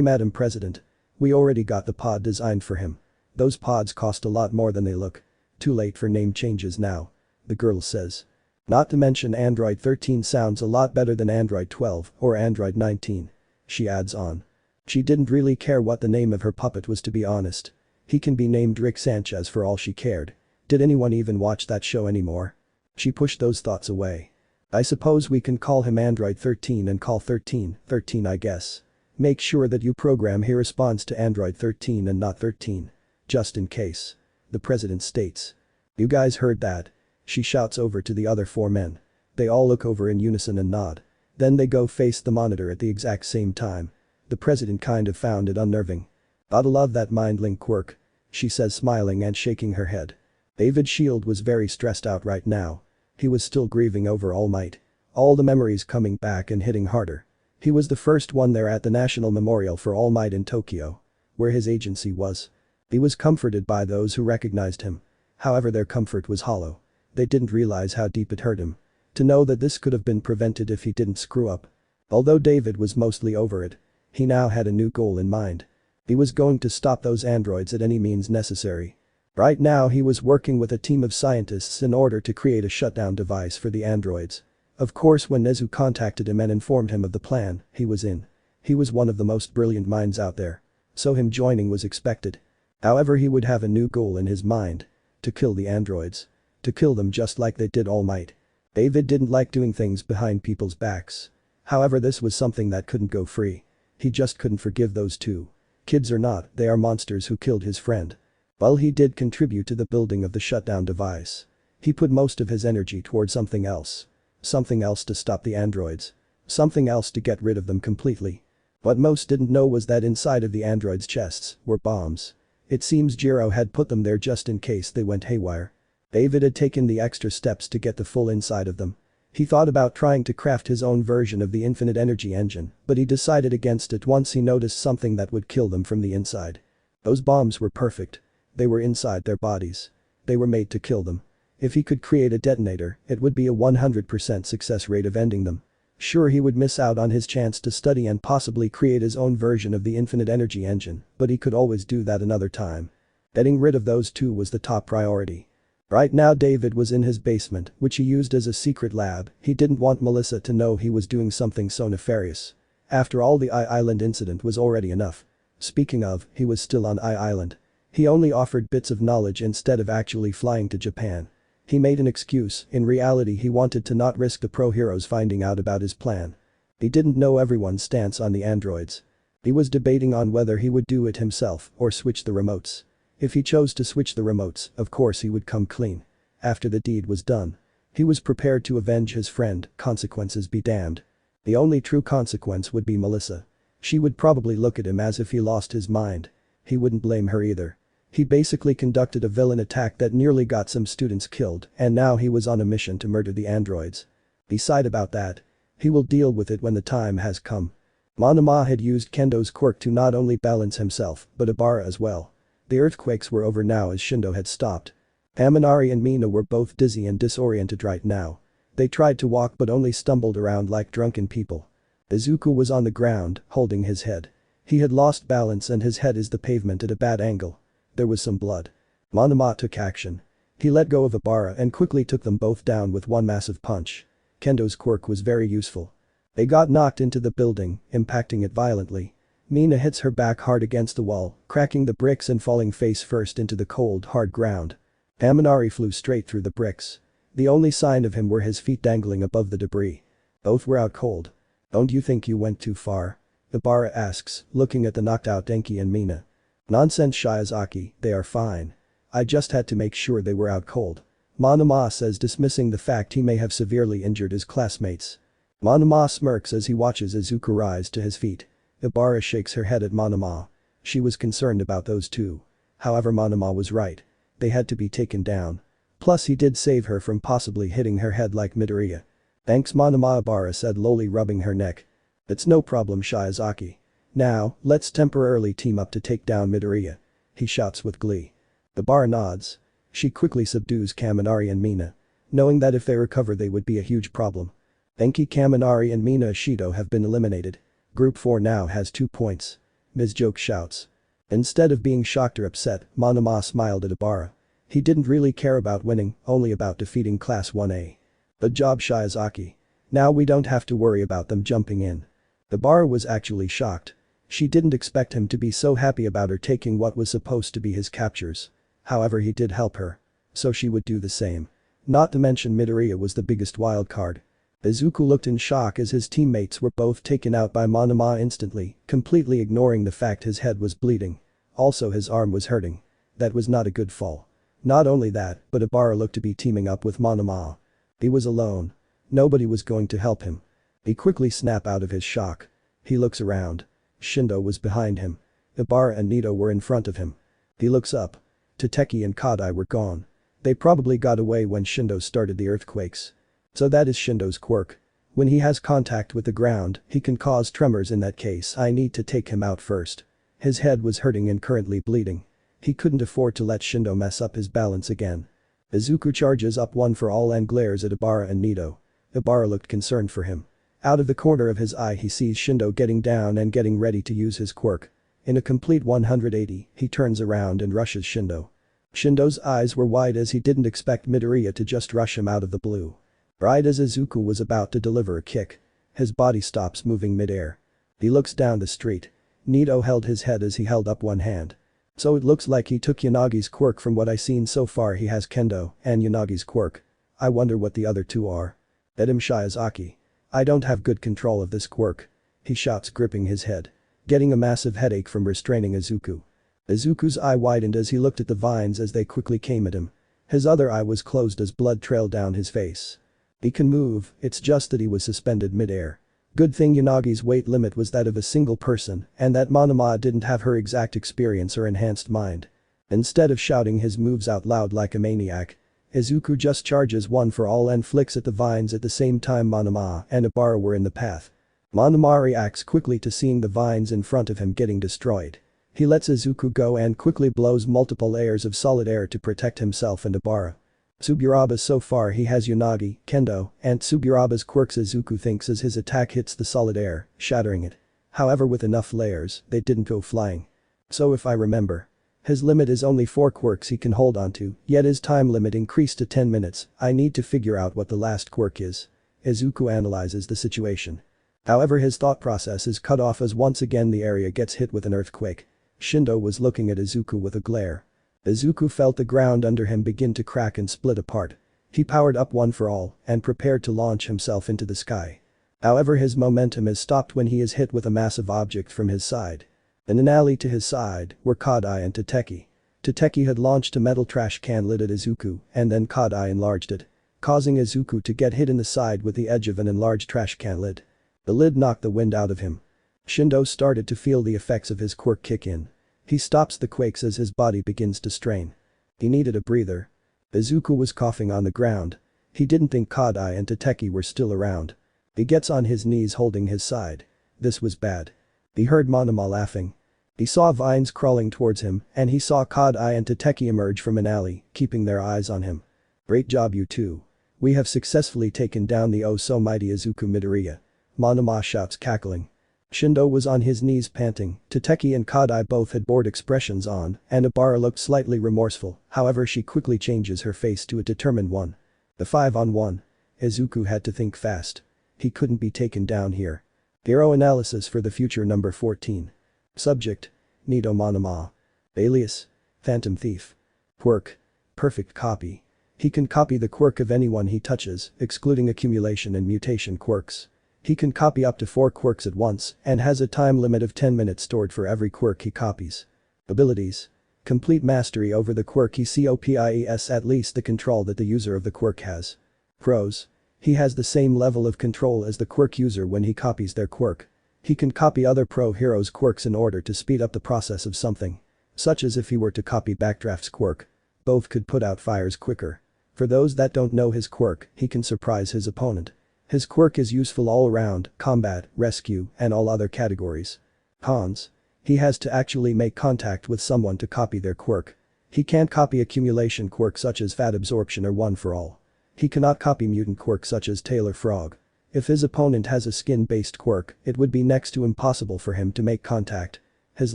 Madam President. We already got the pod designed for him. Those pods cost a lot more than they look. Too late for name changes now. The girl says. Not to mention Android 13 sounds a lot better than Android 12 or Android 19. She adds on. She didn't really care what the name of her puppet was, to be honest. He can be named Rick Sanchez for all she cared. Did anyone even watch that show anymore? She pushed those thoughts away. I suppose we can call him Android 13 and call 13, 13 I guess. Make sure that you program he responds to Android 13 and not 13. Just in case. The president states. You guys heard that? She shouts over to the other 4 men. They all look over in unison and nod. Then they go face the monitor at the exact same time. The president kind of found it unnerving. Gotta love that mind link quirk. She says, smiling and shaking her head. David Shield was very stressed out right now. He was still grieving over All Might. All the memories coming back and hitting harder. He was the first one there at the National Memorial for All Might in Tokyo. where his agency was. He was comforted by those who recognized him. However, their comfort was hollow. They didn't realize how deep it hurt him. To know that this could have been prevented if he didn't screw up. Although David was mostly over it, he now had a new goal in mind. He was going to stop those androids at any means necessary. Right now he was working with a team of scientists in order to create a shutdown device for the androids. Of course, when Nezu contacted him and informed him of the plan, he was in. He was one of the most brilliant minds out there. So him joining was expected. However, he would have a new goal in his mind. To kill the androids. To kill them just like they did All Might. David didn't like doing things behind people's backs. However, this was something that couldn't go free. He just couldn't forgive those two. Kids or not, they are monsters who killed his friend. Well, he did contribute to the building of the shutdown device. He put most of his energy toward something else. Something else to stop the androids. Something else to get rid of them completely. What most didn't know was that inside of the androids' chests were bombs. It seems Jiro had put them there just in case they went haywire. David had taken the extra steps to get the full inside of them. He thought about trying to craft his own version of the infinite energy engine, but he decided against it once he noticed something that would kill them from the inside. Those bombs were perfect. They were inside their bodies. They were made to kill them. If he could create a detonator, it would be a 100% success rate of ending them. Sure, he would miss out on his chance to study and possibly create his own version of the infinite energy engine, but he could always do that another time. Getting rid of those two was the top priority. Right now David was in his basement, which he used as a secret lab. He didn't want Melissa to know he was doing something so nefarious. After all, the I-Island incident was already enough. Speaking of, he was still on I-Island. He only offered bits of knowledge instead of actually flying to Japan. He made an excuse. In reality, he wanted to not risk the pro-heroes finding out about his plan. He didn't know everyone's stance on the androids. He was debating on whether he would do it himself or switch the remotes. If he chose to switch the remotes, of course he would come clean. After the deed was done. He was prepared to avenge his friend, consequences be damned. The only true consequence would be Melissa. She would probably look at him as if he lost his mind. He wouldn't blame her either. He basically conducted a villain attack that nearly got some students killed, and now he was on a mission to murder the androids. Beside about that. He will deal with it when the time has come. Monoma had used Kendo's quirk to not only balance himself, but Ibara as well. The earthquakes were over now as Shindo had stopped. Kaminari and Mina were both dizzy and disoriented right now. They tried to walk but only stumbled around like drunken people. Izuku was on the ground, holding his head. He had lost balance and his head is the pavement at a bad angle. There was some blood. Monoma took action. He let go of Ibara and quickly took them both down with one massive punch. Kendo's quirk was very useful. They got knocked into the building, impacting it violently. Mina hits her back hard against the wall, cracking the bricks and falling face first into the cold, hard ground. Kaminari flew straight through the bricks. The only sign of him were his feet dangling above the debris. Both were out cold. Don't you think you went too far? Ibara asks, looking at the knocked out Denki and Mina. Nonsense, Shiozaki, they are fine. I just had to make sure they were out cold. Monoma says, dismissing the fact he may have severely injured his classmates. Monoma smirks as he watches Izuku rise to his feet. Ibara shakes her head at Monoma. She was concerned about those two. However, Monoma was right. They had to be taken down. Plus he did save her from possibly hitting her head like Midoriya. Thanks, Monoma, Ibara said, lowly rubbing her neck. It's no problem, Shiozaki. Now, let's temporarily team up to take down Midoriya. He shouts with glee. Ibara nods. She quickly subdues Kaminari and Mina. Knowing that if they recover they would be a huge problem. Denki, Kaminari and Mina Ashido have been eliminated. Group 4 now has 2 points. Ms. Joke shouts. Instead of being shocked or upset, Monoma smiled at Ibara. He didn't really care about winning, only about defeating Class 1A. Good job, Shiozaki. Now we don't have to worry about them jumping in. Ibara was actually shocked. She didn't expect him to be so happy about her taking what was supposed to be his captures. However, he did help her. So she would do the same. Not to mention Midoriya was the biggest wild card. Izuku looked in shock as his teammates were both taken out by Monoma instantly, completely ignoring the fact his head was bleeding. Also his arm was hurting. That was not a good fall. Not only that, but Ibara looked to be teaming up with Monoma. He was alone. Nobody was going to help him. He quickly snapped out of his shock. He looks around. Shindo was behind him. Ibara and Nito were in front of him. He looks up. Tateki and Kadai were gone. They probably got away when Shindo started the earthquakes. So that is Shindo's quirk. When he has contact with the ground, he can cause tremors. In that case, I need to take him out first. His head was hurting and currently bleeding. He couldn't afford to let Shindo mess up his balance again. Izuku charges up one for all and glares at Ibara and Nito. Ibara looked concerned for him. Out of the corner of his eye he sees Shindo getting down and getting ready to use his quirk. In a complete 180, he turns around and rushes Shindo. Shindo's eyes were wide as he didn't expect Midoriya to just rush him out of the blue. Right as Izuku was about to deliver a kick, his body stops moving mid-air. He looks down the street. Nito held his head as he held up one hand. So it looks like he took Yanagi's quirk. From what I've seen so far, he has Kendo and Yanagi's quirk. I wonder what the other two are. Let him Shiozaki. I don't have good control of this quirk. He shouts, gripping his head. Getting a massive headache from restraining Izuku. Izuku's eye widened as he looked at the vines as they quickly came at him. His other eye was closed as blood trailed down his face. He can move, it's just that he was suspended mid-air. Good thing Yanagi's weight limit was that of a single person and that Monoma didn't have her exact experience or enhanced mind. Instead of shouting his moves out loud like a maniac, Izuku just charges one for all and flicks at the vines at the same time Monoma and Ibara were in the path. Monoma reacts quickly to seeing the vines in front of him getting destroyed. He lets Izuku go and quickly blows multiple layers of solid air to protect himself and Ibara. Tsuburaba so far he has Yanagi, Kendo, and Tsuburaba's quirks. Izuku thinks as his attack hits the solid air, shattering it. However, with enough layers, they didn't go flying. So if I remember, his limit is only 4 quirks he can hold onto, yet his time limit increased to 10 minutes. I need to figure out what the last quirk is. Izuku analyzes the situation. However, his thought process is cut off as once again the area gets hit with an earthquake. Shindo was looking at Izuku with a glare. Izuku felt the ground under him begin to crack and split apart. He powered up one for all and prepared to launch himself into the sky. However, his momentum is stopped when he is hit with a massive object from his side. In an alley to his side were Kodai and Tateki. Tateki had launched a metal trash can lid at Izuku and then Kodai enlarged it, causing Izuku to get hit in the side with the edge of an enlarged trash can lid. The lid knocked the wind out of him. Shindo started to feel the effects of his quirk kick in. He stops the quakes as his body begins to strain. He needed a breather. Izuku was coughing on the ground. He didn't think Kodai and Tateki were still around. He gets on his knees holding his side. This was bad. He heard Monoma laughing. He saw vines crawling towards him and he saw Kodai and Tateki emerge from an alley, keeping their eyes on him. Great job you two. We have successfully taken down the oh so mighty Izuku Midoriya. Monoma shouts, cackling. Shindo was on his knees panting. Tateki and Kodai both had bored expressions on and Ibara looked slightly remorseful, however she quickly changes her face to a determined one. The 5-on-1. Izuku had to think fast. He couldn't be taken down here. Hero analysis for the future number 14. Subject: Nito Monoma. Alias: Phantom Thief. Quirk: Perfect copy. He can copy the quirk of anyone he touches, excluding accumulation and mutation quirks. He can copy up to 4 quirks at once and has a time limit of 10 minutes stored for every quirk he copies. Abilities: Complete mastery over the quirk he copies, at least the control that the user of the quirk has. Pros: He has the same level of control as the quirk user when he copies their quirk. He can copy other pro heroes' quirks in order to speed up the process of something. Such as if he were to copy Backdraft's quirk. Both could put out fires quicker. For those that don't know his quirk, he can surprise his opponent. His quirk is useful all around, combat, rescue, and all other categories. Cons: He has to actually make contact with someone to copy their quirk. He can't copy accumulation quirk such as Fat Absorption or One for All. He cannot copy mutant quirk such as Tailor Frog. If his opponent has a skin-based quirk, it would be next to impossible for him to make contact. His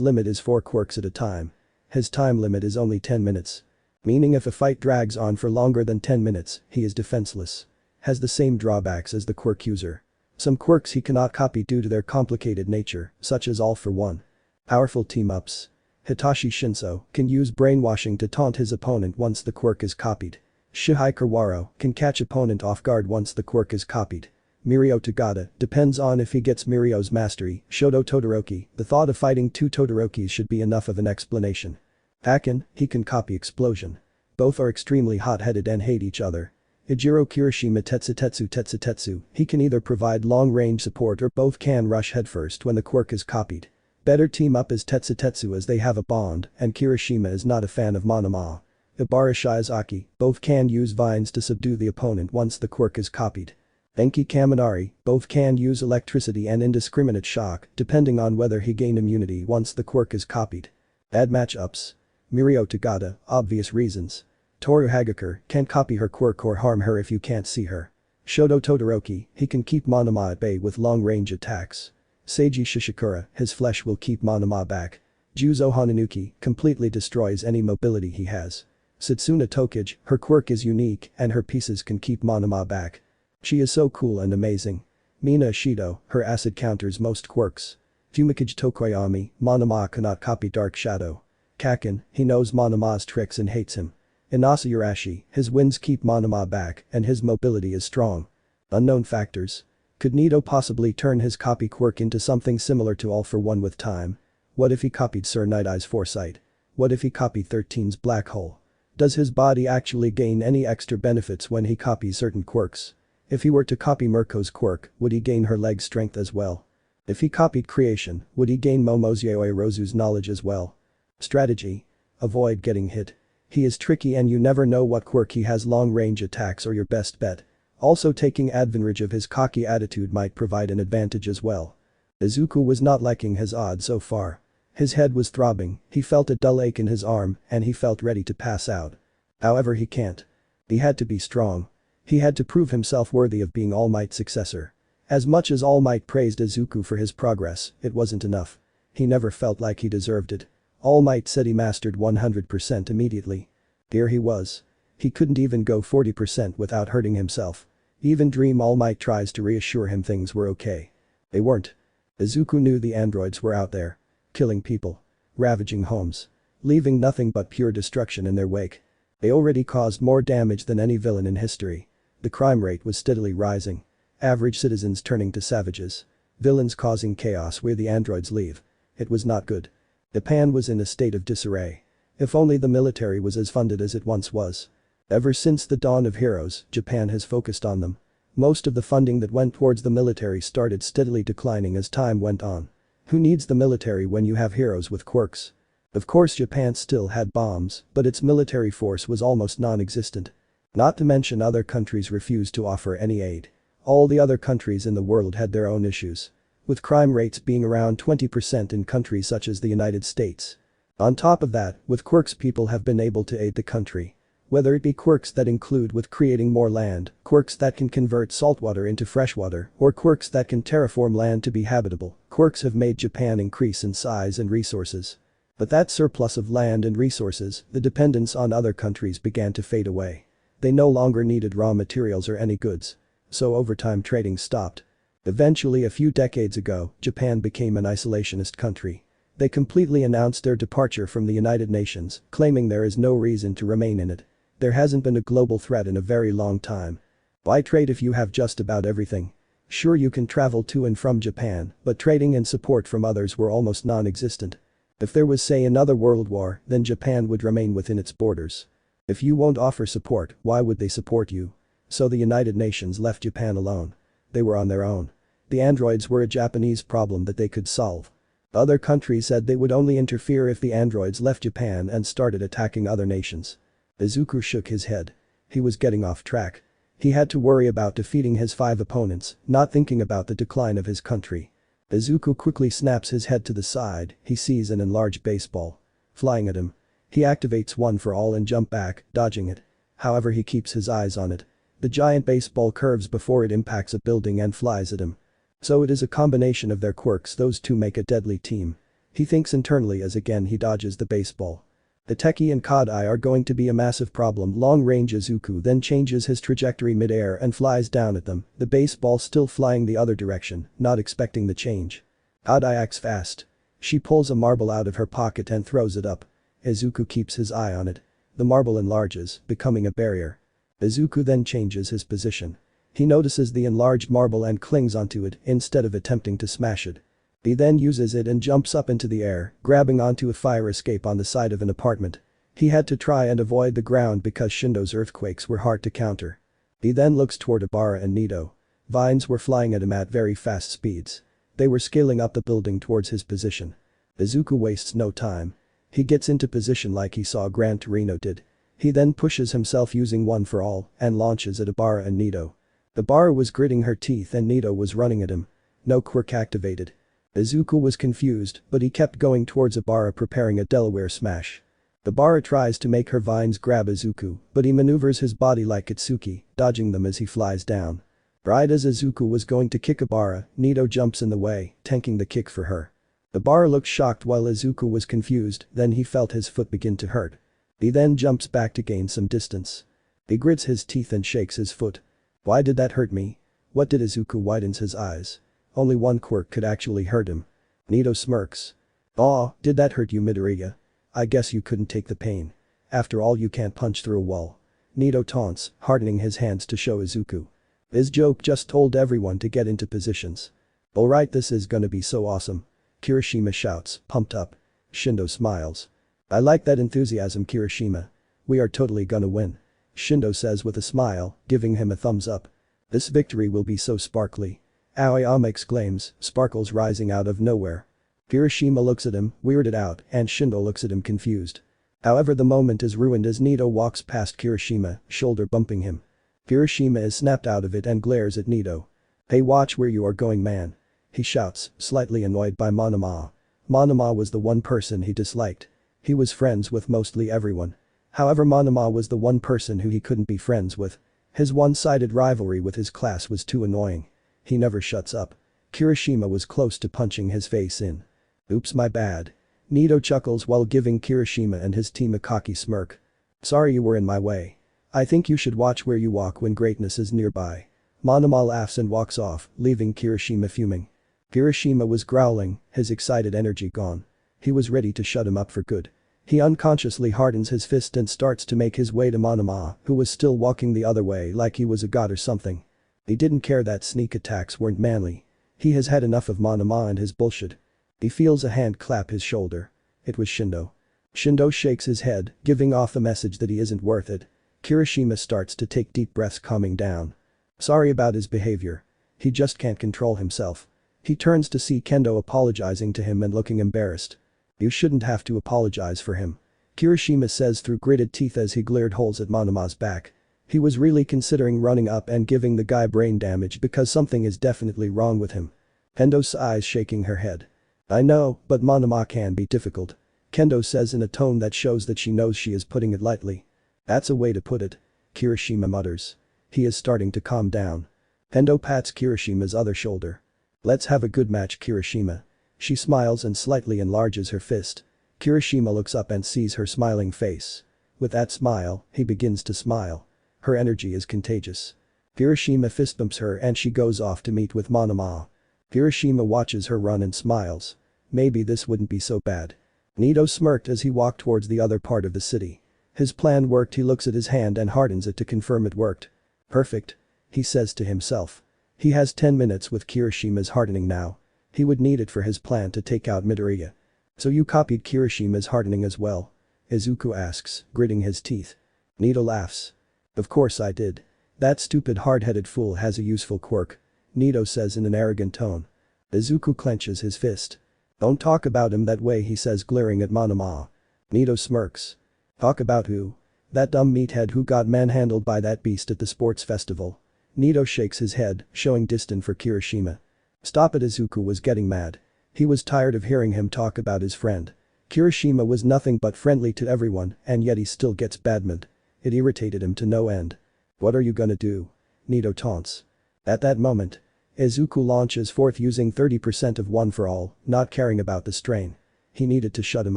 limit is 4 quirks at a time. His time limit is only 10 minutes. Meaning if a fight drags on for longer than 10 minutes, he is defenseless. Has the same drawbacks as the quirk user. Some quirks he cannot copy due to their complicated nature, such as All for One. Powerful team-ups. Hitachi Shinso can use brainwashing to taunt his opponent once the quirk is copied. Shihai Kawaro can catch opponent off guard once the quirk is copied. Mirio Tagada depends on if he gets Mirio's mastery. Shoto Todoroki, the thought of fighting 2 Todorokis should be enough of an explanation. Akin, he can copy Explosion. Both are extremely hot-headed and hate each other. Ijiro Kirishima Tetsutetsu, he can either provide long-range support or both can rush headfirst when the quirk is copied. Better team up as Tetsutetsu as they have a bond and Kirishima is not a fan of Monoma. Ibara Shiozaki, both can use vines to subdue the opponent once the quirk is copied. Enki Kaminari, both can use electricity and indiscriminate shock depending on whether he gain immunity once the quirk is copied. Bad matchups. Mirio Tagada, obvious reasons. Toru Hagakure, can't copy her quirk or harm her if you can't see her. Shoto Todoroki, he can keep Monoma at bay with long-range attacks. Seiji Shishikura, his flesh will keep Monoma back. Juzo Hananuki, completely destroys any mobility he has. Setsuna Tokage, her quirk is unique and her pieces can keep Monoma back. She is so cool and amazing. Mina Ishido, her acid counters most quirks. Fumikage Tokoyami, Monoma cannot copy Dark Shadow. Kaken, he knows Monoma's tricks and hates him. Inasa Urashi, his winds keep Monoma back and his mobility is strong. Unknown factors. Could Nido possibly turn his copy quirk into something similar to All for One with time? What if he copied Sir Night Eye's foresight? What if he copied 13's black hole? Does his body actually gain any extra benefits when he copies certain quirks? If he were to copy Mirko's quirk, would he gain her leg strength as well? If he copied creation, would he gain Momo's Yaoi Rozu's knowledge as well? Strategy. Avoid getting hit. He is tricky and you never know what quirk he has. Long-range attacks are your best bet. Also taking advantage of his cocky attitude might provide an advantage as well. Izuku was not liking his odds so far. His head was throbbing, he felt a dull ache in his arm and he felt ready to pass out. However he can't. He had to be strong. He had to prove himself worthy of being All Might's successor. As much as All Might praised Izuku for his progress, it wasn't enough. He never felt like he deserved it. All Might said he mastered 100% immediately. Here he was. He couldn't even go 40% without hurting himself. Even Dream All Might tries to reassure him things were okay. They weren't. Izuku knew the androids were out there. Killing people. Ravaging homes. Leaving nothing but pure destruction in their wake. They already caused more damage than any villain in history. The crime rate was steadily rising. Average citizens turning to savages. Villains causing chaos where the androids leave. It was not good. Japan was in a state of disarray. If only the military was as funded as it once was. Ever since the dawn of heroes, Japan has focused on them. Most of the funding that went towards the military started steadily declining as time went on. Who needs the military when you have heroes with quirks? Of course Japan still had bombs, but its military force was almost non-existent. Not to mention other countries refused to offer any aid. All the other countries in the world had their own issues. With crime rates being around 20% in countries such as the United States. On top of that, with quirks people have been able to aid the country. Whether it be quirks that include with creating more land, quirks that can convert saltwater into freshwater, or quirks that can terraform land to be habitable, quirks have made Japan increase in size and resources. But that surplus of land and resources, the dependence on other countries began to fade away. They no longer needed raw materials or any goods. So over time trading stopped. Eventually a few decades ago, Japan became an isolationist country. They completely announced their departure from the United Nations, claiming there is no reason to remain in it. There hasn't been a global threat in a very long time. Why trade if you have just about everything? Sure, you can travel to and from Japan, but trading and support from others were almost non-existent. If there was, say, another world war, then Japan would remain within its borders. If you won't offer support, why would they support you? So the United Nations left Japan alone. They were on their own. The androids were a Japanese problem that they could solve. Other countries said they would only interfere if the androids left Japan and started attacking other nations. Izuku shook his head. He was getting off track. He had to worry about defeating his 5 opponents, not thinking about the decline of his country. Izuku quickly snaps his head to the side, he sees an enlarged baseball. Flying at him. He activates one for all and jump back, dodging it. However, he keeps his eyes on it. The giant baseball curves before it impacts a building and flies at him. So it is a combination of their quirks, those two make a deadly team. He thinks internally as again he dodges the baseball. The Teki and Kodai are going to be a massive problem. Long-range Izuku then changes his trajectory mid-air and flies down at them, the baseball still flying the other direction, not expecting the change. Kodai acts fast. She pulls a marble out of her pocket and throws it up. Izuku keeps his eye on it. The marble enlarges, becoming a barrier. Izuku then changes his position. He notices the enlarged marble and clings onto it instead of attempting to smash it. He then uses it and jumps up into the air, grabbing onto a fire escape on the side of an apartment. He had to try and avoid the ground because Shindo's earthquakes were hard to counter. He then looks toward Ibara and Nido. Vines were flying at him at very fast speeds. They were scaling up the building towards his position. Izuku wastes no time. He gets into position like he saw Gran Torino did. He then pushes himself using one for all and launches at Ibara and Nido. Bara was gritting her teeth and Nito was running at him. No quirk activated. Izuku was confused, but he kept going towards Bara, preparing a Delaware smash. Bara tries to make her vines grab Izuku, but he maneuvers his body like Kitsuki, dodging them as he flies down. Right as Izuku was going to kick Bara, Nito jumps in the way, tanking the kick for her. Bara looked shocked while Izuku was confused, then he felt his foot begin to hurt. He then jumps back to gain some distance. He grits his teeth and shakes his foot. Why did that hurt me? What did Izuku widens his eyes. Only one quirk could actually hurt him. Nito smirks. Aw, did that hurt you, Midoriya? I guess you couldn't take the pain. After all, you can't punch through a wall. Nito taunts, hardening his hands to show Izuku. His joke just told everyone to get into positions. Alright, this is gonna be so awesome. Kirishima shouts, pumped up. Shindo smiles. I like that enthusiasm, Kirishima. We are totally gonna win. Shindo says with a smile, giving him a thumbs up. This victory will be so sparkly. Aoyama exclaims, sparkles rising out of nowhere. Kirishima looks at him, weirded out, and Shindo looks at him confused. However, the moment is ruined as Nito walks past Kirishima, shoulder bumping him. Kirishima is snapped out of it and glares at Nito. Hey, watch where you are going, man. He shouts, slightly annoyed by Monoma. Monoma was the one person he disliked. He was friends with mostly everyone. However, Monoma was the one person who he couldn't be friends with. His one-sided rivalry with his class was too annoying. He never shuts up. Kirishima was close to punching his face in. Oops, my bad. Nito chuckles while giving Kirishima and his team a cocky smirk. Sorry you were in my way. I think you should watch where you walk when greatness is nearby. Monoma laughs and walks off, leaving Kirishima fuming. Kirishima was growling, his excited energy gone. He was ready to shut him up for good. He unconsciously hardens his fist and starts to make his way to Monoma, who was still walking the other way like he was a god or something. He didn't care that sneak attacks weren't manly. He has had enough of Monoma and his bullshit. He feels a hand clap his shoulder. It was Shindo. Shindo shakes his head, giving off the message that he isn't worth it. Kirishima starts to take deep breaths, calming down. Sorry about his behavior. He just can't control himself. He turns to see Kendo apologizing to him and looking embarrassed. You shouldn't have to apologize for him. Kirishima says through gritted teeth as he glared holes at Monoma's back. He was really considering running up and giving the guy brain damage because something is definitely wrong with him. Kendo sighs, shaking her head. I know, but Monoma can be difficult. Kendo says in a tone that shows that she knows she is putting it lightly. That's a way to put it. Kirishima mutters. He is starting to calm down. Kendo pats Kirishima's other shoulder. Let's have a good match, Kirishima. She smiles and slightly enlarges her fist. Kirishima looks up and sees her smiling face. With that smile, he begins to smile. Her energy is contagious. Kirishima fist bumps her and she goes off to meet with Monoma. Kirishima watches her run and smiles. Maybe this wouldn't be so bad. Nito smirked as he walked towards the other part of the city. His plan worked. He looks at his hand and hardens it to confirm it worked. Perfect. He says to himself. He has 10 minutes with Kirishima's hardening now. He would need it for his plan to take out Midoriya. So you copied Kirishima's hardening as well? Izuku asks, gritting his teeth. Nito laughs. Of course I did. That stupid hard-headed fool has a useful quirk. Nito says in an arrogant tone. Izuku clenches his fist. Don't talk about him that way, he says, glaring at Monoma. Nito smirks. Talk about who? That dumb meathead who got manhandled by that beast at the sports festival. Nito shakes his head, showing disdain for Kirishima. Stop it, Izuku was getting mad. He was tired of hearing him talk about his friend. Kirishima was nothing but friendly to everyone, and yet he still gets badmined. It irritated him to no end. What are you gonna do? Nito taunts. At that moment, Izuku launches forth using 30% of One for All, not caring about the strain. He needed to shut him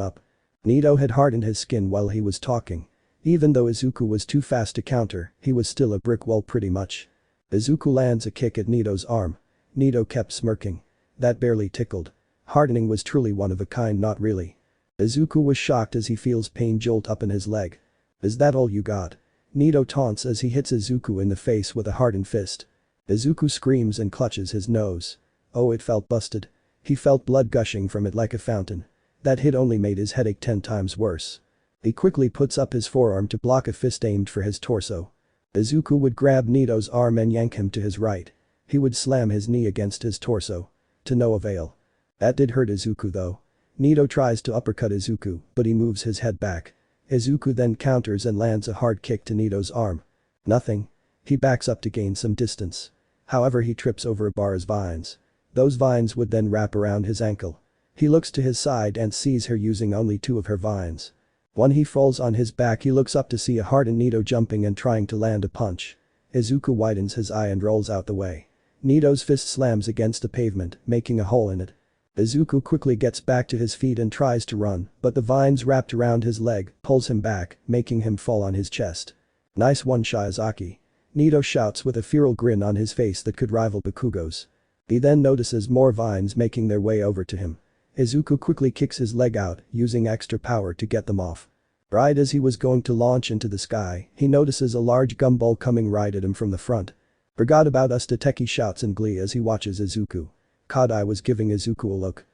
up. Nito had hardened his skin while he was talking. Even though Izuku was too fast to counter, he was still a brick wall pretty much. Izuku lands a kick at Nito's arm. Nito kept smirking. That barely tickled. Hardening was truly one of a kind, not really. Izuku was shocked as he feels pain jolt up in his leg. Is that all you got? Nito taunts as he hits Izuku in the face with a hardened fist. Izuku screams and clutches his nose. Oh, it felt busted. He felt blood gushing from it like a fountain. That hit only made his headache 10 times worse. He quickly puts up his forearm to block a fist aimed for his torso. Izuku would grab Nito's arm and yank him to his right. He would slam his knee against his torso. To no avail. That did hurt Izuku though. Nito tries to uppercut Izuku, but he moves his head back. Izuku then counters and lands a hard kick to Nito's arm. Nothing. He backs up to gain some distance. However, he trips over a bar's vines. Those vines would then wrap around his ankle. He looks to his side and sees her using only 2 of her vines. When he falls on his back, he looks up to see a hardened Nito jumping and trying to land a punch. Izuku widens his eye and rolls out the way. Nito's fist slams against the pavement, making a hole in it. Izuku quickly gets back to his feet and tries to run, but the vines wrapped around his leg pulls him back, making him fall on his chest. "Nice one, Shiozaki." Nito shouts with a feral grin on his face that could rival Bakugo's. He then notices more vines making their way over to him. Izuku quickly kicks his leg out, using extra power to get them off. Right as he was going to launch into the sky, he notices a large gumball coming right at him from the front. "Forgot about us," Tateki shouts in glee as he watches Izuku. Kadai was giving Izuku a look.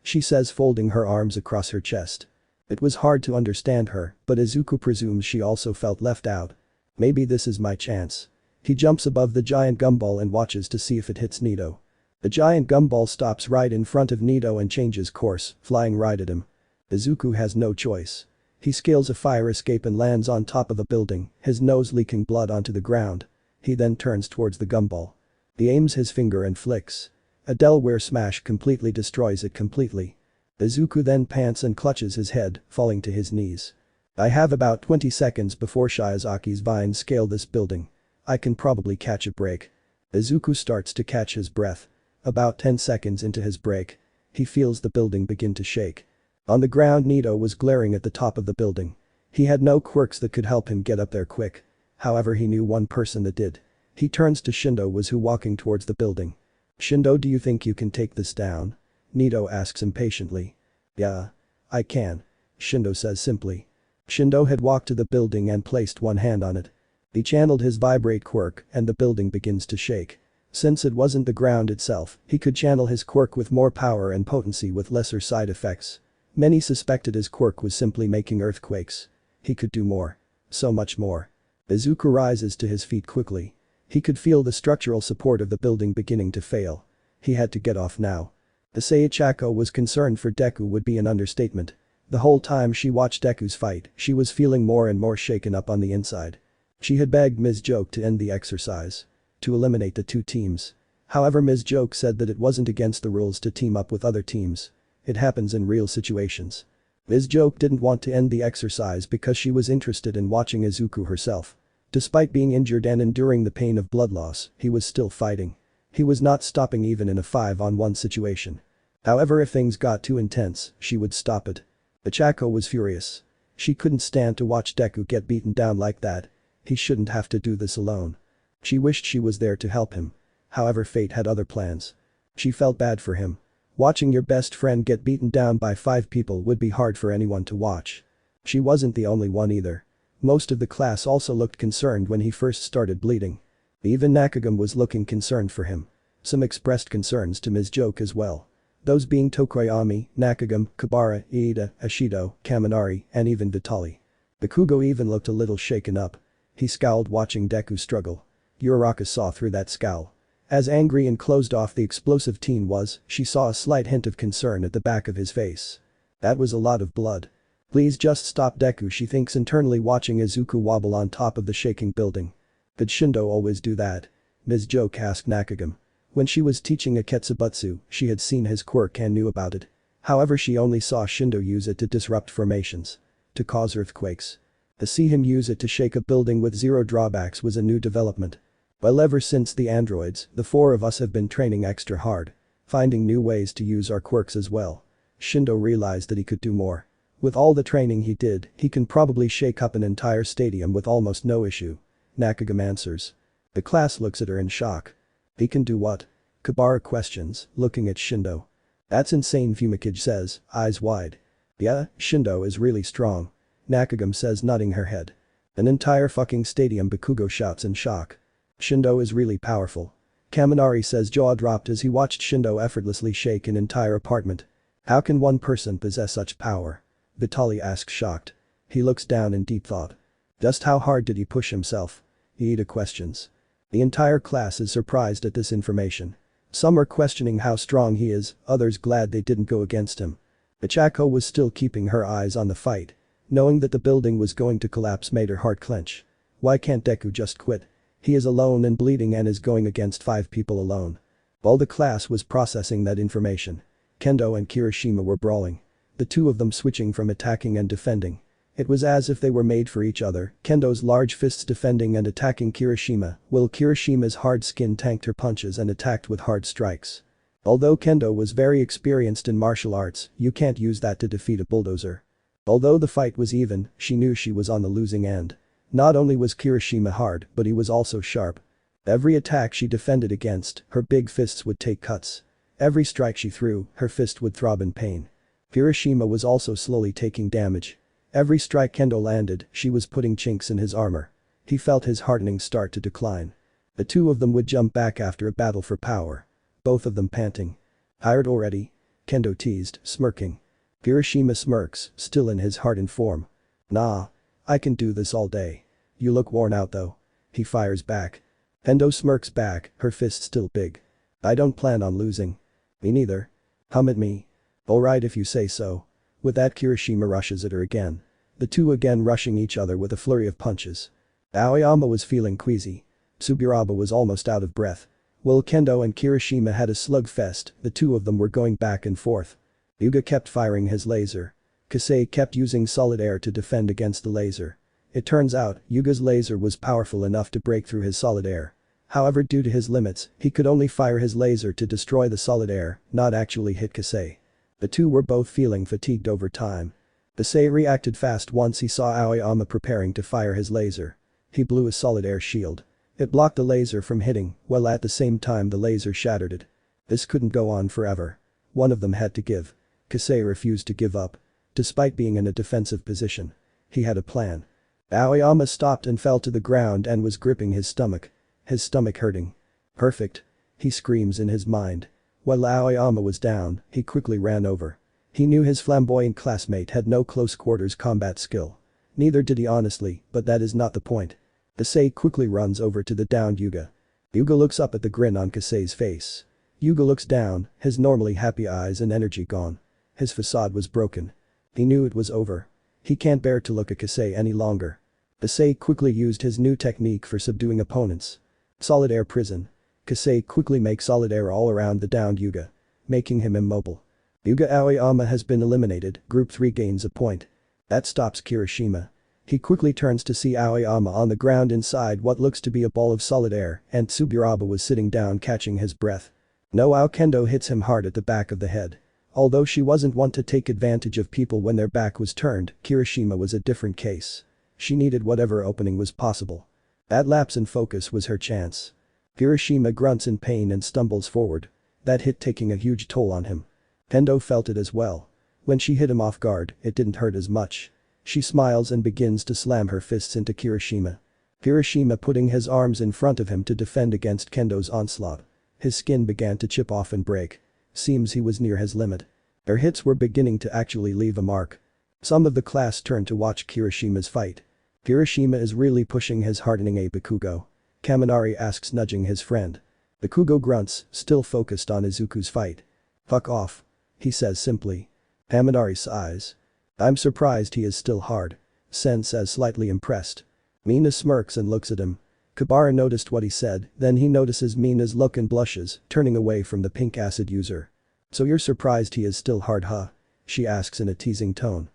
She says, folding her arms across her chest. It was hard to understand her, but Izuku presumes she also felt left out. "Maybe this is my chance." He jumps above the giant gumball and watches to see if it hits Nito. The giant gumball stops right in front of Nito and changes course, flying right at him. Izuku has no choice. He scales a fire escape and lands on top of a building, his nose leaking blood onto the ground. He then turns towards the gumball. He aims his finger and flicks. A Delaware smash completely destroys it completely. Izuku then pants and clutches his head, falling to his knees. "I have about 20 seconds before Shiozaki's vines scale this building. I can probably catch a break." Izuku starts to catch his breath. About 10 seconds into his break, he feels the building begin to shake. On the ground, Nito was glaring at the top of the building. He had no quirks that could help him get up there quick. However, he knew one person that did. He turns to Shindo was who walking towards the building. "Shindo, do you think you can take this down?" Nito asks impatiently. "Yeah. I can," Shindo says simply. Shindo had walked to the building and placed one hand on it. He channeled his vibrate quirk and the building begins to shake. Since it wasn't the ground itself, he could channel his quirk with more power and potency with lesser side effects. Many suspected his quirk was simply making earthquakes. He could do more. So much more. Izuku rises to his feet quickly. He could feel the structural support of the building beginning to fail. He had to get off now. To say Ichako was concerned for Deku would be an understatement. The whole time she watched Deku's fight, she was feeling more and more shaken up on the inside. She had begged Ms. Joke to end the exercise. To eliminate the 2 teams. However, Ms. Joke said that it wasn't against the rules to team up with other teams. It happens in real situations. Ms. Joke didn't want to end the exercise because she was interested in watching Izuku herself. Despite being injured and enduring the pain of blood loss, he was still fighting. He was not stopping even in a 5-on-1 situation. However, if things got too intense, she would stop it. Ichako was furious. She couldn't stand to watch Deku get beaten down like that. He shouldn't have to do this alone. She wished she was there to help him. However, fate had other plans. She felt bad for him. Watching your best friend get beaten down by 5 people would be hard for anyone to watch. She wasn't the only one either. Most of the class also looked concerned when he first started bleeding. Even Nakagami was looking concerned for him. Some expressed concerns to Ms. Joke as well. Those being Tokoyami, Nakagami, Kabara, Iida, Ashido, Kaminari, and even Vitali. Bakugo even looked a little shaken up. He scowled watching Deku struggle. Uraraka saw through that scowl. As angry and closed off the explosive teen was, she saw a slight hint of concern at the back of his face. That was a lot of blood. "Please just stop, Deku," she thinks internally, watching Izuku wobble on top of the shaking building. "Did Shindo always do that?" Ms. Joke asked Nakagami. When she was teaching Aketsubutsu, she had seen his quirk and knew about it. However, she only saw Shindo use it to disrupt formations. To cause earthquakes. To see him use it to shake a building with 0 drawbacks was a new development. Well, ever since the androids, the 4 of us have been training extra hard. Finding new ways to use our quirks as well. Shindo realized that he could do more. With all the training he did, he can probably shake up an entire stadium with almost no issue. Nakagami answers. The class looks at her in shock. "He can do what?" Kabara questions, looking at Shindo. "That's insane," Fumikage says, eyes wide. "Yeah, Shindo is really strong." Nakagami says, nodding her head. "An entire fucking stadium," Bakugo shouts in shock. "Shindo is really powerful." Kaminari says, jaw dropped as he watched Shindo effortlessly shake an entire apartment. "How can one person possess such power?" Vitali asks, shocked. He looks down in deep thought. "Just how hard did he push himself?" Iida questions. The entire class is surprised at this information. Some are questioning how strong he is, others glad they didn't go against him. Ichako was still keeping her eyes on the fight. Knowing that the building was going to collapse made her heart clench. Why can't Deku just quit? He is alone and bleeding and is going against 5 people alone. While the class was processing that information, Kendo and Kirishima were brawling. The two of them switching from attacking and defending. It was as if they were made for each other, Kendo's large fists defending and attacking Kirishima, while Kirishima's hard skin tanked her punches and attacked with hard strikes. Although Kendo was very experienced in martial arts, you can't use that to defeat a bulldozer. Although the fight was even, she knew she was on the losing end. Not only was Kirishima hard, but he was also sharp. Every attack she defended against, her big fists would take cuts. Every strike she threw, her fist would throb in pain. Kirishima was also slowly taking damage. Every strike Kendo landed, she was putting chinks in his armor. He felt his hardening start to decline. The two of them would jump back after a battle for power. Both of them panting. Tired already? Kendo teased, smirking. Kirishima smirks, still in his hardened form. Nah. I can do this all day. You look worn out though. He fires back. Kendo smirks back, her fist still big. I don't plan on losing. Me neither. Come at me. Alright if you say so. With that Kirishima rushes at her again. The two again rushing each other with a flurry of punches. Aoyama was feeling queasy. Tsuburaba was almost out of breath. While Kendo and Kirishima had a slugfest, the two of them were going back and forth. Yuga kept firing his laser. Kasei kept using solid air to defend against the laser. It turns out, Yuga's laser was powerful enough to break through his solid air. However, due to his limits, he could only fire his laser to destroy the solid air, not actually hit Kasei. The two were both feeling fatigued over time. Kasei reacted fast once he saw Aoyama preparing to fire his laser. He blew a solid air shield. It blocked the laser from hitting, while at the same time the laser shattered it. This couldn't go on forever. One of them had to give. Kasei refused to give up. Despite being in a defensive position. He had a plan. Aoyama stopped and fell to the ground and was gripping his stomach. His stomach hurting. Perfect. He screams in his mind. While Aoyama was down, he quickly ran over. He knew his flamboyant classmate had no close quarters combat skill. Neither did he honestly, but that is not the point. Kasei quickly runs over to the downed Yuga. Yuga looks up at the grin on Kasei's face. Yuga looks down, his normally happy eyes and energy gone. His facade was broken. He knew it was over. He can't bear to look at Kasei any longer. Kasei quickly used his new technique for subduing opponents. Solid air prison. Kasei quickly makes solid air all around the downed Yuga, making him immobile. Yuga Aoyama has been eliminated, Group 3 gains a point. That stops Kirishima. He quickly turns to see Aoyama on the ground inside what looks to be a ball of solid air, and Tsuburaba was sitting down catching his breath. No, Kendo hits him hard at the back of the head. Although she wasn't one to take advantage of people when their back was turned, Kirishima was a different case. She needed whatever opening was possible. That lapse in focus was her chance. Kirishima grunts in pain and stumbles forward. That hit taking a huge toll on him. Kendo felt it as well. When she hit him off guard, it didn't hurt as much. She smiles and begins to slam her fists into Kirishima. Kirishima putting his arms in front of him to defend against Kendo's onslaught. His skin began to chip off and break. Seems he was near his limit. Their hits were beginning to actually leave a mark. Some of the class turned to watch Kirishima's fight. Kirishima is really pushing his hardening a Bakugo. Kaminari asks, nudging his friend. Bakugo grunts, still focused on Izuku's fight. Fuck off. He says simply. Kaminari sighs. I'm surprised he is still hard. Sen says, slightly impressed. Mina smirks and looks at him. Kabara noticed what he said, then he notices Mina's look and blushes, turning away from the pink acid user. So you're surprised he is still hard, huh? She asks in a teasing tone.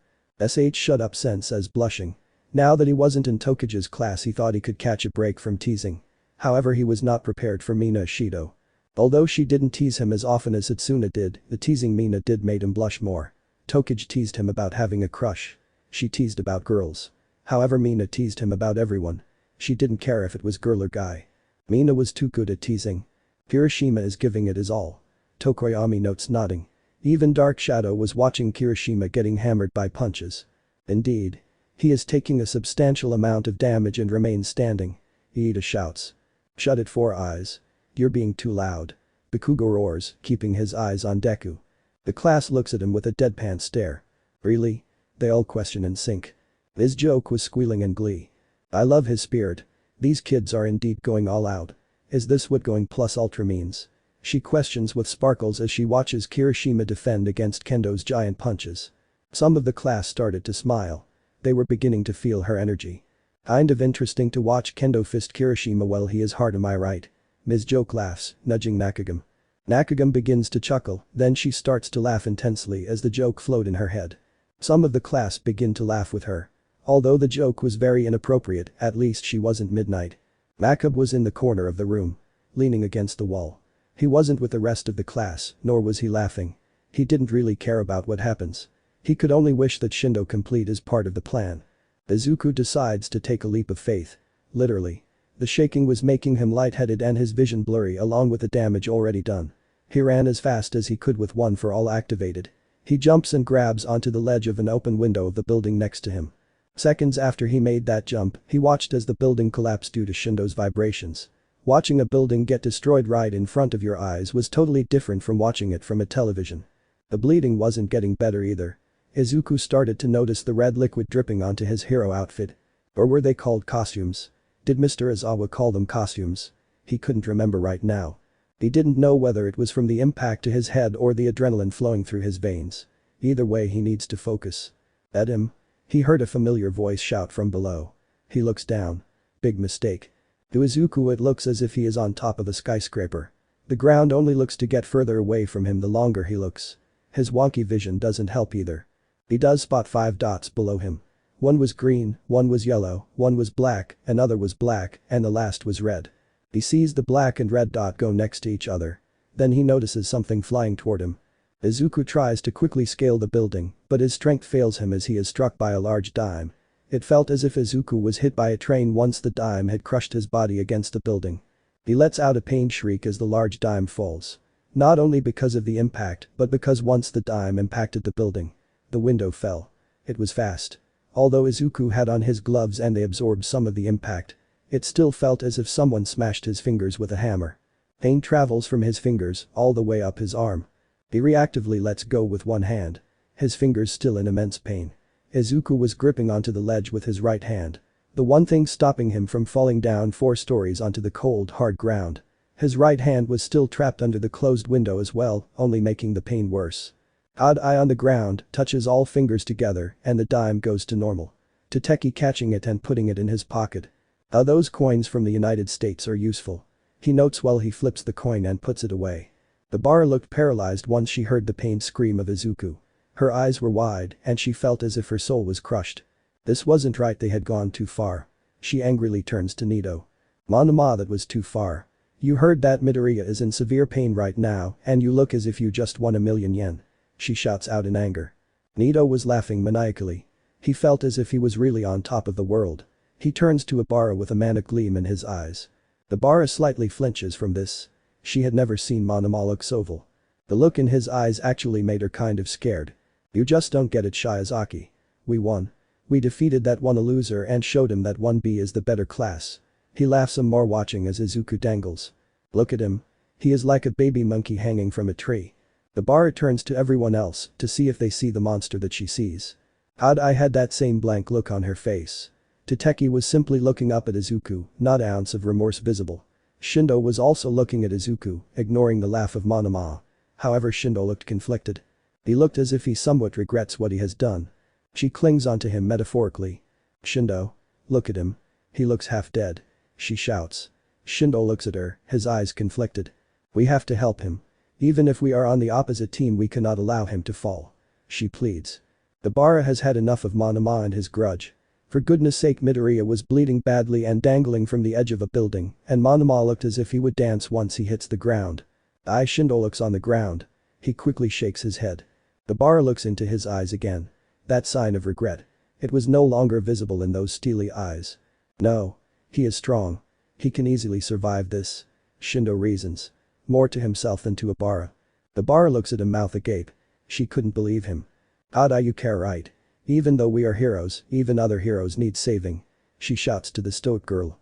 Shut up, Sen says, blushing. Now that he wasn't in Tokage's class, he thought he could catch a break from teasing. However, he was not prepared for Mina Shido. Although she didn't tease him as often as Hatsune did, the teasing Mina did made him blush more. Tokage teased him about having a crush. She teased about girls. However, Mina teased him about everyone. She didn't care if it was girl or guy. Mina was too good at teasing. Kirishima is giving it his all. Tokoyami notes, nodding. Even Dark Shadow was watching Kirishima getting hammered by punches. Indeed. He is taking a substantial amount of damage and remains standing. Iida shouts. Shut it, Four Eyes. You're being too loud. Bakugo roars, keeping his eyes on Deku. The class looks at him with a deadpan stare. Really? They all question in sync. His joke was squealing in glee. I love his spirit. These kids are indeed going all out. Is this what going plus ultra means? She questions with sparkles as she watches Kirishima defend against Kendo's giant punches. Some of the class started to smile. They were beginning to feel her energy. Kind of interesting to watch Kendo fist Kirishima while he is hard, am I right? Ms. Joke laughs, nudging Nakagami. Nakagami begins to chuckle, then she starts to laugh intensely as the joke float in her head. Some of the class begin to laugh with her. Although the joke was very inappropriate, at least she wasn't midnight. Nakagami was in the corner of the room, leaning against the wall. He wasn't with the rest of the class, nor was he laughing. He didn't really care about what happens. He could only wish that Shindo complete his part of the plan. Izuku decides to take a leap of faith. Literally. The shaking was making him lightheaded and his vision blurry along with the damage already done. He ran as fast as he could with one for all activated. He jumps and grabs onto the ledge of an open window of the building next to him. Seconds after he made that jump, he watched as the building collapsed due to Shindo's vibrations. Watching a building get destroyed right in front of your eyes was totally different from watching it from a television. The bleeding wasn't getting better either. Izuku started to notice the red liquid dripping onto his hero outfit. Or were they called costumes? Did Mr. Izawa call them costumes? He couldn't remember right now. He didn't know whether it was from the impact to his head or the adrenaline flowing through his veins. Either way, he needs to focus. At him. He heard a familiar voice shout from below. He looks down. Big mistake. To Izuku it looks as if he is on top of a skyscraper. The ground only looks to get further away from him the longer he looks. His wonky vision doesn't help either. He does spot 5 dots below him. One was green, one was yellow, one was black, another was black, and the last was red. He sees the black and red dot go next to each other. Then he notices something flying toward him. Izuku tries to quickly scale the building, but his strength fails him as he is struck by a large dime. It felt as if Izuku was hit by a train once the dime had crushed his body against the building. He lets out a pained shriek as the large dime falls. Not only because of the impact, but because once the dime impacted the building, the window fell. It was fast. Although Izuku had on his gloves and they absorbed some of the impact, it still felt as if someone smashed his fingers with a hammer. Pain travels from his fingers all the way up his arm. He reactively lets go with one hand. His fingers still in immense pain. Izuku was gripping onto the ledge with his right hand. The one thing stopping him from falling down 4 stories onto the cold, hard ground. His right hand was still trapped under the closed window as well, only making the pain worse. Odd eye on the ground, touches all fingers together, and the dime goes to normal. Tateki catching it and putting it in his pocket. Those coins from the United States are useful. He notes while he flips the coin and puts it away. The bar looked paralyzed once she heard the pained scream of Izuku. Her eyes were wide and she felt as if her soul was crushed. This wasn't right, they had gone too far. She angrily turns to Nido. Monoma, that was too far. You heard that? Midoriya is in severe pain right now and you look as if you just won 1,000,000 yen. She shouts out in anger. Nido was laughing maniacally. He felt as if he was really on top of the world. He turns to Ibara with a manic gleam in his eyes. Ibara slightly flinches from this. She had never seen Monoma look so evil. The look in his eyes actually made her kind of scared. You just don't get it, Shiozaki. We won. We defeated that one loser and showed him that 1B is the better class. He laughs some more watching as Izuku dangles. Look at him. He is like a baby monkey hanging from a tree. Ibara turns to everyone else to see if they see the monster that she sees. Odd eye had that same blank look on her face. Tateki was simply looking up at Izuku, not an ounce of remorse visible. Shindo was also looking at Izuku, ignoring the laugh of Monoma. However, Shindo looked conflicted. He looked as if he somewhat regrets what he has done. She clings onto him metaphorically. Shindo. Look at him. He looks half dead. She shouts. Shindo looks at her, his eyes conflicted. We have to help him. Even if we are on the opposite team, we cannot allow him to fall. She pleads. Ibara has had enough of Monoma and his grudge. For goodness sake, Midoriya was bleeding badly and dangling from the edge of a building, and Monoma looked as if he would dance once he hits the ground. Shindo looks on the ground. He quickly shakes his head. Ibara looks into his eyes again. That sign of regret. It was no longer visible in those steely eyes. No. He is strong. He can easily survive this. Shindo reasons. More to himself than to Ibara. Ibara looks at him, mouth agape. She couldn't believe him. Odd eye, you care, right? Even though we are heroes, even other heroes need saving. She shouts to the stoic girl.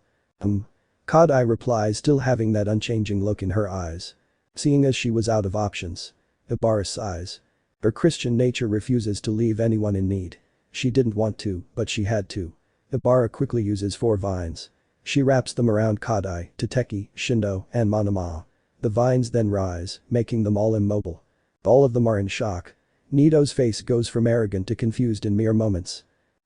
Kodai replies, still having that unchanging look in her eyes. Seeing as she was out of options. Ibara sighs. Her Christian nature refuses to leave anyone in need. She didn't want to, but she had to. Ibara quickly uses 4 vines. She wraps them around Kodai, Tateki, Shindo, and Monoma. The vines then rise, making them all immobile. All of them are in shock. Nido's face goes from arrogant to confused in mere moments.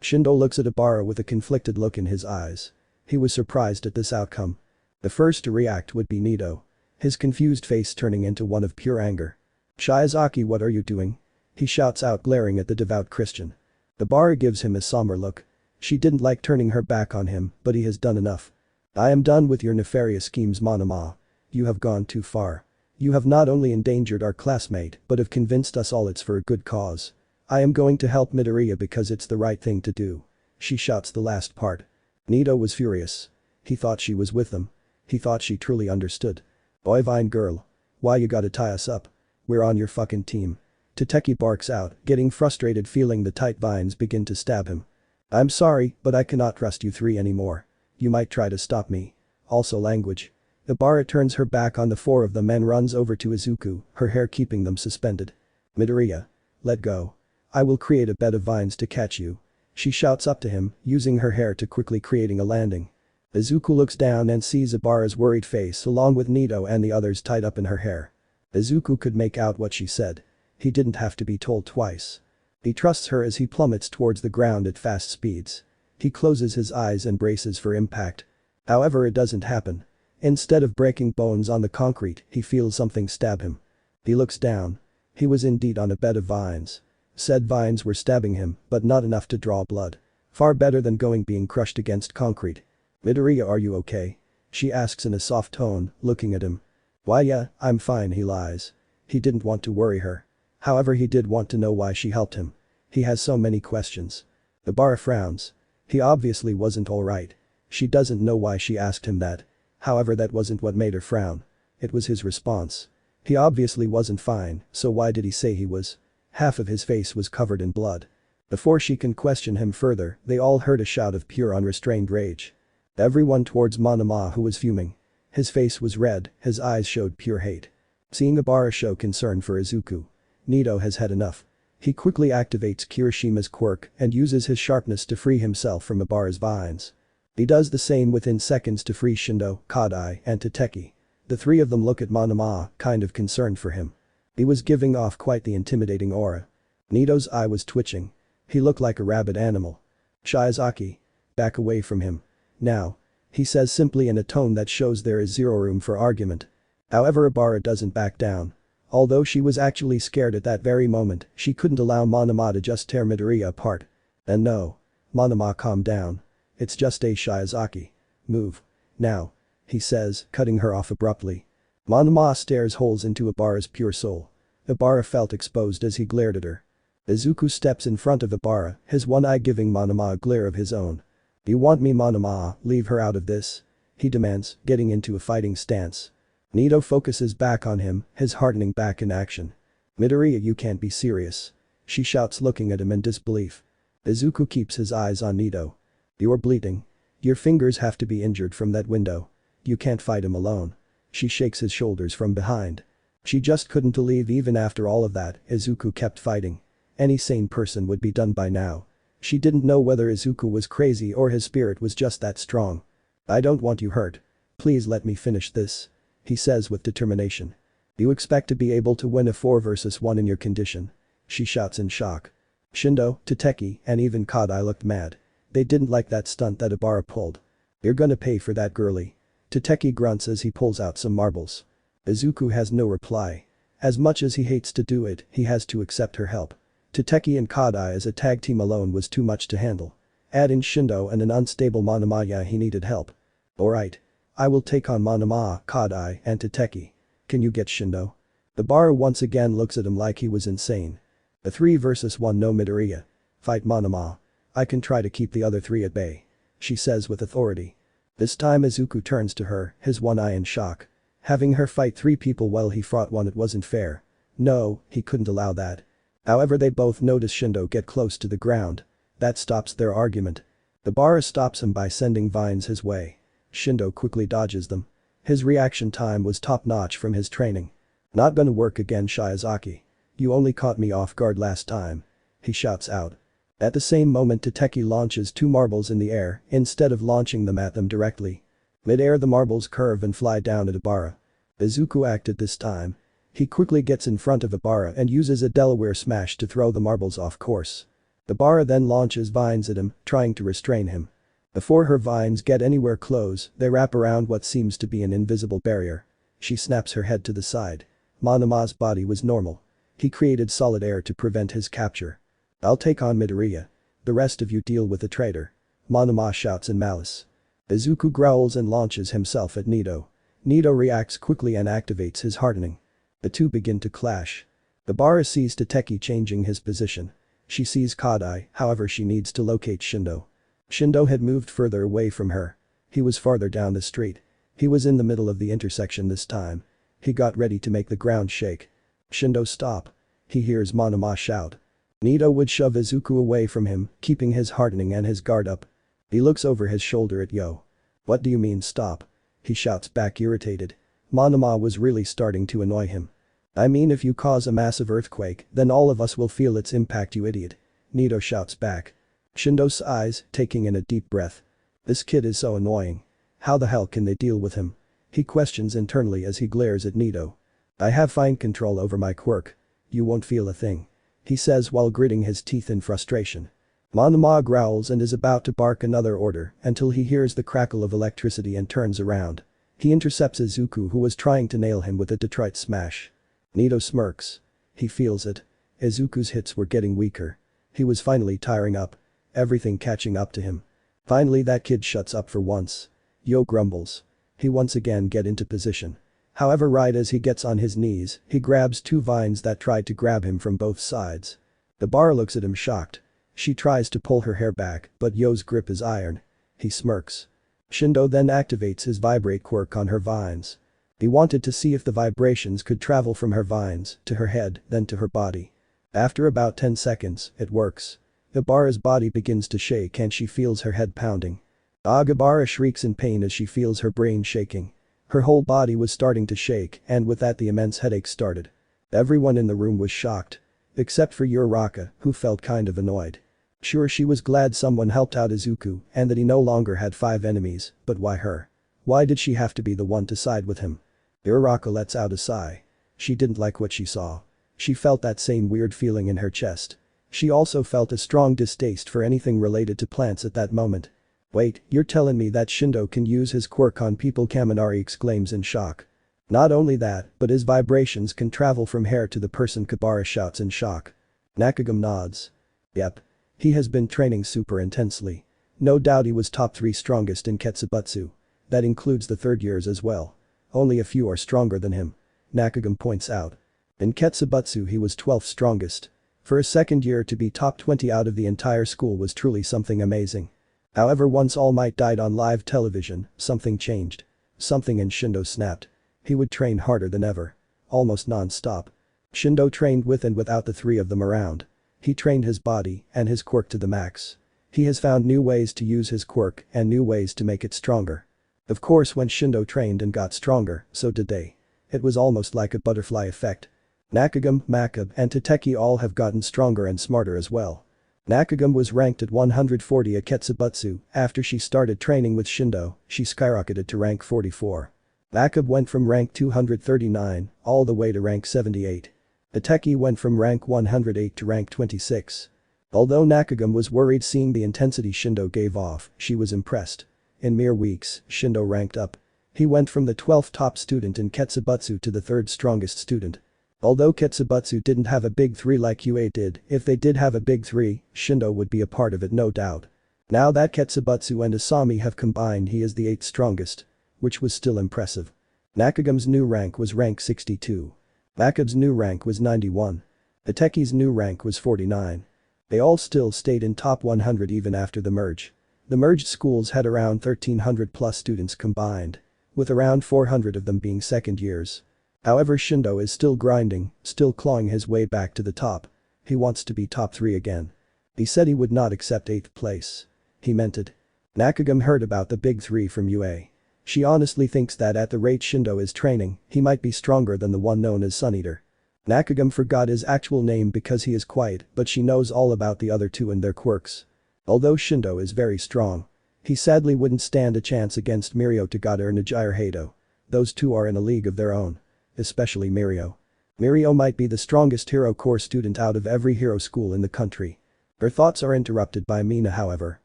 Shindo looks at Ibara with a conflicted look in his eyes. He was surprised at this outcome. The first to react would be Nido. His confused face turning into one of pure anger. "Shiozaki, what are you doing?" he shouts out, glaring at the devout Christian. Ibara gives him a somber look. She didn't like turning her back on him, but he has done enough. "I am done with your nefarious schemes, Monoma. You have gone too far. You have not only endangered our classmate but have convinced us all it's for a good cause. I am going to help Midoriya because it's the right thing to do." She shouts the last part. Nido was furious. He thought she was with them. He thought she truly understood. "Boy Vine girl. Why you gotta tie us up? We're on your fucking team." Tateki barks out, getting frustrated, feeling the tight vines begin to stab him. "I'm sorry, but I cannot trust you three anymore. You might try to stop me. Also language." Ibara turns her back on the four of them and runs over to Izuku, her hair keeping them suspended. "Midoriya. Let go. I will create a bed of vines to catch you." She shouts up to him, using her hair to quickly creating a landing. Izuku looks down and sees Ibara's worried face along with Nido and the others tied up in her hair. Izuku could make out what she said. He didn't have to be told twice. He trusts her as he plummets towards the ground at fast speeds. He closes his eyes and braces for impact. However, it doesn't happen. Instead of breaking bones on the concrete, he feels something stab him. He looks down. He was indeed on a bed of vines. Said vines were stabbing him, but not enough to draw blood. Far better than being crushed against concrete. "Midoriya, are you okay?" she asks in a soft tone, looking at him. "Why yeah, I'm fine," he lies. He didn't want to worry her. However, he did want to know why she helped him. He has so many questions. Ibara frowns. He obviously wasn't alright. She doesn't know why she asked him that. However, that wasn't what made her frown. It was his response. He obviously wasn't fine, so why did he say he was? Half of his face was covered in blood. Before she can question him further, they all heard a shout of pure unrestrained rage. Everyone towards Monoma, who was fuming. His face was red, his eyes showed pure hate. Seeing Ibara show concern for Izuku. Nido has had enough. He quickly activates Kirishima's quirk and uses his sharpness to free himself from Ibara's vines. He does the same within seconds to free Shindo, Kadai, and Tateki. The three of them look at Monoma, kind of concerned for him. He was giving off quite the intimidating aura. Nido's eye was twitching. He looked like a rabid animal. "Shiozaki. Back away from him. Now." He says simply in a tone that shows there is zero room for argument. However, Ibara doesn't back down. Although she was actually scared at that very moment, she couldn't allow Monoma to just tear Midoriya apart. And no. Monoma, calm down. It's just a Shiozaki. Move. Now. He says, cutting her off abruptly. Monoma stares holes into Ibara's pure soul. Ibara felt exposed as he glared at her. Izuku steps in front of Ibara, his one eye giving Monoma a glare of his own. "You want me, Monoma, leave her out of this?" he demands, getting into a fighting stance. Nido focuses back on him, his hardening back in action. "Midoriya, you can't be serious." She shouts, looking at him in disbelief. Izuku keeps his eyes on Nido. "You're bleeding. Your fingers have to be injured from that window. You can't fight him alone." She shakes his shoulders from behind. She just couldn't leave even after all of that. Izuku kept fighting. Any sane person would be done by now. She didn't know whether Izuku was crazy or his spirit was just that strong. "I don't want you hurt. Please let me finish this," he says with determination. "You expect to be able to win a 4 versus 1 in your condition?" She shouts in shock. Shindo, Tateki, and even Kadai looked mad. They didn't like that stunt that Ibara pulled. "You're gonna pay for that, girly." Tateki grunts as he pulls out some marbles. Izuku has no reply. As much as he hates to do it, he has to accept her help. Tateki and Kadai as a tag team alone was too much to handle. Add in Shindo and an unstable Monomaya, he needed help. "Alright. I will take on Monoma, Kadai, and Tateki. Can you get Shindo?" Ibara once again looks at him like he was insane. "A 3 versus 1, no Midoriya. Fight Monoma. I can try to keep the other 3 at bay," she says with authority. This time Izuku turns to her, his one eye in shock. Having her fight 3 people while he fought 1, it wasn't fair. No, he couldn't allow that. However, they both notice Shindo get close to the ground. That stops their argument. Ibara stops him by sending vines his way. Shindo quickly dodges them. His reaction time was top-notch from his training. "Not gonna work again, Shiozaki. You only caught me off guard last time," he shouts out. At the same moment, Tateki launches 2 marbles in the air instead of launching them at them directly. Mid-air, the marbles curve and fly down at Ibara. Izuku acted this time. He quickly gets in front of Ibara and uses a Delaware smash to throw the marbles off course. Bara then launches vines at him, trying to restrain him. Before her vines get anywhere close, they wrap around what seems to be an invisible barrier. She snaps her head to the side. Monoma's body was normal. He created solid air to prevent his capture. "I'll take on Midoriya. The rest of you deal with the traitor." Monoma shouts in malice. Izuku growls and launches himself at Nito. Nito reacts quickly and activates his hardening. The two begin to clash. Bara sees Tateki changing his position. She sees Kadai, however she needs to locate Shindo. Shindo had moved further away from her. He was farther down the street. He was in the middle of the intersection this time. He got ready to make the ground shake. "Shindo, stop." He hears Monoma shout. Nito would shove Izuku away from him, keeping his hardening and his guard up. He looks over his shoulder at Yo. "What do you mean stop?" He shouts back, irritated. Monoma was really starting to annoy him. "I mean, if you cause a massive earthquake, then all of us will feel its impact, you idiot." Nito shouts back. Shindo sighs, taking in a deep breath. This kid is so annoying. How the hell can they deal with him? He questions internally as he glares at Nito. "I have fine control over my quirk. You won't feel a thing," he says while gritting his teeth in frustration. Monoma growls and is about to bark another order until he hears the crackle of electricity and turns around. He intercepts Izuku, who was trying to nail him with a Detroit smash. Nito smirks. He feels it. Izuku's hits were getting weaker. He was finally tiring up. Everything catching up to him. Finally, that kid shuts up for once. Yo grumbles. He once again get into position. However, right as he gets on his knees, he grabs two vines that tried to grab him from both sides. Bara looks at him shocked. She tries to pull her hair back, but Yo's grip is iron. He smirks. Shindo then activates his vibrate quirk on her vines. He wanted to see if the vibrations could travel from her vines to her head, then to her body. After about 10 seconds, it works. Bara's body begins to shake and she feels her head pounding. Bara shrieks in pain as she feels her brain shaking. Her whole body was starting to shake, and with that the immense headache started. Everyone in the room was shocked. Except for Uraraka, who felt kind of annoyed. Sure, she was glad someone helped out Izuku and that he no longer had 5 enemies, but why her? Why did she have to be the one to side with him? Uraraka lets out a sigh. She didn't like what she saw. She felt that same weird feeling in her chest. She also felt a strong distaste for anything related to plants at that moment. "Wait, you're telling me that Shindo can use his quirk on people?" Kaminari exclaims in shock. "Not only that, but his vibrations can travel from hair to the person," Kabara shouts in shock. Nakagami nods. "Yep. He has been training super intensely. No doubt he was top 3 strongest in Ketsubutsu. That includes the 3rd years as well. Only a few are stronger than him," Nakagami points out. In Ketsubutsu he was 12th strongest. For a 2nd year to be top 20 out of the entire school was truly something amazing. However, once All Might died on live television, something changed. Something in Shindo snapped. He would train harder than ever. Almost non-stop. Shindo trained with and without the 3 of them around. He trained his body and his quirk to the max. He has found new ways to use his quirk and new ways to make it stronger. Of course, when Shindo trained and got stronger, so did they. It was almost like a butterfly effect. Nakagami, Makabe, and Tateki all have gotten stronger and smarter as well. Nakagami was ranked at 140 at Ketsubutsu. After she started training with Shindo, she skyrocketed to rank 44. Makabe went from rank 239 all the way to rank 78. Tateki went from rank 108 to rank 26. Although Nakagami was worried seeing the intensity Shindo gave off, she was impressed. In mere weeks, Shindo ranked up. He went from the 12th top student in Ketsubutsu to the 3rd strongest student. Although Ketsubutsu didn't have a big 3 like UA did, if they did have a big 3, Shindo would be a part of it, no doubt. Now that Ketsubutsu and Asami have combined, he is the 8th strongest. Which was still impressive. Nakagami's new rank was rank 62. Makabe's new rank was 91. Tateki's new rank was 49. They all still stayed in top 100 even after the merge. The merged schools had around 1,300 plus students combined, with around 400 of them being 2nd years. However, Shindo is still grinding, still clawing his way back to the top. He wants to be top 3 again. He said he would not accept 8th place. He meant it. Nakagami heard about the big 3 from UA. She honestly thinks that at the rate Shindo is training, he might be stronger than the one known as Sun Eater. Nakagami forgot his actual name because he is quiet, but she knows all about the other 2 and their quirks. Although Shindo is very strong, he sadly wouldn't stand a chance against Mirio Tagada or Nijire Hato. Those 2 are in a league of their own. Especially Mirio. Mirio might be the strongest hero core student out of every hero school in the country. Her thoughts are interrupted by Mina however.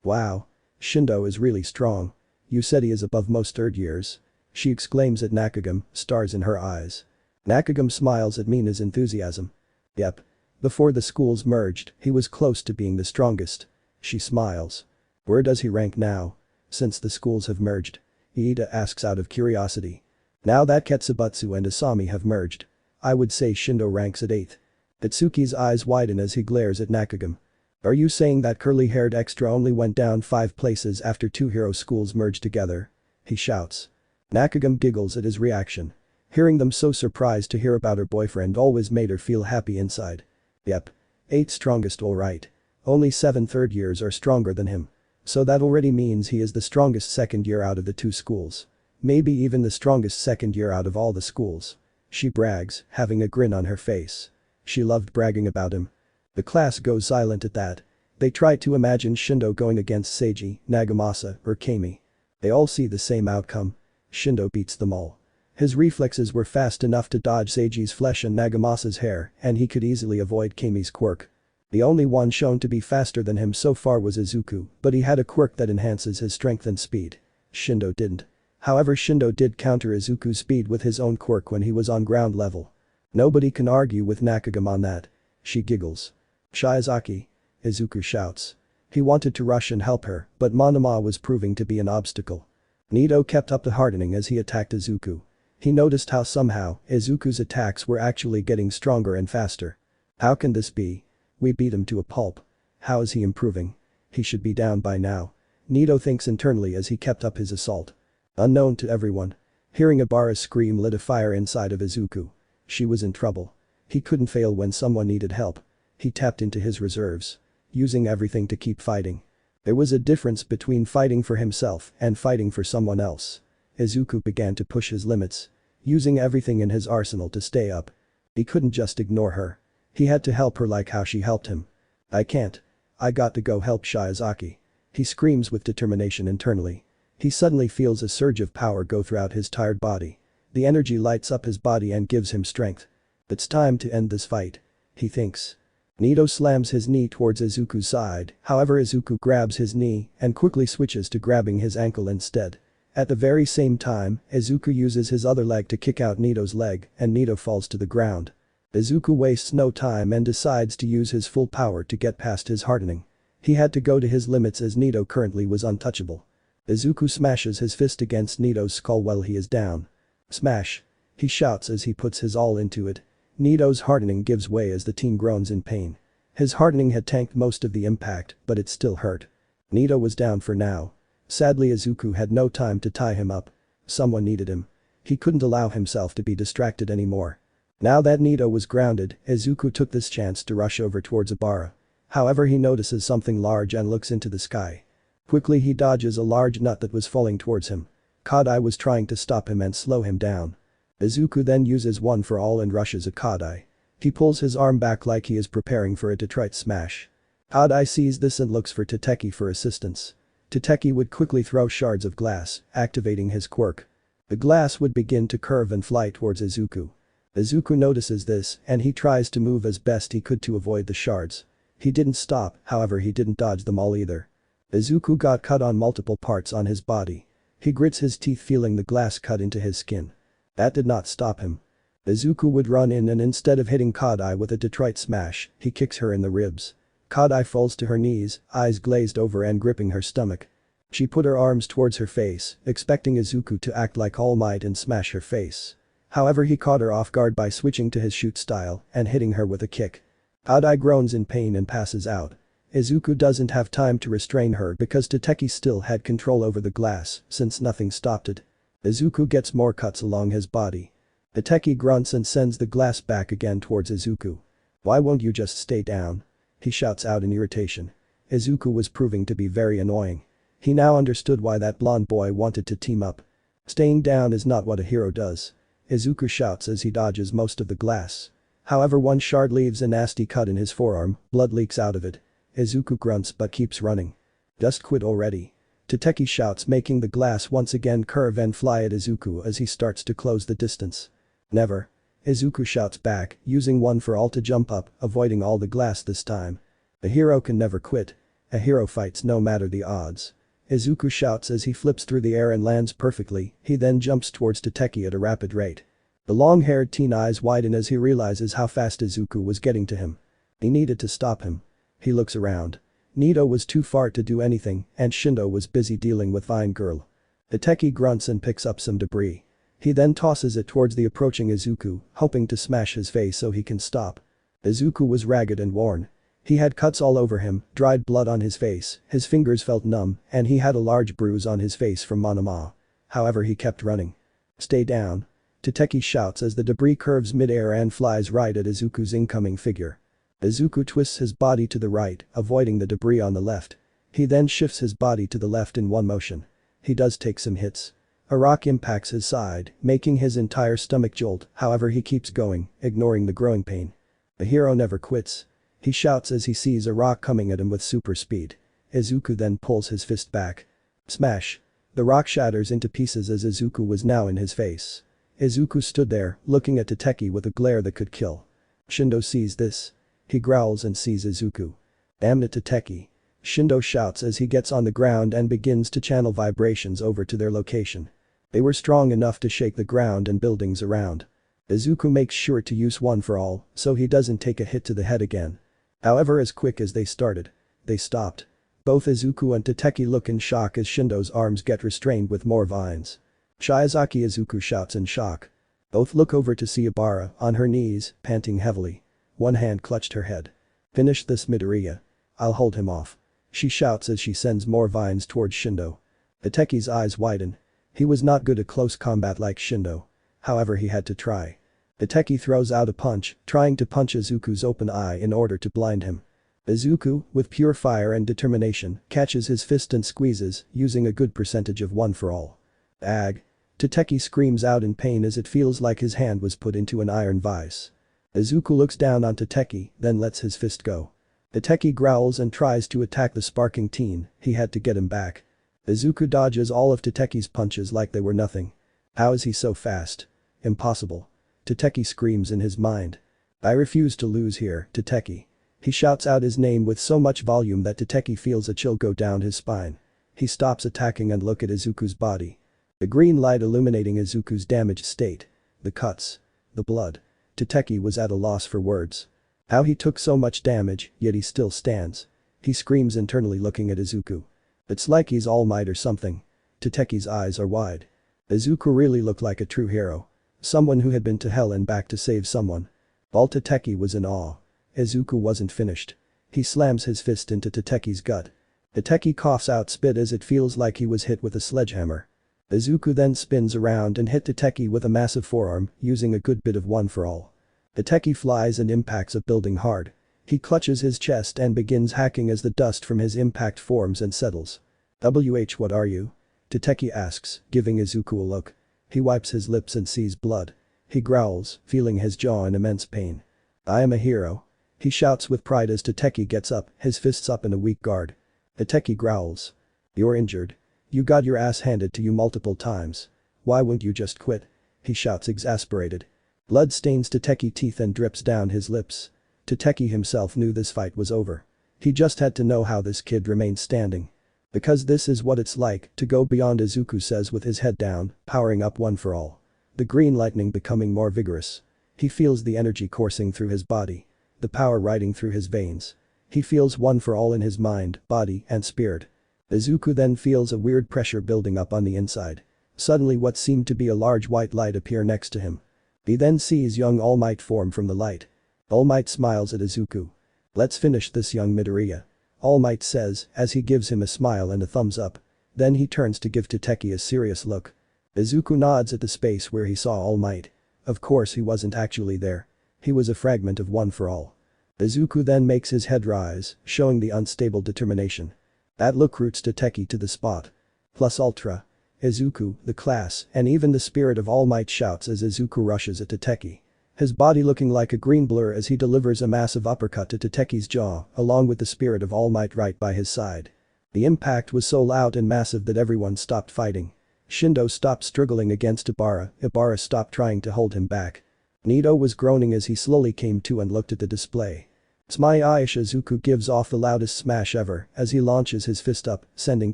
Wow. Shindo is really strong. You said he is above most third years. She exclaims at Nakagami, stars in her eyes. Nakagami smiles at Mina's enthusiasm. Yep. Before the schools merged, he was close to being the strongest. She smiles. Where does he rank now? Since the schools have merged. Iida asks out of curiosity. Now that Ketsubutsu and Asami have merged. I would say Shindo ranks at 8th. Itsuki's eyes widen as he glares at Nakagami. Are you saying that curly-haired extra only went down 5 places after 2 hero schools merged together? He shouts. Nakagami giggles at his reaction. Hearing them so surprised to hear about her boyfriend always made her feel happy inside. Yep. 8th strongest alright. Only 7 third years are stronger than him. So that already means he is the strongest second year out of the 2 schools. Maybe even the strongest second year out of all the schools. She brags, having a grin on her face. She loved bragging about him. The class goes silent at that. They try to imagine Shindo going against Seiji, Nagamasa, or Kami. They all see the same outcome. Shindo beats them all. His reflexes were fast enough to dodge Seiji's flesh and Nagamasa's hair, and he could easily avoid Kami's quirk. The only one shown to be faster than him so far was Izuku, but he had a quirk that enhances his strength and speed. Shindo didn't. However, Shindo did counter Izuku's speed with his own quirk when he was on ground level. Nobody can argue with Nakagami on that. She giggles. Shiozaki. Izuku shouts. He wanted to rush and help her, but Monoma was proving to be an obstacle. Nito kept up the hardening as he attacked Izuku. He noticed how somehow, Izuku's attacks were actually getting stronger and faster. How can this be? We beat him to a pulp. How is he improving? He should be down by now. Nito thinks internally as he kept up his assault. Unknown to everyone. Hearing Ibara's scream lit a fire inside of Izuku. She was in trouble. He couldn't fail when someone needed help. He tapped into his reserves. Using everything to keep fighting. There was a difference between fighting for himself and fighting for someone else. Izuku began to push his limits. Using everything in his arsenal to stay up. He couldn't just ignore her. He had to help her like how she helped him. I can't. I got to go help Shiozaki. He screams with determination internally. He suddenly feels a surge of power go throughout his tired body. The energy lights up his body and gives him strength. It's time to end this fight. He thinks. Nito slams his knee towards Izuku's side, however Izuku grabs his knee and quickly switches to grabbing his ankle instead. At the very same time, Izuku uses his other leg to kick out Nito's leg and Nito falls to the ground. Izuku wastes no time and decides to use his full power to get past his hardening. He had to go to his limits as Nito currently was untouchable. Izuku smashes his fist against Nito's skull while he is down. Smash. He shouts as he puts his all into it. Nito's hardening gives way as the team groans in pain. His hardening had tanked most of the impact, but it still hurt. Nito was down for now. Sadly, Izuku had no time to tie him up. Someone needed him. He couldn't allow himself to be distracted anymore. Now that Nito was grounded, Izuku took this chance to rush over towards Ibara. However, he notices something large and looks into the sky. Quickly he dodges a large nut that was falling towards him. Kodai was trying to stop him and slow him down. Izuku then uses one for all and rushes at Kodai. He pulls his arm back like he is preparing for a Detroit smash. Kodai sees this and looks for Tateki for assistance. Tateki would quickly throw shards of glass, activating his quirk. The glass would begin to curve and fly towards Izuku. Izuku notices this and he tries to move as best he could to avoid the shards. He didn't stop, however he didn't dodge them all either. Izuku got cut on multiple parts on his body. He grits his teeth feeling the glass cut into his skin. That did not stop him. Izuku would run in and instead of hitting Kodai with a Detroit smash, he kicks her in the ribs. Kodai falls to her knees, eyes glazed over and gripping her stomach. She put her arms towards her face, expecting Izuku to act like All Might and smash her face. However, he caught her off guard by switching to his shoot style and hitting her with a kick. Kodai groans in pain and passes out. Izuku doesn't have time to restrain her because Tateki still had control over the glass since nothing stopped it. Izuku gets more cuts along his body. Tateki grunts and sends the glass back again towards Izuku. Why won't you just stay down? He shouts out in irritation. Izuku was proving to be very annoying. He now understood why that blonde boy wanted to team up. Staying down is not what a hero does. Izuku shouts as he dodges most of the glass. However, one shard leaves a nasty cut in his forearm, blood leaks out of it. Izuku grunts but keeps running. Just quit already. Tateki shouts, making the glass once again curve and fly at Izuku as he starts to close the distance. Never. Izuku shouts back, using one for all to jump up, avoiding all the glass this time. A hero can never quit. A hero fights no matter the odds. Izuku shouts as he flips through the air and lands perfectly, he then jumps towards Tateki at a rapid rate. The long-haired teen eyes widen as he realizes how fast Izuku was getting to him. He needed to stop him. He looks around. Nito was too far to do anything, and Shindo was busy dealing with Vine Girl. Tateki grunts and picks up some debris. He then tosses it towards the approaching Izuku, hoping to smash his face so he can stop. Izuku was ragged and worn. He had cuts all over him, dried blood on his face, his fingers felt numb, and he had a large bruise on his face from Monoma. However, he kept running. "Stay down." Tateki shouts as the debris curves mid-air and flies right at Izuku's incoming figure. Izuku twists his body to the right, avoiding the debris on the left. He then shifts his body to the left in one motion. He does take some hits. A rock impacts his side, making his entire stomach jolt, however he keeps going, ignoring the growing pain. The hero never quits. He shouts as he sees a rock coming at him with super speed. Izuku then pulls his fist back. Smash. The rock shatters into pieces as Izuku was now in his face. Izuku stood there, looking at Tateki with a glare that could kill. Shindo sees this. He growls and sees Izuku. "Damn it, Tateki." Shindo shouts as he gets on the ground and begins to channel vibrations over to their location. They were strong enough to shake the ground and buildings around. Izuku makes sure to use one for all, so he doesn't take a hit to the head again. However, as quick as they started, they stopped. Both Izuku and Tateki look in shock as Shindo's arms get restrained with more vines. "Shiozaki!" Izuku shouts in shock. Both look over to see Ibara, on her knees, panting heavily. One hand clutched her head. "Finish this, Midoriya. I'll hold him off." She shouts as she sends more vines towards Shindo. Tateki's eyes widen. He was not good at close combat like Shindo. However, he had to try. Tateki throws out a punch, trying to punch Izuku's open eye in order to blind him. Izuku, with pure fire and determination, catches his fist and squeezes, using a good percentage of one for all. "Ag!" Tateki screams out in pain as it feels like his hand was put into an iron vise. Izuku looks down on Tateki, then lets his fist go. Tateki growls and tries to attack the sparking teen, he had to get him back. Izuku dodges all of Tateki's punches like they were nothing. How is he so fast? Impossible. Tateki screams in his mind. "I refuse to lose here, Tateki." He shouts out his name with so much volume that Tateki feels a chill go down his spine. He stops attacking and looks at Izuku's body. The green light illuminating Izuku's damaged state. The cuts. The blood. Tateki was at a loss for words. How he took so much damage, yet he still stands. He screams internally looking at Izuku. It's like he's All Might or something. Tateki's eyes are wide. Izuku really looked like a true hero. Someone who had been to hell and back to save someone. All Tateki was in awe. Izuku wasn't finished. He slams his fist into Tateki's gut. Tateki coughs out spit as it feels like he was hit with a sledgehammer. Izuku then spins around and hit Tateki with a massive forearm, using a good bit of one for all. Tateki flies and impacts a building hard. He clutches his chest and begins hacking as the dust from his impact forms and settles. What are you?" Tateki asks, giving Izuku a look. He wipes his lips and sees blood. He growls, feeling his jaw in immense pain. "I am a hero." He shouts with pride as Tateki gets up, his fists up in a weak guard. Tateki growls. "You're injured. You got your ass handed to you multiple times. Why won't you just quit?" He shouts exasperated. Blood stains Tateki's teeth and drips down his lips. Tateki himself knew this fight was over. He just had to know how this kid remained standing. Because this is what it's like to go beyond, Izuku says with his head down, powering up one for all. The green lightning becoming more vigorous. He feels the energy coursing through his body. The power riding through his veins. He feels one for all in his mind, body, and spirit. Izuku then feels a weird pressure building up on the inside. Suddenly what seemed to be a large white light appear next to him. He then sees young All Might form from the light. All Might smiles at Izuku. "Let's finish this, young Midoriya." All Might says as he gives him a smile and a thumbs up. Then he turns to give Tateki a serious look. Izuku nods at the space where he saw All Might. Of course he wasn't actually there. He was a fragment of one for all. Izuku then makes his head rise, showing the unstable determination. That look roots Tateki to the spot. Plus ultra. Izuku, the class, and even the spirit of All Might shouts as Izuku rushes at Tateki. His body looking like a green blur as he delivers a massive uppercut to Tateki's jaw, along with the spirit of All Might right by his side. The impact was so loud and massive that everyone stopped fighting. Shindo stopped struggling against Ibara, Ibara stopped trying to hold him back. Nito was groaning as he slowly came to and looked at the display. Smy Ishizuku gives off the loudest smash ever as he launches his fist up, sending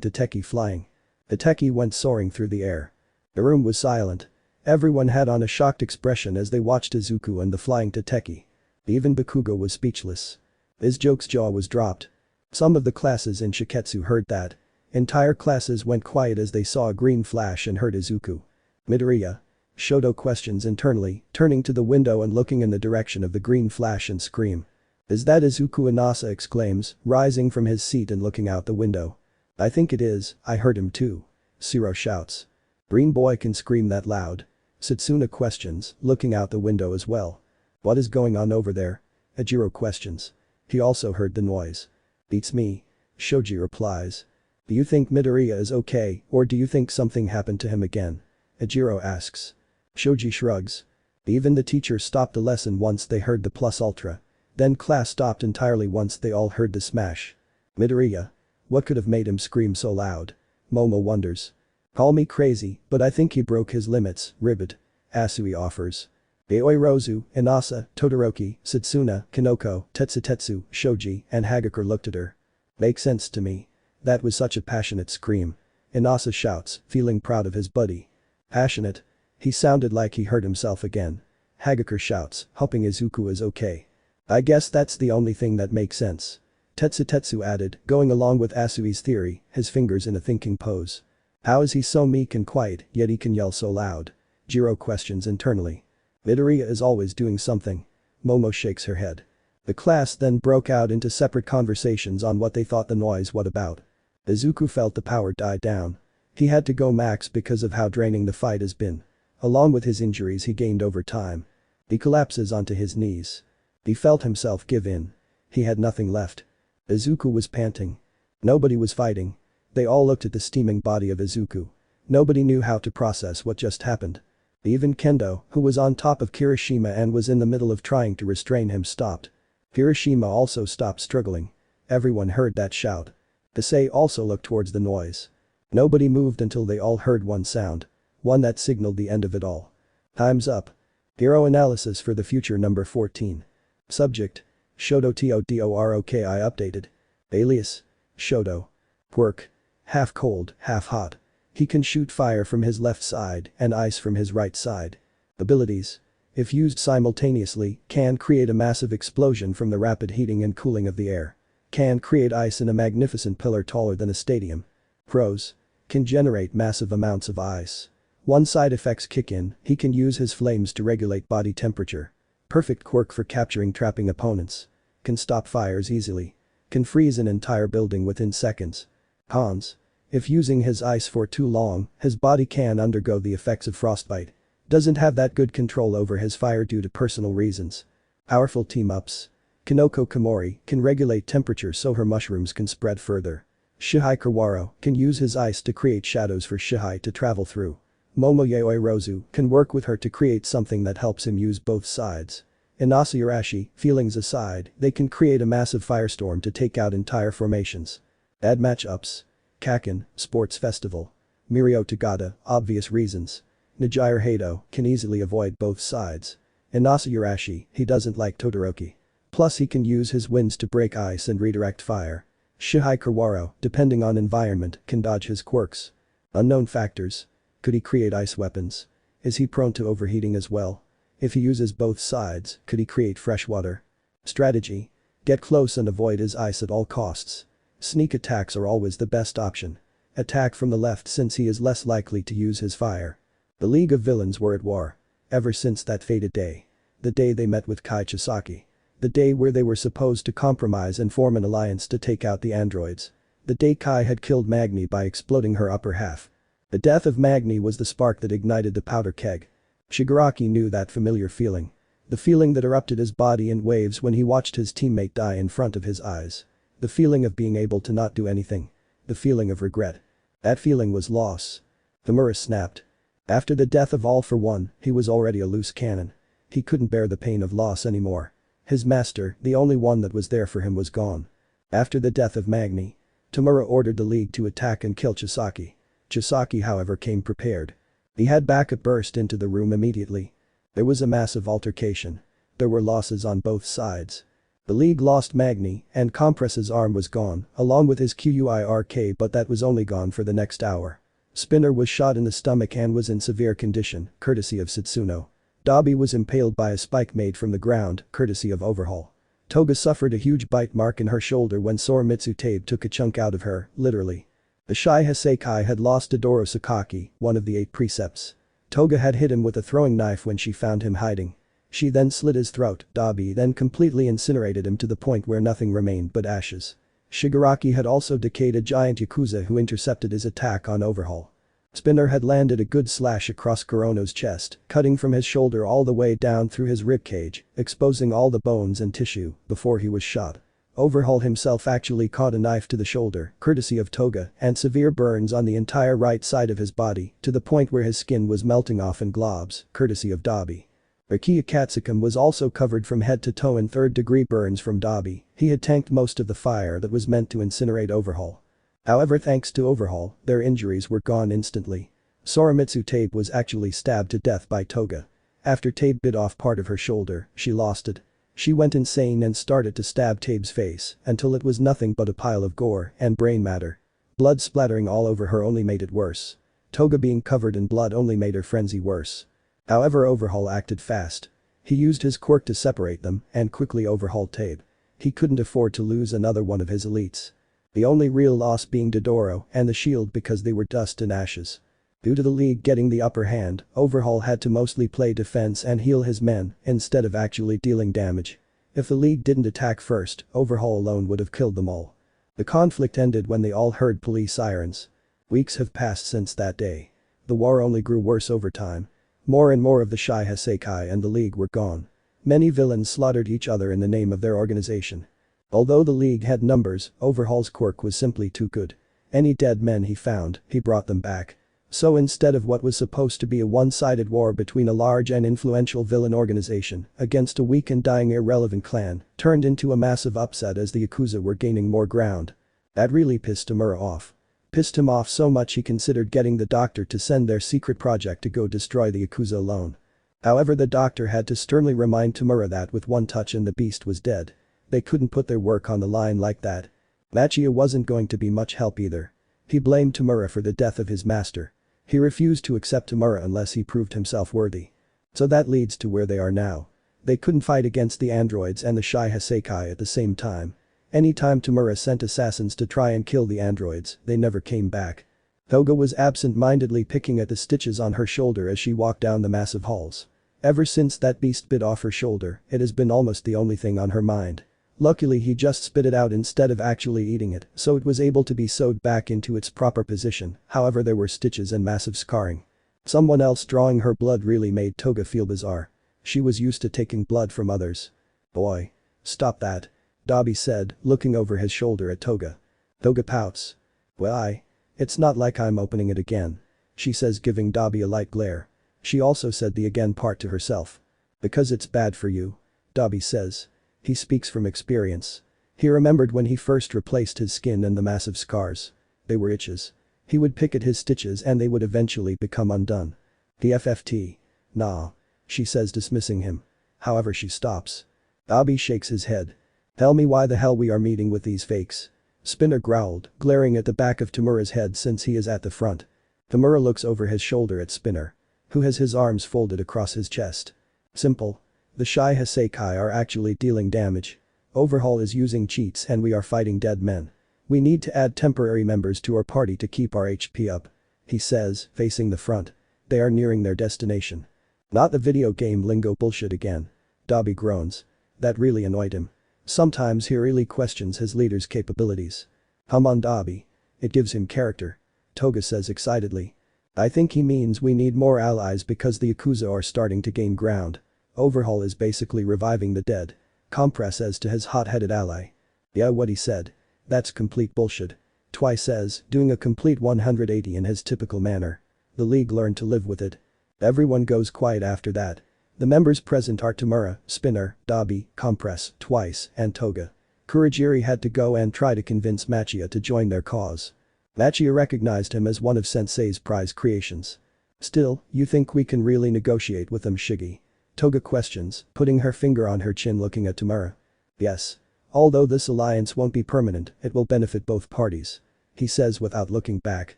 Tateki flying. Tateki went soaring through the air. The room was silent. Everyone had on a shocked expression as they watched Izuku and the flying Tateki. Even Bakugo was speechless. His joke's jaw was dropped. Some of the classes in Shiketsu heard that. Entire classes went quiet as they saw a green flash and heard Izuku. Midoriya? Shoto questions internally, turning to the window and looking in the direction of the green flash and scream. Is that Izuku? Inasa exclaims, rising from his seat and looking out the window. I think it is, I heard him too. Shiro shouts. Green boy can scream that loud. Satsuna questions, looking out the window as well. What is going on over there? Ejiro questions. He also heard the noise. Beats me. Shoji replies. Do you think Midoriya is okay, or do you think something happened to him again? Ejiro asks. Shoji shrugs. Even the teacher stopped the lesson once they heard the plus ultra. Then class stopped entirely once they all heard the smash. Midoriya? What could have made him scream so loud? Momo wonders. Call me crazy, but I think he broke his limits, Ribbit. Asui offers. Aoi Rozu, Inasa, Todoroki, Satsuna, Kinoko, Tetsutetsu, Shoji, and Hagakure looked at her. Makes sense to me. That was such a passionate scream. Inasa shouts, feeling proud of his buddy. Passionate? He sounded like he heard himself again. Hagakure shouts, hoping Izuku is okay. I guess that's the only thing that makes sense. Tetsutetsu added, going along with Asui's theory, his fingers in a thinking pose. How is he so meek and quiet, yet he can yell so loud? Jiro questions internally. Midoriya is always doing something. Momo shakes her head. The class then broke out into separate conversations on what they thought the noise was about. Izuku felt the power die down. He had to go max because of how draining the fight has been. Along with his injuries he gained over time. He collapses onto his knees. He felt himself give in. He had nothing left. Izuku was panting. Nobody was fighting. They all looked at the steaming body of Izuku. Nobody knew how to process what just happened. Even Kendo, who was on top of Kirishima and was in the middle of trying to restrain him, stopped. Kirishima also stopped struggling. Everyone heard that shout. Issei also looked towards the noise. Nobody moved until they all heard one sound. One that signaled the end of it all. Time's up. Hero analysis for the future number 14. Subject. Shoto Todoroki updated. Alias. Shoto. Quirk. Half cold, half hot. He can shoot fire from his left side and ice from his right side. Abilities. If used simultaneously, can create a massive explosion from the rapid heating and cooling of the air. Can create ice in a magnificent pillar taller than a stadium. Pros. Can generate massive amounts of ice. One side effects kick in, he can use his flames to regulate body temperature. Perfect quirk for capturing trapping opponents. Can stop fires easily. Can freeze an entire building within seconds. Cons. If using his ice for too long, his body can undergo the effects of frostbite. Doesn't have that good control over his fire due to personal reasons. Powerful team-ups. Kinoko Komori can regulate temperature so her mushrooms can spread further. Shihai Kawaro can use his ice to create shadows for Shihai to travel through. Momo Yaoi Rozu can work with her to create something that helps him use both sides. Inasa Urashi, feelings aside, they can create a massive firestorm to take out entire formations. Bad matchups. Kaken, Sports Festival. Mirio Tagada, obvious reasons. Nijire Hato can easily avoid both sides. Inasa Urashi, he doesn't like Todoroki. Plus he can use his winds to break ice and redirect fire. Shihai Kawaro, depending on environment, can dodge his quirks. Unknown factors. Could he create ice weapons? Is he prone to overheating as well? If he uses both sides, could he create fresh water? Strategy. Get close and avoid his ice at all costs. Sneak attacks are always the best option. Attack from the left since he is less likely to use his fire. The League of Villains were at war. Ever since that fated day. The day they met with Kai Chisaki. The day where they were supposed to compromise and form an alliance to take out the androids. The day Kai had killed Magni by exploding her upper half. The death of Magni was the spark that ignited the powder keg. Shigaraki knew that familiar feeling. The feeling that erupted his body in waves when he watched his teammate die in front of his eyes. The feeling of being able to not do anything. The feeling of regret. That feeling was loss. Kimura snapped. After the death of All For One, he was already a loose cannon. He couldn't bear the pain of loss anymore. His master, the only one that was there for him, was gone. After the death of Magni, Tamura ordered the League to attack and kill Chisaki. Chisaki, however, came prepared. He had backup burst into the room immediately. There was a massive altercation. There were losses on both sides. The league lost Magni, and Compress's arm was gone, along with his QUIRK, but that was only gone for the next hour. Spinner was shot in the stomach and was in severe condition, courtesy of Setsuno. Dabi was impaled by a spike made from the ground, courtesy of Overhaul. Toga suffered a huge bite mark in her shoulder when Sorimitsu Tabe took a chunk out of her, literally. The Shai Hassaikai had lost Dodoro Sakaki, one of the 8 precepts. Toga had hit him with a throwing knife when she found him hiding. She then slit his throat, Dabi then completely incinerated him to the point where nothing remained but ashes. Shigaraki had also decayed a giant Yakuza who intercepted his attack on Overhaul. Spinner had landed a good slash across Kurono's chest, cutting from his shoulder all the way down through his ribcage, exposing all the bones and tissue, before he was shot. Overhaul himself actually caught a knife to the shoulder, courtesy of Toga, and severe burns on the entire right side of his body, to the point where his skin was melting off in globs, courtesy of Dabi. Akia Katsukam was also covered from head to toe in third-degree burns from Dabi. He had tanked most of the fire that was meant to incinerate Overhaul. However, thanks to Overhaul, their injuries were gone instantly. Sorimitsu Tabe was actually stabbed to death by Toga. After Tabe bit off part of her shoulder, she lost it. She went insane and started to stab Tabe's face until it was nothing but a pile of gore and brain matter. Blood splattering all over her only made it worse. Toga being covered in blood only made her frenzy worse. However, Overhaul acted fast. He used his quirk to separate them and quickly overhauled Tabe. He couldn't afford to lose another one of his elites. The only real loss being Dodoro and the shield because they were dust and ashes. Due to the league getting the upper hand, Overhaul had to mostly play defense and heal his men instead of actually dealing damage. If the league didn't attack first, Overhaul alone would have killed them all. The conflict ended when they all heard police sirens. Weeks have passed since that day. The war only grew worse over time. More and more of the Shai Hassaikai and the league were gone. Many villains slaughtered each other in the name of their organization. Although the league had numbers, Overhaul's quirk was simply too good. Any dead men he found, he brought them back. So instead of what was supposed to be a one-sided war between a large and influential villain organization against a weak and dying irrelevant clan, turned into a massive upset as the Yakuza were gaining more ground. That really pissed Tamura off. Pissed him off so much he considered getting the doctor to send their secret project to go destroy the Yakuza alone. However, the doctor had to sternly remind Tamura that with one touch and the beast was dead. They couldn't put their work on the line like that. Machia wasn't going to be much help either. He blamed Tamura for the death of his master. He refused to accept Tamura unless he proved himself worthy. So that leads to where they are now. They couldn't fight against the androids and the Shai Hassaikai at the same time. Anytime Tamura sent assassins to try and kill the androids, they never came back. Toga was absent-mindedly picking at the stitches on her shoulder as she walked down the massive halls. Ever since that beast bit off her shoulder, it has been almost the only thing on her mind. Luckily, he just spit it out instead of actually eating it, so it was able to be sewed back into its proper position. However, there were stitches and massive scarring. Someone else drawing her blood really made Toga feel bizarre. She was used to taking blood from others. "Boy. Stop that," Dabi said, looking over his shoulder at Toga. Toga pouts. "Well, it's not like I'm opening it again," she says, giving Dabi a light glare. She also said the again part to herself. "Because it's bad for you," Dabi says. He speaks from experience. He remembered when he first replaced his skin and the massive scars. They were itches. He would pick at his stitches and they would eventually become undone. "The FFT. Nah," she says, dismissing him. However, she stops. Dabi shakes his head. "Tell me why the hell we are meeting with these fakes." Spinner growled, glaring at the back of Tamura's head since he is at the front. Tamura looks over his shoulder at Spinner, who has his arms folded across his chest. "Simple. The Shai Hassaikai are actually dealing damage. Overhaul is using cheats and we are fighting dead men. We need to add temporary members to our party to keep our HP up," he says, facing the front. They are nearing their destination. "Not the video game lingo bullshit again." Dabi groans. That really annoyed him. Sometimes he really questions his leader's capabilities. "Come on, Dabi. It gives him character," Toga says excitedly. "I think he means we need more allies because the Yakuza are starting to gain ground. Overhaul is basically reviving the dead." Compress says to his hot-headed ally. "Yeah, what he said. That's complete bullshit." Twi says, doing a complete 180 in his typical manner. The league learned to live with it. Everyone goes quiet after that. The members present are Tamura, Spinner, Dabi, Compress, Twice, and Toga. Kurogiri had to go and try to convince Machia to join their cause. Machia recognized him as one of Sensei's prize creations. "Still, you think we can really negotiate with them, Shigi?" Toga questions, putting her finger on her chin looking at Tamura. Yes. Although this alliance won't be permanent, it will benefit both parties. He says without looking back.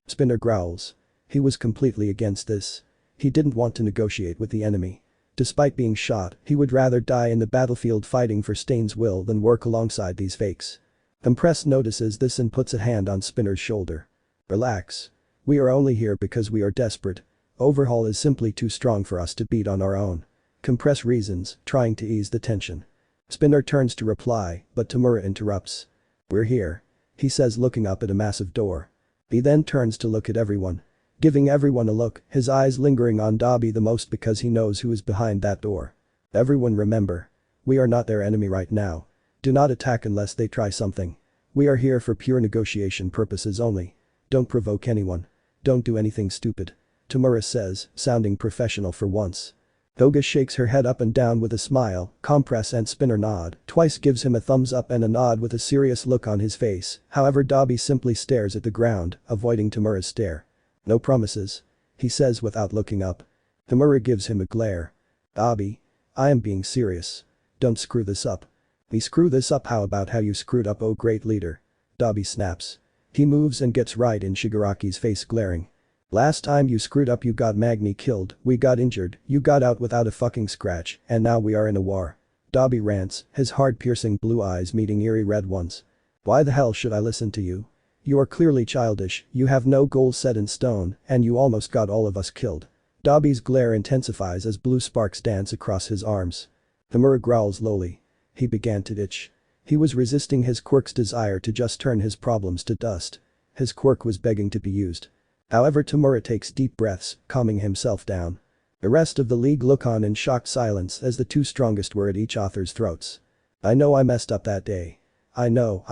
Spinner growls. He was completely against this. He didn't want to negotiate with the enemy. Despite being shot, he would rather die in the battlefield fighting for Stain's will than work alongside these fakes. Compress notices this and puts a hand on Spinner's shoulder. Relax. We are only here because we are desperate. Overhaul is simply too strong for us to beat on our own. Compress reasons, trying to ease the tension. Spinner turns to reply, but Tamura interrupts. We're here. He says looking up at a massive door. He then turns to look at everyone. Giving everyone a look, his eyes lingering on Dobby the most because he knows who is behind that door. Everyone remember. We are not their enemy right now. Do not attack unless they try something. We are here for pure negotiation purposes only. Don't provoke anyone. Don't do anything stupid. Tamura says, sounding professional for once. Toga shakes her head up and down with a smile, Compress and Spinner nod, twice gives him a thumbs up and a nod with a serious look on his face, however Dobby simply stares at the ground, avoiding Tamura's stare. No promises. He says without looking up. Tamura gives him a glare. Dobby. I am being serious. Don't screw this up. We screw this up. How about how you screwed up, oh great leader? Dobby snaps. He moves and gets right in Shigaraki's face, glaring. Last time you screwed up you got Magni killed, we got injured, you got out without a fucking scratch, and now we are in a war. Dobby rants, his hard-piercing blue eyes meeting eerie red ones. Why the hell should I listen to you? You are clearly childish, you have no goals set in stone, and you almost got all of us killed. Dobby's glare intensifies as blue sparks dance across his arms. Tamura growls lowly. He began to itch. He was resisting his quirk's desire to just turn his problems to dust. His quirk was begging to be used. However, Tamura takes deep breaths, calming himself down. The rest of the league look on in shocked silence as the two strongest were at each author's throats. I know I messed up that day. I know.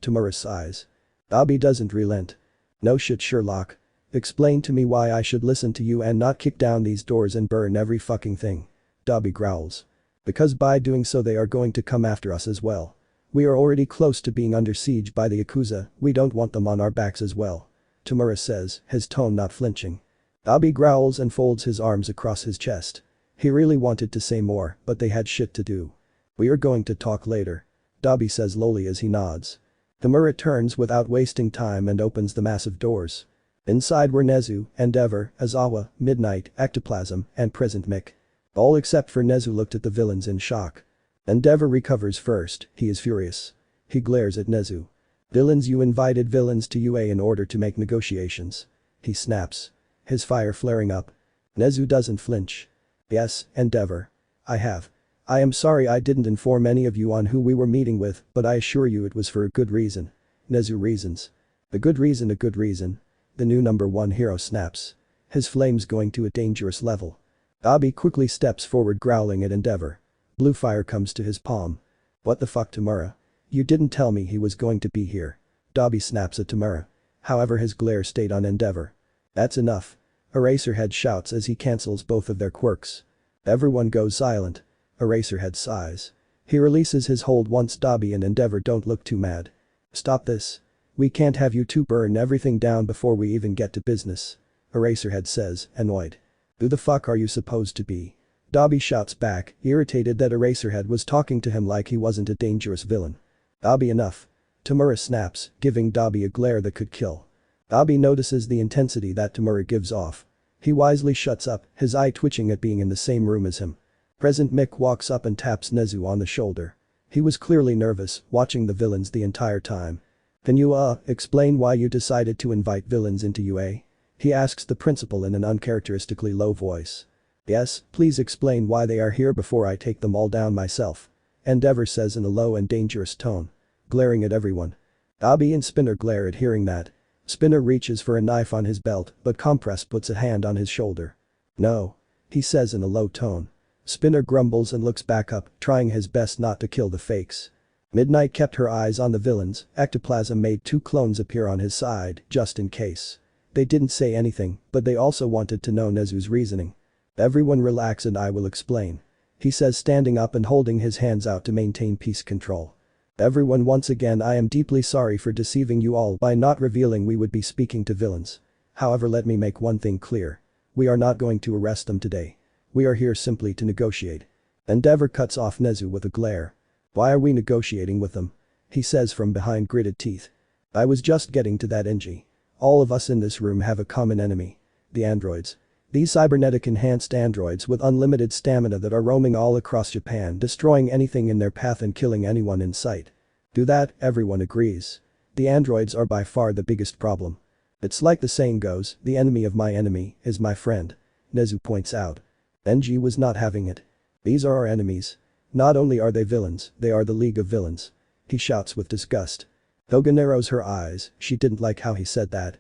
Tamura sighs. Dobby doesn't relent. No shit, Sherlock. Explain to me why I should listen to you and not kick down these doors and burn every fucking thing. Dobby growls. Because by doing so they are going to come after us as well. We are already close to being under siege by the Yakuza, we don't want them on our backs as well. Tamura says, his tone not flinching. Dobby growls and folds his arms across his chest. He really wanted to say more, but they had shit to do. We are going to talk later. Dobby says lowly as he nods. Tamura turns without wasting time and opens the massive doors. Inside were Nezu, Endeavor, Azawa, Midnight, Ectoplasm, and Present Mick. All except for Nezu looked at the villains in shock. Endeavor recovers first, he is furious. He glares at Nezu. Villains, you invited villains to UA in order to make negotiations. He snaps. His fire flaring up. Nezu doesn't flinch. Yes, Endeavor. I have. I am sorry I didn't inform any of you on who we were meeting with, but I assure you it was for a good reason. Nezu reasons. A good reason. The new number one hero snaps. His flames going to a dangerous level. Dobby quickly steps forward growling at Endeavor. Blue fire comes to his palm. What the fuck, Tamura? You didn't tell me he was going to be here. Dobby snaps at Tamura. However, his glare stayed on Endeavor. That's enough. Eraserhead shouts as he cancels both of their quirks. Everyone goes silent. Eraserhead sighs. He releases his hold once Dobby and Endeavor don't look too mad. Stop this. We can't have you two burn everything down before we even get to business. Eraserhead says, annoyed. Who the fuck are you supposed to be? Dobby shouts back, irritated that Eraserhead was talking to him like he wasn't a dangerous villain. Dobby, enough. Tamura snaps, giving Dobby a glare that could kill. Dobby notices the intensity that Tamura gives off. He wisely shuts up, his eye twitching at being in the same room as him. Present Mick walks up and taps Nezu on the shoulder. He was clearly nervous, watching the villains the entire time. Can you explain why you decided to invite villains into UA? He asks the principal in an uncharacteristically low voice. Yes, please explain why they are here before I take them all down myself. Endeavor says in a low and dangerous tone. Glaring at everyone. Dobby and Spinner glare at hearing that. Spinner reaches for a knife on his belt, but Compress puts a hand on his shoulder. No. He says in a low tone. Spinner grumbles and looks back up, trying his best not to kill the fakes. Midnight kept her eyes on the villains, Ectoplasm made 2 clones appear on his side, just in case. They didn't say anything, but they also wanted to know Nezu's reasoning. Everyone relax and I will explain. He says, standing up and holding his hands out to maintain peace control. Everyone, once again I am deeply sorry for deceiving you all by not revealing we would be speaking to villains. However, let me make one thing clear. We are not going to arrest them today. We are here simply to negotiate. Endeavor cuts off Nezu with a glare. Why are we negotiating with them? He says from behind gritted teeth. I was just getting to that, NG. All of us in this room have a common enemy. The androids. These cybernetic enhanced androids with unlimited stamina that are roaming all across Japan, destroying anything in their path and killing anyone in sight. Do that, everyone agrees. The androids are by far the biggest problem. It's like the saying goes, the enemy of my enemy is my friend. Nezu points out. NG was not having it. These are our enemies. Not only are they villains, they are the League of Villains. He shouts with disgust. Toga narrows her eyes, she didn't like how he said that.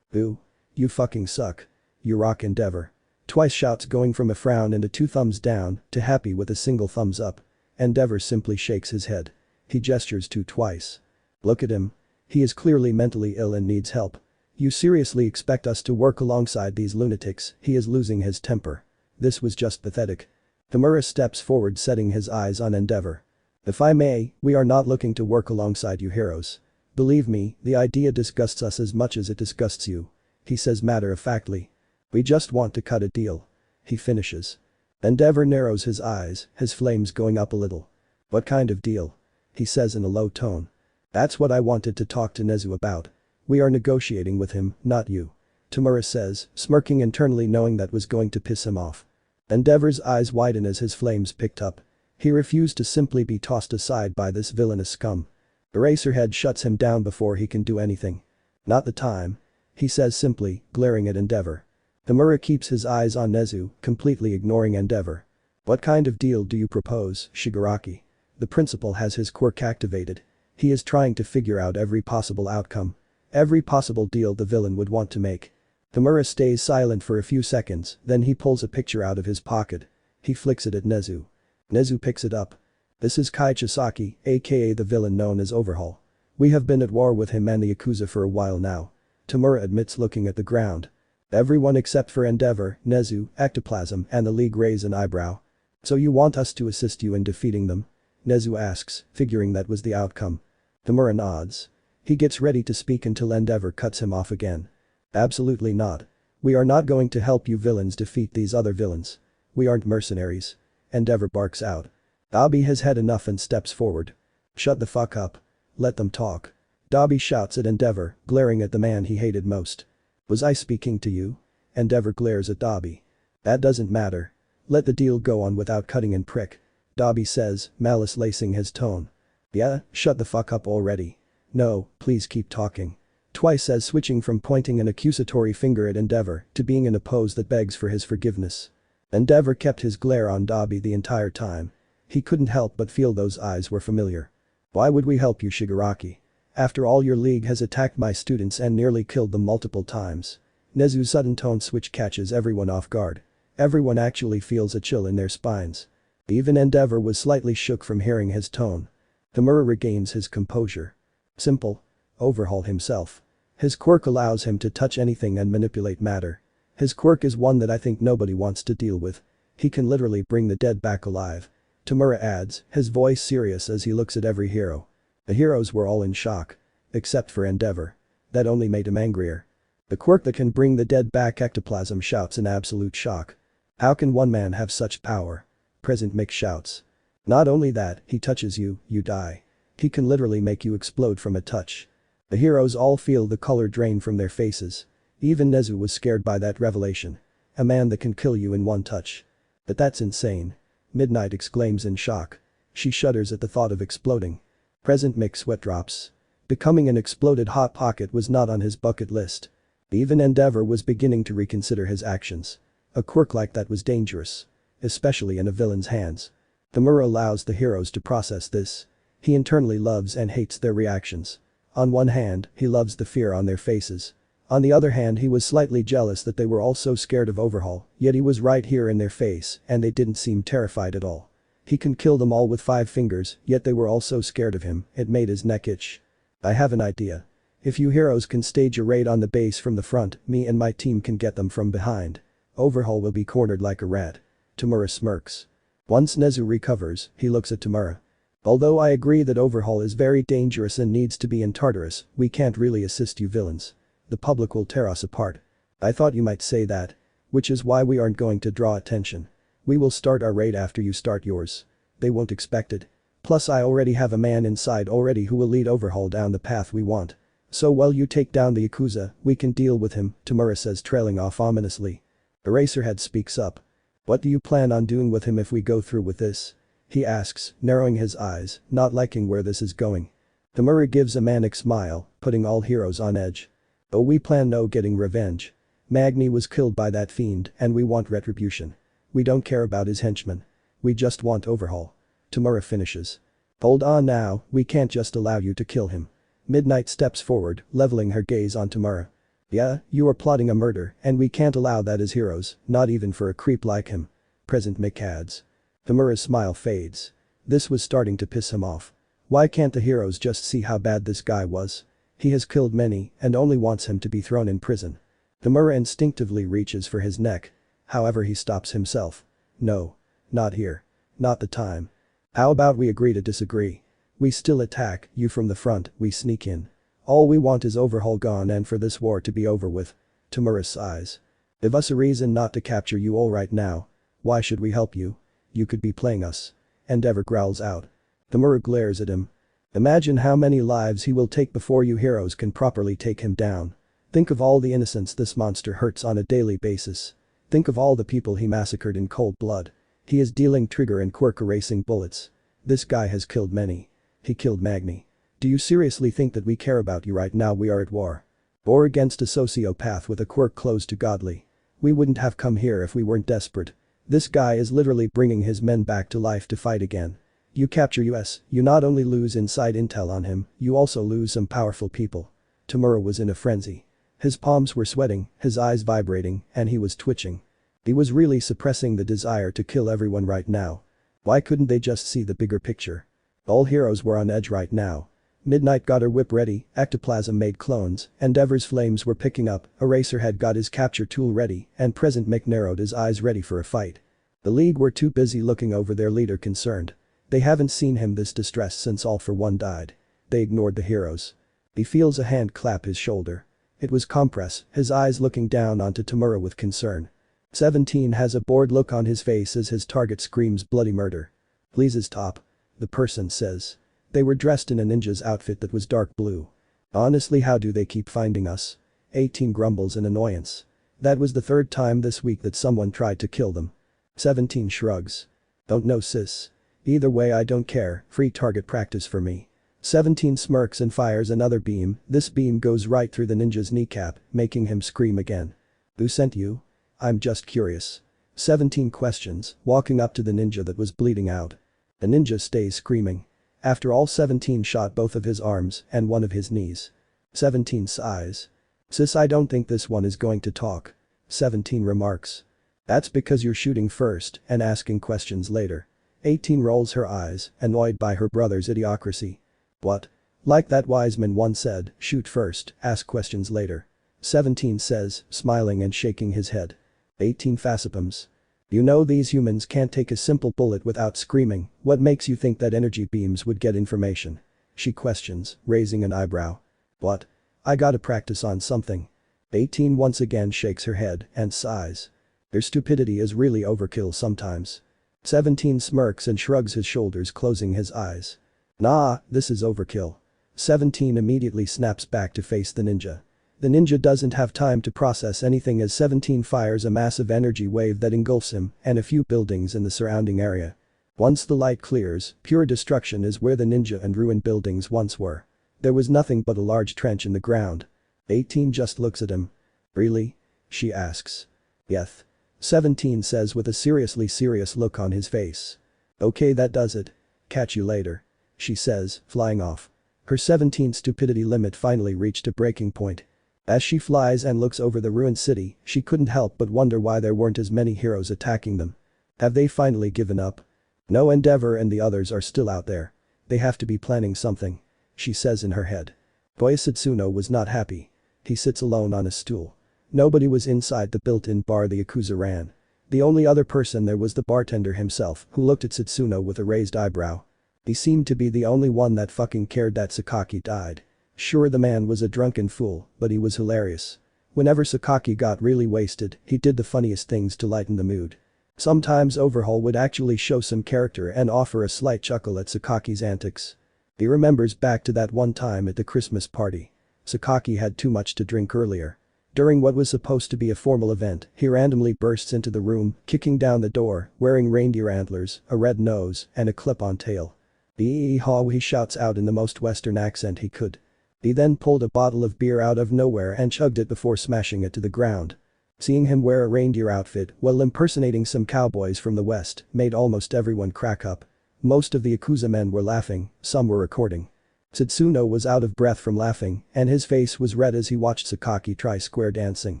Ooh. You fucking suck. You rock, Endeavor. Twice shouts, going from a frown and a 2 thumbs down to happy with a single thumbs up. Endeavor simply shakes his head. He gestures to Twice. Look at him. He is clearly mentally ill and needs help. You seriously expect us to work alongside these lunatics? He is losing his temper. This was just pathetic. Tamura steps forward, setting his eyes on Endeavor. If I may, we are not looking to work alongside you heroes. Believe me, the idea disgusts us as much as it disgusts you. He says matter-of-factly. We just want to cut a deal. He finishes. Endeavor narrows his eyes, his flames going up a little. What kind of deal? He says in a low tone. That's what I wanted to talk to Nezu about. We are negotiating with him, not you. Tamura says, smirking internally knowing that was going to piss him off. Endeavor's eyes widen as his flames picked up. He refused to simply be tossed aside by this villainous scum. Eraserhead shuts him down before he can do anything. Not the time. He says simply, glaring at Endeavor. Tamura keeps his eyes on Nezu, completely ignoring Endeavor. What kind of deal do you propose, Shigaraki? The principal has his quirk activated. He is trying to figure out every possible outcome. Every possible deal the villain would want to make. Tamura stays silent for a few seconds, then he pulls a picture out of his pocket. He flicks it at Nezu. Nezu picks it up. This is Kai Chisaki, aka the villain known as Overhaul. We have been at war with him and the Yakuza for a while now. Tamura admits, looking at the ground. Everyone except for Endeavor, Nezu, Ectoplasm and the League raise an eyebrow. So you want us to assist you in defeating them? Nezu asks, figuring that was the outcome. Tamura nods. He gets ready to speak until Endeavor cuts him off again. Absolutely not. We are not going to help you villains defeat these other villains. We aren't mercenaries. Endeavor barks out. Dobby has had enough and steps forward. Shut the fuck up. Let them talk. Dobby shouts at Endeavor, glaring at the man he hated most. Was I speaking to you? Endeavor glares at Dobby. That doesn't matter. Let the deal go on without cutting and prick. Dobby says, malice lacing his tone. Yeah, shut the fuck up already. No, please keep talking. Twice says, switching from pointing an accusatory finger at Endeavor to being in a pose that begs for his forgiveness. Endeavor kept his glare on Dobby the entire time. He couldn't help but feel those eyes were familiar. Why would we help you, Shigaraki? After all, your league has attacked my students and nearly killed them multiple times. Nezu's sudden tone switch catches everyone off guard. Everyone actually feels a chill in their spines. Even Endeavor was slightly shook from hearing his tone. Tamura regains his composure. Simple. Overhaul himself. His quirk allows him to touch anything and manipulate matter. His quirk is one that I think nobody wants to deal with. He can literally bring the dead back alive. Tamura adds, his voice serious as he looks at every hero. The heroes were all in shock. Except for Endeavor. That only made him angrier. The quirk that can bring the dead back, Ectoplasm shouts in absolute shock. How can one man have such power? Present Mick shouts. Not only that, he touches you, you die. He can literally make you explode from a touch. The heroes all feel the color drain from their faces. Even Nezu was scared by that revelation. A man that can kill you in one touch. But that's insane. Midnight exclaims in shock. She shudders at the thought of exploding. Present Mick sweat drops. Becoming an exploded hot pocket was not on his bucket list. Even Endeavor was beginning to reconsider his actions. A quirk like that was dangerous. Especially in a villain's hands. Tamura allows the heroes to process this. He internally loves and hates their reactions. On one hand, he loves the fear on their faces. On the other hand, he was slightly jealous that they were all so scared of Overhaul, yet he was right here in their face and they didn't seem terrified at all. He can kill them all with 5 fingers, yet they were all so scared of him, it made his neck itch. I have an idea. If you heroes can stage a raid on the base from the front, me and my team can get them from behind. Overhaul will be cornered like a rat. Tamura smirks. Once Nezu recovers, he looks at Tamura. Although I agree that Overhaul is very dangerous and needs to be in Tartarus, we can't really assist you villains. The public will tear us apart. I thought you might say that. Which is why we aren't going to draw attention. We will start our raid after you start yours. They won't expect it. Plus I already have a man inside already who will lead Overhaul down the path we want. So while you take down the Yakuza, we can deal with him, Tamura says, trailing off ominously. Eraserhead speaks up. What do you plan on doing with him if we go through with this? He asks, narrowing his eyes, not liking where this is going. Tamura gives a manic smile, putting all heroes on edge. Oh, we plan no getting revenge. Magni was killed by that fiend and we want retribution. We don't care about his henchmen. We just want Overhaul. Tamura finishes. Hold on now, we can't just allow you to kill him. Midnight steps forward, leveling her gaze on Tamura. Yeah, you are plotting a murder and we can't allow that as heroes, not even for a creep like him. Present Mick adds. Tamura's smile fades. This was starting to piss him off. Why can't the heroes just see how bad this guy was? He has killed many and only wants him to be thrown in prison. Tamura instinctively reaches for his neck. However, he stops himself. No. Not here. Not the time. How about we agree to disagree? We still attack you from the front, we sneak in. All we want is Overhaul gone and for this war to be over with. Tamura sighs. Give us a reason not to capture you all right now. Why should we help you? You could be playing us. Endeavor growls out. Tamura glares at him. Imagine how many lives he will take before you heroes can properly take him down. Think of all the innocents this monster hurts on a daily basis. Think of all the people he massacred in cold blood. He is dealing trigger and quirk erasing bullets. This guy has killed many. He killed Magni. Do you seriously think that we care about you right now? We are at war. War against a sociopath with a quirk close to godly. We wouldn't have come here if we weren't desperate. This guy is literally bringing his men back to life to fight again. You capture us, you not only lose inside intel on him, you also lose some powerful people. Tamura was in a frenzy. His palms were sweating, his eyes vibrating, and he was twitching. He was really suppressing the desire to kill everyone right now. Why couldn't they just see the bigger picture? All heroes were on edge right now. Midnight got her whip ready, Ectoplasm made clones, Endeavor's flames were picking up, Eraserhead got his capture tool ready, and Present Mick narrowed his eyes ready for a fight. The League were too busy looking over their leader concerned. They haven't seen him this distressed since All For One died. They ignored the heroes. He feels a hand clap his shoulder. It was Compress, his eyes looking down onto Tamura with concern. 17 has a bored look on his face as his target screams bloody murder. Please stop. The person says. They were dressed in a ninja's outfit that was dark blue. Honestly, how do they keep finding us? 18 grumbles in annoyance. That was the third time this week that someone tried to kill them. 17 shrugs. Don't know sis. Either way I don't care, free target practice for me. 17 smirks and fires another beam, this beam goes right through the ninja's kneecap, making him scream again. Who sent you? I'm just curious. 17 questions, walking up to the ninja that was bleeding out. The ninja stays screaming. After all 17 shot both of his arms and one of his knees. 17 sighs. Sis, I don't think this one is going to talk. 17 remarks. That's because you're shooting first and asking questions later. 18 rolls her eyes, annoyed by her brother's idiocracy. What? Like that wise man once said, shoot first, ask questions later. 17 says, smiling and shaking his head. 18 facepums. You know these humans can't take a simple bullet without screaming, what makes you think that energy beams would get information? She questions, raising an eyebrow. What? I gotta practice on something. 18 once again shakes her head and sighs. Their stupidity is really overkill sometimes. 17 smirks and shrugs his shoulders, closing his eyes. Nah, this is overkill. 17 immediately snaps back to face the ninja. The ninja doesn't have time to process anything as 17 fires a massive energy wave that engulfs him and a few buildings in the surrounding area. Once the light clears, pure destruction is where the ninja and ruined buildings once were. There was nothing but a large trench in the ground. 18 just looks at him. Really? She asks. Yes. 17 says with a seriously serious look on his face. Okay, that does it. Catch you later. She says, flying off. Her 17 stupidity limit finally reached a breaking point. As she flies and looks over the ruined city, she couldn't help but wonder why there weren't as many heroes attacking them. Have they finally given up? No, Endeavor and the others are still out there. They have to be planning something. She says in her head. Koyasutsuno was not happy. He sits alone on a stool. Nobody was inside the built-in bar the Yakuza ran. The only other person there was the bartender himself, who looked at Satsuno with a raised eyebrow. He seemed to be the only one that fucking cared that Sakaki died. Sure, the man was a drunken fool, but he was hilarious. Whenever Sakaki got really wasted, he did the funniest things to lighten the mood. Sometimes Overhaul would actually show some character and offer a slight chuckle at Sakaki's antics. He remembers back to that one time at the Christmas party. Sakaki had too much to drink earlier. During what was supposed to be a formal event, he randomly bursts into the room, kicking down the door, wearing reindeer antlers, a red nose, and a clip-on tail. "Bee-haw," he shouts out in the most Western accent he could. He then pulled a bottle of beer out of nowhere and chugged it before smashing it to the ground. Seeing him wear a reindeer outfit while impersonating some cowboys from the West made almost everyone crack up. Most of the Yakuza men were laughing, some were recording. Satsuno was out of breath from laughing, and his face was red as he watched Sakaki try square dancing.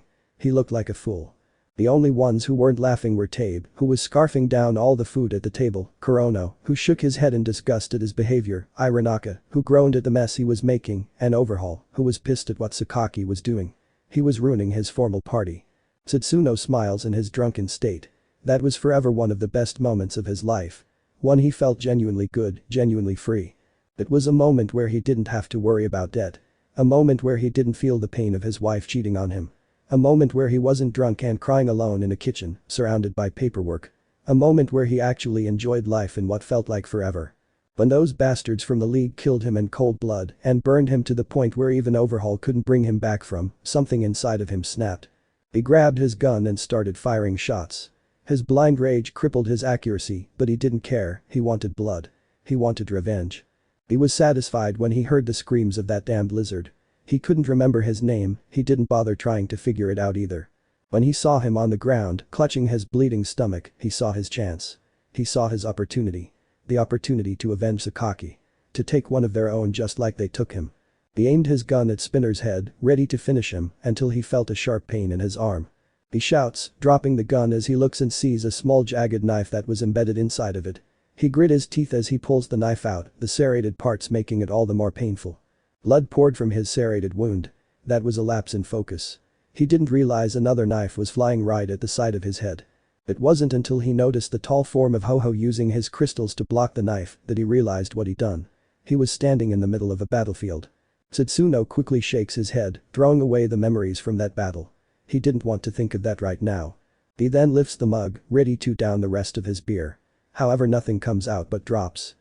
He looked like a fool. The only ones who weren't laughing were Tabe, who was scarfing down all the food at the table, Kurono, who shook his head in disgust at his behavior, Iranaka, who groaned at the mess he was making, and Overhaul, who was pissed at what Sakaki was doing. He was ruining his formal party. Satsuno smiles in his drunken state. That was forever one of the best moments of his life. One he felt genuinely good, genuinely free. It was a moment where he didn't have to worry about debt. A moment where he didn't feel the pain of his wife cheating on him. A moment where he wasn't drunk and crying alone in a kitchen, surrounded by paperwork. A moment where he actually enjoyed life in what felt like forever. When those bastards from the League killed him in cold blood and burned him to the point where even Overhaul couldn't bring him back from, something inside of him snapped. He grabbed his gun and started firing shots. His blind rage crippled his accuracy, but he didn't care, he wanted blood. He wanted revenge. He was satisfied when he heard the screams of that damned lizard. He couldn't remember his name, he didn't bother trying to figure it out either. When he saw him on the ground, clutching his bleeding stomach, he saw his chance. He saw his opportunity. The opportunity to avenge Sakaki. To take one of their own just like they took him. He aimed his gun at Spinner's head, ready to finish him, until he felt a sharp pain in his arm. He shouts, dropping the gun as he looks and sees a small jagged knife that was embedded inside of it. He grit his teeth as he pulls the knife out, the serrated parts making it all the more painful. Blood poured from his serrated wound. That was a lapse in focus. He didn't realize another knife was flying right at the side of his head. It wasn't until he noticed the tall form of Ho-Ho using his crystals to block the knife that he realized what he'd done. He was standing in the middle of a battlefield. Satsuno quickly shakes his head, throwing away the memories from that battle. He didn't want to think of that right now. He then lifts the mug, ready to down the rest of his beer. However, nothing comes out but drops.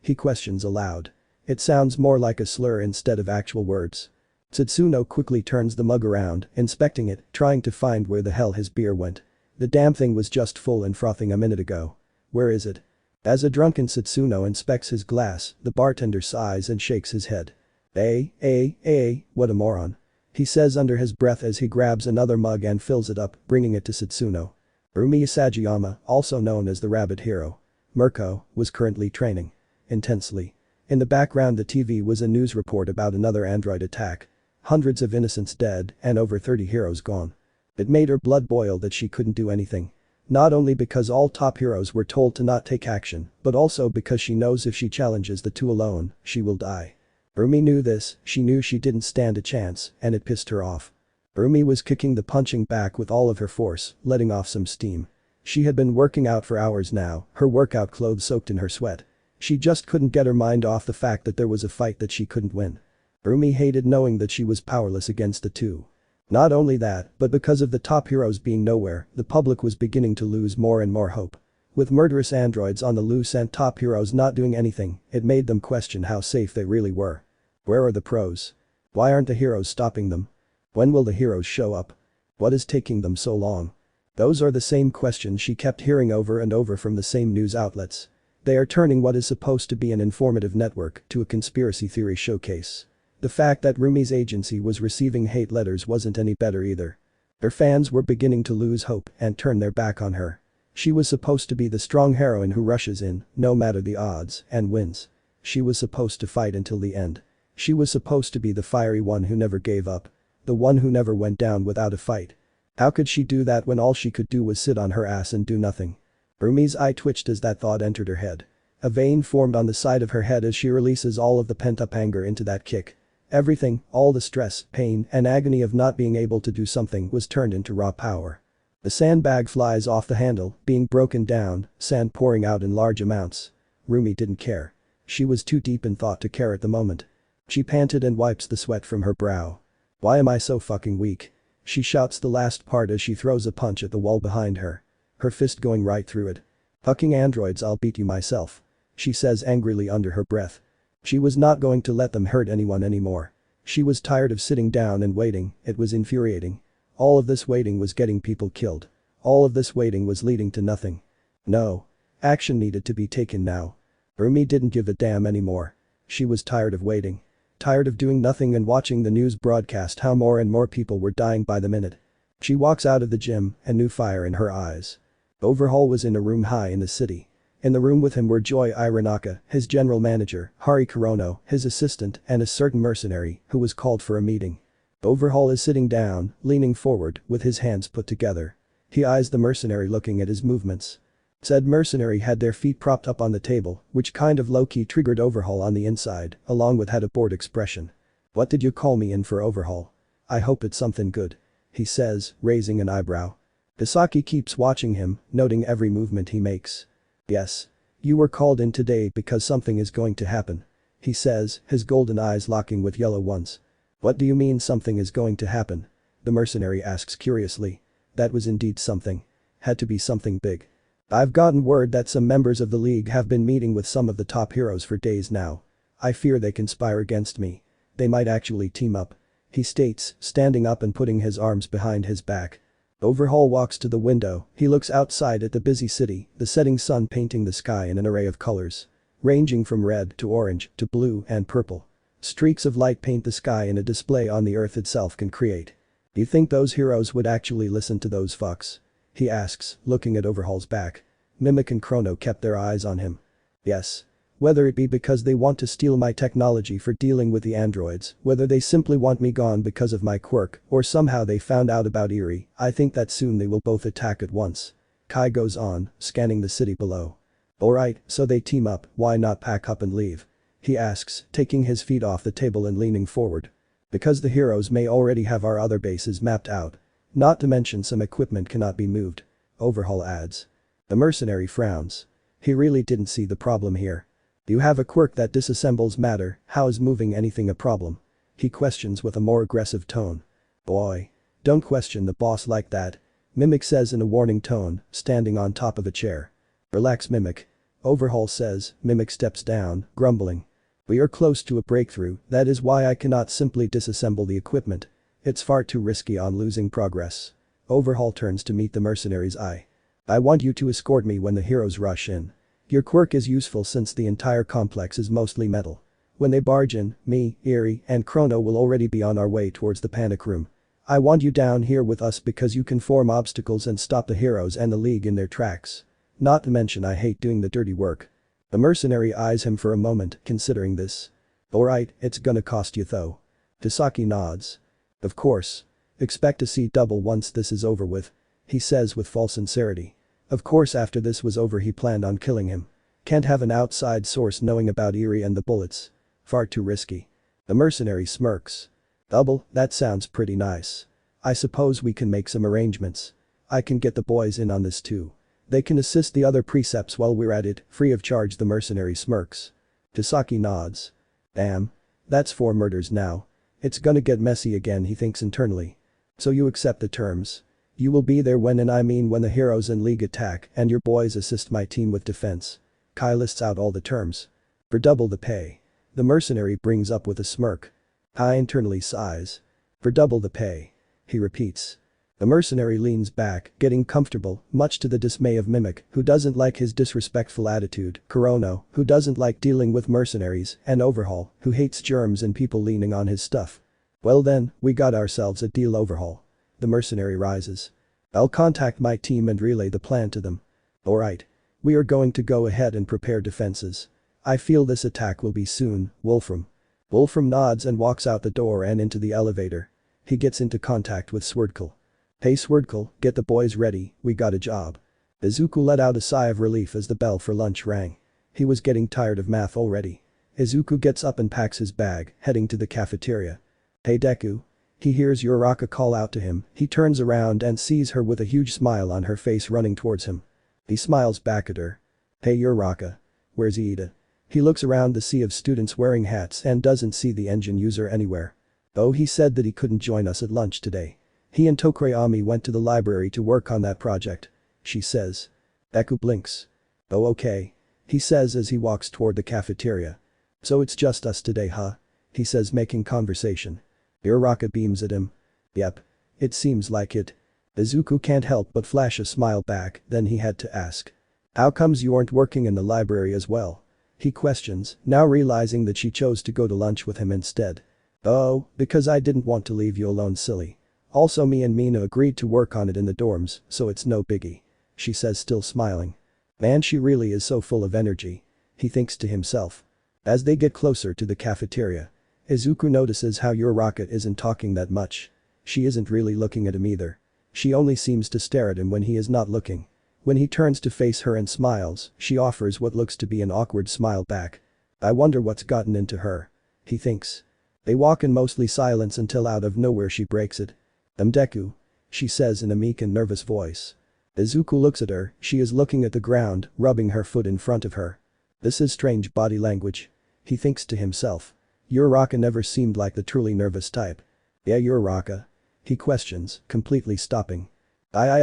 He questions aloud. It sounds more like a slur instead of actual words. Satsuno quickly turns the mug around, inspecting it, trying to find where the hell his beer went. The damn thing was just full and frothing a minute ago. Where is it? As a drunken Satsuno inspects his glass, the bartender sighs and shakes his head. What a moron. He says under his breath as he grabs another mug and fills it up, bringing it to Satsuno. Rumi Sagiyama, also known as the Rabbit Hero, Mirko, was currently training. Intensely. In the background the TV was a news report about another android attack. Hundreds of innocents dead and over 30 heroes gone. It made her blood boil that she couldn't do anything. Not only because all top heroes were told to not take action, but also because she knows if she challenges the two alone, she will die. Rumi knew this, she knew she didn't stand a chance, and it pissed her off. Rumi was kicking the punching bag with all of her force, letting off some steam. She had been working out for hours now, her workout clothes soaked in her sweat. She just couldn't get her mind off the fact that there was a fight that she couldn't win. Rumi hated knowing that she was powerless against the two. Not only that, but because of the top heroes being nowhere, the public was beginning to lose more and more hope. With murderous androids on the loose and top heroes not doing anything, it made them question how safe they really were. Where are the pros? Why aren't the heroes stopping them? When will the heroes show up? What is taking them so long? Those are the same questions she kept hearing over and over from the same news outlets. They are turning what is supposed to be an informative network to a conspiracy theory showcase. The fact that Rumi's agency was receiving hate letters wasn't any better either. Her fans were beginning to lose hope and turn their back on her. She was supposed to be the strong heroine who rushes in, no matter the odds, and wins. She was supposed to fight until the end. She was supposed to be the fiery one who never gave up. The one who never went down without a fight. How could she do that when all she could do was sit on her ass and do nothing? Rumi's eye twitched as that thought entered her head. A vein formed on the side of her head as she releases all of the pent-up anger into that kick. Everything, all the stress, pain, and agony of not being able to do something was turned into raw power. The sandbag flies off the handle, being broken down, sand pouring out in large amounts. Rumi didn't care. She was too deep in thought to care at the moment. She panted and wipes the sweat from her brow. Why am I so fucking weak? She shouts the last part as she throws a punch at the wall behind her. her fist going right through it. "Fucking androids, I'll beat you myself," she says angrily under her breath. She was not going to let them hurt anyone anymore. She was tired of sitting down and waiting, it was infuriating. All of this waiting was getting people killed. All of this waiting was leading to nothing. No. Action needed to be taken now. Rumi didn't give a damn anymore. She was tired of waiting. Tired of doing nothing and watching the news broadcast how more and more people were dying by the minute. She walks out of the gym, a new fire in her eyes. Overhaul was in a room high in the city. In the room with him were Joy Iranaka, his general manager, Hari Kurono, his assistant, and a certain mercenary who was called for a meeting. Overhaul is sitting down, leaning forward, with his hands put together. He eyes the mercenary looking at his movements. Said mercenary had their feet propped up on the table, which kind of low-key triggered Overhaul on the inside, along with had a bored expression. "What did you call me in for, Overhaul? I hope it's something good," he says, raising an eyebrow. Hisaki keeps watching him, noting every movement he makes. "Yes. You were called in today because something is going to happen," he says, his golden eyes locking with yellow ones. "What do you mean something is going to happen?" the mercenary asks curiously. That was indeed something. Had to be something big. "I've gotten word that some members of the League have been meeting with some of the top heroes for days now. I fear they conspire against me. They might actually team up," he states, standing up and putting his arms behind his back. Overhaul walks to the window, he looks outside at the busy city, the setting sun painting the sky in an array of colors. Ranging from red to orange to blue and purple. Streaks of light paint the sky in a display on the earth itself can create. "Do you think those heroes would actually listen to those fucks?" he asks, looking at Overhaul's back. Mimic and Chrono kept their eyes on him. "Yes. Whether it be because they want to steal my technology for dealing with the androids, whether they simply want me gone because of my quirk, or somehow they found out about Eri, I think that soon they will both attack at once." Kai goes on, scanning the city below. "Alright, so they team up, why not pack up and leave?" he asks, taking his feet off the table and leaning forward. "Because the heroes may already have our other bases mapped out. Not to mention some equipment cannot be moved," Overhaul adds. The mercenary frowns. He really didn't see the problem here. "You have a quirk that disassembles matter, how is moving anything a problem?" he questions with a more aggressive tone. "Boy. Don't question the boss like that," Mimic says in a warning tone, standing on top of a chair. "Relax, Mimic," Overhaul says. Mimic steps down, grumbling. "We are close to a breakthrough, that is why I cannot simply disassemble the equipment. It's far too risky on losing progress." Overhaul turns to meet the mercenary's eye. "I want you to escort me when the heroes rush in. Your quirk is useful since the entire complex is mostly metal. When they barge in, me, Eri, and Chrono will already be on our way towards the panic room. I want you down here with us because you can form obstacles and stop the heroes and the League in their tracks. Not to mention I hate doing the dirty work." The mercenary eyes him for a moment, considering this. "Alright, it's gonna cost you though." Hisaki nods. "Of course. Expect to see double once this is over with," he says with false sincerity. Of course after this was over he planned on killing him. Can't have an outside source knowing about Eri and the bullets. Far too risky. The mercenary smirks. "Double, that sounds pretty nice. I suppose we can make some arrangements. I can get the boys in on this too. They can assist the other precepts while we're at it, free of charge." The mercenary smirks. Hisaki nods. "Damn. That's 4 murders now. It's gonna get messy again," he thinks internally. "So you accept the terms? You will be there when, and I mean when, the heroes and League attack and your boys assist my team with defense." Kai lists out all the terms. "For double the pay." The mercenary brings up with a smirk. Kai internally sighs. "For double the pay," he repeats. The mercenary leans back, getting comfortable, much to the dismay of Mimic, who doesn't like his disrespectful attitude, Kurono, who doesn't like dealing with mercenaries, and Overhaul, who hates germs and people leaning on his stuff. "Well then, we got ourselves a deal, Overhaul." The mercenary rises. "I'll contact my team and relay the plan to them." "Alright. We are going to go ahead and prepare defenses. I feel this attack will be soon, Wolfram." Wolfram nods and walks out the door and into the elevator. He gets into contact with Swordkill. "Hey Swordkill, get the boys ready, we got a job." Izuku let out a sigh of relief as the bell for lunch rang. He was getting tired of math already. Izuku gets up and packs his bag, heading to the cafeteria. "Hey Deku." He hears Uraraka call out to him, he turns around and sees her with a huge smile on her face running towards him. He smiles back at her. "Hey Uraraka. Where's Iida?" He looks around the sea of students wearing hats and doesn't see the engine user anywhere. "Oh, he said that he couldn't join us at lunch today. He and Tokoyami went to the library to work on that project." she says. Deku blinks. Oh okay. He says as he walks toward the cafeteria. So it's just us today huh? He says making conversation. Uraraka beams at him. Yep. It seems like it. Izuku can't help but flash a smile back, then he had to ask. How comes you aren't working in the library as well? He questions, now realizing that she chose to go to lunch with him instead. Oh, because I didn't want to leave you alone silly. Also me and Mina agreed to work on it in the dorms, so it's no biggie. She says still smiling. Man she really is so full of energy. He thinks to himself. As they get closer to the cafeteria, Izuku notices how Uraraka isn't talking that much. She isn't really looking at him either. She only seems to stare at him when he is not looking. When he turns to face her and smiles, she offers what looks to be an awkward smile back. I wonder what's gotten into her. He thinks. They walk in mostly silence until out of nowhere she breaks it. Deku. She says in a meek and nervous voice. Izuku looks at her, she is looking at the ground, rubbing her foot in front of her. This is strange body language. He thinks to himself. Uraraka never seemed like the truly nervous type. Yeah Uraraka? He questions, completely stopping.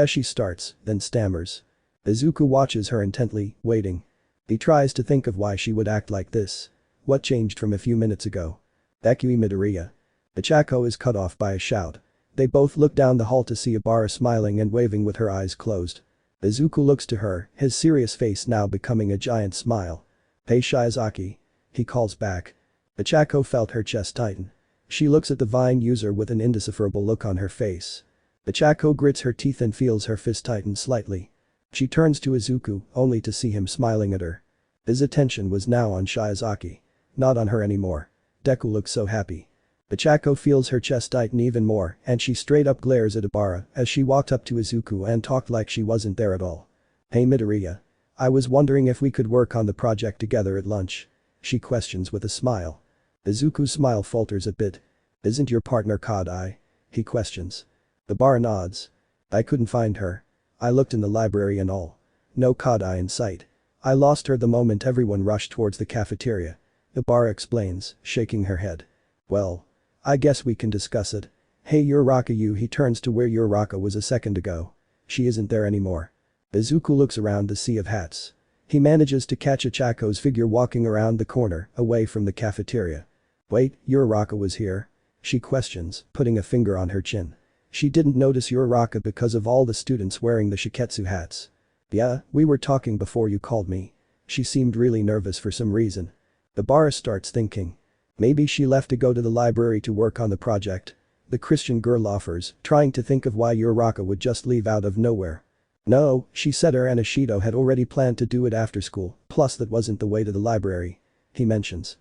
She starts, then stammers. Izuku watches her intently, waiting. He tries to think of why she would act like this. What changed from a few minutes ago? Deku Midoriya. Ichako is cut off by a shout. They both look down the hall to see Ibara smiling and waving with her eyes closed. Izuku looks to her, his serious face now becoming a giant smile. Hey Shiozaki. He calls back. Ichako felt her chest tighten. She looks at the Vine user with an indecipherable look on her face. Ichako grits her teeth and feels her fist tighten slightly. She turns to Izuku, only to see him smiling at her. His attention was now on Shiozaki. Not on her anymore. Deku looks so happy. Ichako feels her chest tighten even more and she straight up glares at Ibara as she walked up to Izuku and talked like she wasn't there at all. Hey Midoriya. I was wondering if we could work on the project together at lunch. She questions with a smile. Izuku's smile falters a bit. Isn't your partner Kodai? He questions. Ibara nods. I couldn't find her. I looked in the library and all. No Kodai in sight. I lost her the moment everyone rushed towards the cafeteria. Ibara explains, shaking her head. Well. I guess we can discuss it. Hey Uraraka he turns to where Uraraka was a second ago. She isn't there anymore. Izuku looks around the sea of hats. He manages to catch Ichako's figure walking around the corner, away from the cafeteria. Wait, Uraraka was here? She questions, putting a finger on her chin. She didn't notice Uraraka because of all the students wearing the shiketsu hats. Yeah, we were talking before you called me. She seemed really nervous for some reason. Ibara starts thinking. Maybe she left to go to the library to work on the project. The Christian girl offers, trying to think of why Uraraka would just leave out of nowhere. No, she said her and Ashido had already planned to do it after school, plus that wasn't the way to the library. He mentions.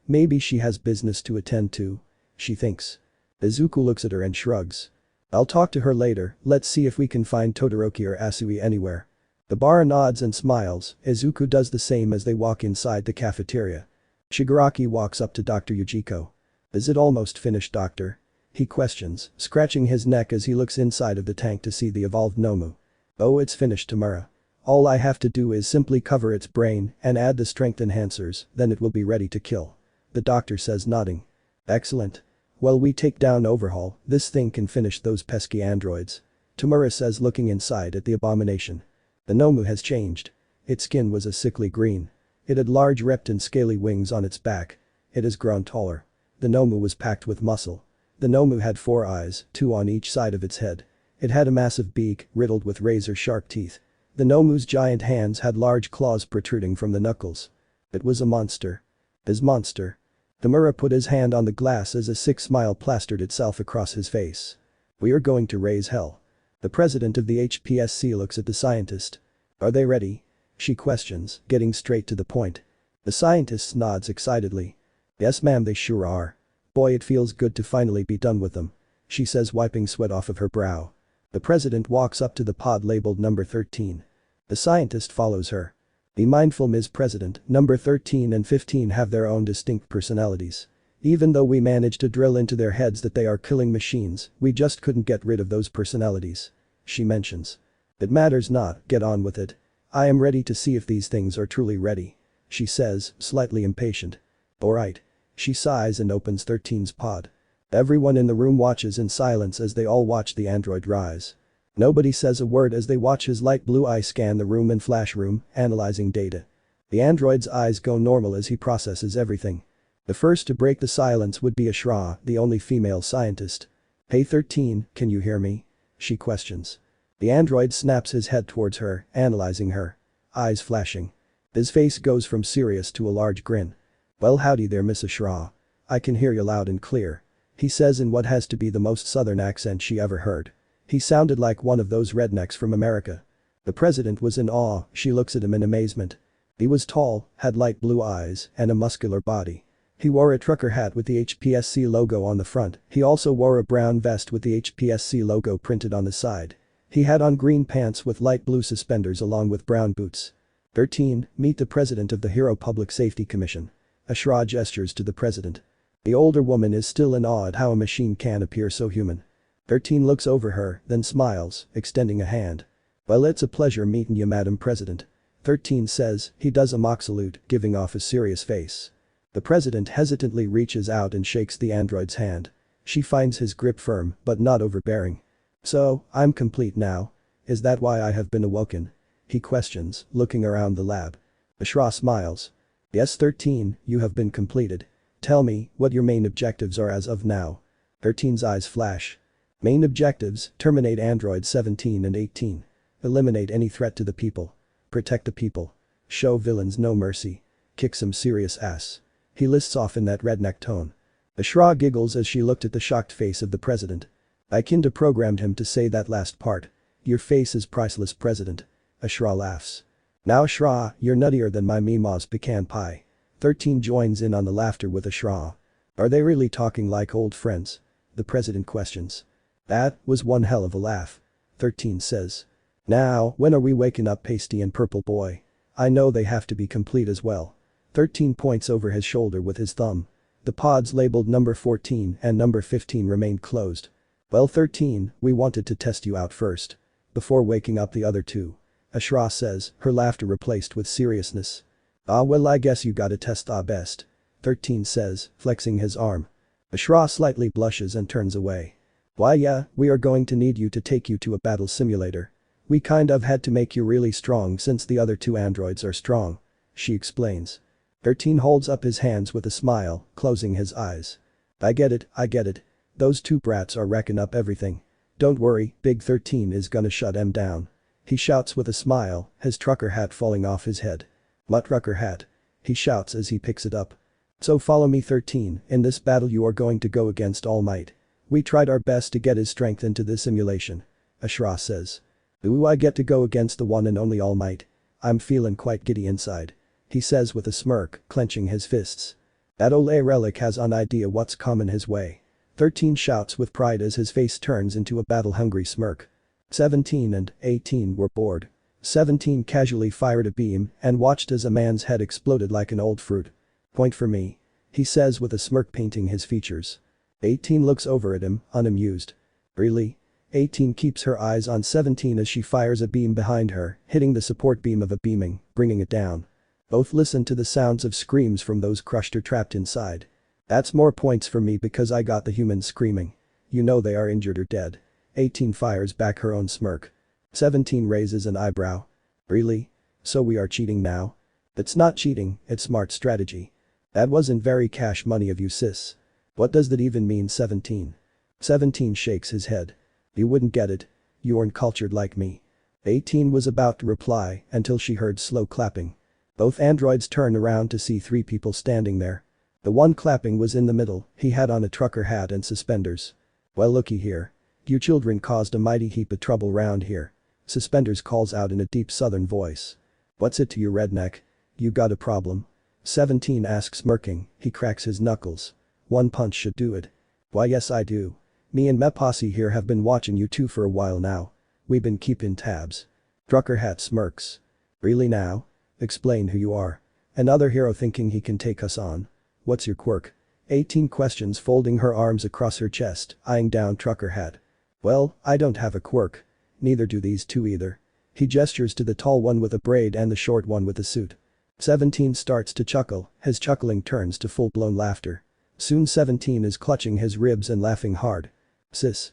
Maybe she has business to attend to. She thinks. Izuku looks at her and shrugs. I'll talk to her later, let's see if we can find Todoroki or Asui anywhere. Ibara nods and smiles, Izuku does the same as they walk inside the cafeteria. Shigaraki walks up to Dr. Yujiko. Is it almost finished doctor? He questions, scratching his neck as he looks inside of the tank to see the evolved Nomu. Oh it's finished Tamura. All I have to do is simply cover its brain and add the strength enhancers, then it will be ready to kill. The doctor says nodding. Excellent. Well we take down Overhaul, this thing can finish those pesky androids. Tamura says looking inside at the abomination. The Nomu has changed. Its skin was a sickly green. It had large ripped and scaly wings on its back. It has grown taller. The Nomu was packed with muscle. The Nomu had 4 eyes, 2 on each side of its head. It had a massive beak, riddled with razor-sharp teeth. The Nomu's giant hands had large claws protruding from the knuckles. It was a monster. His monster. Tamura put his hand on the glass as a sick smile plastered itself across his face. We are going to raise hell. The president of the HPSC looks at the scientist. Are they ready? She questions, getting straight to the point. The scientist nods excitedly. Yes ma'am they sure are. Boy it feels good to finally be done with them. She says wiping sweat off of her brow. The president walks up to the pod labeled number 13. The scientist follows her. Be mindful Ms. President, number 13 and 15 have their own distinct personalities. Even though we managed to drill into their heads that they are killing machines, we just couldn't get rid of those personalities. She mentions. It matters not, get on with it. I am ready to see if these things are truly ready. She says, slightly impatient. Alright. She sighs and opens 13's pod. Everyone in the room watches in silence as they all watch the android rise. Nobody says a word as they watch his light blue eye scan the room and flash room, analyzing data. The android's eyes go normal as he processes everything. The first to break the silence would be Ashra, the only female scientist. "Hey 13, can you hear me?" she questions. The android snaps his head towards her, analyzing her. Eyes flashing. His face goes from serious to a large grin. "Well howdy there Miss Ashra. I can hear you loud and clear," he says in what has to be the most southern accent she ever heard. He sounded like one of those rednecks from America. The president was in awe, she looks at him in amazement. He was tall, had light blue eyes, and a muscular body. He wore a trucker hat with the HPSC logo on the front, he also wore a brown vest with the HPSC logo printed on the side. He had on green pants with light blue suspenders along with brown boots. 13, meet the president of the Hero Public Safety Commission. Ashra gestures to the president. The older woman is still in awe at how a machine can appear so human. 13 looks over her, then smiles, extending a hand. "Well it's a pleasure meeting you Madam President." 13 says, he does a mock salute, giving off a serious face. The president hesitantly reaches out and shakes the android's hand. She finds his grip firm, but not overbearing. "So, I'm complete now. Is that why I have been awoken?" he questions, looking around the lab. Ashra smiles. "Yes 13, you have been completed. Tell me what your main objectives are as of now." 13's eyes flash. Main objectives, terminate androids 17 and 18. Eliminate any threat to the people. Protect the people. Show villains no mercy. Kick some serious ass. He lists off in that redneck tone. Ashra giggles as she looked at the shocked face of the president. I kinda programmed him to say that last part. Your face is priceless president. Ashra laughs. Now Ashra, you're nuttier than my Mima's pecan pie. 13 joins in on the laughter with Ashra. Are they really talking like old friends? The president questions. That was one hell of a laugh. 13 says. Now, when are we waking up Pasty and Purple Boy? I know they have to be complete as well. 13 points over his shoulder with his thumb. The pods labeled number 14 and number 15 remained closed. Well 13, we wanted to test you out first. Before waking up the other two. Ashra says, her laughter replaced with seriousness. Ah well I guess you gotta test our best. 13 says, flexing his arm. Ashra slightly blushes and turns away. Why yeah, we are going to need you to take you to a battle simulator. We kind of had to make you really strong since the other two androids are strong. She explains. 13 holds up his hands with a smile, closing his eyes. I get it. Those two brats are wrecking up everything. Don't worry, Big 13 is gonna shut 'em down. He shouts with a smile, his trucker hat falling off his head. "What trucker hat?" he shouts as he picks it up. So follow me 13, in this battle you are going to go against All Might. We tried our best to get his strength into this simulation. Ashra says. Ooh I get to go against the one and only All Might. I'm feeling quite giddy inside. He says with a smirk, clenching his fists. That Ole relic has an idea what's coming his way. 13 shouts with pride as his face turns into a battle-hungry smirk. 17 and 18 were bored. 17 casually fired a beam and watched as a man's head exploded like an old fruit. Point for me. He says with a smirk painting his features. 18 looks over at him, unamused. Really? 18 keeps her eyes on 17 as she fires a beam behind her, hitting the support beam of a beaming, bringing it down. Both listen to the sounds of screams from those crushed or trapped inside. That's more points for me because I got the humans screaming. You know they are injured or dead. 18 fires back her own smirk. 17 raises an eyebrow. Really? So we are cheating now? It's not cheating, it's smart strategy. That wasn't very cash money of you sis. What does that even mean 17? 17 shakes his head. You wouldn't get it. You aren't cultured like me. 18 was about to reply until she heard slow clapping. Both androids turned around to see three people standing there. The one clapping was in the middle, he had on a trucker hat and suspenders. Well looky here. You children caused a mighty heap of trouble round here. Suspenders calls out in a deep southern voice. What's it to you redneck? You got a problem? 17 asks smirking, he cracks his knuckles. One punch should do it. Why yes I do. Me and me posse here have been watching you two for a while now. We been keeping tabs. Trucker hat smirks. Really now? Explain who you are. Another hero thinking he can take us on. What's your quirk? 18 questions folding her arms across her chest, eyeing down trucker hat. Well, I don't have a quirk. Neither do these two either. He gestures to the tall one with a braid and the short one with a suit. 17 starts to chuckle, his chuckling turns to full-blown laughter. Soon 17 is clutching his ribs and laughing hard. Sis,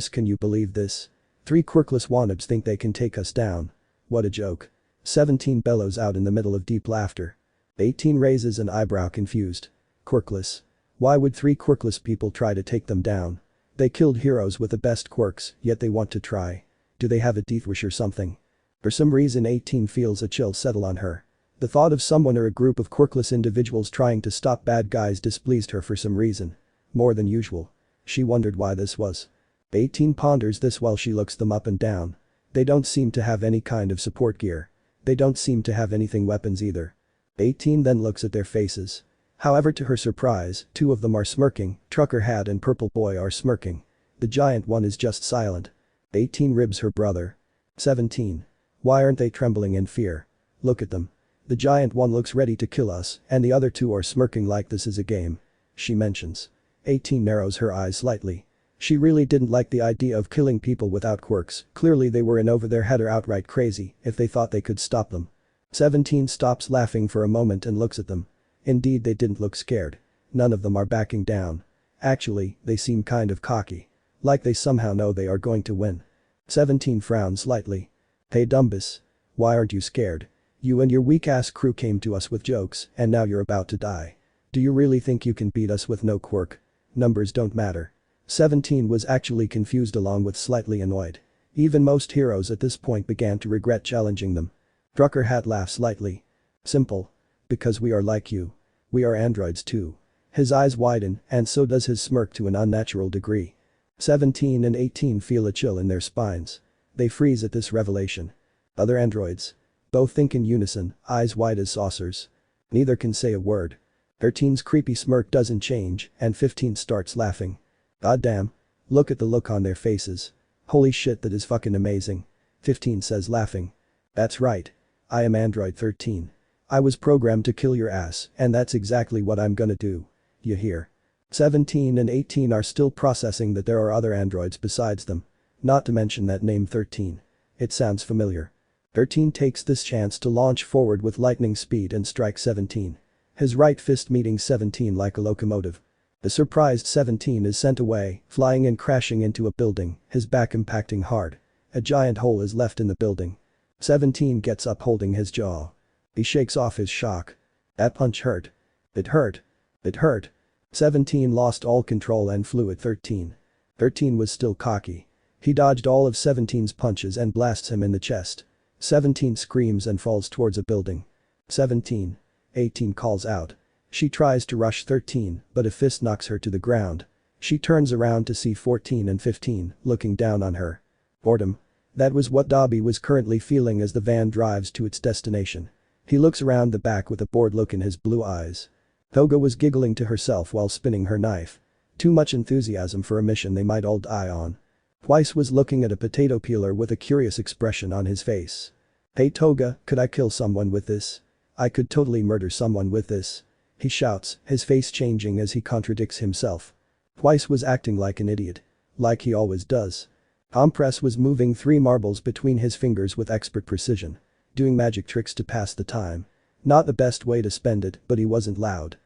can you believe this? 3 quirkless wannabes think they can take us down. What a joke. 17 bellows out in the middle of deep laughter. 18 raises an eyebrow confused. Quirkless. Why would 3 quirkless people try to take them down? They killed heroes with the best quirks, yet they want to try. Do they have a teeth wish or something? For some reason 18 feels a chill settle on her. The thought of someone or a group of quirkless individuals trying to stop bad guys displeased her for some reason. More than usual. She wondered why this was. 18 ponders this while she looks them up and down. They don't seem to have any kind of support gear. They don't seem to have anything weapons either. 18 then looks at their faces. However, to her surprise, 2 of them are smirking, Trucker Hat and Purple Boy are smirking. The giant one is just silent. 18 ribs her brother. 17. Why aren't they trembling in fear? Look at them. The giant one looks ready to kill us, and the other 2 are smirking like this is a game. She mentions. 18 narrows her eyes slightly. She really didn't like the idea of killing people without quirks, clearly they were in over their head or outright crazy if they thought they could stop them. 17 stops laughing for a moment and looks at them. Indeed they didn't look scared. None of them are backing down. Actually, they seem kind of cocky. Like they somehow know they are going to win. 17 frowns slightly. Hey Dumbus. Why aren't you scared? You and your weak-ass crew came to us with jokes and now you're about to die. Do you really think you can beat us with no quirk? Numbers don't matter. 17 was actually confused along with slightly annoyed. Even most heroes at this point began to regret challenging them. Trucker Hat laughs slightly. Simple. Because we are like you. We are androids too. His eyes widen and so does his smirk to an unnatural degree. 17 and 18 feel a chill in their spines. They freeze at this revelation. Other androids. Both think in unison, eyes wide as saucers. Neither can say a word. 13's creepy smirk doesn't change and 15 starts laughing. God damn. Look at the look on their faces. Holy shit, that is fucking amazing. 15 says laughing. That's right. I am Android 13. I was programmed to kill your ass and that's exactly what I'm gonna do. You hear? 17 and 18 are still processing that there are other androids besides them. Not to mention that name 13. It sounds familiar. 13 takes this chance to launch forward with lightning speed and strike 17. His right fist meeting 17 like a locomotive. The surprised 17 is sent away, flying and crashing into a building, his back impacting hard. A giant hole is left in the building. 17 gets up holding his jaw. He shakes off his shock. That punch hurt. It hurt. It hurt. 17 lost all control and flew at 13. 13 was still cocky. He dodged all of 17's punches and blasts him in the chest. 17 screams and falls towards a building. 17. 18 calls out. She tries to rush 13, but a fist knocks her to the ground. She turns around to see 14 and 15 looking down on her. Boredom. That was what Dobby was currently feeling as the van drives to its destination. He looks around the back with a bored look in his blue eyes. Toga was giggling to herself while spinning her knife. Too much enthusiasm for a mission they might all die on. Twice was looking at a potato peeler with a curious expression on his face. Hey Toga, could I kill someone with this? I could totally murder someone with this. He shouts, his face changing as he contradicts himself. Twice was acting like an idiot. Like he always does. Compress was moving 3 marbles between his fingers with expert precision. Doing magic tricks to pass the time. Not the best way to spend it, but he wasn't loud.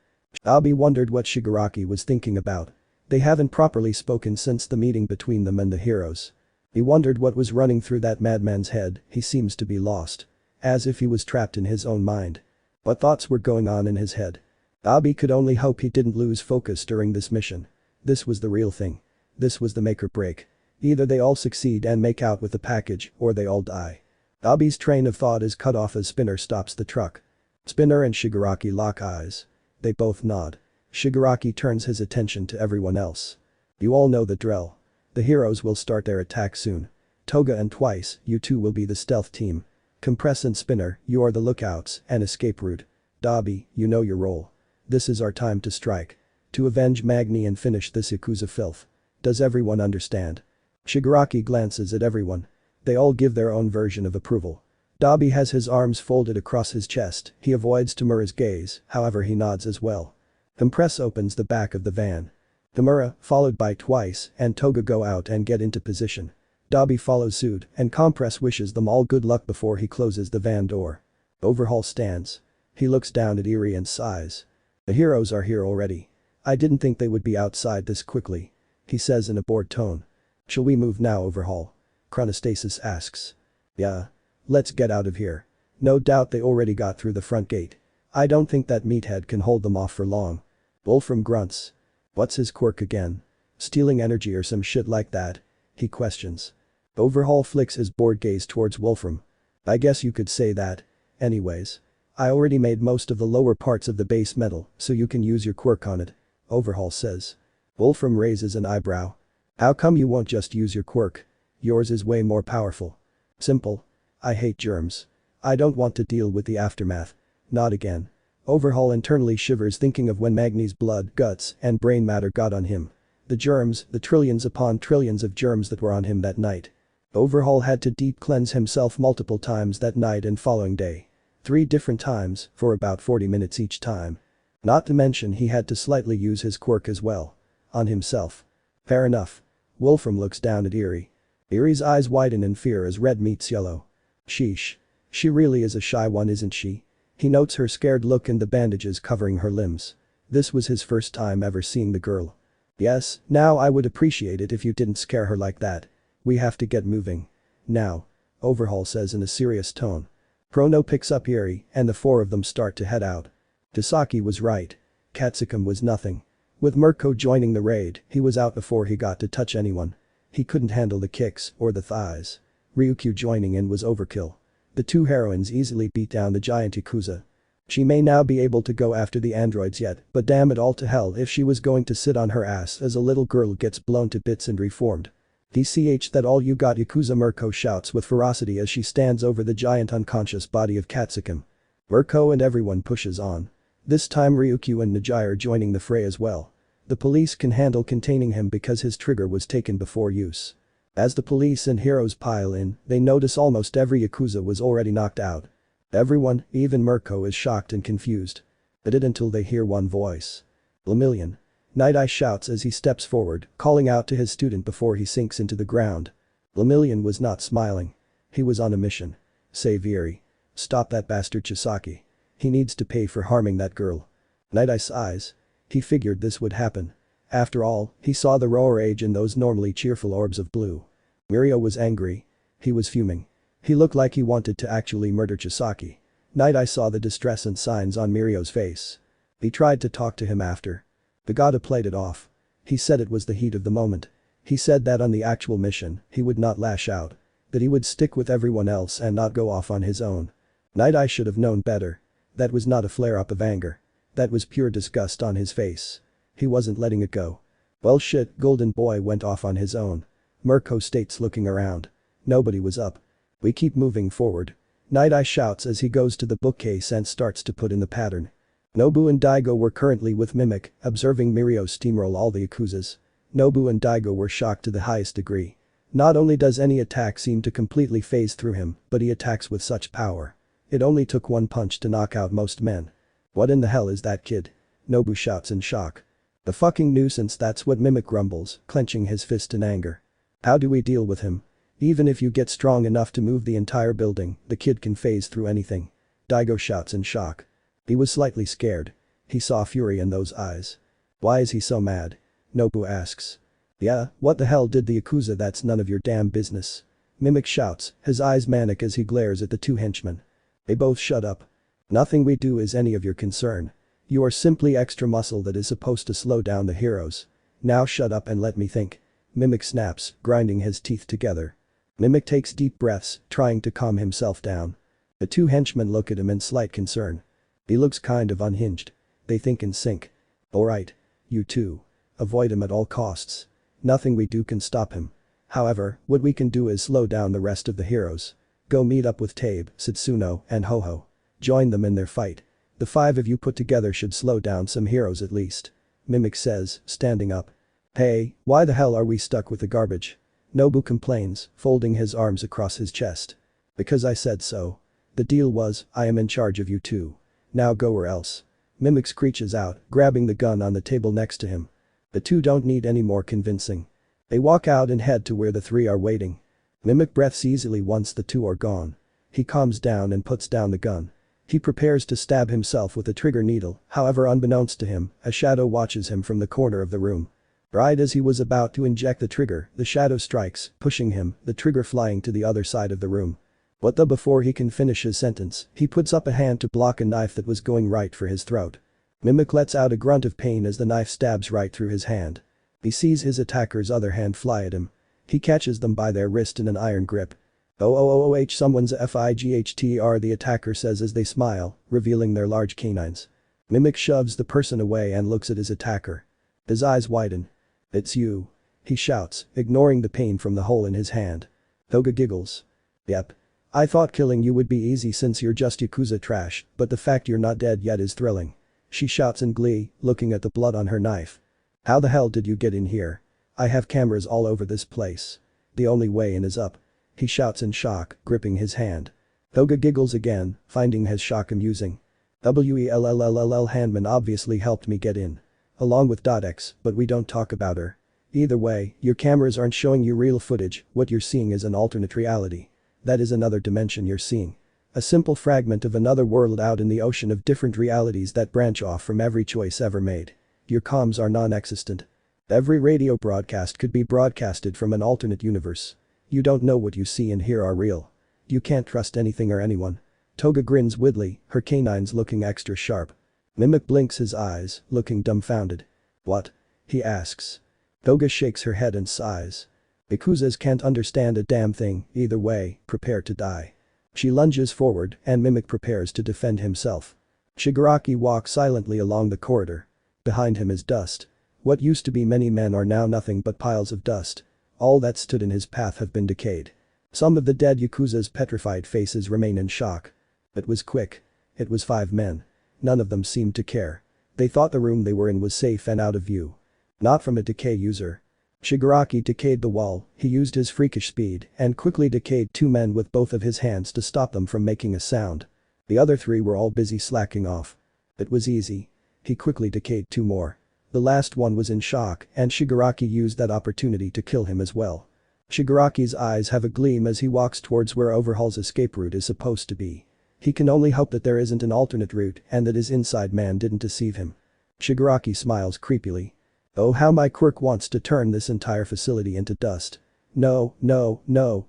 Abi wondered what Shigaraki was thinking about. They haven't properly spoken since the meeting between them and the heroes. He wondered what was running through that madman's head. He seems to be lost. As if he was trapped in his own mind. What thoughts were going on in his head? Abi could only hope he didn't lose focus during this mission. This was the real thing. This was the make or break. Either they all succeed and make out with the package, or they all die. Abi's train of thought is cut off as Spinner stops the truck. Spinner and Shigaraki lock eyes. They both nod. Shigaraki turns his attention to everyone else. You all know the drill. The heroes will start their attack soon. Toga and Twice, you two will be the stealth team. Compress and Spinner, you are the lookouts and escape route. Dobby, you know your role. This is our time to strike. To avenge Magni and finish this Yakuza filth. Does everyone understand? Shigaraki glances at everyone. They all give their own version of approval. Dobby has his arms folded across his chest, he avoids Tamura's gaze, however he nods as well. Compress opens the back of the van. Tamura, followed by Twice, and Toga go out and get into position. Dobby follows suit and Compress wishes them all good luck before he closes the van door. Overhaul stands. He looks down at Eri and sighs. The heroes are here already. I didn't think they would be outside this quickly. He says in a bored tone. Shall we move now, Overhaul? Chronostasis asks. Yeah. Let's get out of here. No doubt they already got through the front gate. I don't think that meathead can hold them off for long. Wolfram grunts. What's his quirk again? Stealing energy or some shit like that? He questions. Overhaul flicks his bored gaze towards Wolfram. I guess you could say that. Anyways. I already made most of the lower parts of the base metal, so you can use your quirk on it. Overhaul says. Wolfram raises an eyebrow. How come you won't just use your quirk? Yours is way more powerful. Simple. I hate germs. I don't want to deal with the aftermath. Not again. Overhaul internally shivers thinking of when Magni's blood, guts, and brain matter got on him. The germs, the trillions upon trillions of germs that were on him that night. Overhaul had to deep cleanse himself multiple times that night and following day. 3 different times, for about 40 minutes each time. Not to mention he had to slightly use his quirk as well. On himself. Fair enough. Wolfram looks down at Eerie. Eerie's eyes widen in fear as red meets yellow. Sheesh. She really is a shy one, isn't she? He notes her scared look and the bandages covering her limbs. This was his first time ever seeing the girl. Yes, now I would appreciate it if you didn't scare her like that. We have to get moving. Now. Overhaul says in a serious tone. Chrono picks up Eerie and the 4 of them start to head out. Tasaki was right. Katsukum was nothing. With Mirko joining the raid, he was out before he got to touch anyone. He couldn't handle the kicks or the thighs. Ryukyu joining in was overkill. The 2 heroines easily beat down the giant Yakuza. She may now be able to go after the androids yet, but damn it all to hell if she was going to sit on her ass as a little girl gets blown to bits and reformed. DCH that all you got, Yakuza. Mirko shouts with ferocity as she stands over the giant unconscious body of Katsukum. Mirko and everyone pushes on. This time Ryukyu and Najai are joining the fray as well. The police can handle containing him because his trigger was taken before use. As the police and heroes pile in, they notice almost every Yakuza was already knocked out. Everyone, even Mirko, is shocked and confused. But it until they hear one voice. Lemillion. Night Eye shouts as he steps forward, calling out to his student before he sinks into the ground. Lemillion was not smiling. He was on a mission. Save Eerie. Stop that bastard Chisaki. He needs to pay for harming that girl. Night Eye sighs. He figured this would happen. After all, he saw the raw rage in those normally cheerful orbs of blue. Mirio was angry. He was fuming. He looked like he wanted to actually murder Chisaki. Night Eye saw the distress and signs on Mirio's face. He tried to talk to him after. The Gada played it off. He said it was the heat of the moment. He said that on the actual mission, he would not lash out. That he would stick with everyone else and not go off on his own. Night Eye should have known better. That was not a flare-up of anger. That was pure disgust on his face. He wasn't letting it go. Well shit, Golden Boy went off on his own. Mirko states looking around. Nobody was up. We keep moving forward. Night Eye shouts as he goes to the bookcase and starts to put in the pattern. Nobu and Daigo were currently with Mimic, observing Mirio steamroll all the Yakuzas. Nobu and Daigo were shocked to the highest degree. Not only does any attack seem to completely phase through him, but he attacks with such power. It only took one punch to knock out most men. What in the hell is that kid? Nobu shouts in shock. The fucking nuisance, that's what Mimic grumbles, clenching his fist in anger. How do we deal with him? Even if you get strong enough to move the entire building, the kid can phase through anything. Daigo shouts in shock. He was slightly scared. He saw fury in those eyes. Why is he so mad? Nobu asks. Yeah, what the hell did the Yakuza? That's none of your damn business. Mimic shouts, his eyes manic as he glares at the 2 henchmen. They both shut up. Nothing we do is any of your concern. You are simply extra muscle that is supposed to slow down the heroes. Now shut up and let me think. Mimic snaps, grinding his teeth together. Mimic takes deep breaths, trying to calm himself down. The 2 henchmen look at him in slight concern. He looks kind of unhinged. They think in sync. Alright. You two. Avoid him at all costs. Nothing we do can stop him. However, what we can do is slow down the rest of the heroes. Go meet up with Tabe, Satsuno, and Ho-Ho. Join them in their fight. The 5 of you put together should slow down some heroes at least. Mimic says, standing up. Hey, why the hell are we stuck with the garbage? Nobu complains, folding his arms across his chest. Because I said so. The deal was, I am in charge of you two. Now go or else. Mimic screeches out, grabbing the gun on the table next to him. The 2 don't need any more convincing. They walk out and head to where the 3 are waiting. Mimic breathes easily once the 2 are gone. He calms down and puts down the gun. He prepares to stab himself with a trigger needle, however unbeknownst to him, a shadow watches him from the corner of the room. Right as he was about to inject the trigger, the shadow strikes, pushing him, the trigger flying to the other side of the room. What the before he can finish his sentence, he puts up a hand to block a knife that was going right for his throat. Mimic lets out a grunt of pain as the knife stabs right through his hand. He sees his attacker's other hand fly at him. He catches them by their wrist in an iron grip. Oh someone's FIGHTR, the attacker says as they smile, revealing their large canines. Mimic shoves the person away and looks at his attacker. His eyes widen. It's you. He shouts, ignoring the pain from the hole in his hand. Toga giggles. Yep. I thought killing you would be easy since you're just Yakuza trash, but the fact you're not dead yet is thrilling. She shouts in glee, looking at the blood on her knife. How the hell did you get in here? I have cameras all over this place. The only way in is up. He shouts in shock, gripping his hand. Toga giggles again, finding his shock amusing. Wellll Handman obviously helped me get in. Along with X, but we don't talk about her. Either way, your cameras aren't showing you real footage, what you're seeing is an alternate reality. That is another dimension you're seeing. A simple fragment of another world out in the ocean of different realities that branch off from every choice ever made. Your comms are non-existent. Every radio broadcast could be broadcasted from an alternate universe. You don't know what you see and hear are real. You can't trust anything or anyone. Toga grins widely, her canines looking extra sharp. Mimic blinks his eyes, looking dumbfounded. What? He asks. Toga shakes her head and sighs. Yakuzas can't understand a damn thing, either way, prepare to die. She lunges forward and Mimic prepares to defend himself. Shigaraki walks silently along the corridor. Behind him is dust. What used to be many men are now nothing but piles of dust. All that stood in his path have been decayed. Some of the dead Yakuza's petrified faces remain in shock. It was quick. It was 5 men. None of them seemed to care. They thought the room they were in was safe and out of view. Not from a decay user. Shigaraki decayed the wall, he used his freakish speed and quickly decayed 2 men with both of his hands to stop them from making a sound. The other 3 were all busy slacking off. It was easy. He quickly decayed 2 more. The last one was in shock and Shigaraki used that opportunity to kill him as well. Shigaraki's eyes have a gleam as he walks towards where Overhaul's escape route is supposed to be. He can only hope that there isn't an alternate route and that his inside man didn't deceive him. Shigaraki smiles creepily. Oh, how my quirk wants to turn this entire facility into dust. No,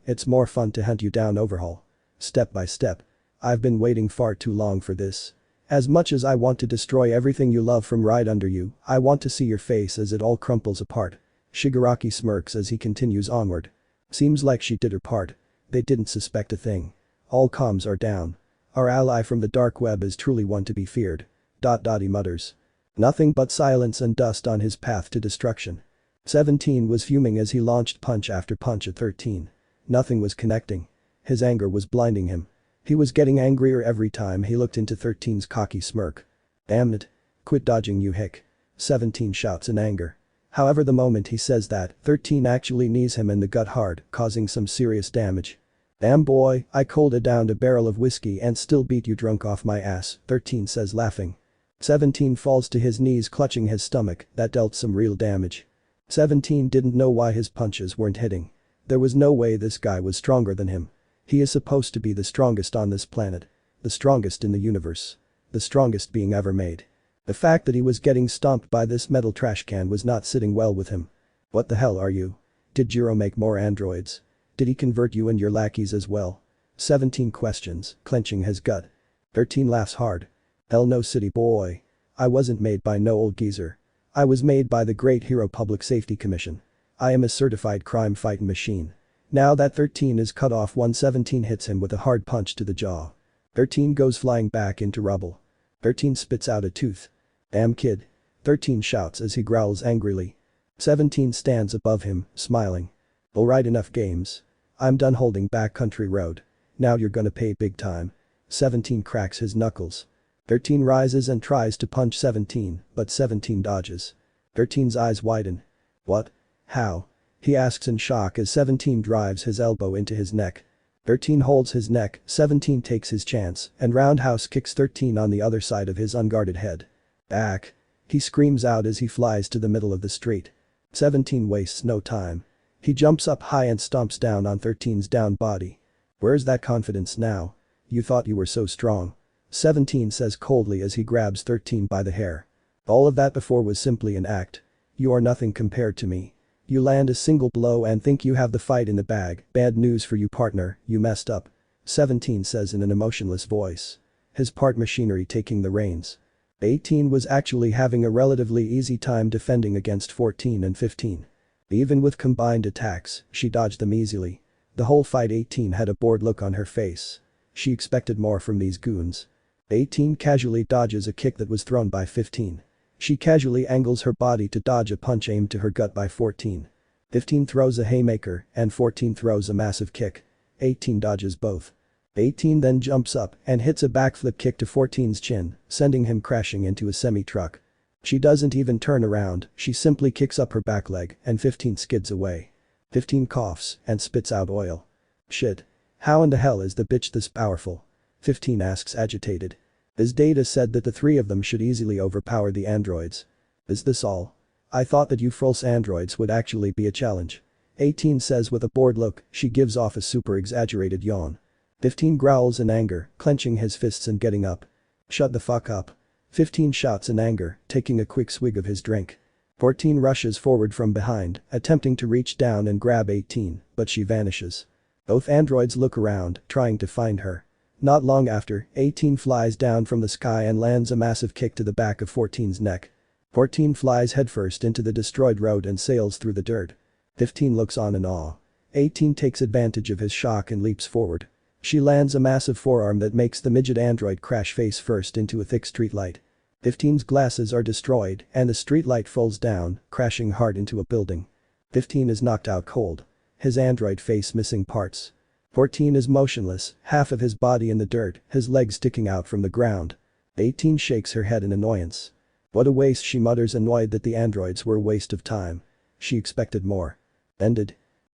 it's more fun to hunt you down, Overhaul. Step by step. I've been waiting far too long for this. As much as I want to destroy everything you love from right under you, I want to see your face as it all crumples apart. Shigaraki smirks as he continues onward. Seems like she did her part. They didn't suspect a thing. All comms are down. Our ally from the dark web is truly one to be feared. He mutters. Nothing but silence and dust on his path to destruction. 17 was fuming as he launched punch after punch at 13. Nothing was connecting. His anger was blinding him. He was getting angrier every time he looked into 13's cocky smirk. Damn it. Quit dodging, you hick. 17 shouts in anger. However, the moment he says that, 13 actually knees him in the gut hard, causing some serious damage. Damn boy, I cold down a barrel of whiskey and still beat you drunk off my ass, 13 says laughing. 17 falls to his knees clutching his stomach, that dealt some real damage. 17 didn't know why his punches weren't hitting. There was no way this guy was stronger than him. He is supposed to be the strongest on this planet. The strongest in the universe. The strongest being ever made. The fact that he was getting stomped by this metal trash can was not sitting well with him. What the hell are you? Did Jiro make more androids? Did he convert you and your lackeys as well? 17 questions, clenching his gut. 13 laughs hard. Hell no, city boy. I wasn't made by no old geezer. I was made by the Great Hero Public Safety Commission. I am a certified crime fighting machine. Now that 13 is cut off, 17 hits him with a hard punch to the jaw. 13 goes flying back into rubble. 13 spits out a tooth. Damn kid. 13 shouts as he growls angrily. 17 stands above him, smiling. Alright, enough games. I'm done holding back Country Road. Now you're gonna pay big time. 17 cracks his knuckles. 13 rises and tries to punch 17, but 17 dodges. 13's eyes widen. What? How? He asks in shock as 17 drives his elbow into his neck. 13 holds his neck, 17 takes his chance and roundhouse kicks 13 on the other side of his unguarded head. Back. He screams out as he flies to the middle of the street. 17 wastes no time. He jumps up high and stomps down on 13's down body. Where's that confidence now? You thought you were so strong. 17 says coldly as he grabs 13 by the hair. All of that before was simply an act. You are nothing compared to me. You land a single blow and think you have the fight in the bag, bad news for you partner, you messed up. 17 says in an emotionless voice. His part machinery taking the reins. 18 was actually having a relatively easy time defending against 14 and 15. Even with combined attacks, she dodged them easily. The whole fight 18 had a bored look on her face. She expected more from these goons. 18 casually dodges a kick that was thrown by 15. She casually angles her body to dodge a punch aimed to her gut by 14. 15 throws a haymaker and 14 throws a massive kick. 18 dodges both. 18 then jumps up and hits a backflip kick to 14's chin, sending him crashing into a semi-truck. She doesn't even turn around, she simply kicks up her back leg and 15 skids away. 15 coughs and spits out oil. Shit. How in the hell is the bitch this powerful? 15 asks agitated. His data said that the three of them should easily overpower the androids. Is this all? I thought that you false androids would actually be a challenge. 18 says with a bored look, she gives off a super exaggerated yawn. 15 growls in anger, clenching his fists and getting up. Shut the fuck up. 15 shouts in anger, taking a quick swig of his drink. 14 rushes forward from behind, attempting to reach down and grab 18, but she vanishes. Both androids look around, trying to find her. Not long after, 18 flies down from the sky and lands a massive kick to the back of 14's neck. 14 flies headfirst into the destroyed road and sails through the dirt. 15 looks on in awe. 18 takes advantage of his shock and leaps forward. She lands a massive forearm that makes the midget android crash face first into a thick streetlight. 15's glasses are destroyed and the streetlight falls down, crashing hard into a building. 15 is knocked out cold. His android face missing parts. 14 is motionless, half of his body in the dirt, his legs sticking out from the ground. 18 shakes her head in annoyance. What a waste, she mutters, annoyed that the androids were a waste of time. She expected more. Ended.